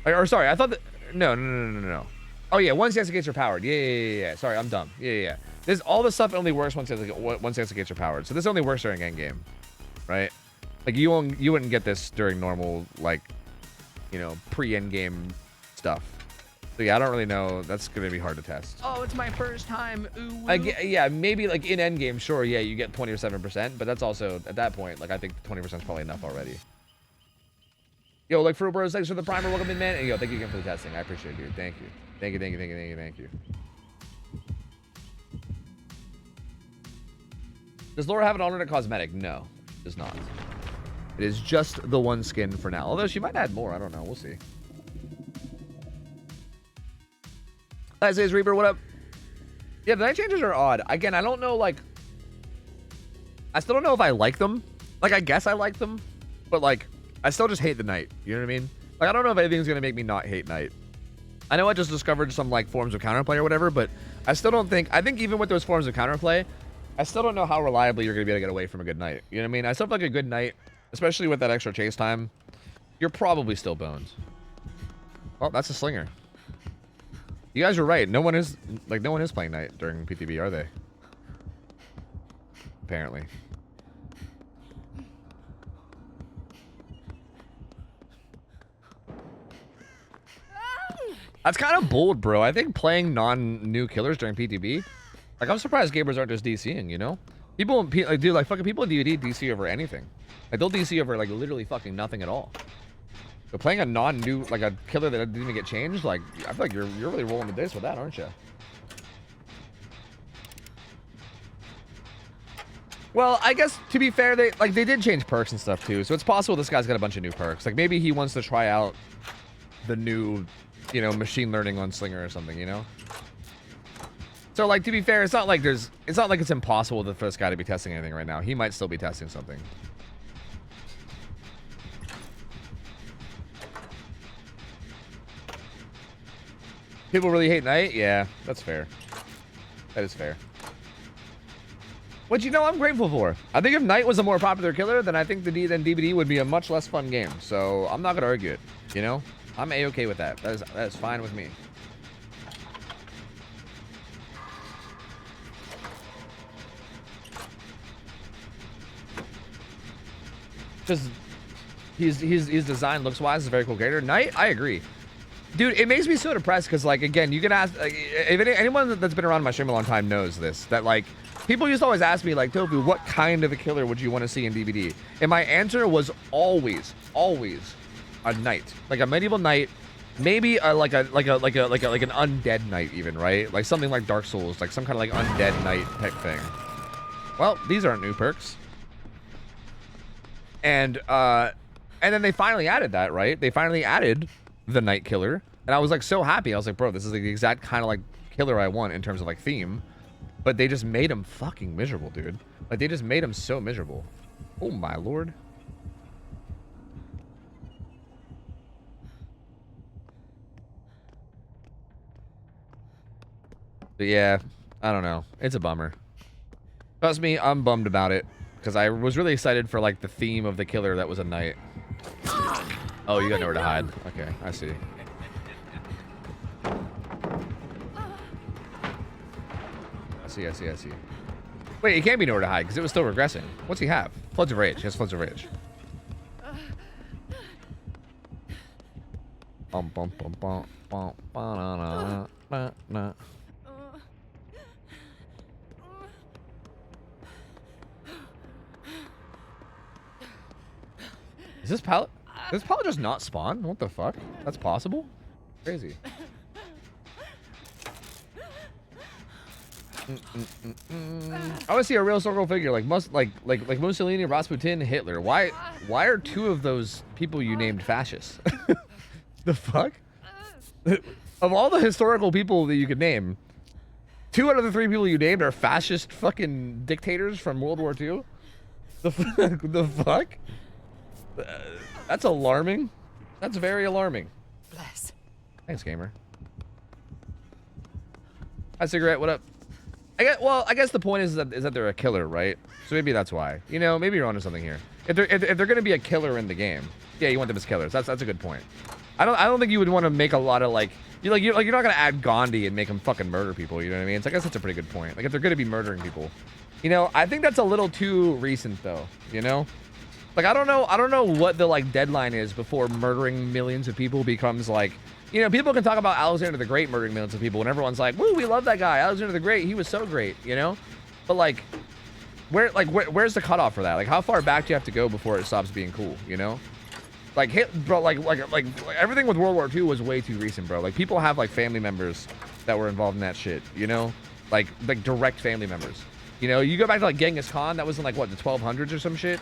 Or sorry, I thought that... No. Oh, yeah, once the exit gates are powered. Yeah. Sorry, I'm dumb. Yeah. This, all this stuff only works once the exit gates are powered. So this only works during endgame, right? Like, you wouldn't get this during normal, like, you know, pre-endgame stuff. So yeah, I don't really know. That's gonna be hard to test. Oh, it's my first time. Ooh. Yeah, maybe like in endgame, sure, yeah, you get 27%, but that's also at that point, like I think 20% is probably enough already. Yo, like for bros, thanks for the primer, welcome in, man. And yo, thank you again for the testing. I appreciate it, dude. Thank you. Does Laura have an alternate cosmetic? No, it does not. It is just the one skin for now. Although she might add more. I don't know. We'll see. Isaiah's Reaper, what up? Yeah, the night changes are odd. Again, I don't know, like... I still don't know if I like them. Like, I guess I like them. But, like, I still just hate the night. You know what I mean? Like, I don't know if anything's going to make me not hate night. I know I just discovered some, like, forms of counterplay or whatever, but I still don't think... I think even with those forms of counterplay, I still don't know how reliably you're going to be able to get away from a good night. You know what I mean? I still feel like a good night, especially with that extra chase time, you're probably still boned. Well, that's a slinger. You guys are right. No one is playing night during PTB, are they? Apparently. That's kind of bold, bro. I think playing non-new killers during PTB, like I'm surprised gamers aren't just DCing, you know? People, like, dude, like fucking people in DoD DC over anything. Like they'll DC over like literally fucking nothing at all. But playing a non-new, like a killer that didn't even get changed, like I feel like you're really rolling the dice with that, aren't you? Well, I guess to be fair, they did change perks and stuff too, so it's possible this guy's got a bunch of new perks. Like maybe he wants to try out the new, you know, machine learning on Slinger or something, you know. So like to be fair, it's not like it's impossible for this guy to be testing anything right now. He might still be testing something. People really hate night? Yeah, that's fair. That is fair. What you know I'm grateful for. I think if night was a more popular killer, then I think then DBD would be a much less fun game. So I'm not gonna argue it. You know? I'm A-okay with that. That is fine with me. Just his design looks wise is a very cool character. Night, I agree. Dude, it makes me so depressed because, like, again, you can ask, like, if anyone that's been around my stream a long time knows this, that, like, people used to always ask me, like, Tofu, what kind of a killer would you want to see in DBD? And my answer was always a knight, like a medieval knight, maybe like an undead knight even, right? Like something like Dark Souls, like some kind of like undead knight type thing. Well, these aren't new perks. And then they finally added that, right? They finally added the night killer, and I was like so happy. I was like, bro, this is like the exact kind of like killer I want in terms of like theme, but they just made him fucking miserable, dude. Like they just made him so miserable. Oh my lord. But yeah, I don't know. It's a bummer. Trust me, I'm bummed about it because I was really excited for like the theme of the killer that was a knight. Oh, you got nowhere to hide. Okay, I see. I see. Wait, he can't be nowhere to hide because it was still regressing. What's he have? Floods of Rage. He has Floods of Rage. Is this pallet? Does this pallet just not spawn? What the fuck? That's possible? Crazy. I want to see a real historical figure like Mussolini, Rasputin, Hitler. Why are two of those people you named fascists? The fuck? Of all the historical people that you could name, 2 out of the 3 people you named are fascist fucking dictators from World War II. The fuck? That's alarming. That's very alarming. bless. Thanks, gamer. Hi, cigarette. What up? I guess the point is that they're a killer, right? So maybe that's why. You know, maybe you're onto something here. If they're gonna be a killer in the game, yeah, you want them as killers. That's a good point. I don't think you would want to make a lot of like you're not gonna add Gandhi and make him fucking murder people. You know what I mean? So I guess that's a pretty good point. Like if they're gonna be murdering people, you know, I think that's a little too recent though. You know, like I don't know what the like deadline is before murdering millions of people becomes like. You know, people can talk about Alexander the Great murdering millions of people, and everyone's like, "Woo, we love that guy, Alexander the Great. He was so great," you know. But like, where's the cutoff for that? Like, how far back do you have to go before it stops being cool? You know, like, bro, like everything with World War II was way too recent, bro. Like, people have like family members that were involved in that shit. You know, like direct family members. You know, you go back to like Genghis Khan. That was in like what the 1200s or some shit.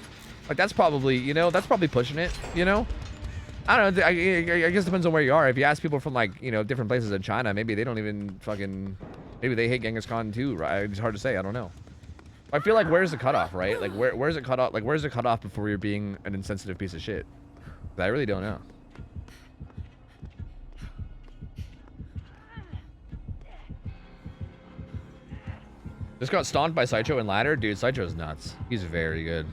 Like, that's probably that's probably pushing it. You know. I don't know. I guess it depends on where you are. If you ask people from like different places in China, maybe they don't even fucking. Maybe they hate Genghis Khan too, right? It's hard to say. I don't know. I feel like where's the cutoff, right? Like where's it cut off? Like where's the cutoff before you're being an insensitive piece of shit? I really don't know. Just got stomped by Saicho in ladder, dude. Saicho's nuts. He's very good.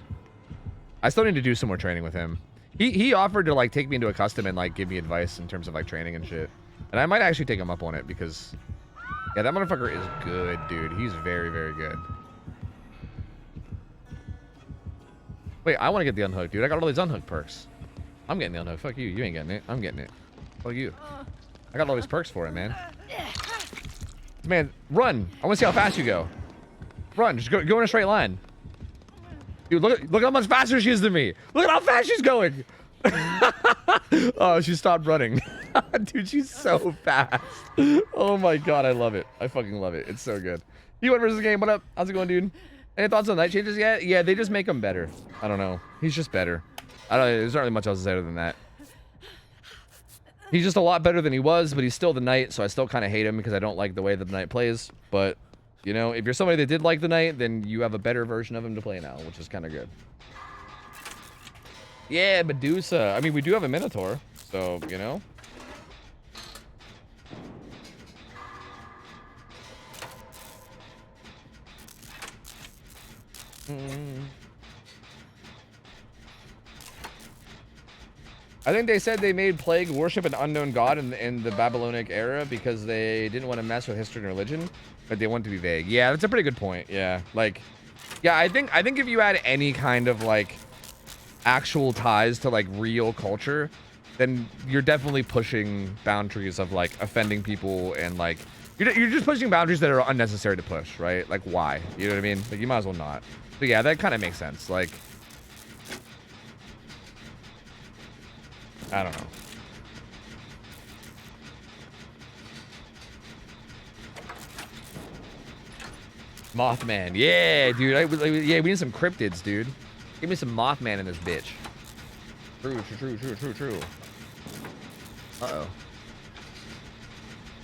I still need to do some more training with him. He offered to like take me into a custom and like give me advice in terms of like training and shit. And I might actually take him up on it because yeah, that motherfucker is good, dude. He's very, very good. Wait, I want to get the unhook, dude. I got all these unhook perks. I'm getting the unhook. Fuck you. You ain't getting it. I'm getting it. Fuck you. I got all these perks for it, man. Man, run. I want to see how fast you go. Run. Just go in a straight line. Dude, look how much faster she is than me. Look at how fast she's going. Oh, she stopped running. Dude, she's so fast. Oh my god, I love it. I fucking love it. It's so good. You1 versus game. What up? How's it going, dude? Any thoughts on night changes yet? Yeah, they just make him better. I don't know. He's just better. I don't know. There's not really much else to say other than that. He's just a lot better than he was, but he's still the knight, so I still kind of hate him because I don't like the way that the knight plays. But you know, if you're somebody that did like the knight, then you have a better version of him to play now, which is kind of good. Yeah, Medusa. I mean, we do have a Minotaur, so, you know. I think they said they made Plague worship an unknown god in the Babylonic era because they didn't want to mess with history and religion, but they want to be vague. Yeah, that's a pretty good point. Yeah, like, yeah, I think if you add any kind of like actual ties to like real culture, then you're definitely pushing boundaries of like offending people and like you're just pushing boundaries that are unnecessary to push, right? Like, why? You know what I mean? Like, you might as well not. But yeah, that kind of makes sense. Like, I don't know. Mothman. Yeah, dude. Yeah, we need some cryptids, dude. Give me some Mothman in this bitch. True. Uh-oh.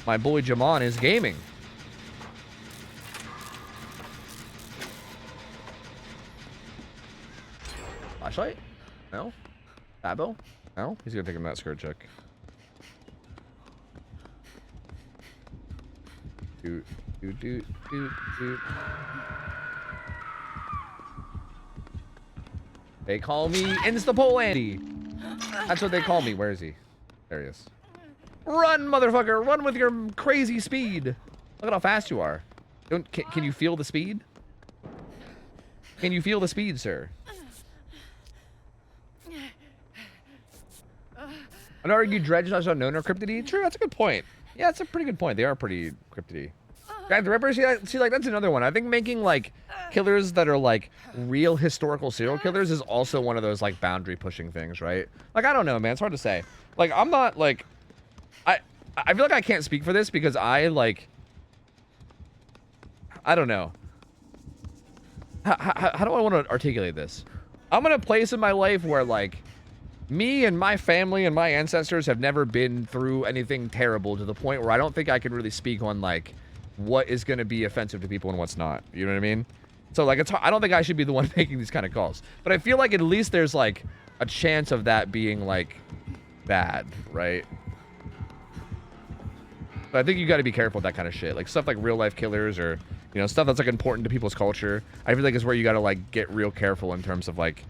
My boy Jamon is gaming. Flashlight? No? Babo? No? He's gonna take him that skirt check. Doot. They call me Instapole Andy. That's what they call me. Where is he? There he is. Run, motherfucker! Run with your crazy speed. Look at how fast you are. Can you feel the speed? Can you feel the speed, sir? I'd argue dredge are known or cryptidy. True, that's a good point. Yeah, that's a pretty good point. They are pretty cryptidy. Jack the Ripper, see, like, that's another one. I think making, like, killers that are, like, real historical serial killers is also one of those, like, boundary-pushing things, right? Like, I don't know, man. It's hard to say. Like, I'm not, like... I feel like I can't speak for this because I, like... I don't know. How do I want to articulate this? I'm in a place in my life where, like... Me and my family and my ancestors have never been through anything terrible to the point where I don't think I can really speak on, like... what is going to be offensive to people and what's not. You know what I mean? So, like, I don't think I should be the one making these kind of calls. But I feel like at least there's, like, a chance of that being, like, bad, right? But I think you got to be careful with that kind of shit. Like stuff like real life killers or, you know, stuff that's like important to people's culture. I feel like is where you got to like get real careful in terms of like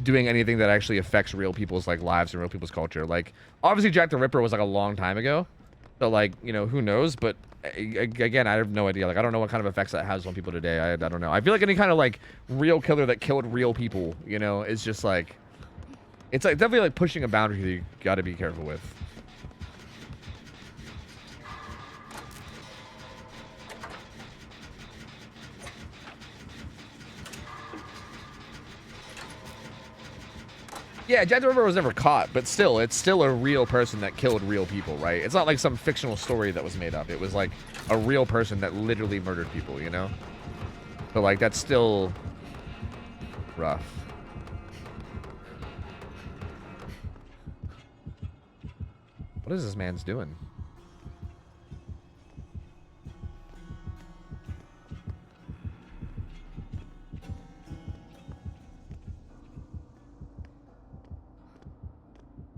doing anything that actually affects real people's like lives and real people's culture. Like obviously Jack the Ripper was like a long time ago. So like, you know, who knows? But again, I have no idea. Like I don't know what kind of effects that has on people today. I don't know. I feel like any kind of like real killer that killed real people, you know, is just like, it's like definitely like pushing a boundary that you got to be careful with. Yeah, Jack the Ripper was never caught, but still, it's still a real person that killed real people, right? It's not like some fictional story that was made up. It was like a real person that literally murdered people, you know? But like, that's still rough. What is this man's doing?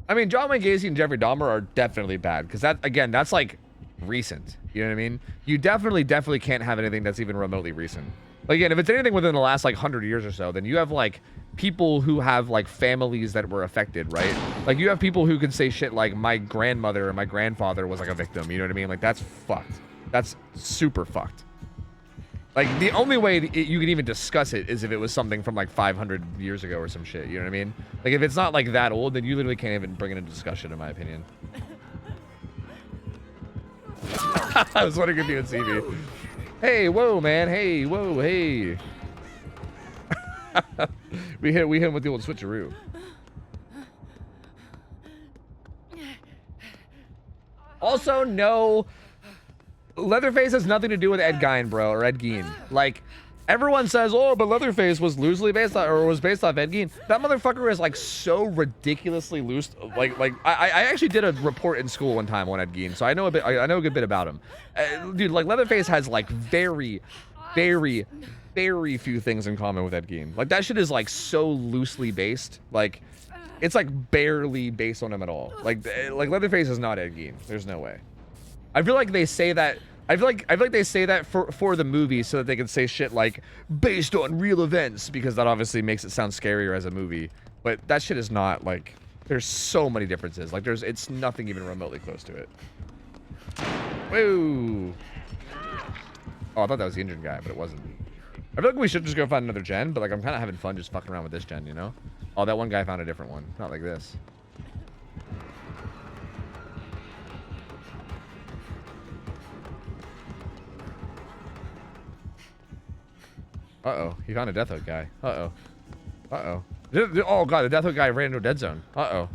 I mean, John Wayne Gacy and Jeffrey Dahmer are definitely bad because that, again, that's like recent. You know what I mean? You definitely can't have anything that's even remotely recent. Like, again, if it's anything within the last like 100 years or so, then you have like people who have like families that were affected, right? Like you have people who can say shit like my grandmother or my grandfather was like a victim. You know what I mean? Like that's fucked. That's super fucked. Like the only way you can even discuss it is if it was something from like 500 years ago or some shit. You know what I mean? Like if it's not like that old, then you literally can't even bring it into discussion, in my opinion. I was wondering if you would see me. Hey, whoa, man. Hey, whoa, hey. we hit him with the old switcheroo. Also, no. Leatherface has nothing to do with Ed Gein, bro, or Ed Gein. Like, everyone says, oh, but Leatherface was loosely based on, or was based off Ed Gein. That motherfucker is, like, so ridiculously loose. Like, I actually did a report in school one time on Ed Gein, so I know a bit, I know a good bit about him. Dude, like, Leatherface has, like, very, very, very few things in common with Ed Gein. Like, that shit is, like, so loosely based. Like, it's, like, barely based on him at all. Like Leatherface is not Ed Gein. There's no way. I feel like they say that. I feel like they say that for the movie so that they can say shit like based on real events because that obviously makes it sound scarier as a movie. But that shit is not like. There's so many differences. Like it's nothing even remotely close to it. Whoa. Oh, I thought that was the engine guy, but it wasn't. I feel like we should just go find another gen, but like I'm kind of having fun just fucking around with this gen, you know? Oh, that one guy found a different one. Not like this. Uh-oh, he found a Death Hook guy. Uh-oh. Uh-oh. Oh, God, the Death Hook guy ran into a dead zone. Uh-oh.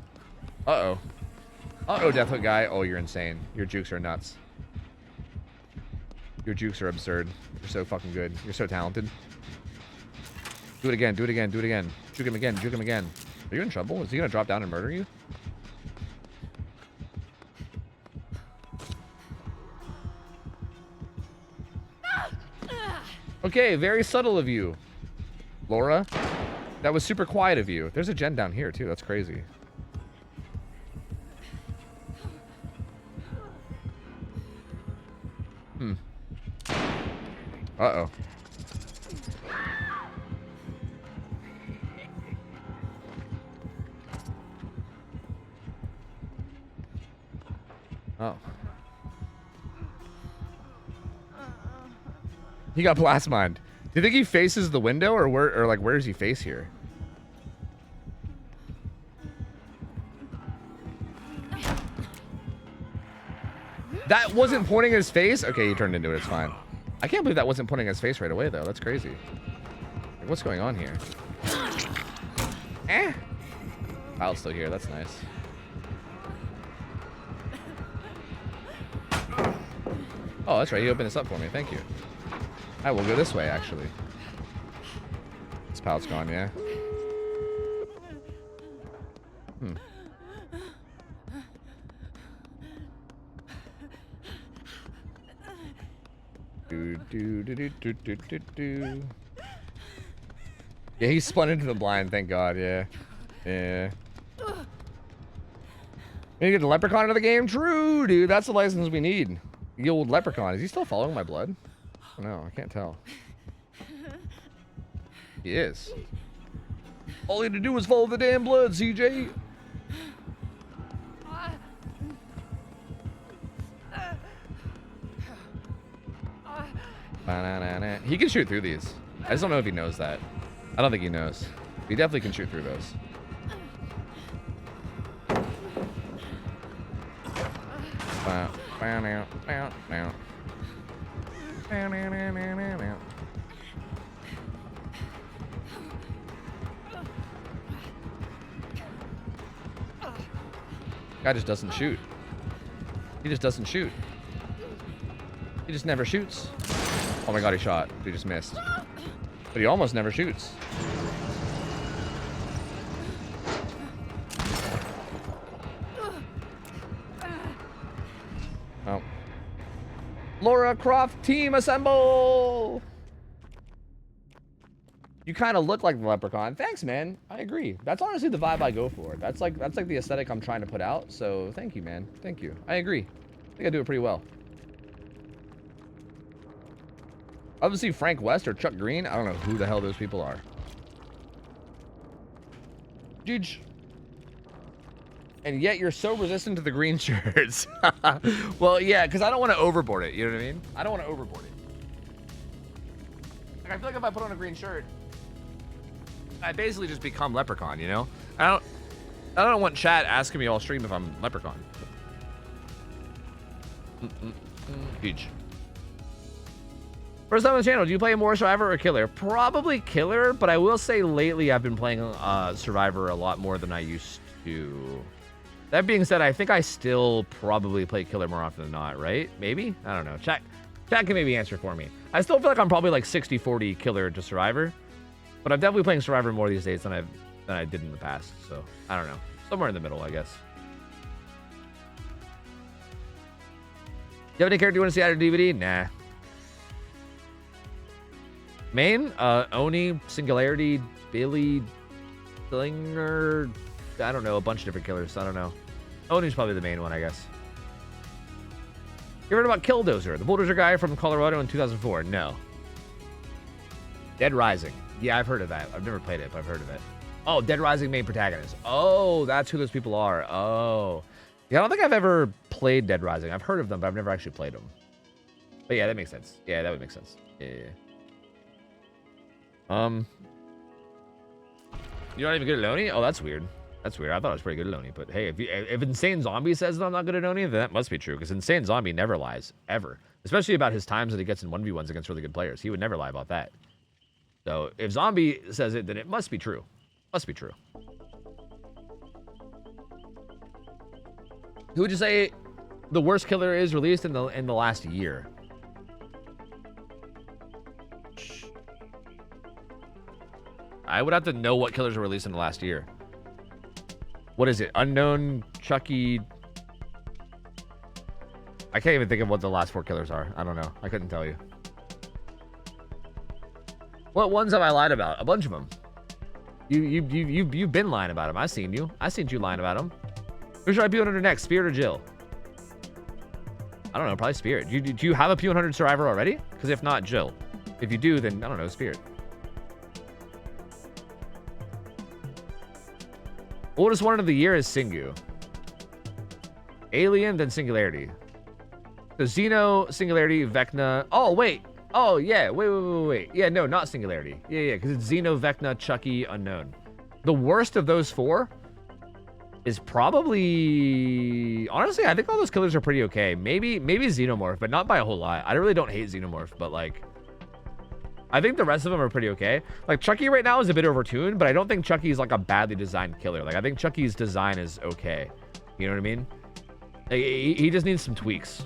Uh-oh. Uh-oh, Death Hook guy. Oh, you're insane. Your jukes are nuts. Your jukes are absurd. You're so fucking good. You're so talented. Do it again, do it again, do it again. Juke him again, juke him again. Are you in trouble? Is he gonna drop down and murder you? Okay, very subtle of you, Laura. That was super quiet of you. There's a gen down here, too. That's crazy. Hmm. Uh-oh. Oh. He got blast mined. Do you think he faces the window or where does he face here? That wasn't pointing at his face? Okay, he turned into it. It's fine. I can't believe that wasn't pointing at his face right away, though. That's crazy. Like, what's going on here? Eh? Kyle's still here. That's nice. Oh, that's right. He opened this up for me. Thank you. I will go this way, actually. This pallet's gone, yeah. Hmm. Do. Yeah, he spun into the blind, thank God, yeah. Yeah. You get the leprechaun into the game? True, dude. That's the license we need. The old leprechaun. Is he still following my blood? Oh, no, I can't tell. He is. All you had to do was follow the damn blood, CJ. He can shoot through these. I just don't know if he knows that. I don't think he knows. He definitely can shoot through those. Guy just doesn't shoot. He just doesn't shoot. He just never shoots. Oh my god, he shot. He just missed. But he almost never shoots. Oh. Laura Croft team assemble! You kind of look like the leprechaun. Thanks, man. I agree. That's honestly the vibe I go for. That's like the aesthetic I'm trying to put out. So thank you, man. Thank you. I agree. I think I do it pretty well. Obviously, Frank West or Chuck Green. I don't know who the hell those people are. Juge. And yet you're so resistant to the green shirts. Well, yeah, because I don't want to overboard it. You know what I mean? I don't want to overboard it. Like, I feel like if I put on a green shirt, I basically just become leprechaun, you know? I don't want chat asking me all stream if I'm leprechaun. Huge. First time on the channel, do you play more Survivor or Killer? Probably Killer, but I will say lately I've been playing Survivor a lot more than I used to. That being said, I think I still probably play Killer more often than not, right? Maybe? I don't know. Chat can maybe answer for me. I still feel like I'm probably like 60-40 Killer to Survivor, but I'm definitely playing Survivor more these days than I did in the past. So I don't know. Somewhere in the middle, I guess. You have any character you want to see out of DVD? Nah. Main? Oni, Singularity, Billy, Slinger. I don't know. A bunch of different killers. I don't know. Oni's probably the main one, I guess. You heard about Killdozer, the bulldozer guy from Colorado in 2004? No. Dead Rising. Yeah, I've heard of that. I've never played it, but I've heard of it. Oh, Dead Rising main protagonist. Oh, that's who those people are. Oh. Yeah, I don't think I've ever played Dead Rising. I've heard of them, but I've never actually played them. But yeah, that makes sense. Yeah, that would make sense. Yeah. You're not even good at Oni? Oh, that's weird. That's weird. I thought I was pretty good at Oni, but hey, if Insane Zombie says that I'm not good at Oni, then that must be true, because Insane Zombie never lies, ever. Especially about his times that he gets in 1v1s against really good players. He would never lie about that. So if Zombie says it, then it must be true. Must be true. Who would you say the worst killer is released in the last year? I would have to know what killers were released in the last year. What is it? Unknown, Chucky. I can't even think of what the last 4 killers are. I don't know. I couldn't tell you. What ones have I lied about? A bunch of them. You've been lying about them. I've seen you. I've seen you lying about them. Who should I P100 next? Spirit or Jill? I don't know. Probably Spirit. Do you have a P100 Survivor already? Because if not, Jill. If you do, then I don't know. Spirit. Oldest one of the year is Singu. Alien, then Singularity. So Xeno, Singularity, Vecna. Oh, wait. Oh, yeah. Wait. Yeah, no, not Singularity. Yeah, because it's Xeno, Vecna, Chucky, Unknown. The worst of those 4 is probably... Honestly, I think all those killers are pretty okay. Maybe Xenomorph, but not by a whole lot. I really don't hate Xenomorph, but like... I think the rest of them are pretty okay. Like, Chucky right now is a bit overtuned, but I don't think Chucky's like a badly designed killer. Like, I think Chucky's design is okay. You know what I mean? Like, he just needs some tweaks.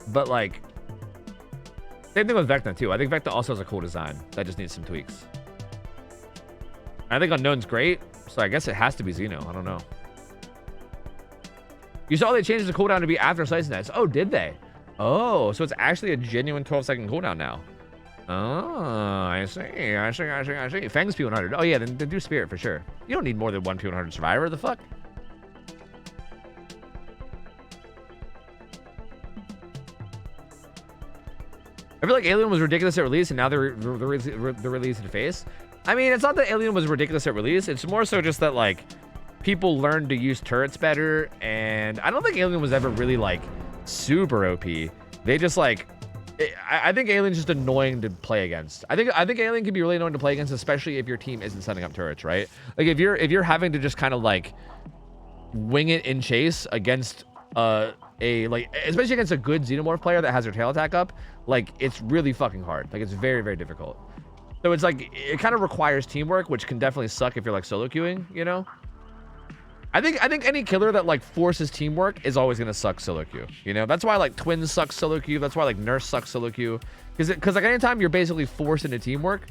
But, like, same thing with Vecna, too. I think Vecna also has a cool design. That just needs some tweaks. I think Unknown's great, so I guess it has to be Xeno. I don't know. You saw they changed the cooldown to be after Slice and Dice. Oh, did they? Oh, so it's actually a genuine 12-second cooldown now. Oh, I see. Fangs P100. Oh, yeah, then do Spirit for sure. You don't need more than one P100 Survivor. The fuck? I feel like Alien was ridiculous at release, and now they're releasing Face. I mean, it's not that Alien was ridiculous at release. It's more so just that, like, people learned to use turrets better, and I don't think Alien was ever really, like, super OP. They just, like... I think Alien's just annoying to play against. I think Alien can be really annoying to play against, especially if your team isn't setting up turrets, right? Like, if you're having to just kind of, like, wing it in chase against especially against a good Xenomorph player that has their tail attack up, like, it's really fucking hard. Like, it's very, very difficult. So it's like, it kind of requires teamwork, which can definitely suck if you're like solo queuing, you know? I think any killer that like forces teamwork is always gonna suck solo queue, you know? That's why like Twins suck solo queue. That's why like Nurse sucks solo queue. Because like anytime you're basically forced into teamwork,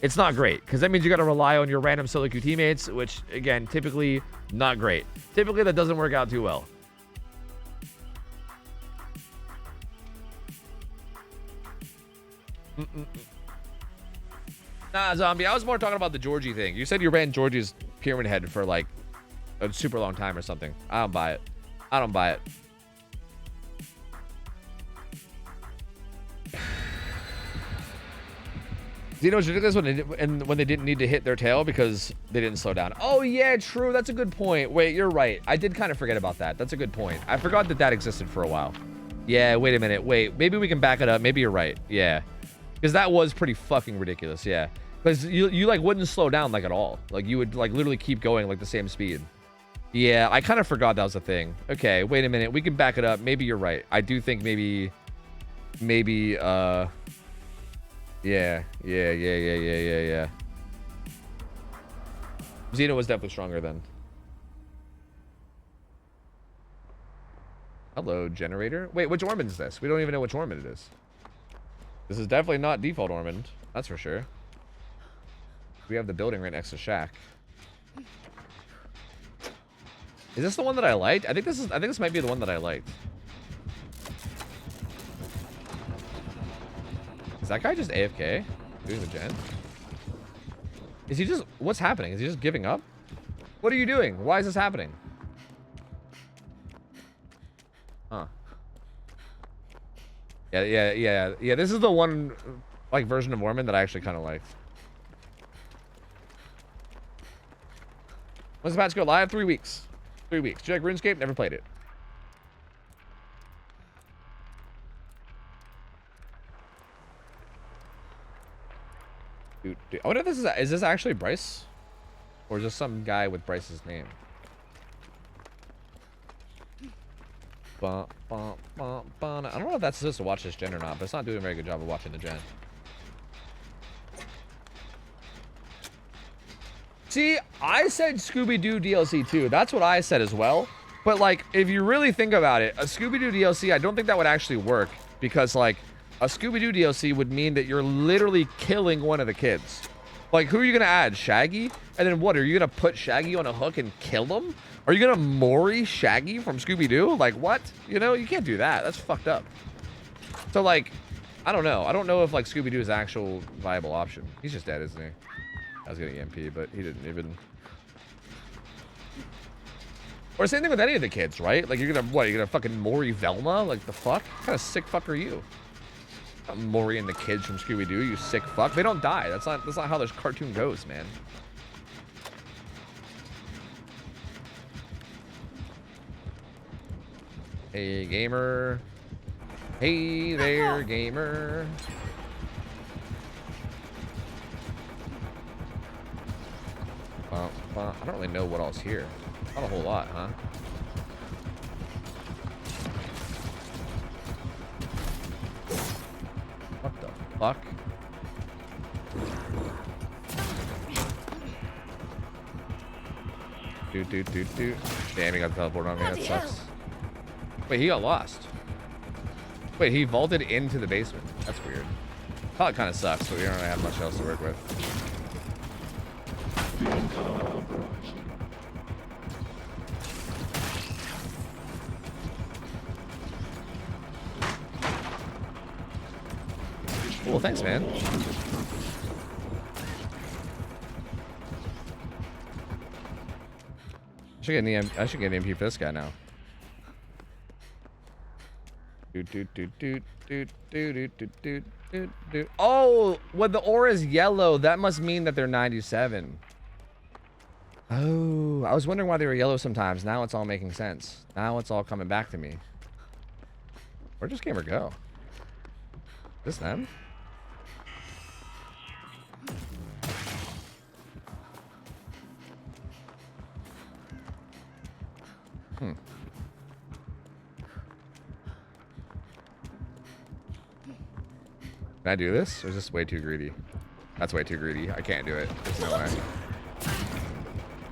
it's not great. Because that means you gotta rely on your random solo queue teammates, which again, typically not great. Typically that doesn't work out too well. Nah, Zombie, I was more talking about the Georgie thing. You said you ran Georgie's Pyramid Head for like a super long time or something. I don't buy it. I don't buy it. Xeno's ridiculous when they didn't need to hit their tail because they didn't slow down. Oh yeah, true. That's a good point. Wait, you're right. I did kind of forget about that. That's a good point. I forgot that that existed for a while. Yeah, wait a minute. Wait, maybe we can back it up. Maybe you're right. Yeah. Because that was pretty fucking ridiculous, yeah. Because you like wouldn't slow down like at all. Like you would like literally keep going like the same speed. Yeah, I kind of forgot that was a thing. Okay, wait a minute. We can back it up. Maybe you're right. I do think maybe, yeah. Xeno was definitely stronger then. Hello, generator. Wait, which Ormond is this? We don't even know which Ormond it is. This is definitely not default Ormond. That's for sure. We have the building right next to Shack. Is this the one that I liked? I think this might be the one that I liked. Is that guy just AFK? Doing the gen? Is he just... What's happening? Is he just giving up? What are you doing? Why is this happening? Huh. Yeah. This is the one, like, version of Ormond that I actually kind of liked. When's the patch go live? 3 weeks. 3 weeks. Do you like RuneScape? Never played it. Dude, I wonder if this is this actually Bryce? Or is this some guy with Bryce's name? I don't know if that's supposed to watch this gen or not, but it's not doing a very good job of watching the gen. See, I said Scooby-Doo DLC too. That's what I said as well. But like, if you really think about it, a Scooby-Doo DLC, I don't think that would actually work. Because like, a Scooby-Doo DLC would mean that you're literally killing one of the kids. Like, who are you going to add? Shaggy? And then what? Are you going to put Shaggy on a hook and kill him? Are you going to Maury Shaggy from Scooby-Doo? Like, what? You know, you can't do that. That's fucked up. So, like, I don't know. I don't know if, like, Scooby-Doo is an actual viable option. He's just dead, isn't he? I was getting EMP, but he didn't even... Or same thing with any of the kids, right? Like, you're going to, what? You're going to fucking Maury Velma? Like, the fuck? What kind of sick fuck are you? Not Maury and the kids from Scooby-Doo, you sick fuck. They don't die. That's not how this cartoon goes, man. Hey, gamer. Hey there, gamer. I don't really know what else here. Not a whole lot, huh? What the fuck? Dude. Damn, he got teleported on me. That sucks. Wait, he got lost. Wait, he vaulted into the basement. That's weird. Probably kind of sucks, but we don't really have much else to work with. Cool, thanks, man. I should get an EMP for this guy now. Oh, when the aura is yellow, that must mean that they're 97. Oh, I was wondering why they were yellow sometimes. Now it's all making sense. Now it's all coming back to me. Where'd this gamer go? Is this them? Hmm. Can I do this? Or is this way too greedy? That's way too greedy. I can't do it. There's no way.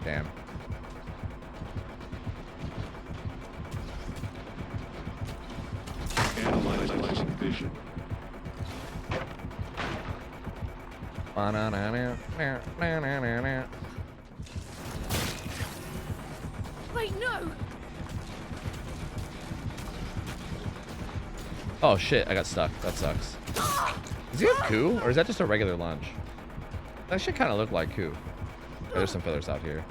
Damn. Analyzing vision. Wait, no! Oh shit, I got stuck. That sucks. Does he have coup? Or is that just a regular lunge? That shit kind of look like coup. Oh, there's some fillers out here.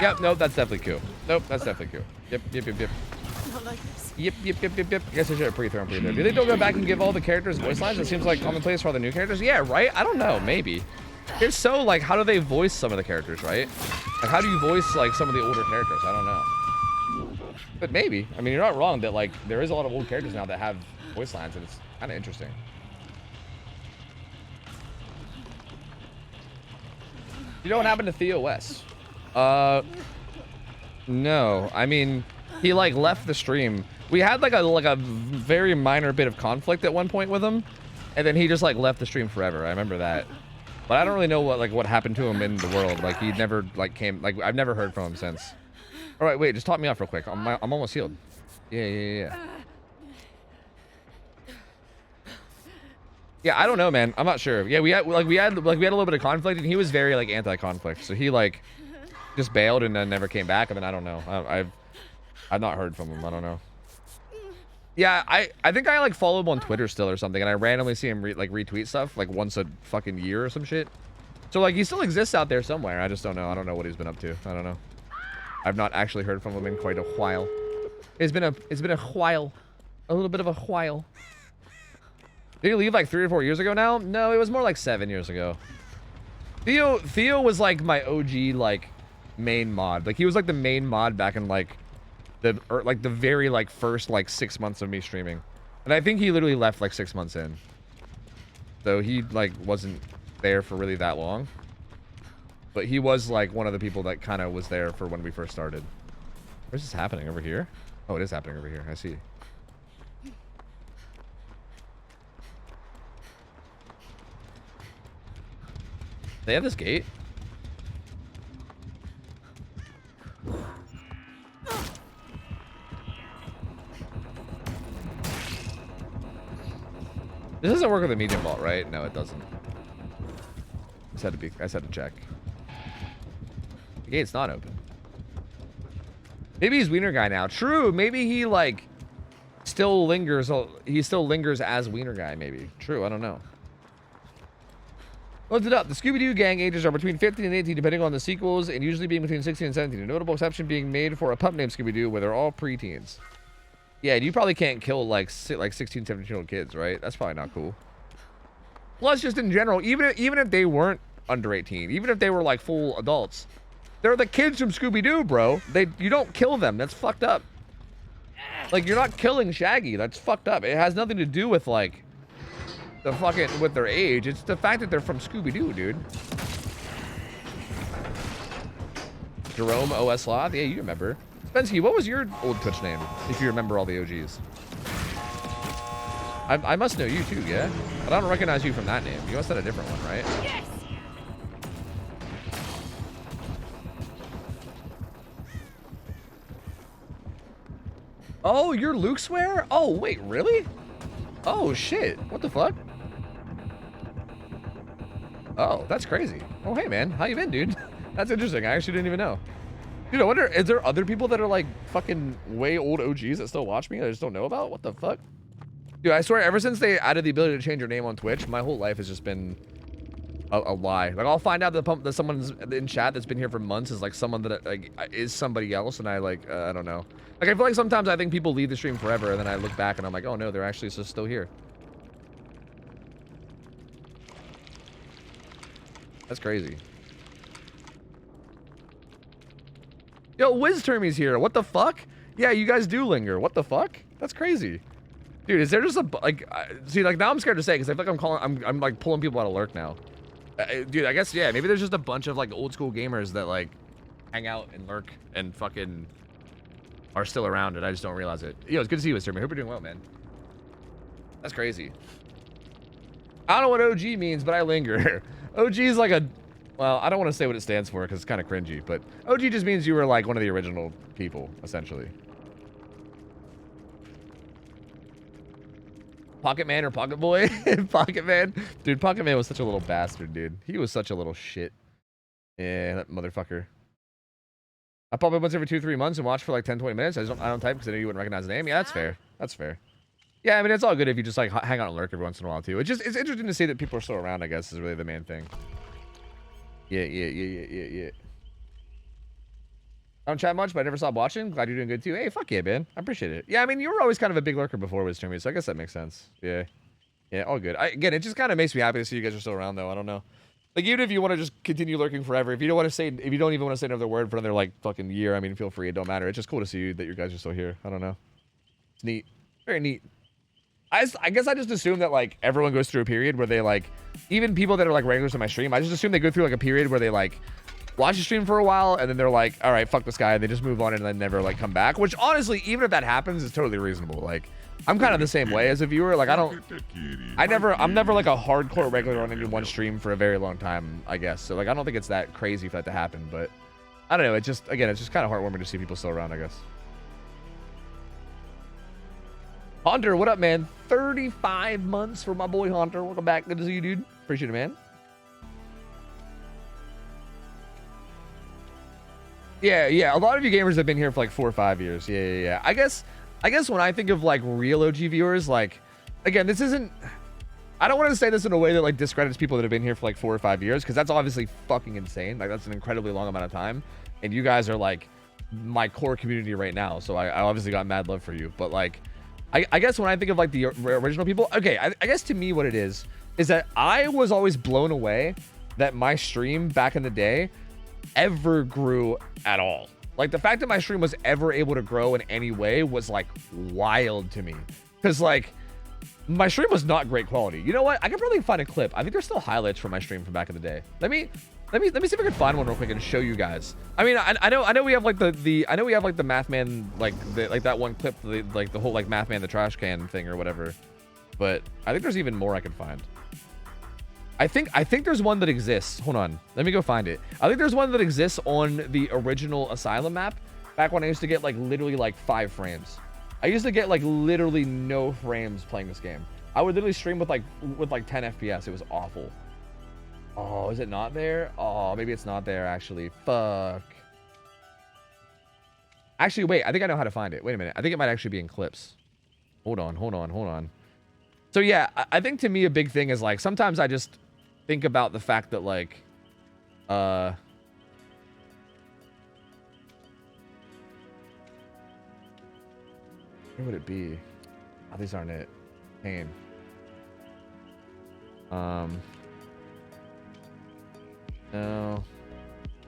Yep, nope, that's definitely coup. Nope, that's definitely coup. Yep. Not like this. Yep. I guess I should have pre-thrown pre-throw. Do they don't go back and give all the characters voice lines? It seems like commonplace for all the new characters. Yeah, right? I don't know, maybe. It's so, like, how do they voice some of the characters, right? Like, how do you voice, like, some of the older characters? I don't know. But maybe. I mean, you're not wrong that, like, there is a lot of old characters now that have voice lines, and it's kind of interesting. You know what happened to Theo West? No. I mean, he, like, left the stream. We had, like a very minor bit of conflict at one point with him, and then he just, like, left the stream forever. I remember that. But I don't really know what happened to him in the world. Like, he never, like, came... Like, I've never heard from him since. All right, wait. Just top me off real quick. I'm almost healed. Yeah. Yeah, I don't know, man. I'm not sure. Yeah, we had a little bit of conflict, and he was very, like, anti-conflict. So he, like, just bailed and then never came back, and then I don't know. I've not heard from him. I don't know. Yeah, I think I, like, follow him on Twitter still or something, and I randomly see him, retweet stuff, like, once a fucking year or some shit. So, like, he still exists out there somewhere. I just don't know. I don't know what he's been up to. I don't know. I've not actually heard from him in quite a while. It's been a while. A little bit of a while. Did he leave, like, 3 or 4 years ago now? No, it was more like 7 years ago. Theo was, like, my OG, like, main mod. Like, he was, like, the main mod back in, like... the very, like, first, like, 6 months of me streaming. And I think he literally left, like, 6 months in. So he, like, wasn't there for really that long. But he was, like, one of the people that kind of was there for when we first started. Where's this happening? Over here? Oh, it is happening over here. I see. They have this gate? This doesn't work with a medium vault, right? No, it doesn't. I just had to check. The gate's not open. Maybe he's Wiener Guy now. True. Maybe he, like, still lingers. He still lingers as Wiener Guy, maybe. True. I don't know. Looked it up. The Scooby-Doo gang ages are between 15 and 18, depending on the sequels, and usually being between 16 and 17. A notable exception being made for a pup named Scooby-Doo, where they're all preteens. Yeah, you probably can't kill, like 16, 17-year-old kids, right? That's probably not cool. Plus, just in general, even if they weren't under 18, even if they were, like, full adults, they're the kids from Scooby-Doo, bro. You don't kill them. That's fucked up. Like, you're not killing Shaggy. That's fucked up. It has nothing to do with, like, with their age. It's the fact that they're from Scooby-Doo, dude. Jerome OS Sloth? Yeah, you remember. Spensky, what was your old Twitch name, if you remember all the OGs? I must know you too, yeah? But I don't recognize you from that name. You must have a different one, right? Yes! Oh, you're Luke Swear? Oh, wait, really? Oh, shit. What the fuck? Oh, that's crazy. Oh, hey, man. How you been, dude? That's interesting. I actually didn't even know. Dude, I wonder, is there other people that are, like, fucking way old OGs that still watch me that I just don't know about? What the fuck? Dude, I swear, ever since they added the ability to change your name on Twitch, my whole life has just been a lie. Like I'll find out that someone's in chat that's been here for months is like someone that like is somebody else, and I like I don't know. Like I feel like sometimes I think people leave the stream forever, and then I look back and I'm like, oh no, they're actually just still here. That's crazy. Yo, WizTermy's here. What the fuck? Yeah, you guys do linger. What the fuck? That's crazy. Dude, is there just a like see like now I'm scared to say because I feel like I'm like pulling people out of lurk now. Dude, I guess yeah, maybe there's just a bunch of like old school gamers that like hang out and lurk and fucking are still around and I just don't realize it. Yo, it's good to see you, WizTermy. Hope you're doing well, man. That's crazy. I don't know what OG means, but I linger. OG is like a, well, I don't want to say what it stands for because it's kind of cringy, but OG just means you were like one of the original people, essentially. Pocket Man or Pocket Boy? Pocket Man? Dude, Pocket Man was such a little bastard, dude. He was such a little shit. Yeah, that motherfucker. I pop up once every 2-3 months and watch for like 10-20 minutes. I don't type because I know you wouldn't recognize the name. Yeah, that's fair. That's fair. Yeah, I mean, it's all good if you just like hang out and lurk every once in a while too. It's interesting to see that people are still around, I guess, is really the main thing. Yeah. I don't chat much, but I never stopped watching. Glad you're doing good too. Hey, fuck yeah, man. I appreciate it. Yeah, I mean, you were always kind of a big lurker before with streaming, so I guess that makes sense. Yeah, all good. Again, it just kind of makes me happy to see you guys are still around, though. I don't know. Like, even if you want to just continue lurking forever, if you don't even want to say another word for another like fucking year, I mean, feel free. It don't matter. It's just cool to see you that you guys are still here. I don't know. It's neat. Very neat. I guess I just assume that like everyone goes through a period where they like, even people that are like regulars in my stream, I just assume they go through like a period where they like watch the stream for a while and then they're like, all right, fuck this guy, and they just move on and then never like come back. Which honestly, even if that happens, is totally reasonable. Like, I'm kind of the same way as a viewer. Like, I'm never like a hardcore regular on any one stream for a very long time, I guess. So like, I don't think it's that crazy for that to happen. But I don't know. It just, again, it's just kind of heartwarming to see people still around, I guess. Hunter, what up, man? 35 months for my boy Hunter. Welcome back. Good to see you, dude. Appreciate it, man. Yeah. A lot of you gamers have been here for like 4 or 5 years. Yeah. I guess when I think of like real OG viewers, like, again, this isn't, I don't want to say this in a way that like discredits people that have been here for like 4 or 5 years, because that's obviously fucking insane. Like, that's an incredibly long amount of time, and you guys are like my core community right now, so I obviously got mad love for you. But like, I guess when I think of like the original people, okay, I guess to me what it is that I was always blown away that my stream back in the day ever grew at all. Like, the fact that my stream was ever able to grow in any way was like wild to me, because like my stream was not great quality. You know what? I could probably find a clip. I think there's still highlights from my stream from back in the day. Let me see if I can find one real quick and show you guys. I mean, I know we have like the Math Man, like that one clip, like the whole like Math Man the trash can thing or whatever. But I think there's even more I can find. I think there's one that exists. Hold on, let me go find it. I think there's one that exists on the original Asylum map, back when I used to get like literally like 5 frames. I used to get like literally no frames playing this game. I would literally stream with like 10 FPS. It was awful. Oh, is it not there? Oh, maybe it's not there actually. Fuck. Actually, wait, I think I know how to find it. Wait a minute. I think it might actually be in clips. Hold on. So yeah, I think to me a big thing is like sometimes I just think about the fact that like where would it be? Oh, these aren't it. Pain. No.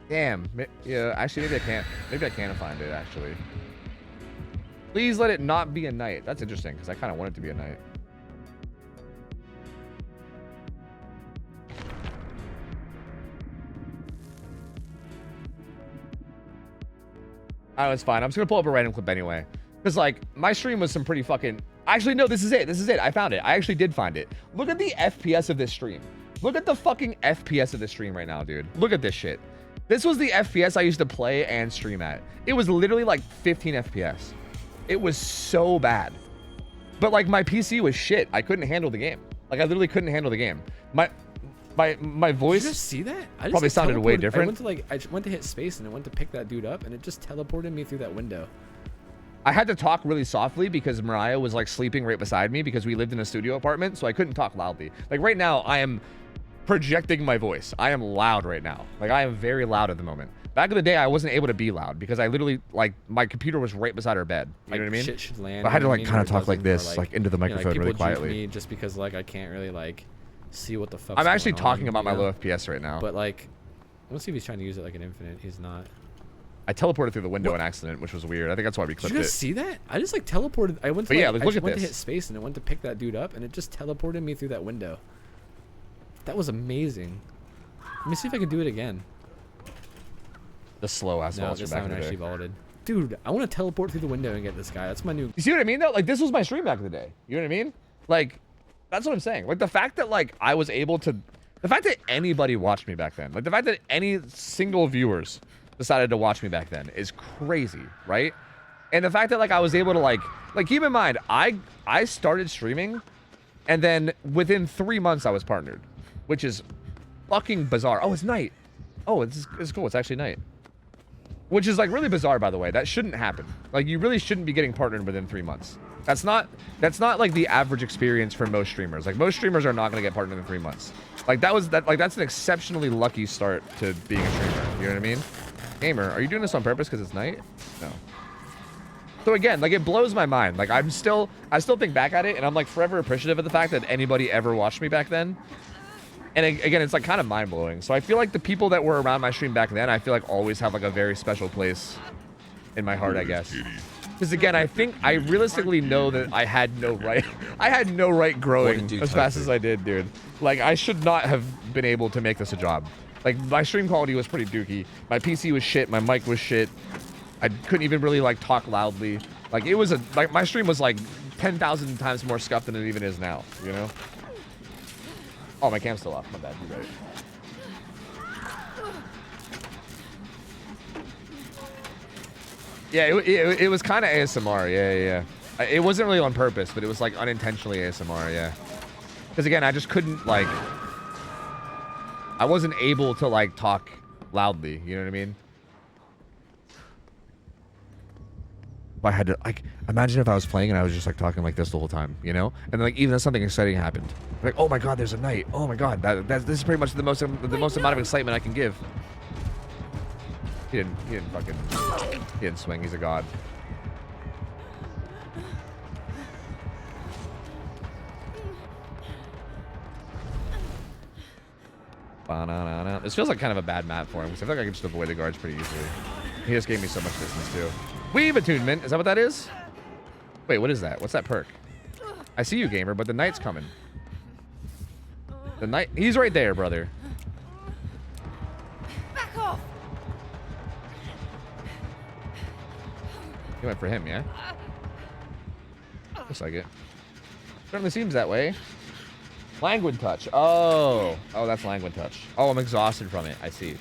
Damn. Yeah, actually maybe I can't find it actually. Please let it not be a night. That's interesting because I kind of want it to be a night. Oh, it's fine. I'm just gonna pull up a random clip anyway, because like my stream was some pretty fucking. Actually, no, this is it. I found it. I actually did find it. Look at the FPS of this stream. Look at the fucking FPS of this stream right now, dude. Look at this shit. This was the FPS I used to play and stream at. It was literally like 15 FPS. It was so bad. But like my PC was shit. I couldn't handle the game. Like I literally couldn't handle the game. My voice. Did you just see that? I just probably sounded way different. I went to hit space and it went to pick that dude up and it just teleported me through that window. I had to talk really softly because Mariah was like sleeping right beside me because we lived in a studio apartment, so I couldn't talk loudly. Like right now, I am projecting my voice. I am loud right now. Like, I am very loud at the moment. Back in the day, I wasn't able to be loud because I literally, like, my computer was right beside our bed. You know what I mean? Shit should land. But I had to, like, you know kind what of I mean, talk like or it this, doesn't, like, into the you know, microphone people really juke quietly. me just because, like, I can't really, like, see what the fuck. I'm actually talking on, about my you know? low FPS right now. But, like, let's see if he's trying to use it like an infinite. He's not. I teleported through the window in accident, which was weird. I think that's why we Did clipped you guys it. see that? I just, like, teleported. I went to, But yeah, like, look I at went to this. hit space and it went to pick that dude up and it just teleported me through that window. That was amazing. Let me see if I can do it again. The slow ass No, vulture this back time in I the actually day. vaulted. Dude, I want to teleport through the window and get this guy. That's my new. You see what I mean, though? Like, this was my stream back in the day. You know what I mean? Like, that's what I'm saying. Like, the fact that, like, I was able to... The fact that anybody watched me back then. Like, the fact that any single viewers decided to watch me back then is crazy, right? And the fact that, like, I was able to, like, keep in mind, I started streaming, and then within 3 months I was partnered, which is fucking bizarre. Oh, it's night. Oh, it's cool. It's actually night. Which is, like, really bizarre, by the way. That shouldn't happen. Like, you really shouldn't be getting partnered within 3 months. That's not like the average experience for most streamers. Like, most streamers are not going to get partnered in 3 months. Like, that's an exceptionally lucky start to being a streamer. You know what I mean? Gamer, are you doing this on purpose because it's night? No. So again, like, it blows my mind. Like, I still think back at it, and I'm, like, forever appreciative of the fact that anybody ever watched me back then. And again, it's, like, kind of mind-blowing. So I feel like the people that were around my stream back then, I feel like always have, like, a very special place in my heart, I guess. Because again, I realistically know that I had no right growing as fast as I did, dude. Like, I should not have been able to make this a job. Like, my stream quality was pretty dookie. My PC was shit. My mic was shit. I couldn't even really, like, talk loudly. Like, it was like, my stream was, like, 10,000 times more scuffed than it even is now, you know? Oh, my cam's still off. My bad. You're right. Yeah, it was kind of ASMR. Yeah. It wasn't really on purpose, but it was, like, unintentionally ASMR, yeah. Because, again, I just couldn't, like... I wasn't able to, like, talk loudly, you know what I mean? I had to, like, imagine if I was playing and I was just, like, talking like this the whole time, you know? And then, like, even if something exciting happened, like, oh my god, there's a knight. Oh my god, this is pretty much the most amount of excitement I can give. He didn't swing. He's a god. This feels like kind of a bad map for him because I feel like I can just avoid the guards pretty easily. He just gave me so much distance too. Weave attunement. Is that what that is? Wait, what is that? What's that perk? I see you, gamer, but the knight's coming. The knight. He's right there, brother. Back off! You went for him, yeah? Looks like it. Certainly seems that way. Languid touch. Oh, that's languid touch. Oh, I'm exhausted from it. I see.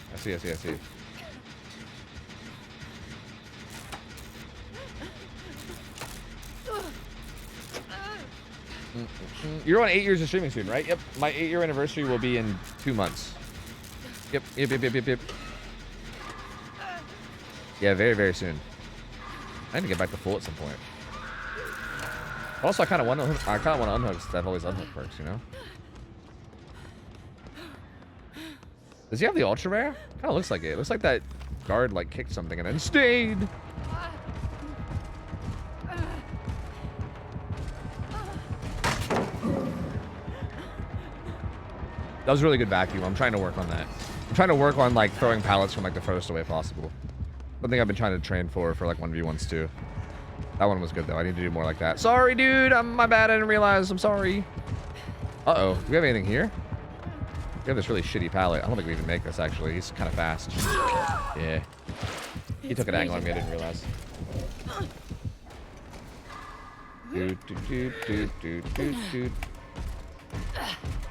You're on 8 years of streaming soon, right? Yep. My 8-year anniversary will be in 2 months. Yep. Yeah, very, very soon. I need to get back to full at some point. Also, I kind of want to unhook since I've always unhooked perks, you know? Does he have the ultra rare? Kind of looks like it. It looks like that guard, like, kicked something and then stayed. That was a really good vacuum. I'm trying to work on that. I'm trying to work on, like, throwing pallets from, like, the furthest away possible. Something I've been trying to train for like, 1v1s too. That one was good, though. I need to do more like that. Sorry, dude. My bad. I didn't realize. I'm sorry. Uh-oh. Do we have anything here? We have this really shitty pallet. I don't think we even make this, actually. He's kind of fast. Yeah. He took an angle on me. I didn't realize. Do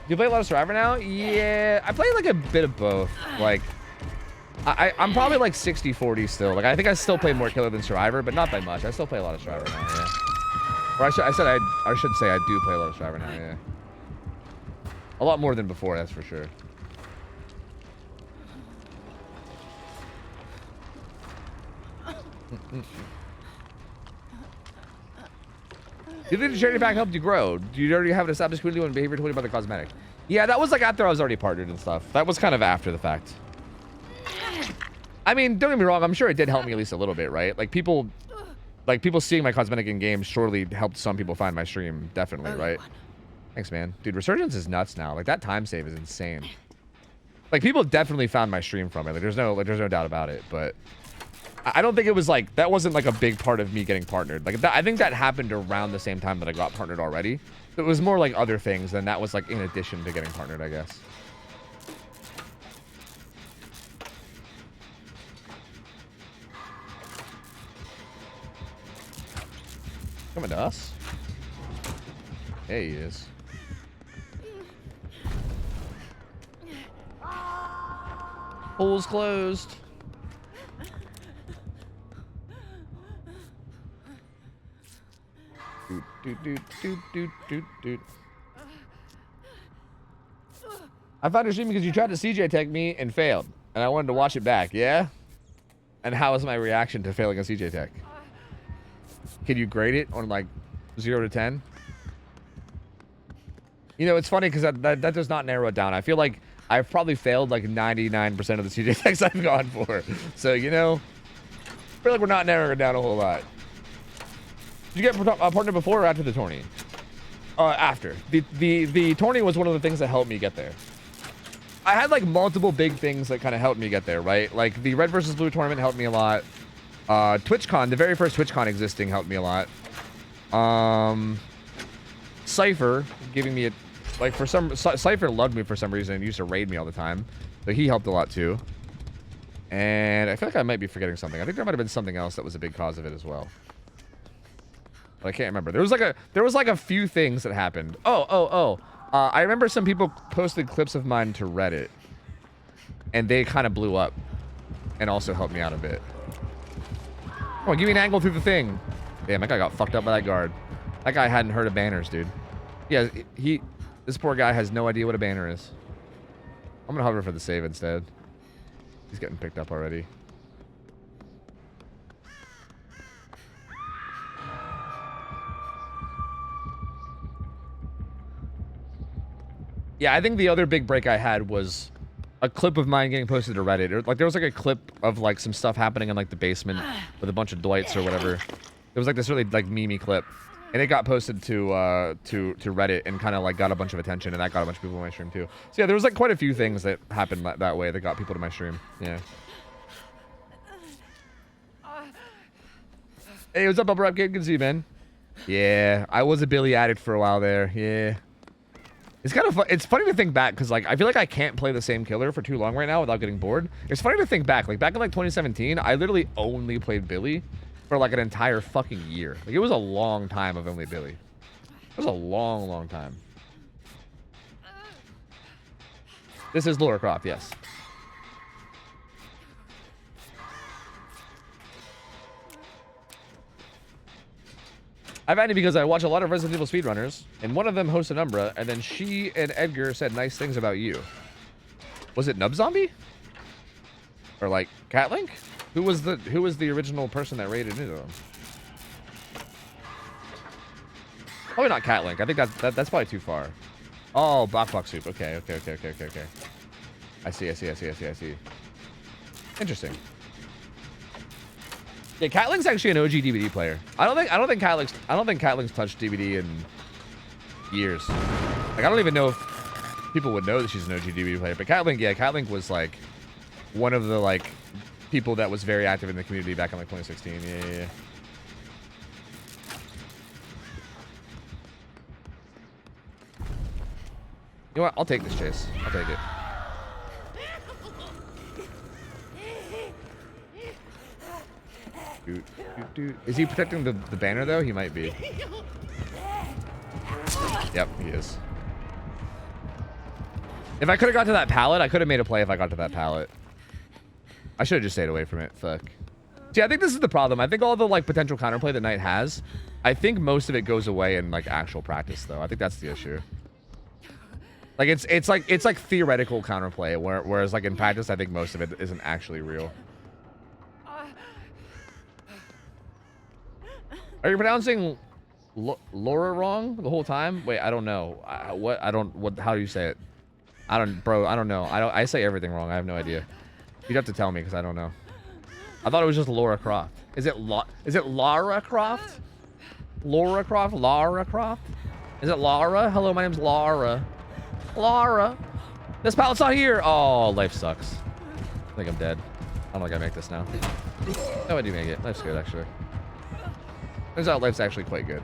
you play a lot of Survivor now? Yeah. I play, like, a bit of both. Like... I'm probably like 60-40 still. Like, I think I still play more Killer than Survivor, but not by much. I still play a lot of Survivor now, yeah. Or I should say I do play a lot of Survivor now, yeah. A lot more than before, that's for sure. you think the charity pack helped you grow? Do you already have an established community when behavior told you about the cosmetic? Yeah, that was like after I was already partnered and stuff. That was kind of after the fact. I mean, don't get me wrong. I'm sure it did help me at least a little bit, right? Like people seeing my cosmetic in games surely helped some people find my stream. Definitely, right? Thanks, man. Dude, Resurgence is nuts now. Like that time save is insane. Like people definitely found my stream from it. Like there's no doubt about it. But I don't think it was like, that wasn't like a big part of me getting partnered. Like I think that happened around the same time that I got partnered already. It was more like other things, and that was like in addition to getting partnered, I guess. Coming to us? Yeah, he is. Pool's closed. Doot. I found your stream because you tried to CJ tech me and failed, and I wanted to watch it back. Yeah? And how was my reaction to failing a CJ tech? Can you grade it on like 0 to 10? You know, it's funny because that does not narrow it down. I feel like I've probably failed like 99% of the CJ techs I've gone for. So, you know, I feel like we're not narrowing it down a whole lot. Did you get a partner before or after the tourney? After. The tourney was one of the things that helped me get there. I had like multiple big things that kind of helped me get there, right? Like the Red versus Blue tournament helped me a lot. TwitchCon, the very first TwitchCon existing helped me a lot. Cypher giving me a, like for some, Cypher loved me for some reason and used to raid me all the time. So he helped a lot too. And I feel like I might be forgetting something. I think there might have been something else that was a big cause of it as well. But I can't remember. There was like a few things that happened. I remember some people posted clips of mine to Reddit. And they kind of blew up. And also helped me out a bit. Oh, give me an angle through the thing. Damn, that guy got fucked up by that guard. That guy hadn't heard of banners, dude. Yeah, this poor guy has no idea what a banner is. I'm gonna hover for the save instead. He's getting picked up already. Yeah, I think the other big break I had was a clip of mine getting posted to Reddit. Like there was like a clip of like some stuff happening in like the basement with a bunch of Dwights or whatever. It was like this really like memey clip, and it got posted to Reddit and kind of like got a bunch of attention, and that got a bunch of people to my stream too. So yeah, there was like quite a few things that happened that way that got people to my stream. Yeah. Hey, what's up, Upper Up Kid? Good to see you, man. Yeah, I was a Billy addict for a while there. Yeah. It's kind of fun. It's funny to think back because like I feel like I can't play the same killer for too long right now without getting bored. It's funny to think back. Like back in like 2017, I literally only played Billy for like an entire fucking year. Like it was a long time of only Billy. It was a long, long time. This is Laura Croft, yes. I've had it because I watch a lot of Resident Evil speedrunners, and one of them hosts an Umbra, and then she and Edgar said nice things about you. Was it Nub Zombie? Or like Catlink? Who was the original person that raided into them? Probably not Catlink. I think that's probably too far. Oh, Bok Soup. Okay. I see. Interesting. Yeah, Catlink's actually an OG DVD player. I don't think Catlink's touched DVD in years. Like I don't even know if people would know that she's an OG DVD player. But Catlink was like one of the like people that was very active in the community back in like 2016. Yeah. You know what? I'll take this chase. I'll take it. Is he protecting the banner though? He might be. Yep, he is. If I could have got to that pallet, I could have made a play if I got to that pallet. I should have just stayed away from it. Fuck. See, I think this is the problem. I think all the like potential counterplay that Knight has, I think most of it goes away in like actual practice though. I think that's the issue. Like it's like theoretical counterplay, whereas like in practice, I think most of it isn't actually real. Are you pronouncing Laura wrong the whole time? Wait, I don't know. How do you say it? I don't know. I say everything wrong. I have no idea. You'd have to tell me because I don't know. I thought it was just Laura Croft. Is it Lara Croft? Laura Croft? Lara Croft? Is it Lara? Hello, my name's Lara. Lara. This pallet's not here. Oh, life sucks. I think I'm dead. I don't think I make this now. No, I do make it. Life's good, actually. Turns out life's actually quite good.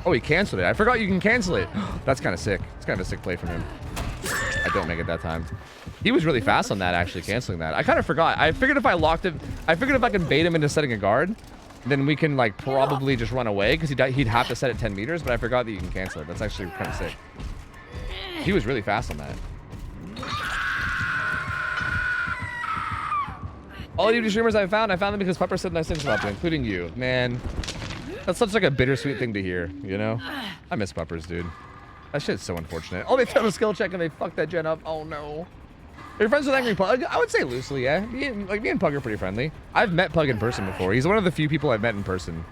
Oh, he canceled it. I forgot you can cancel it. That's kind of sick. It's kind of a sick play from him. I don't make it that time. He was really fast on that, actually, canceling that. I kind of forgot. I figured if I locked him, I figured if I can bait him into setting a guard, then we can, like, probably just run away, because he'd have to set it 10 meters, but I forgot that you can cancel it. That's actually kind of sick. He was really fast on that. All YouTube streamers I found them because Pepper said nice things about them, including you. Man, that's such like a bittersweet thing to hear, you know? I miss Peppers, dude. That shit's so unfortunate. Oh, they failed a skill check and they fucked that gen up. Oh, no. Are you friends with Angry Pug? I would say loosely, yeah. Me and Pug are pretty friendly. I've met Pug in person before. He's one of the few people I've met in person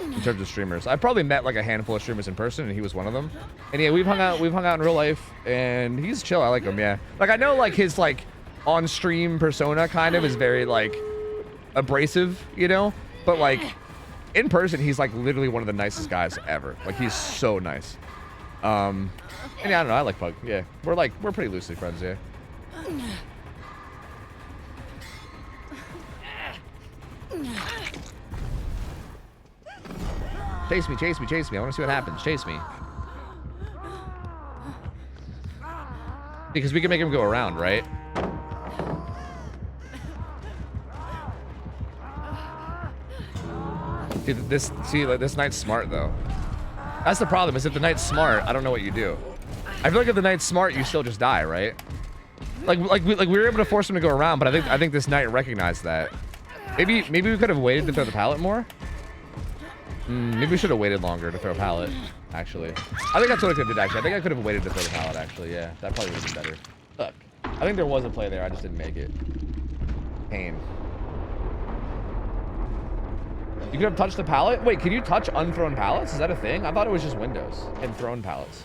in terms of streamers. I've probably met like a handful of streamers in person, and he was one of them. And yeah, we've hung out in real life, and he's chill. I like him, yeah. Like, I know like his like on-stream persona kind of is very like abrasive, you know? But like in person, he's like literally one of the nicest guys ever. Like, he's so nice. And yeah, I don't know. I like Pug. Yeah, we're pretty loosely friends, yeah. Chase me, chase me, chase me. I want to see what happens. Chase me. Because we can make him go around, right? Dude, this knight's smart though. That's the problem. Is if the knight's smart, I don't know what you do. I feel like if the knight's smart, you still just die, right? Like we were able to force him to go around, but I think this knight recognized that. Maybe we could have waited to throw the pallet more. Maybe we should have waited longer to throw a pallet. Actually, I think that's what I could have did. Actually, I think I could have waited to throw the pallet. Actually, yeah, that probably would have been better. Look, I think there was a play there. I just didn't make it. Pain. You could have touched the pallet. Wait, can you touch unthrown pallets? Is that a thing? I thought it was just windows and thrown pallets.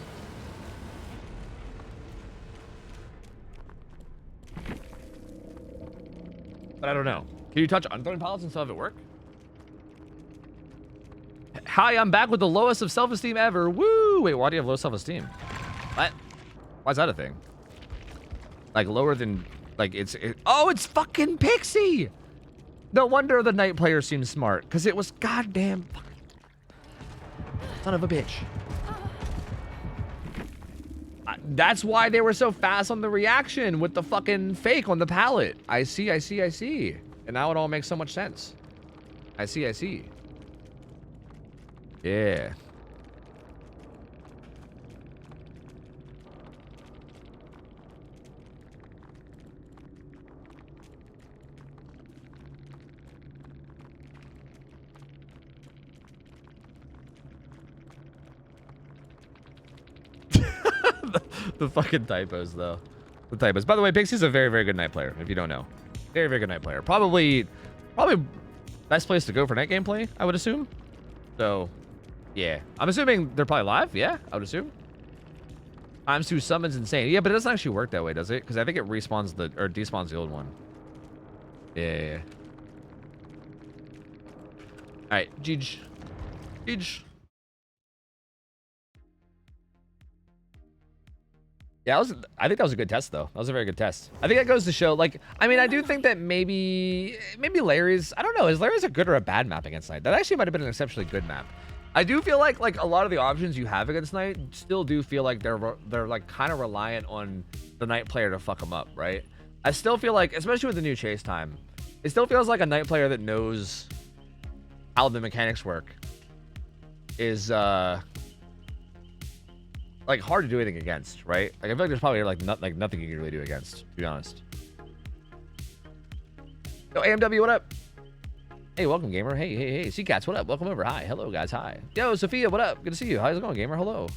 But I don't know. Can you touch unthrown pallets and still have it work? Hi, I'm back with the lowest of self-esteem ever. Woo! Wait, why do you have low self-esteem? What? Why is that a thing? Like lower than, like oh, it's fucking Pixie! No wonder the night player seems smart, because it was goddamn son of a bitch. That's why they were so fast on the reaction with the fucking fake on the pallet. I see. And now it all makes so much sense. I see. Yeah. The fucking typos, though. The typos. By the way, Pixie's a very, very good night player, if you don't know. Very, very good night player. Probably best place to go for night gameplay, I would assume. So, yeah. I'm assuming they're probably live, yeah, I would assume. Times 2 summons insane. Yeah, but it doesn't actually work that way, does it? Because I think it respawns or despawns the old one. Yeah. Alright, Jeej. Yeah, I think that was a good test, though. That was a very good test. I think that goes to show, like, I mean, I do think that maybe Larry's, I don't know, is Larry's a good or a bad map against Knight? That actually might have been an exceptionally good map. I do feel like a lot of the options you have against Knight still do feel like they're like kind of reliant on the Knight player to fuck them up, right? I still feel like, especially with the new chase time, it still feels like a Knight player that knows how the mechanics work is, like hard to do anything against, right? Like I feel like there's probably like nothing you can really do against, to be honest. Yo, AMW, what up? Hey, welcome, gamer. Hey, C-Cats, what up? Welcome over. Hi, hello, guys. Hi. Yo, Sophia, what up? Good to see you. How's it going, gamer? Hello.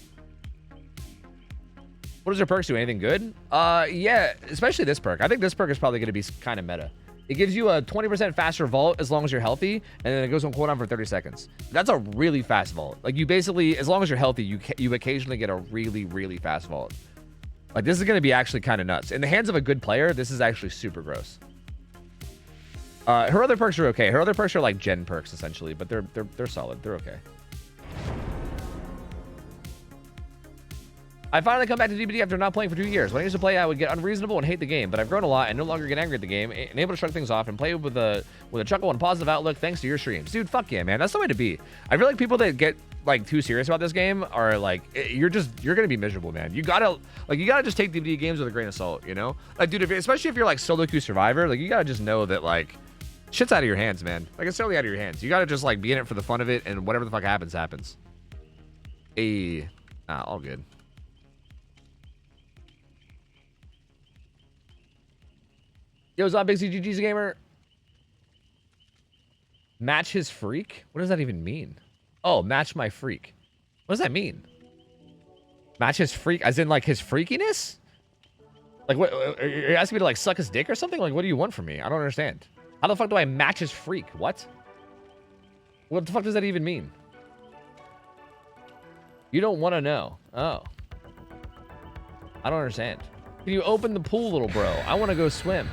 What does your perks do? Anything good? Yeah, especially this perk. I think this perk is probably going to be kind of meta. It gives you a 20% faster vault as long as you're healthy, and then it goes on cooldown for 30 seconds. That's a really fast vault. Like, you basically, as long as you're healthy, you occasionally get a really, really fast vault. Like, this is going to be actually kind of nuts. In the hands of a good player, this is actually super gross. Her other perks are okay. Her other perks are like gen perks, essentially, but they're solid. They're okay. I finally come back to DBD after not playing for 2 years. When I used to play, I would get unreasonable and hate the game, but I've grown a lot and no longer get angry at the game and able to shrug things off and play with a chuckle and positive outlook thanks to your streams. Dude, fuck yeah, man. That's the way to be. I feel like people that get like too serious about this game are like, you're gonna be miserable, man. You gotta just take DBD games with a grain of salt, you know? Like, dude, especially if you're like solo queue survivor, like you gotta just know that like shit's out of your hands, man. Like, it's totally out of your hands. You gotta just like be in it for the fun of it, and whatever the fuck happens, happens. All good. Yo, what's up, Big CGG's gamer? Match his freak? What does that even mean? Oh, match my freak. What does that mean? Match his freak, as in like his freakiness? Like, what? Are you asking me to like suck his dick or something? Like, what do you want from me? I don't understand. How the fuck do I match his freak? What? What the fuck does that even mean? You don't want to know. Oh. I don't understand. Can you open the pool, little bro? I want to go swim.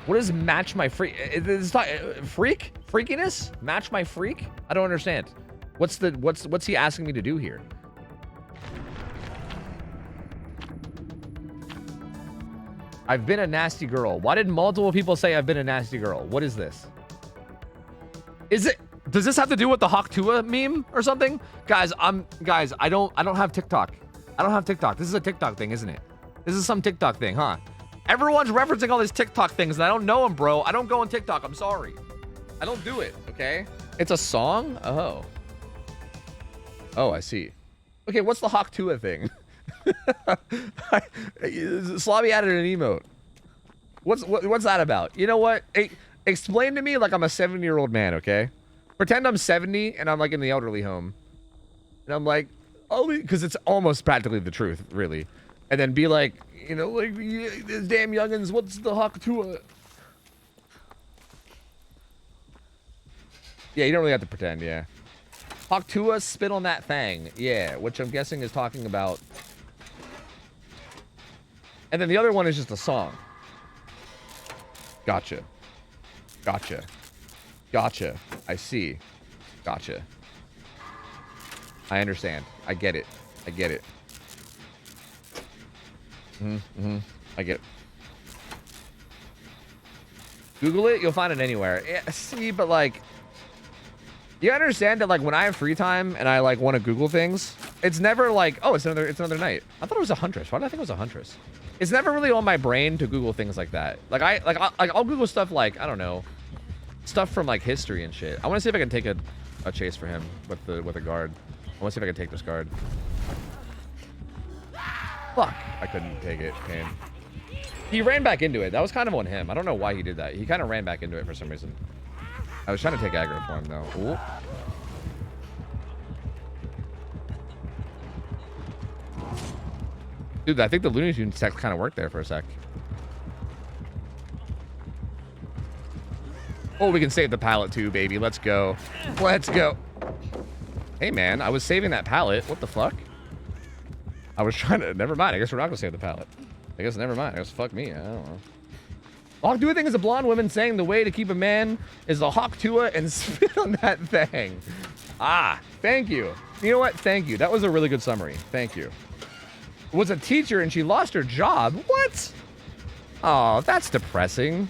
What does match my freak? It's not freak? Freakiness? Match my freak? I don't understand. What's he asking me to do here? I've been a nasty girl. Why did multiple people say I've been a nasty girl? What is this? Does this have to do with the OhTofu meme or something? Guys, I don't have TikTok. I don't have TikTok. This is a TikTok thing, isn't it? This is some TikTok thing, huh? Everyone's referencing all these TikTok things, and I don't know them, bro. I don't go on TikTok. I'm sorry. I don't do it, okay? It's a song? Oh. Oh, I see. Okay, what's the OhTofu thing? Slobby added an emote. What's that about? You know what? Explain to me like I'm a 70-year-old man, okay? Pretend I'm 70 and I'm like in the elderly home. And I'm like, oh, because it's almost practically the truth, really. And then be like, you know, like, this damn youngins, what's the OhTofu? Yeah, you don't really have to pretend, yeah. OhTofu, spit on that thing. Yeah, which I'm guessing is talking about. And then the other one is just a song. Gotcha. Gotcha. Gotcha. I see. Gotcha. I understand. I get it. I get it. I get it. Google it, you'll find it anywhere. Yeah, see, but like, you understand that like when I have free time and I like want to Google things, it's never like, oh, it's another night. I thought it was a huntress. Why did I think it was a huntress? It's never really on my brain to Google things like that. Like I'll Google stuff like, I don't know, stuff from like history and shit. I want to see if I can take a chase for him with a guard. I want to see if I can take this guard. Fuck, I couldn't take it. Pain. He ran back into it. That was kind of on him. I don't know why he did that. He kind of ran back into it for some reason. I was trying to take aggro for him though. Ooh. Dude, I think the Looney Tunes text kind of worked there for a sec. Oh, we can save the pallet too, baby. Let's go. Let's go. Hey, man, I was saving that pallet. What the fuck? I was trying to... Never mind. I guess we're not going to save the pallet. I guess never mind. I guess fuck me. I don't know. OhTofu thing is a blonde woman saying the way to keep a man is the OhTofu and spit on that thing. Ah, thank you. You know what? Thank you. That was a really good summary. Thank you. Was a teacher and she lost her job. What? Oh, that's depressing.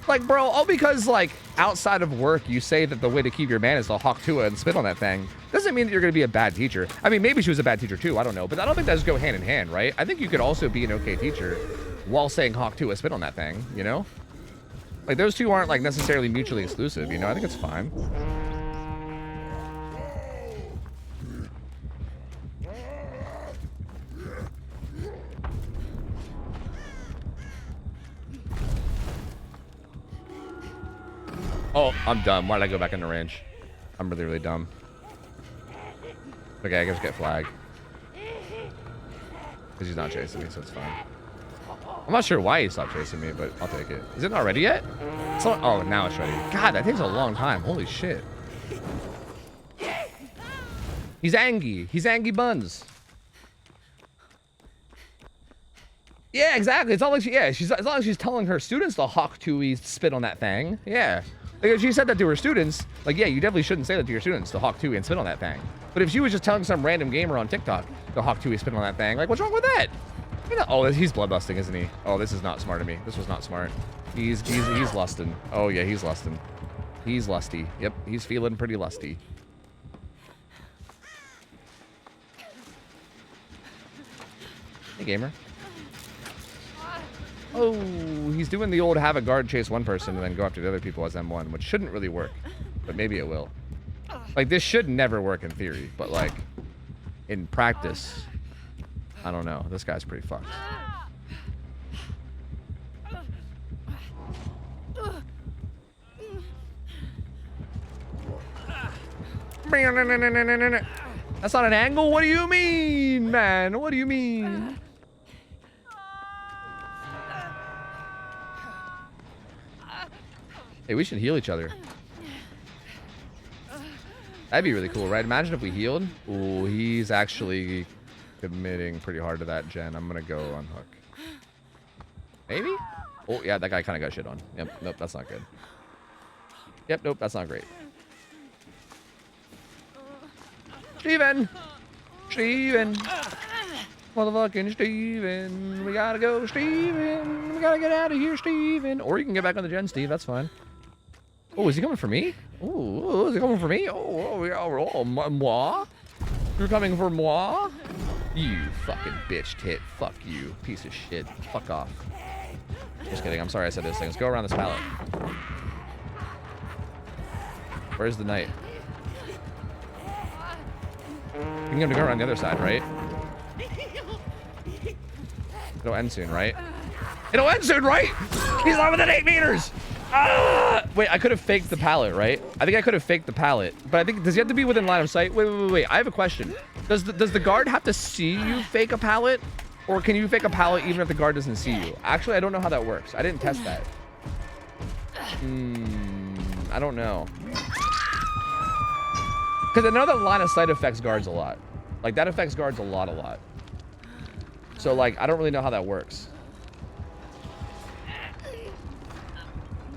Like, bro, all because, like, outside of work, you say that the way to keep your man is to OhTofu and spit on that thing, doesn't mean that you're going to be a bad teacher. I mean, maybe she was a bad teacher, too. I don't know. But I don't think those go hand in hand, right? I think you could also be an okay teacher while saying OhTofu and spit on that thing, you know? Like, those two aren't, like, necessarily mutually exclusive, you know? I think it's fine. Oh, I'm dumb. Why did I go back into range? I'm really, really dumb. Okay, I guess get flagged. Because he's not chasing me, so it's fine. I'm I'm not sure why he stopped chasing me, but I'll take it. Is it not ready yet? Oh, now it's ready. God, that takes a long time. Holy shit. He's Angie. He's Angie Buns. Yeah, exactly. It's not like it's not like she's telling her students to OhTofu spit on that thing. Yeah. Like if she said that to her students, like, yeah, you definitely shouldn't say that to your students to OhTofu and spit on that thing. But if she was just telling some random gamer on TikTok to OhTofu spit on that thing, like, what's wrong with that? You know, oh, he's bloodlusting, isn't he? Oh, this is not smart of me. This was not smart. He's lusting. Oh yeah, he's lusting. He's lusty. Yep, he's feeling pretty lusty. Hey, gamer. Oh, he's doing the old have a guard chase one person and then go after the other people as M1, which shouldn't really work, but maybe it will. Like, this should never work in theory, but like, in practice, I don't know. This guy's pretty fucked. That's not an angle? What do you mean, man? What do you mean? Hey, we should heal each other. That'd be really cool, right? Imagine if we healed. Ooh, he's actually committing pretty hard to that gen. I'm gonna go unhook. Maybe? Oh, yeah, that guy kind of got shit on. Yep, nope, that's not good. Yep, nope, that's not great. Steven! Steven! Motherfucking Steven! We gotta go, Steven! We gotta get out of here, Steven! Or you can get back on the gen, Steve, that's fine. Oh, is he coming for me? Oh, is he coming for me? Moi? You're coming for moi? You fucking bitch tit. Fuck you, piece of shit. Fuck off. Just kidding, I'm sorry I said those things. Go around this pallet. Where's the knight? You can get him to go around the other side, right? It'll end soon, right? It'll end soon, right? He's not within 8 meters! Ah! Wait, I could have faked the pallet, right? I think I could have faked the pallet. But I think, does he have to be within line of sight? Wait. I have a question. Does the guard have to see you fake a pallet? Or can you fake a pallet even if the guard doesn't see you? Actually, I don't know how that works. I didn't test that. I don't know. Because I know that line of sight affects guards a lot. Like, that affects guards a lot. So, like, I don't really know how that works.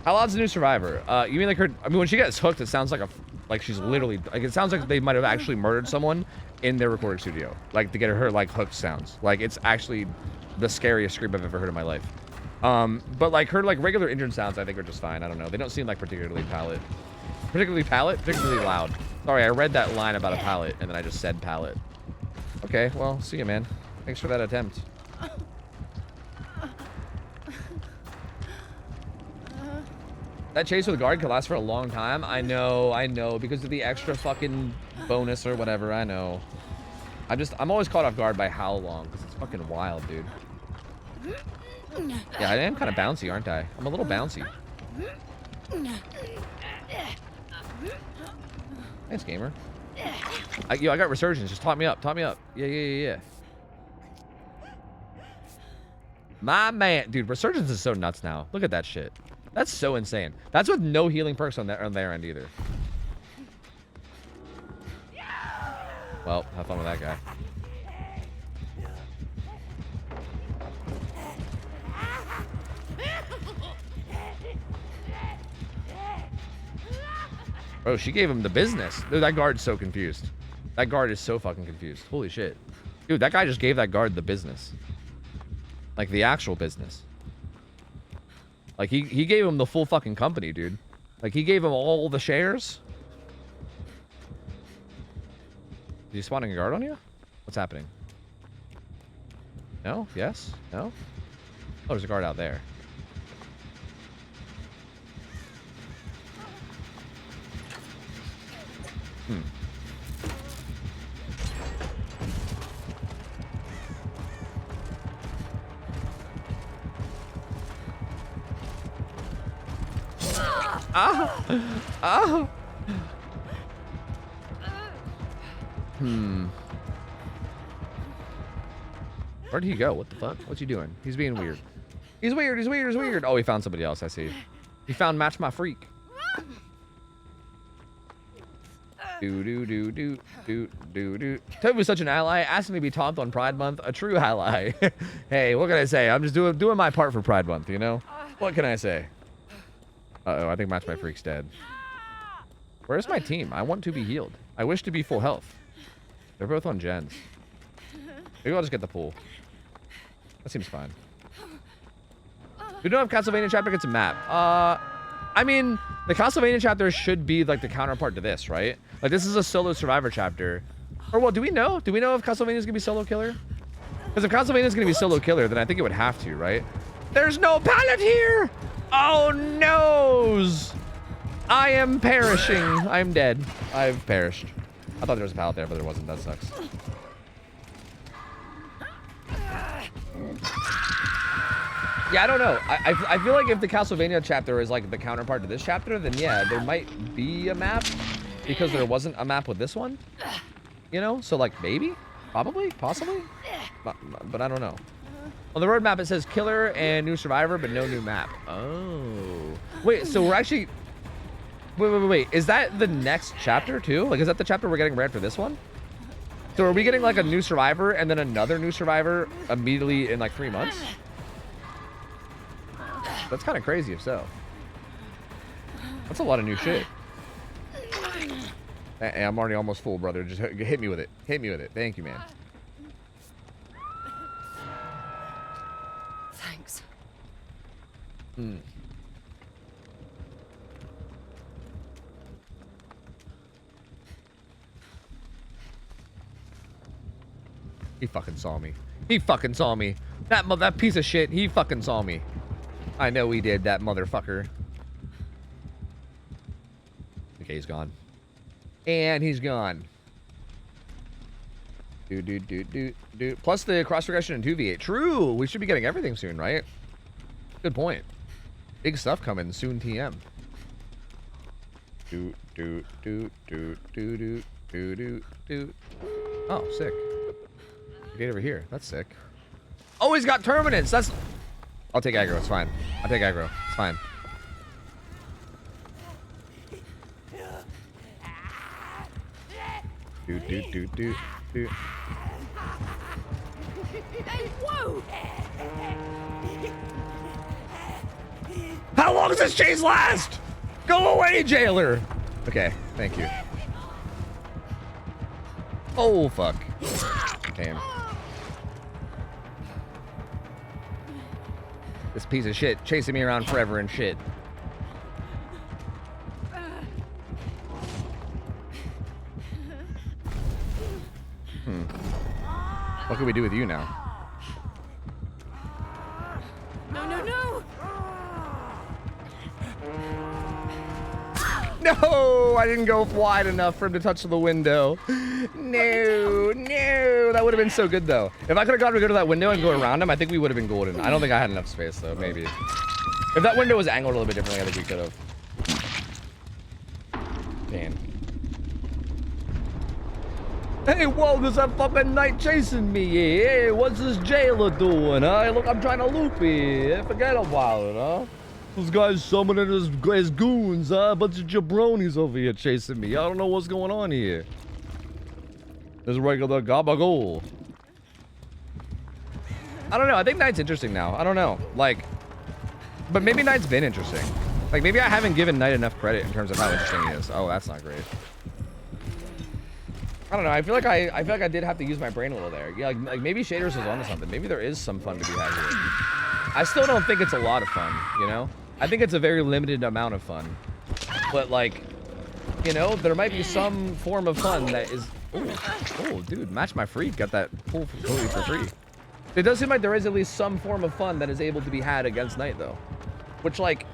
How loud's the new survivor? You mean like her? I mean, when she gets hooked, it sounds like she's literally like it sounds like they might have actually murdered someone in their recording studio, like to get her like hooked sounds. Like it's actually the scariest scream I've ever heard in my life. But like her like regular engine sounds, I think are just fine. I don't know. They don't seem like particularly loud. Sorry, I read that line about a pallet and then I just said pallet. Okay, well, see you, man. Thanks for that attempt. That chase with a guard could last for a long time. I know, because of the extra fucking bonus or whatever, I know. I'm always caught off guard by how long, because it's fucking wild, dude. Yeah, I am kind of bouncy, aren't I? I'm a little bouncy. Thanks, gamer. I got resurgence, just top me up. Yeah. My man, dude, resurgence is so nuts now. Look at that shit. That's so insane. That's with no healing perks on their end either. Well, have fun with that guy. Bro, she gave him the business. Dude, that guard's so confused. That guard is so fucking confused. Holy shit. Dude, that guy just gave that guard the business. Like, the actual business. Like, he gave him the full fucking company, dude. Like, he gave him all the shares. Is he spawning a guard on you? What's happening? No? Yes? No? Oh, there's a guard out there. Where'd he go? What the fuck? What's he doing? He's being weird. He's weird. He's weird. He's weird. Oh, he found somebody else. I see. He found Match My Freak. Tofu's such an ally. Asking to be taunt on Pride Month. A true ally. Hey, what can I say? I'm just doing my part for Pride Month, you know? What can I say? Uh-oh, I think Match My Freak's dead. Where's my team? I want to be healed. I wish to be full health. They're both on gens. Maybe I'll just get the pool. That seems fine. We don't have Castlevania chapter gets a map. I mean, the Castlevania chapter should be like the counterpart to this, right? Like this is a solo survivor chapter. Or well, do we know? Do we know if Castlevania is gonna be solo killer? Because if Castlevania is gonna be solo killer, then I think it would have to, right? There's no pallet here! Oh noes! I am perishing. I'm dead. I've perished. I thought there was a pallet there, but there wasn't. That sucks. Yeah, I don't know. I feel like if the Castlevania chapter is like the counterpart to this chapter, then yeah, there might be a map because there wasn't a map with this one. You know? So like maybe? Probably? Possibly? But I don't know. On the roadmap it says killer and new survivor, but no new map. Oh. Wait, so we're actually... Wait. Is that the next chapter too? Like is that the chapter we're getting right after this one? So are we getting like a new survivor and then another new survivor immediately in like 3 months? That's kind of crazy if so. That's a lot of new shit. Hey, I'm already almost full, brother. Just hit me with it. Hit me with it. Thank you, man. Thanks. He fucking saw me. He fucking saw me. That piece of shit, he fucking saw me. I know he did, that motherfucker. Okay, he's gone. And he's gone. Plus the cross progression in 2v8. True! We should be getting everything soon, right? Good point. Big stuff coming soon, TM. Oh, sick. Get over here. That's sick. Oh, he's got terminants. That's... I'll take aggro. It's fine. I'll take aggro. It's fine. Hey, whoa! How long does this chase last? Go away, jailer. Okay, thank you. Oh, fuck. Damn. This piece of shit chasing me around forever and shit. What can we do with you now? No! No, I didn't go wide enough for him to touch the window. No, that would have been so good though. If I could have gotten to go to that window and go around him, I think we would have been golden. I don't think I had enough space though, maybe. If that window was angled a little bit differently, I think we could have. Damn. Hey, whoa, there's that fucking knight chasing me. Hey, what's this jailer doing, huh? Look, I'm trying to loop here. Forget about it, huh? Those guys summoning his goons, huh? A bunch of jabronis over here chasing me. I don't know what's going on here. There's regular gabagool. I don't know. I think Knight's interesting now. I don't know. Like, but maybe Knight's been interesting. Like, maybe I haven't given Knight enough credit in terms of how interesting he is. Oh, that's not great. I don't know. I feel like I did have to use my brain a little there. Yeah, like maybe Shaders is onto something. Maybe there is some fun to be had here. I still don't think it's a lot of fun, you know? I think it's a very limited amount of fun. But like, you know, there might be some form of fun that is... Oh, dude, Match My Freak got that pool totally for free. It does seem like there is at least some form of fun that is able to be had against Knight, though. Which, like,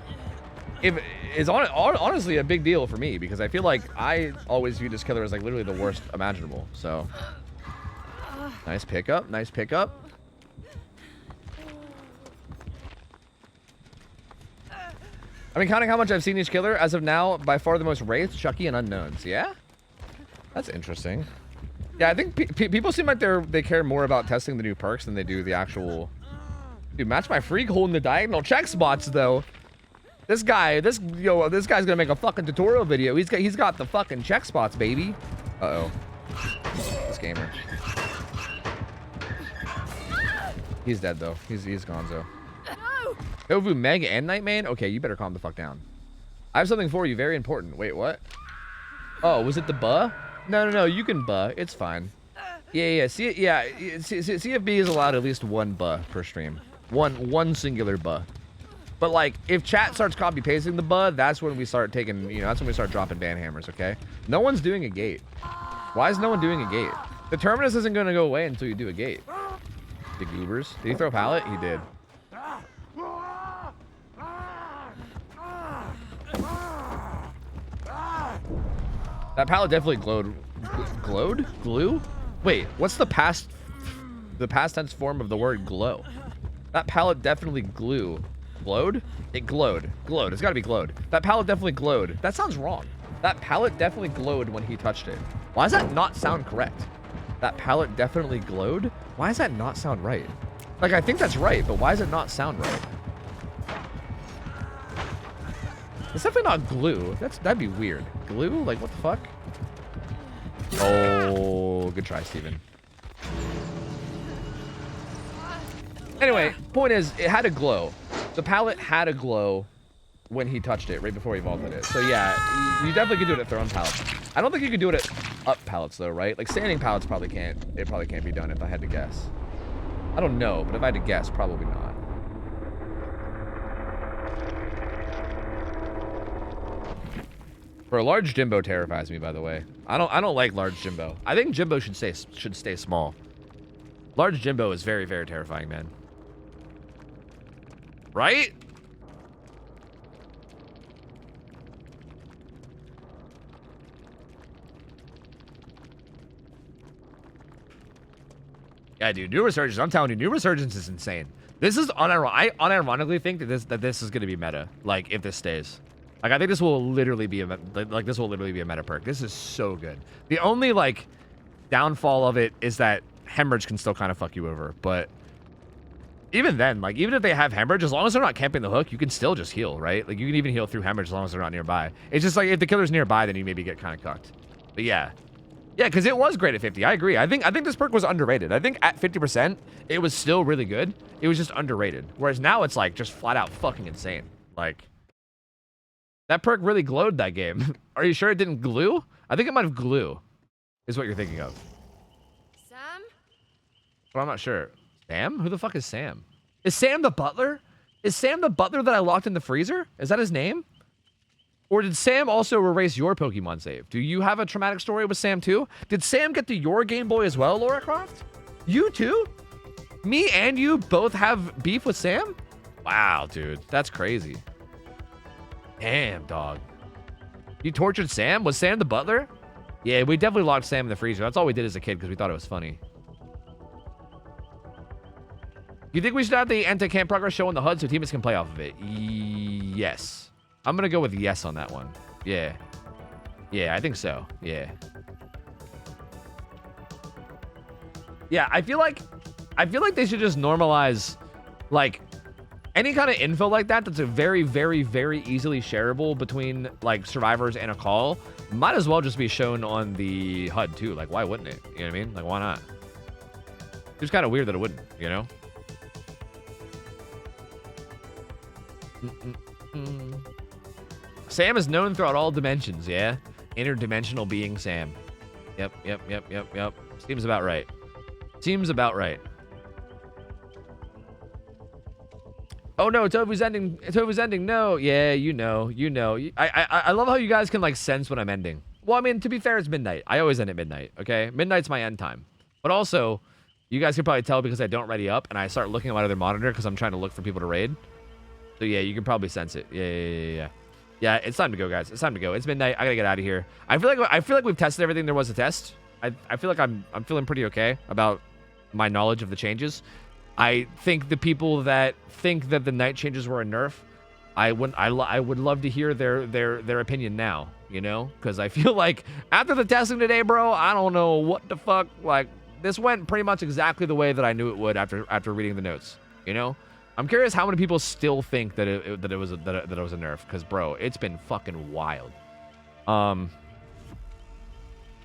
is honestly a big deal for me, because I feel like I always view this killer as, like, literally the worst imaginable, so... Nice pickup, nice pickup. I mean, counting how much I've seen each killer, as of now, by far the most Wraiths, Chucky, and Unknowns. Yeah? That's interesting. Yeah, I think people seem like they care more about testing the new perks than they do the actual Dude, match my freak holding the diagonal check spots though. This guy's gonna make a fucking tutorial video. He's got the fucking check spots, baby. Uh-oh. This gamer. He's dead though. He's gonzo. OhTofu, Meg, and Nightmane? Okay, you better calm the fuck down. I have something for you, very important. Wait, what? Oh, was it the buh? No, you can buh. It's fine. Yeah. CFB is allowed at least one buh per stream. One singular buh. But like, if chat starts copy pasting the buh, that's when we start taking, that's when we start dropping ban hammers, okay? No one's doing a gate. Why is no one doing a gate? The terminus isn't gonna go away until you do a gate. The goobers. Did he throw a pallet? He did. That pallet definitely glowed. Glowed? Glue? Wait, what's the past tense form of the word glow? That pallet definitely glowed. It glowed. It's gotta be glowed. That pallet definitely glowed. That sounds wrong. That pallet definitely glowed when he touched it. Why does that not sound correct? That pallet definitely glowed? Why does that not sound right? Like, I think that's right, but why does it not sound right? It's definitely not glue. That'd be weird. Glue? Like, what the fuck? Oh, good try, Steven. Anyway, point is, it had a glow. The pallet had a glow when he touched it, right before he vaulted it. So yeah, you definitely could do it at thrown pallets. I don't think you could do it at up pallets though, right? Like standing pallets probably can't. It probably can't be done if I had to guess. I don't know, but if I had to guess, probably not. For a large Jimbo terrifies me, by the way. I don't like large Jimbo. I think Jimbo should stay small. Large Jimbo is very, very terrifying, man. Right? Yeah, dude, new resurgence. I'm telling you, new resurgence is insane. This is I unironically think that this is gonna be meta. Like, if this stays, like, I think this will literally be a meta perk. This is so good. The only like downfall of it is that hemorrhage can still kind of fuck you over. But even then, like, even if they have hemorrhage, as long as they're not camping the hook, you can still just heal, right? Like, you can even heal through hemorrhage as long as they're not nearby. It's just like if the killer's nearby, then you maybe get kind of cucked. But yeah. Yeah, because it was great at 50. I agree. I think this perk was underrated. I think at 50%, it was still really good. It was just underrated. Whereas now it's like just flat out fucking insane. Like, that perk really glowed that game. Are you sure it didn't glue? I think it might have glue, is what you're thinking of. Sam? But I'm not sure. Sam? Who the fuck is Sam? Is Sam the butler? Is Sam the butler that I locked in the freezer? Is that his name? Or did Sam also erase your Pokemon save? Do you have a traumatic story with Sam too? Did Sam get to your Game Boy as well, Laura Croft? You too? Me and you both have beef with Sam? Wow, dude. That's crazy. Damn, dog. You tortured Sam? Was Sam the butler? Yeah, we definitely locked Sam in the freezer. That's all we did as a kid because we thought it was funny. You think we should have the anti-camp progress show on the HUD so teammates can play off of it? Yes. I'm gonna go with yes on that one. Yeah. Yeah, I think so. Yeah. Yeah, I feel like they should just normalize, like, any kind of info like that that's a very, very, very easily shareable between, like, survivors and a call might as well just be shown on the HUD too. Like, why wouldn't it? You know what I mean? Like, why not? It's kind of weird that it wouldn't, you know? Sam is known throughout all dimensions, yeah? Interdimensional being Sam. Yep. Seems about right. Seems about right. Oh no, Tofu's ending. Tofu's ending. No, yeah, you know. I love how you guys can like sense when I'm ending. Well, I mean, to be fair, it's midnight. I always end at midnight, okay? Midnight's my end time. But also, you guys can probably tell because I don't ready up and I start looking at my other monitor because I'm trying to look for people to raid. So yeah, you can probably sense it. Yeah. Yeah, it's time to go, guys. It's time to go. It's midnight. I gotta get out of here. I feel like we've tested everything there was to test. I feel like I'm feeling pretty okay about my knowledge of the changes. I think the people that think that the night changes were a nerf, I would love to hear their opinion now, you know? Because I feel like after the testing today, bro, I don't know what the fuck. Like, this went pretty much exactly the way that I knew it would after reading the notes, you know? I'm curious how many people still think that it was a nerf, because bro, it's been fucking wild. The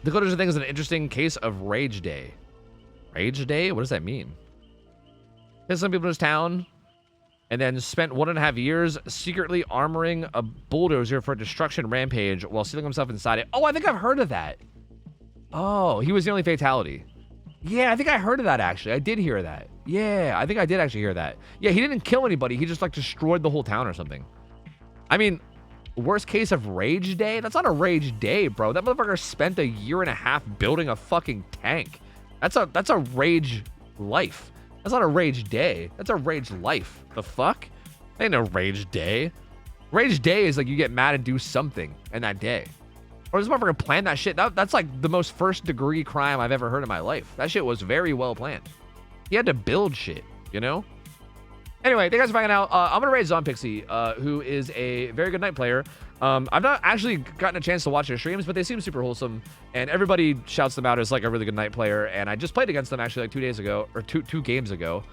Dakota thing is an interesting case of Rage Day. Rage Day? What does that mean? There's some people in his town, and then spent 1.5 years secretly armoring a bulldozer for a destruction rampage while sealing himself inside it. Oh, I think I've heard of that. Oh, he was the only fatality. Yeah, I think I heard of that, actually. I did hear that. Yeah, I think I did actually hear that. Yeah, he didn't kill anybody. He just, like, destroyed the whole town or something. I mean, worst case of Rage Day? That's not a Rage Day, bro. That motherfucker spent 1.5 years building a fucking tank. That's a Rage life. That's not a Rage Day. That's a Rage life. The fuck? Ain't no Rage Day. Rage Day is like you get mad and do something in that day. Or this motherfucker planned that shit. That's like the most first degree crime I've ever heard in my life. That shit was very well planned. He had to build shit, you know? Anyway, thank you guys for finding out. I'm going to raise Zonpixie, who is a very good Night player. I've not actually gotten a chance to watch their streams, but they seem super wholesome. And everybody shouts them out as like a really good Night player. And I just played against them actually like 2 days ago, or two games ago.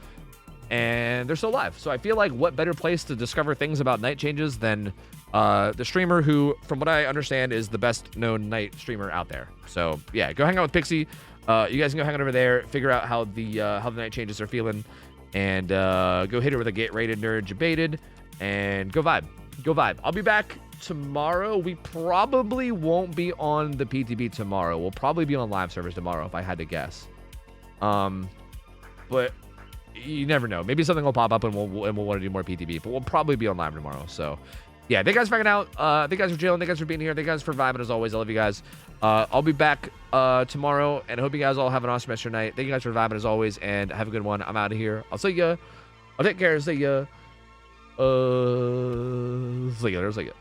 And they're still alive. So I feel like what better place to discover things about Night changes than the streamer who, from what I understand, is the best known Night streamer out there. So yeah, go hang out with Pixie. You guys can go hang out over there, figure out how the Night changes are feeling, and go hit her with a Get Rated Nerd Debated, and go vibe. Go vibe. I'll be back tomorrow. We probably won't be on the PTB tomorrow. We'll probably be on live servers tomorrow if I had to guess. But you never know. Maybe something will pop up and we'll want to do more PTB, but we'll probably be on live tomorrow. So yeah, thank you guys for hanging out. Thank you guys for chilling. Thank you guys for being here. Thank you guys for vibing as always. I love you guys. I'll be back tomorrow, and I hope you guys all have an awesome rest of your night. Thank you guys for vibing as always, and have a good one. I'm out of here. I'll see ya. I'll take care. See ya. See ya. See ya.